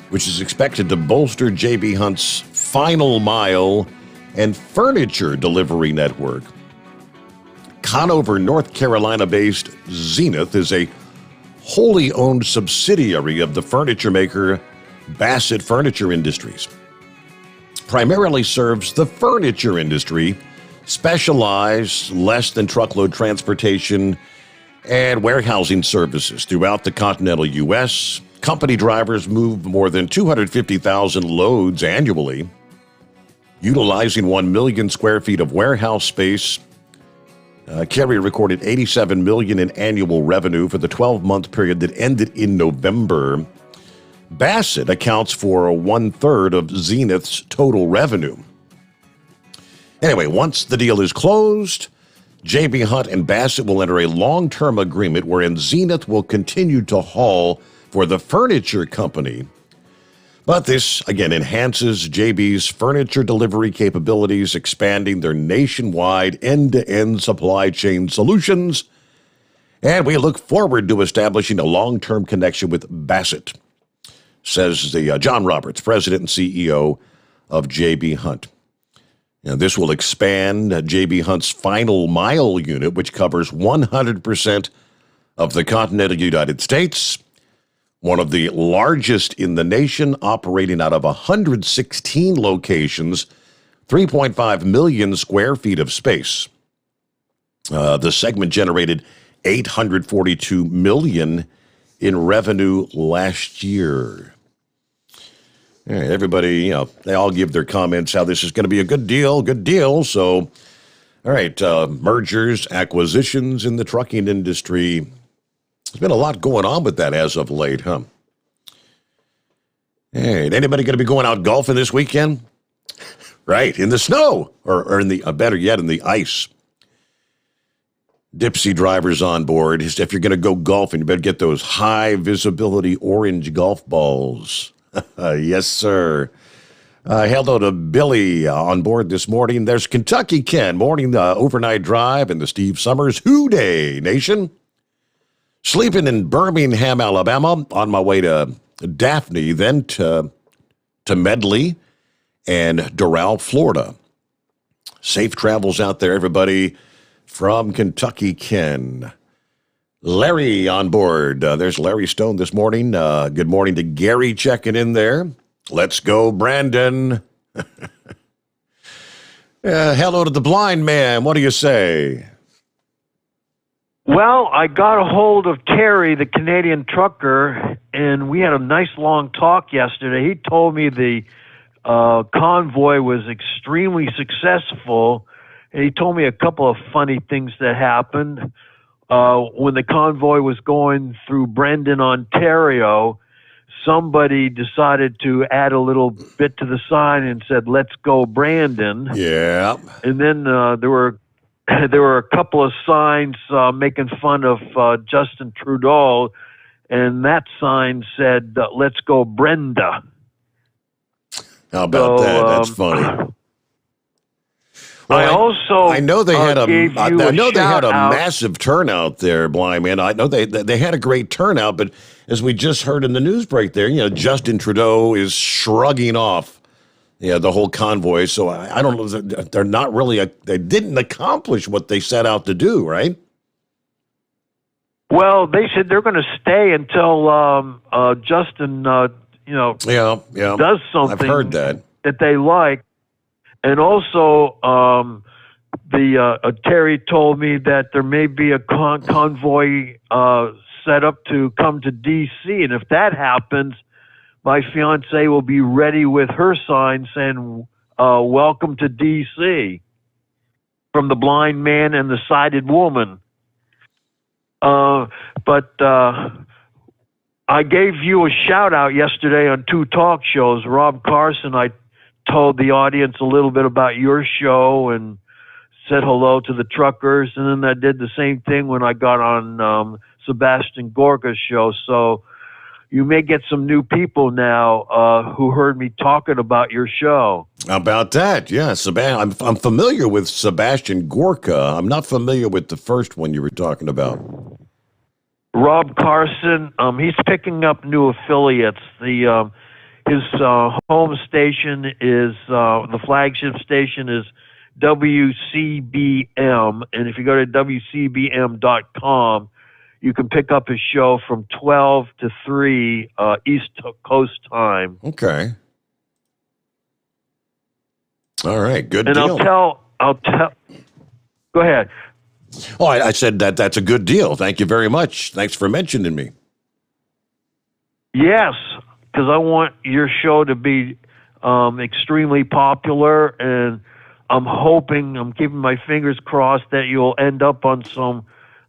which is expected to bolster JB Hunt's final mile and furniture delivery network. Conover, North Carolina-based Zenith is a wholly owned subsidiary of the furniture maker Bassett Furniture Industries. Primarily serves the furniture industry, specialized less than truckload transportation and warehousing services throughout the continental U.S. Company drivers move more than 250,000 loads annually, utilizing 1 million square feet of warehouse space. Carrier recorded $87 million in annual revenue for the 12-month period that ended in November. Bassett accounts for 1/3 of Zenith's total revenue. Anyway, once the deal is closed, JB Hunt and Bassett will enter a long-term agreement wherein Zenith will continue to haul for the furniture company. But this, again, enhances JB's furniture delivery capabilities, expanding their nationwide end-to-end supply chain solutions. And we look forward to establishing a long-term connection with Bassett, says the John Roberts, president and CEO of JB Hunt. Now, this will expand JB Hunt's final mile unit, which covers 100% of the continental United States, one of the largest in the nation, operating out of 116 locations, 3.5 million square feet of space. The segment generated $842 million in revenue last year. All right, everybody, they all give their comments how this is going to be a good deal. So, all right, mergers, acquisitions in the trucking industry. There's been a lot going on with that as of late, huh? Hey, anybody going to be going out golfing this weekend? Right, in the snow, or in the, better yet, in the ice. Dipsy drivers on board. If you're going to go golfing, you better get those high visibility orange golf balls. Yes, sir. Hello to Billy on board this morning. There's Kentucky Ken, morning overnight drive in the Steve Sommers Hoo-Day Nation. Sleeping in Birmingham, Alabama, on my way to Daphne, then to Medley and Doral, Florida. Safe travels out there, everybody, from Kentucky Ken. Larry on board. There's Larry Stone this morning. Good morning to Gary checking in there. Let's go, Brandon. Hello to the blind man. What do you say? Well, I got a hold of Terry, the Canadian trucker, and we had a nice long talk yesterday. He told me the convoy was extremely successful, and he told me a couple of funny things that happened. When the convoy was going through Brandon, Ontario, somebody decided to add a little bit to the sign and said, "Let's go, Brandon." Yeah. And then there were a couple of signs making fun of Justin Trudeau, and that sign said, "Let's go, Brenda." How about that? That's funny. Well, I know they had a massive turnout there, blind man. I know they had a great turnout, but as we just heard in the news break there, Justin Trudeau is shrugging off the whole convoy. So I don't know. They're not really they didn't accomplish what they set out to do, right? Well, they said they're going to stay until Justin, does something. I've heard that they like. And also, Terry told me that there may be a convoy set up to come to D.C., and if that happens, my fiancée will be ready with her sign saying, "Welcome to D.C." from the blind man and the sighted woman. But I gave you a shout out yesterday on 2 talk shows. Rob Carson, I told the audience a little bit about your show and said hello to the truckers. And then I did the same thing when I got on Sebastian Gorka's show. So you may get some new people now who heard me talking about your show. How about that? Yeah, I'm familiar with Sebastian Gorka. I'm not familiar with the first one you were talking about. Rob Carson, he's picking up new affiliates. His home station is, the flagship station is WCBM. And if you go to WCBM.com, you can pick up his show from 12 to 3 East Coast time. Okay. All right, good and deal. And I'll tell. Go ahead. Oh, I said that's a good deal. Thank you very much. Thanks for mentioning me. Yes, because I want your show to be extremely popular, and I'm keeping my fingers crossed that you'll end up on some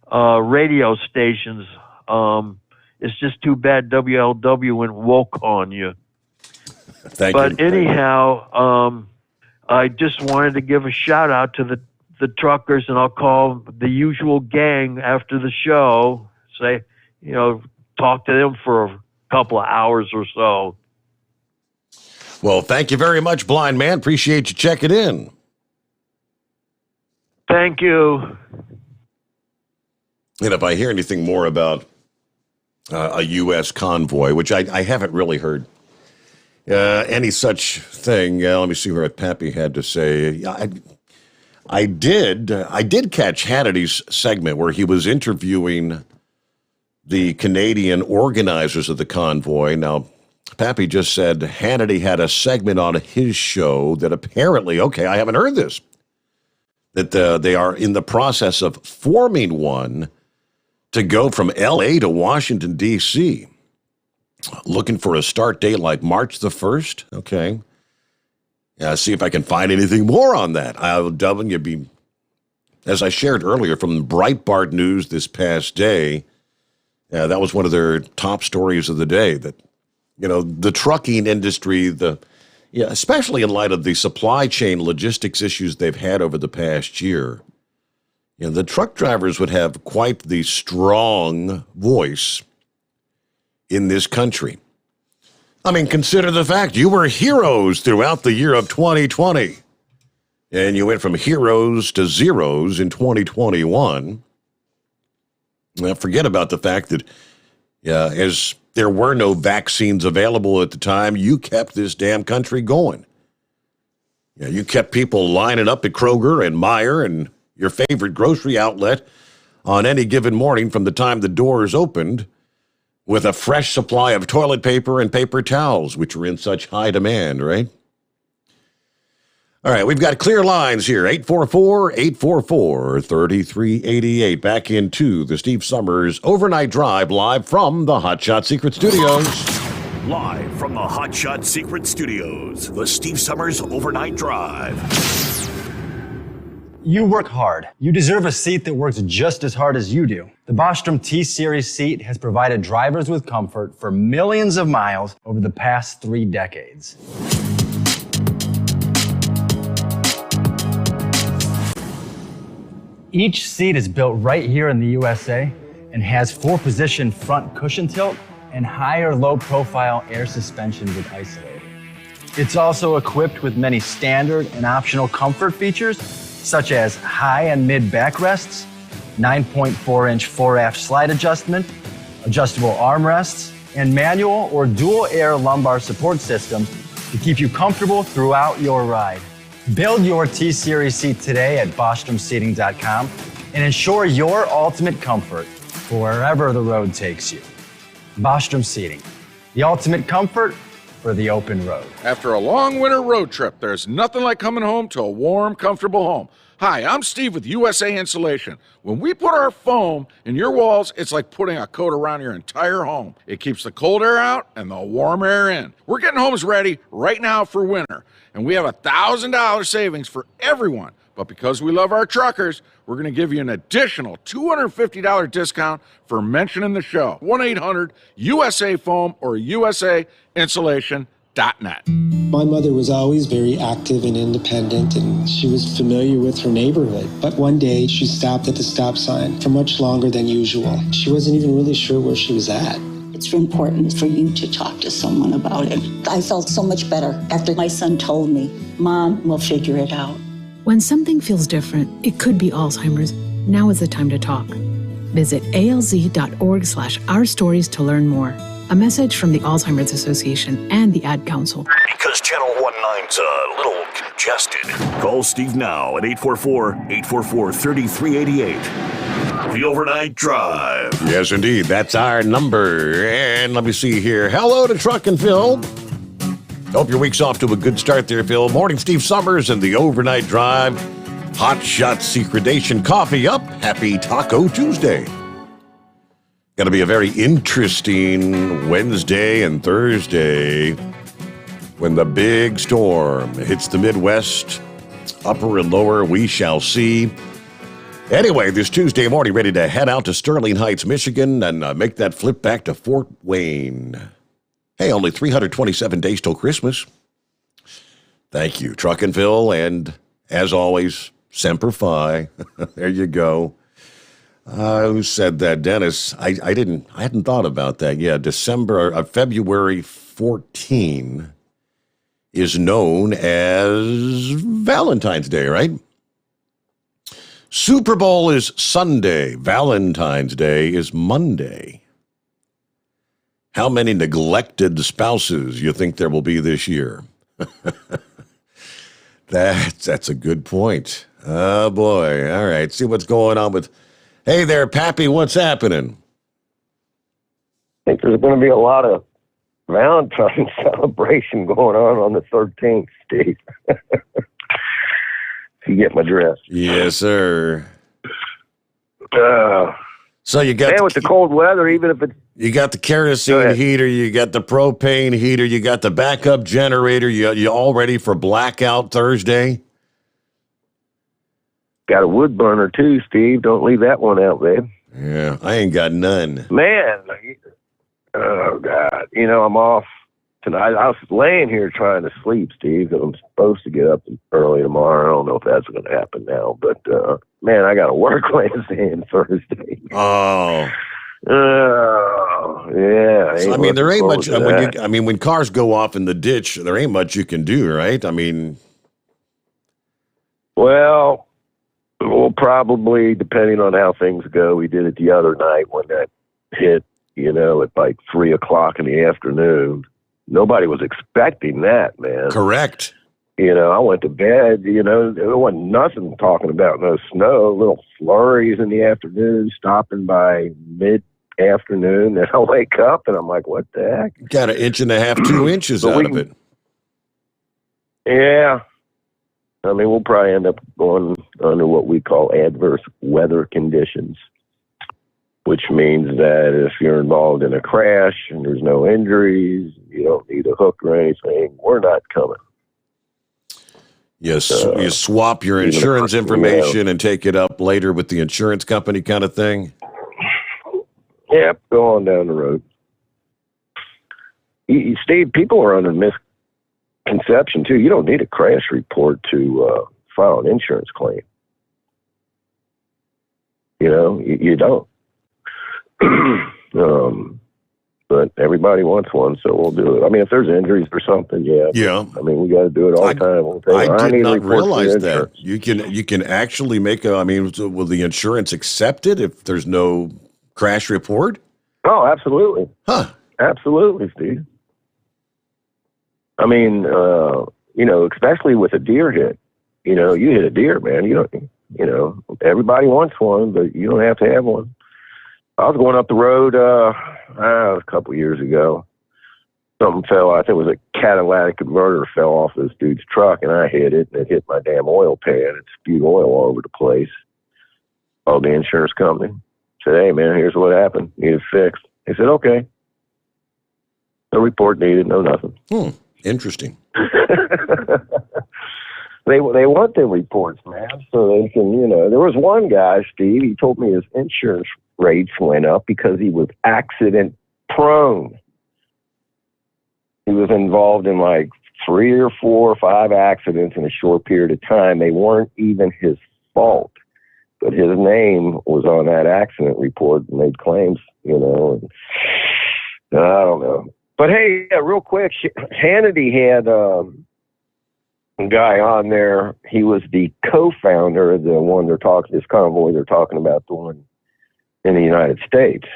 radio stations. It's just too bad WLW went woke on you. Thank you. But anyhow, I just wanted to give a shout out to the truckers, and I'll call the usual gang after the show, say, talk to them for a couple of hours or so. Well, thank you very much, Blind Man. Appreciate you checking in. Thank you. And if I hear anything more about a U.S. convoy, which I haven't really heard any such thing, let me see what Pappy had to say. I did catch Hannity's segment where he was interviewing the Canadian organizers of the convoy. Now, Pappy just said Hannity had a segment on his show that apparently, okay, I haven't heard this, that they are in the process of forming one to go from L.A. to Washington, D.C., looking for a start date like March the 1st. Okay. See if I can find anything more on that. As I shared earlier from Breitbart News this past day, that was one of their top stories of the day, that, the trucking industry, especially in light of the supply chain logistics issues they've had over the past year, the truck drivers would have quite the strong voice in this country. I mean, consider the fact you were heroes throughout the year of 2020, and you went from heroes to zeros in 2021. Now, forget about the fact that, as there were no vaccines available at the time, you kept this damn country going. You kept people lining up at Kroger and Meijer and your favorite grocery outlet on any given morning from the time the doors opened, with a fresh supply of toilet paper and paper towels, which are in such high demand, right? All right, we've got clear lines here, 844-844-3388. Back into the Steve Sommers Overnight Drive, live from the Hot Shot Secret Studios. Live from the Hot Shot Secret Studios, the Steve Sommers Overnight Drive. You work hard. You deserve a seat that works just as hard as you do. The Bostrom T-Series seat has provided drivers with comfort for millions of miles over the past 3 decades. Each seat is built right here in the USA and has 4-position front cushion tilt and higher low-profile air suspension with isolator. It's also equipped with many standard and optional comfort features, such as high and mid backrests, 9.4-inch 4-aft slide adjustment, adjustable armrests, and manual or dual air lumbar support systems to keep you comfortable throughout your ride. Build your T-Series seat today at BostromSeating.com and ensure your ultimate comfort for wherever the road takes you. Bostrom Seating, the ultimate comfort for the open road. After a long winter road trip, there's nothing like coming home to a warm, comfortable home. Hi, I'm Steve with USA Insulation. When we put our foam in your walls, it's like putting a coat around your entire home. It keeps the cold air out and the warm air in. We're getting homes ready right now for winter, and we have $1,000 savings for everyone But because we love our truckers, we're going to give you an additional $250 discount for mentioning the show. 1-800-USA-FOAM or USAinsulation.net. My mother was always very active and independent, and she was familiar with her neighborhood. But one day, she stopped at the stop sign for much longer than usual. She wasn't even really sure where she was at. It's important for you to talk to someone about it. I felt so much better after my son told me, Mom, we'll figure it out. When something feels different, it could be Alzheimer's. Now is the time to talk. Visit alz.org/ourstories to learn more. A message from the Alzheimer's Association and the Ad Council. Because Channel 19's a little congested. Call Steve now at 844-844-3388. The Overnight Drive. Yes, indeed. That's our number. And let me see here. Hello to Truck and Phil. Hope your week's off to a good start there, Phil. Morning, Steve Sommers and the Overnight Drive. Hot Shot Secretation Coffee up. Happy Taco Tuesday. Going to be a very interesting Wednesday and Thursday when the big storm hits the Midwest. Upper and lower, we shall see. Anyway, this Tuesday morning, ready to head out to Sterling Heights, Michigan, and make that flip back to Fort Wayne. Hey, only 327 days till Christmas. Thank you, Truck and Phil, and as always, Semper Fi. There you go. Who said that, Dennis? I hadn't thought about that. Yeah, February 14 is known as Valentine's Day, right? Super Bowl is Sunday. Valentine's Day is Monday. How many neglected spouses you think there will be this year? That's a good point. Oh, boy. All right. See what's going on with... Hey there, Pappy. What's happening? I think there's going to be a lot of Valentine's celebration going on the 13th, Steve. If you get my drift. Yes, sir. So you got with the cold weather, even if it's... You got the kerosene heater, you got the propane heater, you got the backup generator, you all ready for blackout Thursday? Got a wood burner too, Steve. Don't leave that one out, babe. Yeah, I ain't got none. Man, oh, God. You know, I'm off tonight. I was laying here trying to sleep, Steve, because I'm supposed to get up early tomorrow. I don't know if that's going to happen now, but, man, I got to work Wednesday and Thursday. Oh. Yeah. So, I mean, there ain't much. When cars go off in the ditch, there ain't much you can do, right? I mean, well, we'll probably, depending on how things go, we did it the other night when that hit, at like 3:00 in the afternoon. Nobody was expecting that, man. Correct. I went to bed, there wasn't nothing talking about no snow, little flurries in the afternoon, stopping by mid-afternoon. Then I wake up and I'm like, what the heck? Got 1.5 inches, 2 inches out of it. Yeah. I mean, we'll probably end up going under what we call adverse weather conditions, which means that if you're involved in a crash and there's no injuries, you don't need a hook or anything, we're not coming. Yes, you swap your insurance information and take it up later with the insurance company kind of thing? Yep, go on down the road. Steve, people are under misconception, too. You don't need a crash report to file an insurance claim. You don't. But everybody wants one, so we'll do it. I mean, if there's injuries or something, yeah. Yeah. I mean, we got to do it all the time. I did not realize that. You can actually make will the insurance accept it if there's no crash report? Oh, absolutely. Huh. Absolutely, Steve. I mean, especially with a deer hit. You hit a deer, man. Everybody wants one, but you don't have to have one. I was going up the road a couple of years ago. Something fell. I think it was a catalytic converter fell off this dude's truck, and I hit it, and it hit my damn oil pan. It spewed oil all over the place. Called the insurance company. Said, hey, man, here's what happened. Need it fixed. He said, okay. No report needed, no nothing. Interesting. They want their reports, man, so they can, There was one guy, Steve, he told me his insurance rates went up because he was accident prone. He was involved in like 3 or 4 or 5 accidents in a short period of time. They weren't even his fault, but his name was on that accident report and made claims, and I don't know. But hey, real quick, Hannity had a guy on there. He was the co-founder of the one this convoy they're talking about, the one in the United States.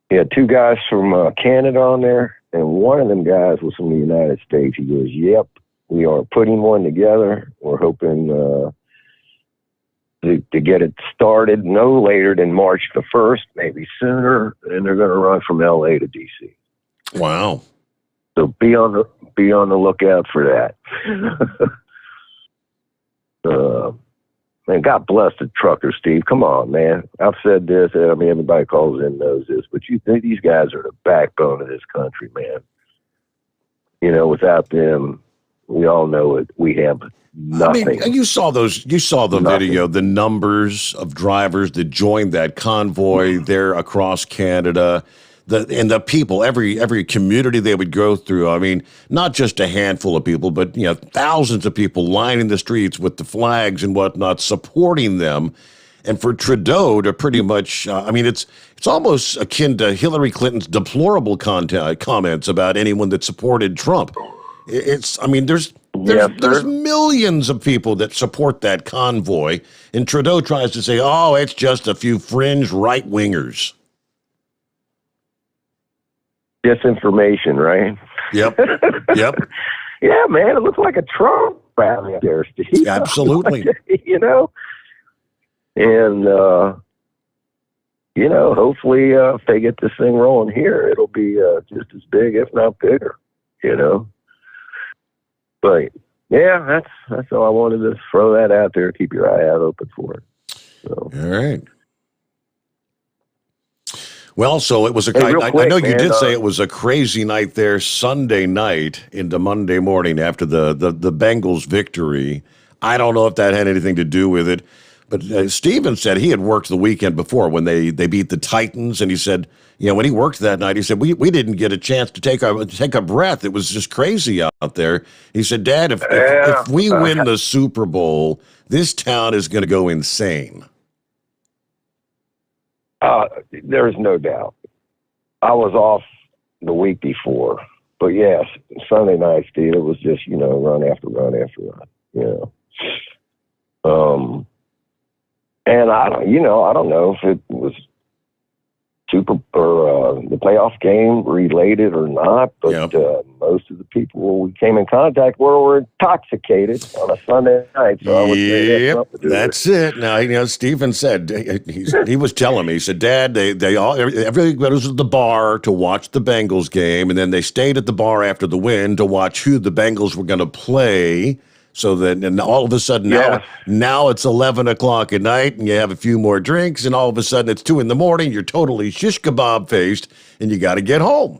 He had 2 guys from Canada on there, and one of them guys was from the United States. He goes, "Yep, we are putting one together. We're hoping to get it started no later than March the 1st, maybe sooner, and they're going to run from LA to DC." Wow. So be on the lookout for that. Man, God bless the truckers, Steve. Come on, man. I've said this. I mean, everybody calls in knows this, but you think these guys are the backbone of this country, man. Without them, we all know it. We have nothing. I mean, you saw the video, the numbers of drivers that joined that convoy there across Canada. And the people, every community they would go through. I mean, not just a handful of people, but thousands of people lining the streets with the flags and whatnot, supporting them. And for Trudeau to pretty much, it's almost akin to Hillary Clinton's deplorable comments about anyone that supported Trump. There's millions of people that support that convoy, and Trudeau tries to say, "Oh, it's just a few fringe right wingers." Disinformation, right? Yep. Yeah, man, it looks like a Trump rally up there, Steve. Absolutely. And, hopefully if they get this thing rolling here, it'll be just as big, if not bigger, But, yeah, that's all I wanted to throw that out there. Keep your eye out open for it. So. All right. Well, so it was I know you did say it was a crazy night there Sunday night into Monday morning after the Bengals victory. I don't know if that had anything to do with it, but Steven said he had worked the weekend before when they beat the Titans, and he said, when he worked that night, he said, we didn't get a chance to take a breath. It was just crazy out there. He said, "Dad, if we win the Super Bowl, this town is going to go insane." There's no doubt. I was off the week before, but yes, Sunday night, Steve, it was just, run after run after run, and I don't know if it was the playoff game related or not, but most of the people we came in contact were intoxicated on a Sunday night. So I would say that's it. Now, Stephen said he was telling me. He said, "Dad, everybody goes to the bar to watch the Bengals game, and then they stayed at the bar after the win to watch who the Bengals were going to play." So then, and all of a sudden now it's 11 o'clock at night, and you have a few more drinks, and all of a sudden it's 2 a.m. You're totally shish kebab faced, and you got to get home.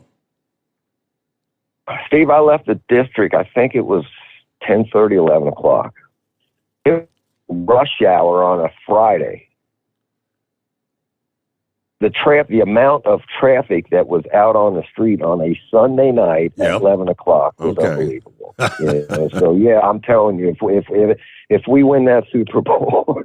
Steve, I left the district. I think it was 10:30, 11 o'clock. It was rush hour on a Friday. The amount of traffic that was out on the street on a Sunday night at 11 o'clock was unbelievable. So I'm telling you, if we win that Super Bowl,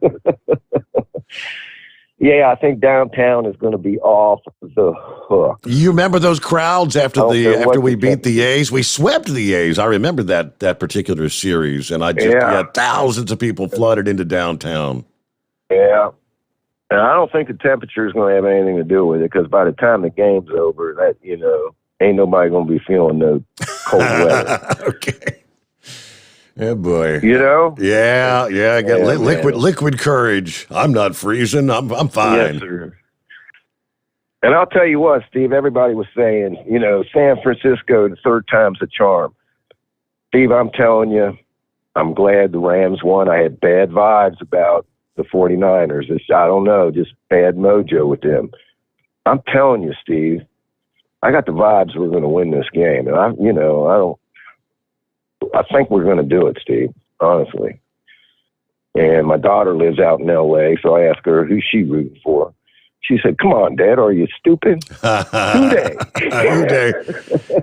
I think downtown is going to be off the hook. You remember those crowds after we beat the A's? We swept the A's. I remember that particular series, and had thousands of people flooded into downtown. Yeah. And I don't think the temperature is going to have anything to do with it, because by the time the game's over, that ain't nobody going to be feeling no cold weather. Okay. Yeah, boy. Yeah. I got liquid courage. I'm not freezing. I'm fine. Yes, sir. And I'll tell you what, Steve. Everybody was saying, San Francisco, the third time's a charm. Steve, I'm telling you, I'm glad the Rams won. I had bad vibes about the 49ers. I don't know, just bad mojo with them. I'm telling you, Steve, I got the vibes we're going to win this game. And I think we're going to do it, Steve. honestly. And my daughter lives out in L.A., so I asked her who's she rooting for. She said, "Come on, Dad, are you stupid?" Who dey? Who dey?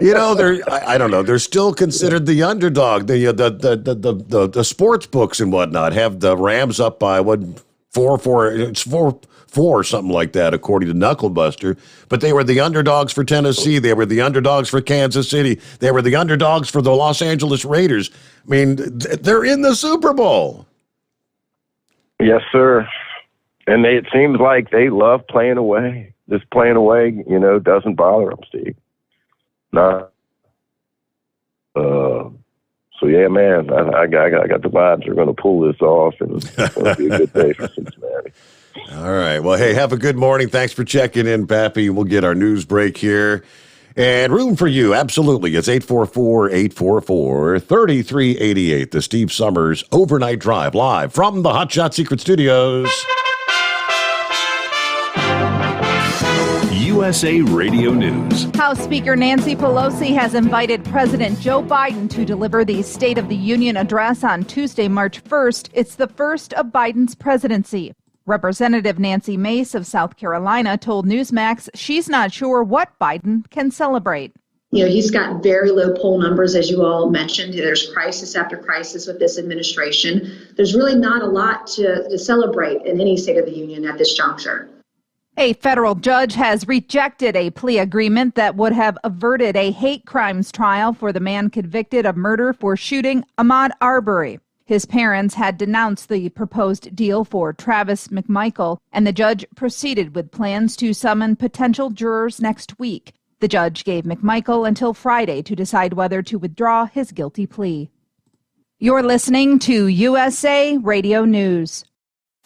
You know, I don't know. They're still considered the underdog. The sports books and whatnot have the Rams up by 4-4. It's 4-4, something like that, according to Knucklebuster. But they were the underdogs for Tennessee. They were the underdogs for Kansas City. They were the underdogs for the Los Angeles Raiders. I mean, they're in the Super Bowl. Yes, sir. And it seems like they love playing away. Just playing away, doesn't bother them, Steve. Nah. So yeah, man, I got the vibes. They're going to pull this off, and it's going to be a good day for Cincinnati. All right. Well, hey, have a good morning. Thanks for checking in, Pappy. We'll get our news break here. And room for you, absolutely. It's 844-844-3388. The Steve Sommers Overnight Drive, live from the Hot Shot Secret Studios. USA Radio News. House Speaker Nancy Pelosi has invited President Joe Biden to deliver the State of the Union address on Tuesday, March 1st. It's the first of Biden's presidency. Representative Nancy Mace of South Carolina told Newsmax she's not sure what Biden can celebrate. He's got very low poll numbers, as you all mentioned. There's crisis after crisis with this administration. There's really not a lot to celebrate in any State of the Union at this juncture. A federal judge has rejected a plea agreement that would have averted a hate crimes trial for the man convicted of murder for shooting Ahmaud Arbery. His parents had denounced the proposed deal for Travis McMichael, and the judge proceeded with plans to summon potential jurors next week. The judge gave McMichael until Friday to decide whether to withdraw his guilty plea. You're listening to USA Radio News.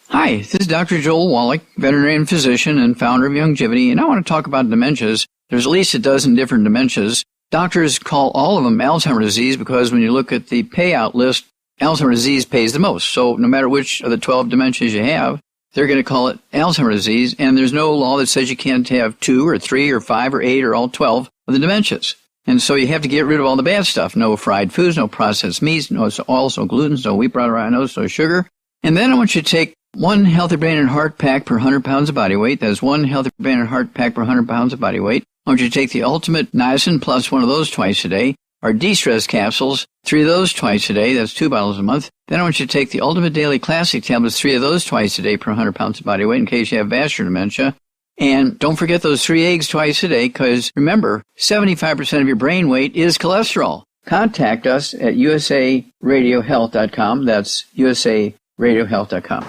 Hi, this is Dr. Joel Wallach, veterinarian physician and founder of Youngevity, and I want to talk about dementias. There's at least a dozen different dementias. Doctors call all of them Alzheimer's disease because when you look at the payout list, Alzheimer's disease pays the most. So no matter which of the 12 dementias you have, they're going to call it Alzheimer's disease, and there's no law that says you can't have 2 or 3 or 5 or 8 or all 12 of the dementias. And so you have to get rid of all the bad stuff. No fried foods, no processed meats, no oils, no gluten, no wheat, brown rhinos, no sugar. And then I want you to take 1 Healthy Brain and Heart pack per 100 pounds of body weight. That's 1 Healthy Brain and Heart pack per 100 pounds of body weight. I want you to take the Ultimate Niacin plus 1 of those twice a day. Our de-stress capsules, 3 of those twice a day. That's 2 bottles a month. Then I want you to take the Ultimate Daily Classic tablets, 3 of those twice a day per 100 pounds of body weight in case you have vascular dementia. And don't forget those 3 eggs twice a day because, remember, 75% of your brain weight is cholesterol. Contact us at usaradiohealth.com. That's usaradiohealth.com.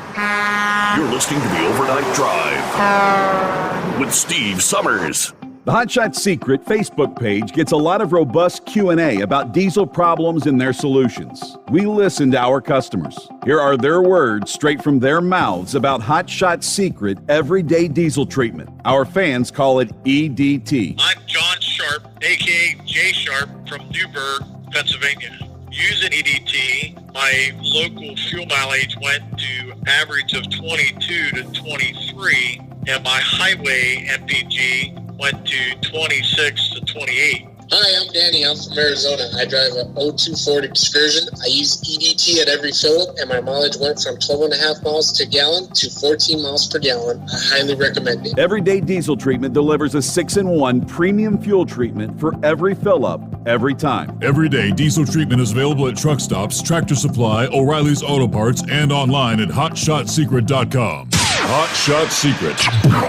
You're listening to the Overnight Drive with Steve Sommers. The Hot Shot Secret Facebook page gets a lot of robust Q&A about diesel problems and their solutions. We listen to our customers. Here are their words straight from their mouths about Hot Shot Secret Everyday Diesel Treatment. Our fans call it EDT. I'm John Sharp, a.k.a. Jay Sharp from Newburgh, Pennsylvania. Using EDT, my local fuel mileage went to average of 22 to 23, and my highway MPG went to 26 to 28. Hi, I'm Danny. I'm from Arizona. I drive a 02 Ford Excursion. I use EDT at every fill-up, and my mileage went from 12.5 miles per gallon to 14 miles per gallon. I highly recommend it. Everyday Diesel Treatment delivers a 6-in-1 premium fuel treatment for every fill-up, every time. Everyday Diesel Treatment is available at truck stops, Tractor Supply, O'Reilly's Auto Parts, and online at HotShotSecret.com. Hot Shot Secret,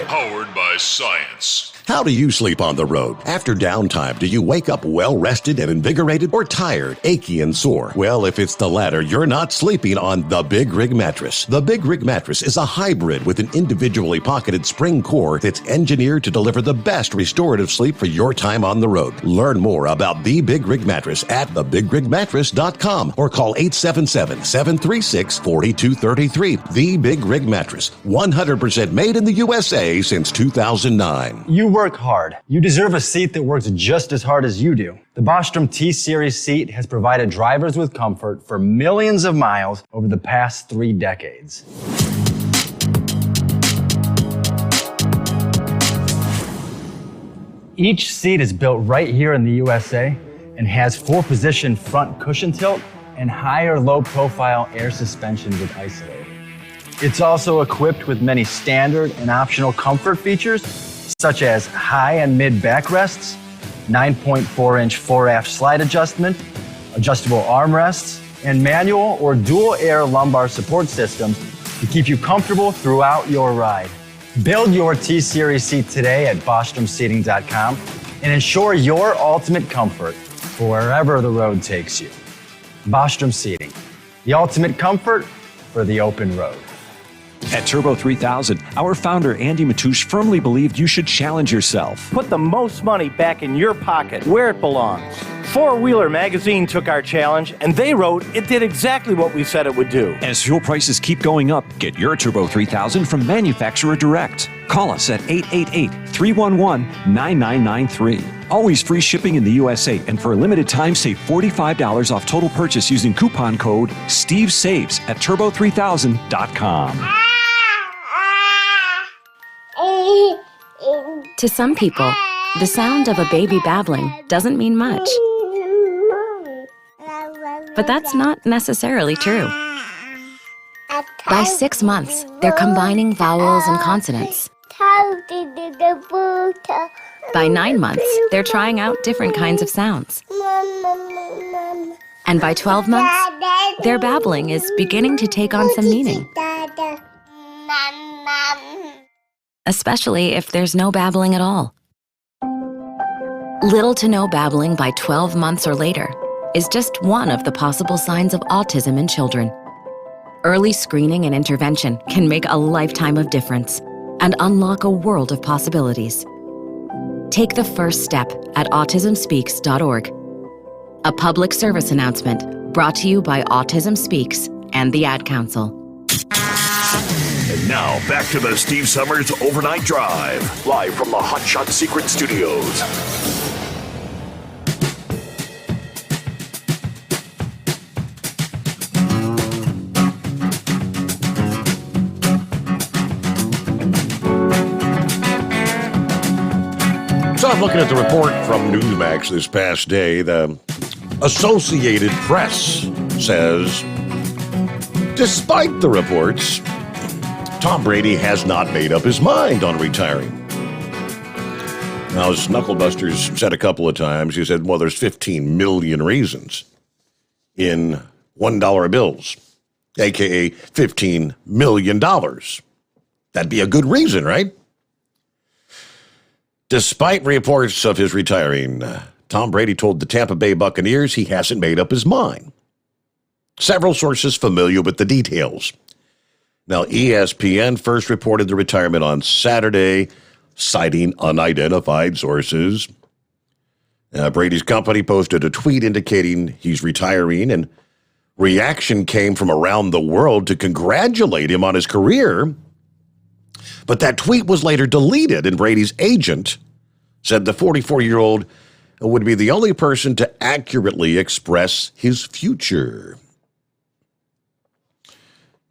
powered by science. How do you sleep on the road? After downtime, do you wake up well-rested and invigorated or tired, achy, and sore? Well, if it's the latter, you're not sleeping on the Big Rig Mattress. The Big Rig Mattress is a hybrid with an individually pocketed spring core that's engineered to deliver the best restorative sleep for your time on the road. Learn more about the Big Rig Mattress at thebigrigmattress.com or call 877-736-4233. The Big Rig Mattress, 100% made in the USA since 2009. You work hard. You deserve a seat that works just as hard as you do. The Bostrom T-Series seat has provided drivers with comfort for millions of miles over the past 3 decades. Each seat is built right here in the USA and has 4-position front cushion tilt and higher low-profile air suspension with Isolator. It's also equipped with many standard and optional comfort features, such as high and mid backrests, 9.4-inch fore-aft slide adjustment, adjustable armrests, and manual or dual air lumbar support systems to keep you comfortable throughout your ride. Build your T-Series seat today at BostromSeating.com and ensure your ultimate comfort for wherever the road takes you. Bostrom Seating, the ultimate comfort for the open road. At Turbo 3000, our founder Andy Matoush firmly believed you should challenge yourself. Put the most money back in your pocket, where it belongs. Four Wheeler magazine took our challenge, and they wrote it did exactly what we said it would do. As fuel prices keep going up, get your Turbo 3000 from manufacturer direct. Call us at 888-311-9993. Always free shipping in the USA, and for a limited time, save $45 off total purchase using coupon code STEVESAVES at turbo3000.com. To some people, the sound of a baby babbling doesn't mean much. But that's not necessarily true. By 6 months, they're combining vowels and consonants. By 9 months, they're trying out different kinds of sounds. And by 12 months, their babbling is beginning to take on some meaning. Especially if there's no babbling at all. Little to no babbling by 12 months or later is just one of the possible signs of autism in children. Early screening and intervention can make a lifetime of difference and unlock a world of possibilities. Take the first step at autismspeaks.org. A public service announcement brought to you by Autism Speaks and the Ad Council. And now, back to the Steve Sommers Overnight Drive, live from the Hot Shot Secret Studios. So I'm looking at the report from Newsmax this past day. The Associated Press says, despite the reports, Tom Brady has not made up his mind on retiring. Now, as Knucklebusters said a couple of times, he said, well, there's 15 million reasons in $1 bills, a.k.a. $15 million. That'd be a good reason, right? Despite reports of his retiring, Tom Brady told the Tampa Bay Buccaneers he hasn't made up his mind. Several sources familiar with the details. Now, ESPN first reported the retirement on Saturday, citing unidentified sources. Brady's company posted a tweet indicating he's retiring, and reaction came from around the world to congratulate him on his career. But that tweet was later deleted, and Brady's agent said the 44-year-old would be the only person to accurately express his future.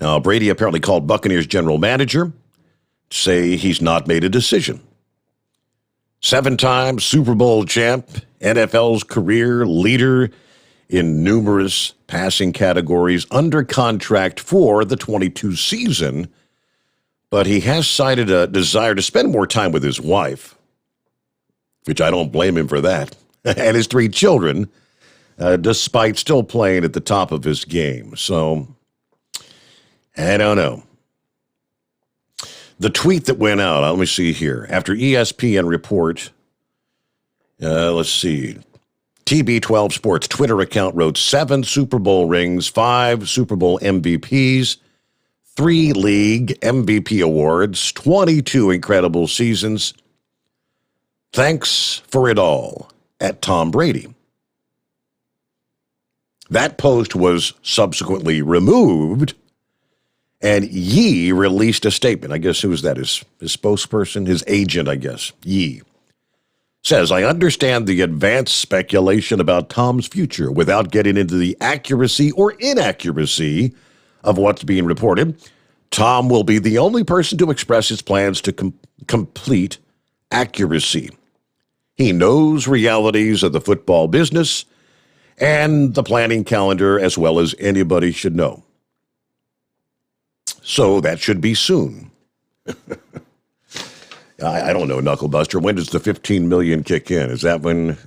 Now, Brady apparently called Buccaneers general manager to say he's not made a decision. 7-time Super Bowl champ, NFL's career leader in numerous passing categories, under contract for the 22 season, but he has cited a desire to spend more time with his wife, which I don't blame him for that, and his 3 children, despite still playing at the top of his game. So, I don't know. The tweet that went out, let me see here. After ESPN report, let's see. TB12 Sports Twitter account wrote 7 Super Bowl rings, 5 Super Bowl MVPs, 3 league MVP awards, 22 incredible seasons. Thanks for it all, at Tom Brady. That post was subsequently removed, and Yee released a statement. I guess who was that? His spokesperson? His agent, I guess. Yee says, I understand the advanced speculation about Tom's future without getting into the accuracy or inaccuracy of what's being reported. Tom will be the only person to express his plans to complete accuracy. He knows realities of the football business and the planning calendar as well as anybody should know. So that should be soon. I don't know, Knucklebuster. When does the 15 million kick in? Is that when?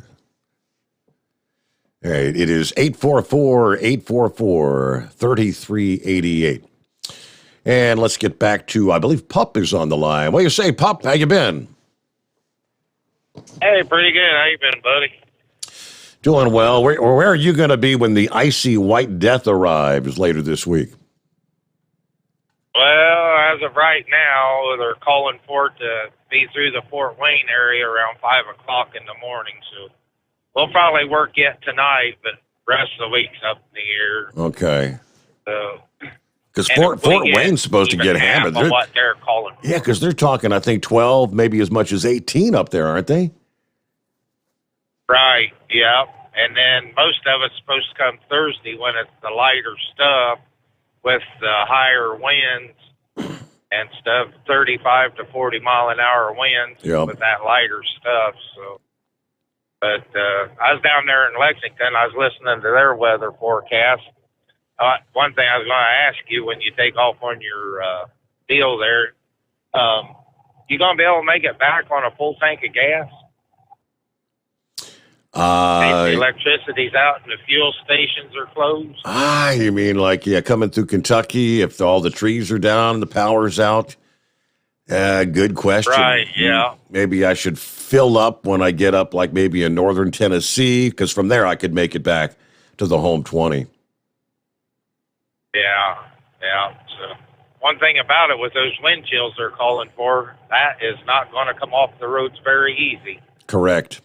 All right, it is 844-844-3388. And let's get back to, I believe Pup is on the line. What do you say, Pup? How you been? Hey, pretty good. How you been, buddy? Doing well. Where are you going to be when the icy white death arrives later this week? Well, as of right now, they're calling for it to be through the Fort Wayne area around 5 o'clock in the morning. So we'll probably work yet tonight, but the rest of the week's up in the air. Okay. So, because Fort Wayne's supposed to get hammered. What they're calling for. Yeah, because they're talking, I think, 12, maybe as much as 18 up there, aren't they? Right, yeah. And then most of it's supposed to come Thursday when it's the lighter stuff with the higher winds and stuff, 35 to 40 mile an hour winds with that lighter stuff. So, but I was down there in Lexington. I was listening to their weather forecast. One thing I was going to ask you when you take off on your deal there, you going to be able to make it back on a full tank of gas? The electricity's out and the fuel stations are closed. You mean like, coming through Kentucky, if all the trees are down and the power's out? Good question. Right, yeah. Maybe I should fill up when I get up, like maybe in northern Tennessee, because from there I could make it back to the home 20. Yeah. So one thing about it with those wind chills they're calling for, that is not going to come off the roads very easy. Correct.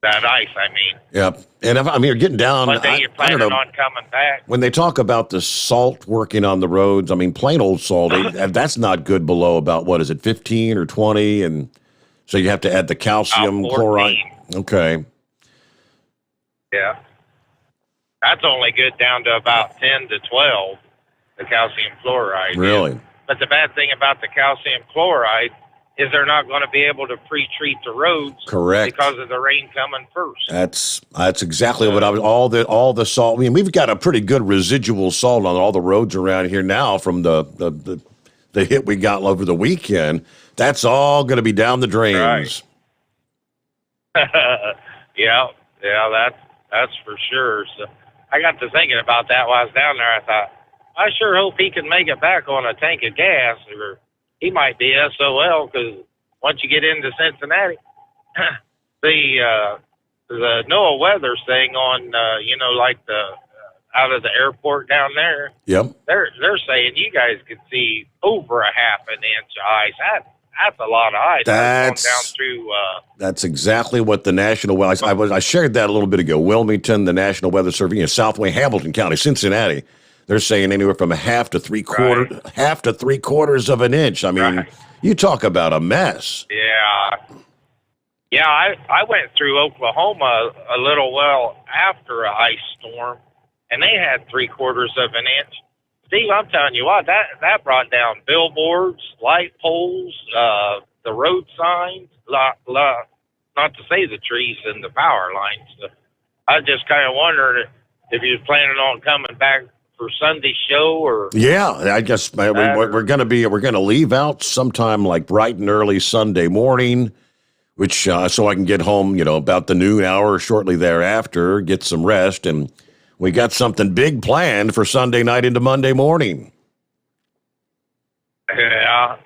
That ice, I mean. Yep. And if you're getting down, One day you're planning on coming back. When they talk about the salt working on the roads, I mean, plain old salt, that's not good below about, 15 or 20? And so you have to add the calcium chloride. Okay. Yeah. That's only good down to about 10 to 12, the calcium chloride. Really? But the bad thing about the calcium chloride is they're not going to be able to pre-treat the roads. Correct. Because of the rain coming first. That's exactly what I was. All the salt. I mean, we've got a pretty good residual salt on all the roads around here now from the hit we got over the weekend. That's all going to be down the drains. Right. Yeah, that's for sure. So I got to thinking about that while I was down there. I thought, I sure hope he can make it back on a tank of gas, or he might be SOL, because once you get into Cincinnati, the NOAA weather thing on, like the out of the airport down there. Yep. They're saying you guys could see over a half an inch of ice. That's a lot of ice. That's going down through. That's exactly what the National Weather. I shared that a little bit ago. Wilmington, the National Weather Service, Southway, Hamilton County, Cincinnati. They're saying anywhere from a half to three quarters of an inch. I mean, you talk about a mess. Yeah. I went through Oklahoma a little while after a ice storm, and they had 3/4 of an inch. Steve, I'm telling you what, that brought down billboards, light poles, the road signs, not to say the trees and the power lines. I just kind of wondered if you was planning on coming back for Sunday show, or I guess we're going to leave out sometime like bright and early Sunday morning, which so I can get home, about the noon hour shortly thereafter, get some rest, and we got something big planned for Sunday night into Monday morning. Yeah.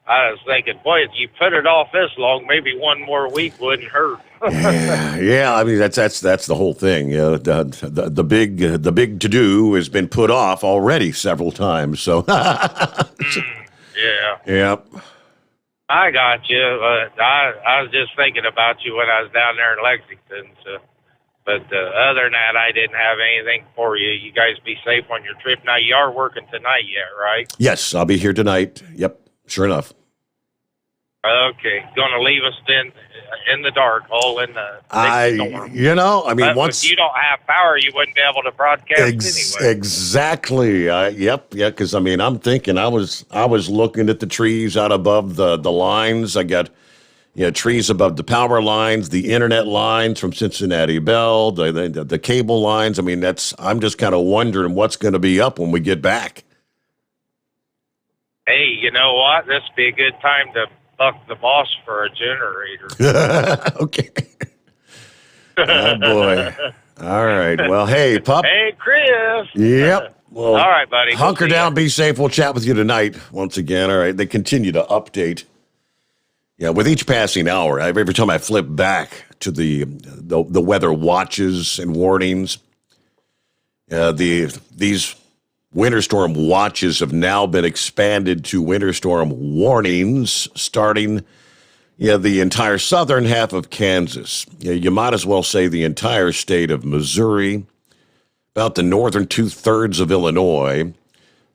I was thinking, boy, if you put it off this long, maybe one more week wouldn't hurt. Yeah. I mean, that's the whole thing. The big to do has been put off already several times. So. Yeah. Yep. I got you. I was just thinking about you when I was down there in Lexington. So. But other than that, I didn't have anything for you. You guys be safe on your trip. Now, you are working tonight yet, right? Yes, I'll be here tonight. Yep, sure enough. Okay. Going to leave us then in the dark, all in the storm. Once if you don't have power, you wouldn't be able to broadcast anyway. Exactly. Because I'm thinking I was looking at the trees out above the lines. I got, trees above the power lines, the internet lines from Cincinnati Bell, the cable lines. I mean, I'm just kind of wondering what's going to be up when we get back. Hey, you know what? This would be a good time to buck the boss for a generator. Okay. Oh, boy. All right. Well, hey, pup. Hey, Chris. Yep. Well, all right, buddy. Hunker down, be safe. We'll chat with you tonight once again. All right. They continue to update. Yeah, with each passing hour, every time I flip back to the weather watches and warnings, these winter storm watches have now been expanded to winter storm warnings, starting the entire southern half of Kansas. You might as well say the entire state of Missouri, about the northern 2/3 of Illinois,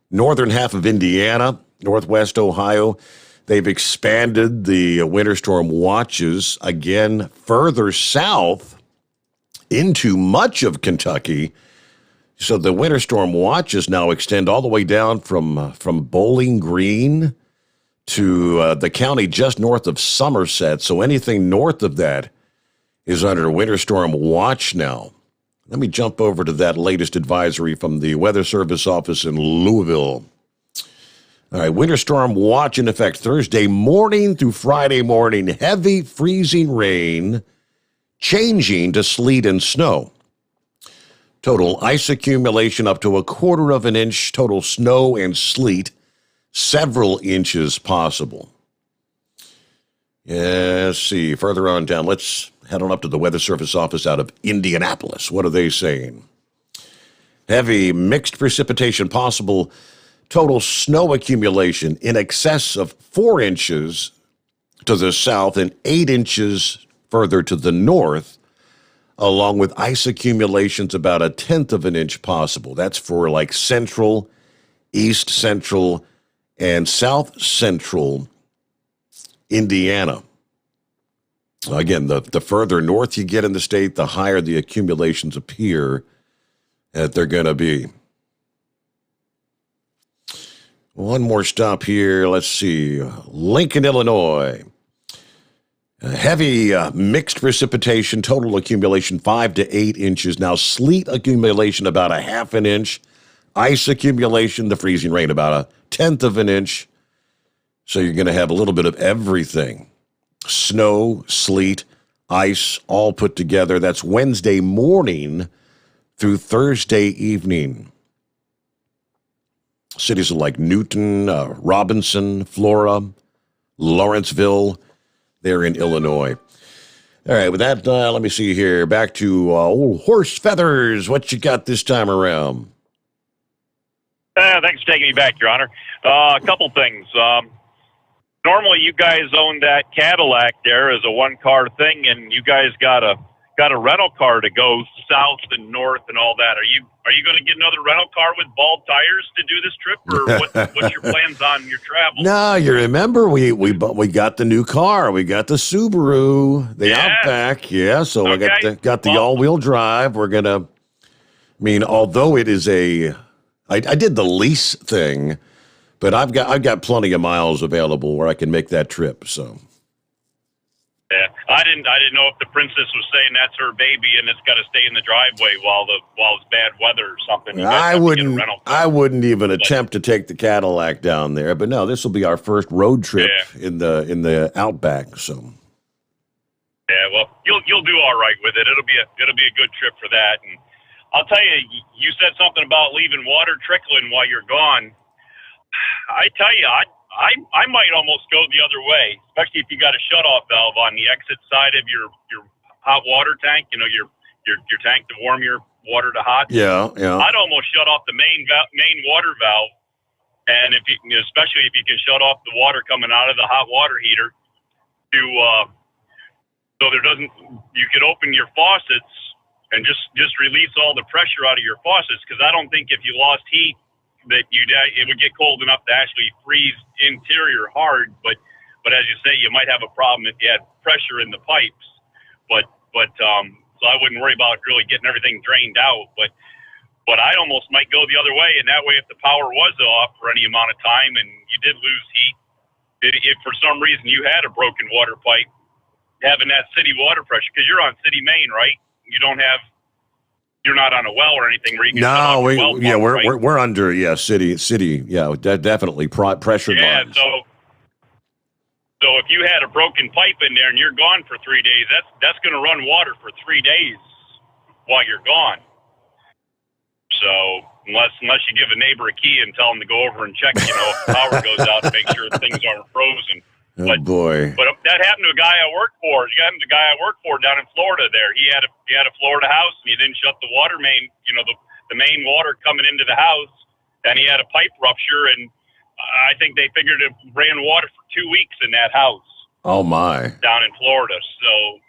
northern half of Indiana, northwest Ohio. They've expanded the winter storm watches again further south into much of Kentucky. So the winter storm watches now extend all the way down from Bowling Green to the county just north of Somerset. So anything north of that is under winter storm watch now. Let me jump over to that latest advisory from the Weather Service office in Louisville. All right, winter storm watch in effect Thursday morning through Friday morning. Heavy freezing rain changing to sleet and snow. Total ice accumulation up to 1/4 inch. Total snow and sleet, several inches possible. Yeah, let's see. Further on down, let's head on up to the Weather Service office out of Indianapolis. What are they saying? Heavy mixed precipitation possible. Total snow accumulation in excess of 4 inches to the south and 8 inches further to the north, along with ice accumulations about 1/10 inch possible. That's for like central, east central, and south central Indiana. Again, the further north you get in the state, the higher the accumulations appear that they're going to be. One more stop here. Let's see. Lincoln, Illinois. Heavy mixed precipitation, total accumulation 5 to 8 inches. Now, sleet accumulation about 1/2 inch. Ice accumulation, the freezing rain, about 1/10 inch. So you're going to have a little bit of everything. Snow, sleet, ice, all put together. That's Wednesday morning through Thursday evening. Cities like Newton, Robinson, Flora, Lawrenceville, they're in Illinois. All right, with that, let me see here. Back to old Horse Feathers. What you got this time around? Thanks for taking me back, Your Honor. A couple things. Normally, you guys own that Cadillac there as a one-car thing, and you guys got a rental car to go south and north and all that. Are you going to get another rental car with bald tires to do this trip, or what's your plans on your travel? No, you remember we got the new car. We got the Subaru, the Outback. Yeah, so okay. I got the all-wheel drive. We're gonna. I mean, although it is I did the lease thing, but I've got plenty of miles available where I can make that trip. So. Yeah, I didn't know if the princess was saying that's her baby and it's got to stay in the driveway while it's bad weather or something. I wouldn't even attempt to take the Cadillac down there. But no, this will be our first road trip in the Outback. So. Yeah, well, you'll do all right with it. It'll be a good trip for that. And I'll tell you, you said something about leaving water trickling while you're gone. I tell you, I might almost go the other way, especially if you got a shutoff valve on the exit side of your hot water tank. You know, your tank to warm your water to hot. Yeah. I'd almost shut off the main water valve, and especially if you can shut off the water coming out of the hot water heater, so you could open your faucets and just release all the pressure out of your faucets. Because I don't think if you lost heat, that it would get cold enough to actually freeze interior hard, but as you say, you might have a problem if you had pressure in the pipes. So I wouldn't worry about really getting everything drained out. But I almost might go the other way, and that way, if the power was off for any amount of time and you did lose heat, if for some reason you had a broken water pipe, having that city water pressure, because you're on city main, right? You're not on a well or anything where you can No, well pump, we're under city, definitely pressure lines. So if you had a broken pipe in there and you're gone for 3 days, that's going to run water for 3 days while you're gone. So unless you give a neighbor a key and tell them to go over and check, if the power goes out to make sure things aren't frozen. Oh, boy. But that happened to a guy I worked for. It happened to a guy I worked for down in Florida there. He had a Florida house, and he didn't shut the water main, the main water coming into the house, and he had a pipe rupture, and I think they figured it ran water for 2 weeks in that house. Oh, my. Down in Florida. So,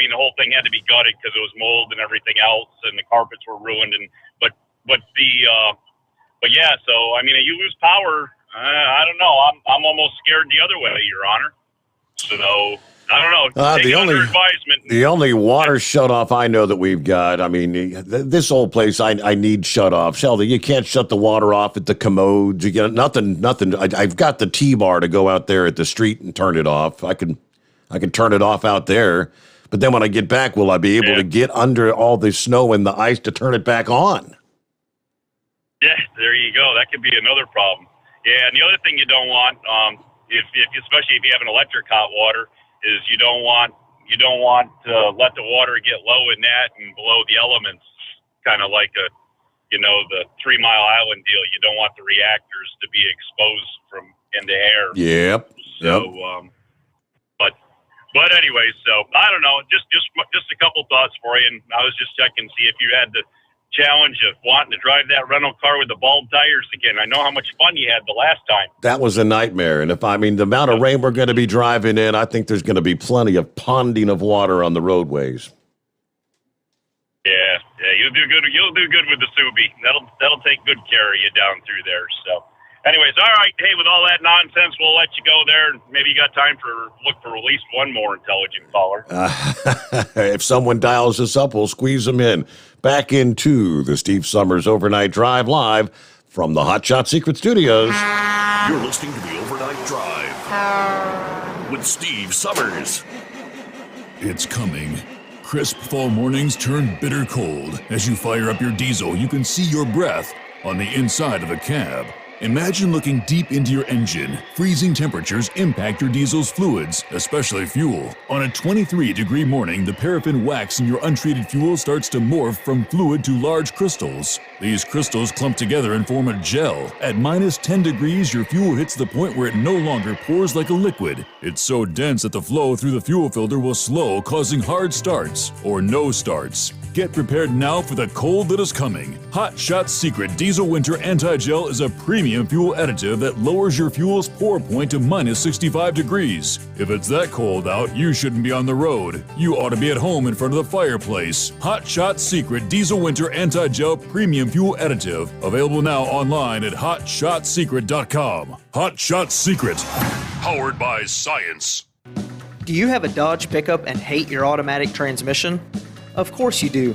the whole thing had to be gutted because it was mold and everything else, and the carpets were ruined. You lose power. I don't know. I'm almost scared the other way, Your Honor. So I don't know. Take it under advisement. The only water shut-off I know that we've got, this old place, I need shut-offs. Hell, you can't shut the water off at the commodes. You get nothing. I've got the T-bar to go out there at the street and turn it off. I can turn it off out there. But then when I get back, will I be able to get under all the snow and the ice to turn it back on? Yeah, there you go. That could be another problem. Yeah, and the other thing you don't want, especially if you have an electric hot water, is you don't want to let the water get low in that and below the elements, kind of like the 3 Mile Island deal. You don't want the reactors to be exposed in the air. Yep. So, but anyway, so I don't know. Just a couple thoughts for you, and I was just checking to see if you had the challenge of wanting to drive that rental car with the bald tires again. I know how much fun you had the last time. That was a nightmare. And the amount of rain we're going to be driving in, I think there's going to be plenty of ponding of water on the roadways. Yeah, you'll do good. You'll do good with the Subi. That'll take good care of you down through there. So, anyways, all right. Hey, with all that nonsense, we'll let you go there. Maybe you got time look for at least one more intelligent caller. If someone dials us up, we'll squeeze them in. Back into the Steve Sommers Overnight Drive live from the Hot Shot Secret Studios. You're listening to the Overnight Drive with Steve Sommers. It's coming. Crisp fall mornings turn bitter cold. As you fire up your diesel, you can see your breath on the inside of the cab. Imagine looking deep into your engine. Freezing temperatures impact your diesel's fluids, especially fuel. On a 23-degree morning, the paraffin wax in your untreated fuel starts to morph from fluid to large crystals. These crystals clump together and form a gel. At minus 10 degrees, your fuel hits the point where it no longer pours like a liquid. It's so dense that the flow through the fuel filter will slow, causing hard starts or no starts. Get prepared now for the cold that is coming. Hot Shot Secret Diesel Winter Anti-Gel is a premium fuel additive that lowers your fuel's pour point to minus 65 degrees. If it's that cold out, you shouldn't be on the road. You ought to be at home in front of the fireplace. Hot Shot Secret Diesel Winter Anti-Gel Premium Fuel Additive. Available now online at hotshotsecret.com. Hot Shot Secret. Powered by science. Do you have a Dodge pickup and hate your automatic transmission? Of course you do.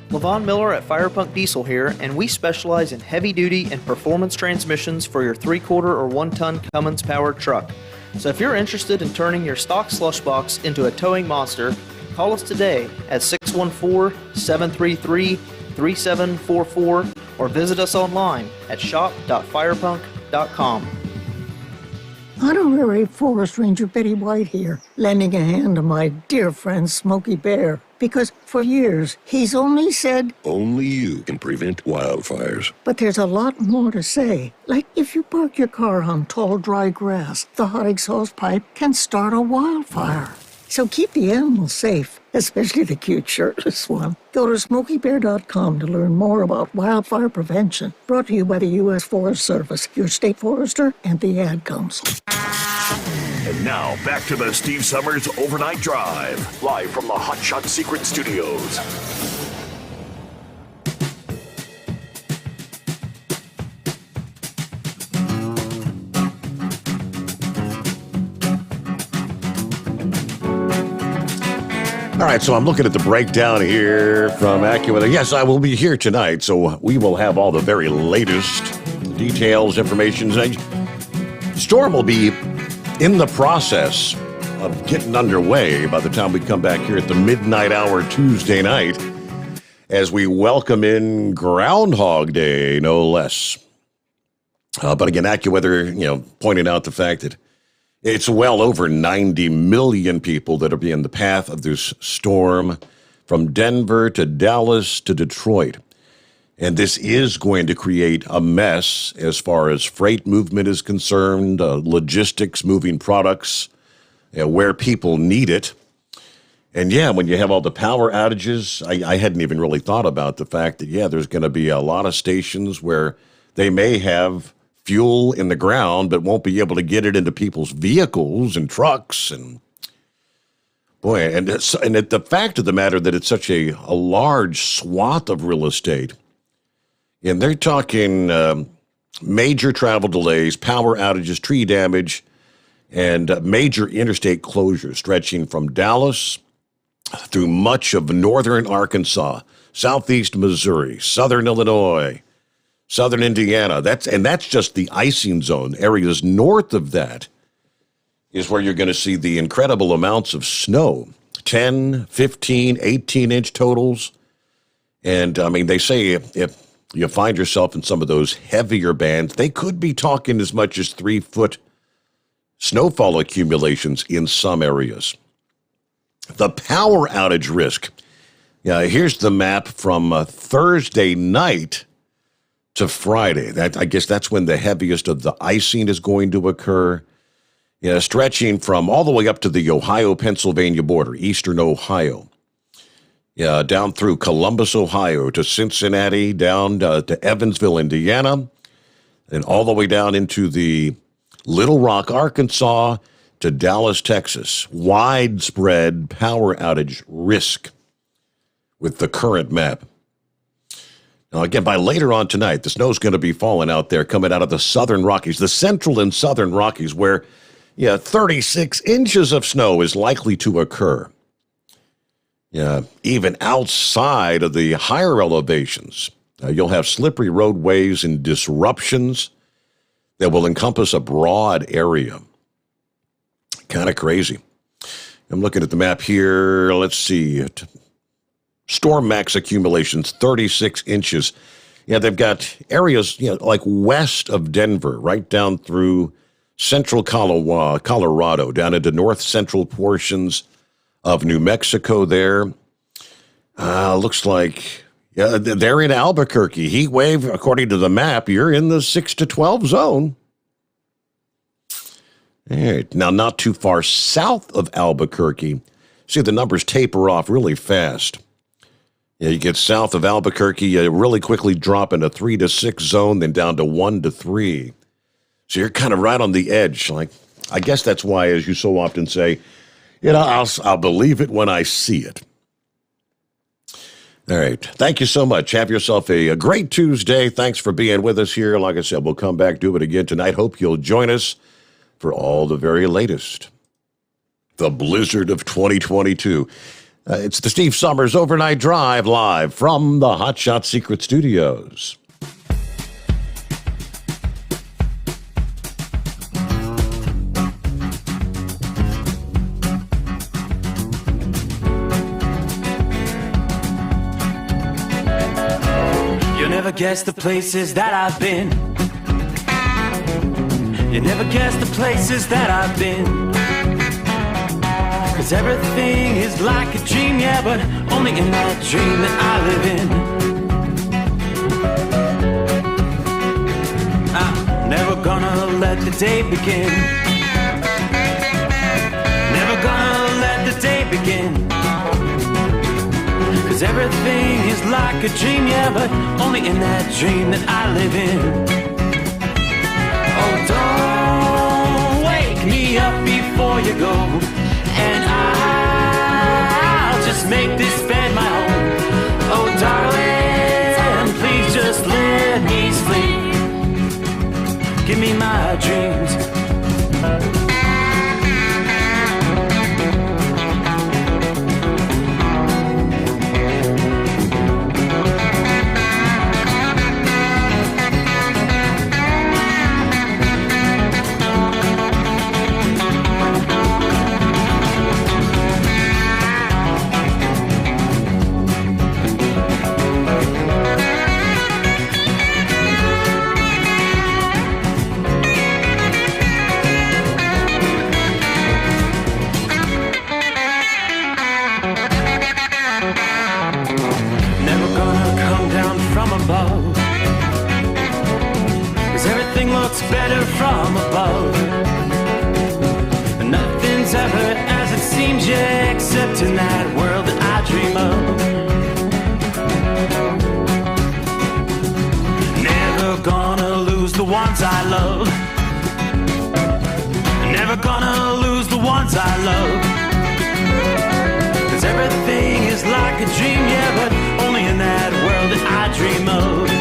Levon Miller at Firepunk Diesel here, and we specialize in heavy-duty and performance transmissions for your 3/4 or 1-ton Cummins-powered truck. So if you're interested in turning your stock slush box into a towing monster, call us today at 614-733-3744 or visit us online at shop.firepunk.com. Honorary Forest Ranger Betty White here, lending a hand to my dear friend Smokey Bear. Because for years, he's only said, only you can prevent wildfires. But there's a lot more to say. Like if you park your car on tall, dry grass, the hot exhaust pipe can start a wildfire. So keep the animals safe, especially the cute shirtless one. Go to SmokeyBear.com to learn more about wildfire prevention. Brought to you by the U.S. Forest Service, your state forester, and the Ad Council. And now, back to the Steve Sommers Overnight Drive, live from the Hot Shot Secret Studios. All right, so I'm looking at the breakdown here from AccuWeather. Yes, I will be here tonight, so we will have all the very latest details, information. Storm will be in the process of getting underway by the time we come back here at the midnight hour Tuesday night as we welcome in Groundhog Day, no less. But again, AccuWeather, pointing out the fact that it's well over 90 million people that are in the path of this storm from Denver to Dallas to Detroit. And this is going to create a mess as far as freight movement is concerned, logistics, moving products, where people need it. And when you have all the power outages, I hadn't even really thought about the fact that, there's going to be a lot of stations where they may have fuel in the ground, but won't be able to get it into people's vehicles and trucks. And boy, and the fact of the matter that it's such a large swath of real estate. And they're talking major travel delays, power outages, tree damage, and major interstate closures stretching from Dallas through much of northern Arkansas, southeast Missouri, southern Illinois, southern Indiana. That's just the icing zone. Areas north of that is where you're going to see the incredible amounts of snow, 10, 15, 18-inch totals. And, they say if you find yourself in some of those heavier bands, they could be talking as much as 3-foot snowfall accumulations in some areas. The power outage risk. Here's the map from Thursday night to Friday. I guess that's when the heaviest of the icing is going to occur. Stretching from all the way up to the Ohio-Pennsylvania border, eastern Ohio. Down through Columbus, Ohio, to Cincinnati, down to Evansville, Indiana, and all the way down into the Little Rock, Arkansas, to Dallas, Texas. Widespread power outage risk with the current map. Now, again, by later on tonight, the snow's going to be falling out there, coming out of the southern Rockies, the central and southern Rockies, where 36 inches of snow is likely to occur. Even outside of the higher elevations, you'll have slippery roadways and disruptions that will encompass a broad area. Kind of crazy. I'm looking at the map here. Let's see. Storm max accumulations, 36 inches. They've got areas, like west of Denver, right down through central Colorado, down into north central portions of New Mexico there. Looks like they're in Albuquerque. Heat wave, according to the map, you're in the 6 to 12 zone. All right. Now, not too far south of Albuquerque, see the numbers taper off really fast. You get south of Albuquerque, you really quickly drop in a 3 to 6 zone, then down to 1 to 3. So you're kind of right on the edge. I guess that's why, as you so often say, I'll believe it when I see it. All right. Thank you so much. Have yourself a great Tuesday. Thanks for being with us here. Like I said, we'll come back, do it again tonight. Hope you'll join us for all the very latest. The blizzard of 2022. It's the Steve Sommers Overnight Drive live from the Hot Shot Secret Studios. You'll never guess the places that I've been. You never guess the places that I've been. 'Cause everything is like a dream, yeah, but only in that dream that I live in. I'm never gonna let the day begin. Never gonna let the day begin. 'Cause everything is like a dream, yeah, but only in that dream that I live in. Oh, don't wake me up before you go, and I'll just make this bed my home. Oh, darling, please just let me sleep. Give me my dreams. Nothing's ever as it seems, yeah, except in that world that I dream of. Never gonna lose the ones I love. Never gonna lose the ones I love. 'Cause everything is like a dream, yeah, but only in that world that I dream of.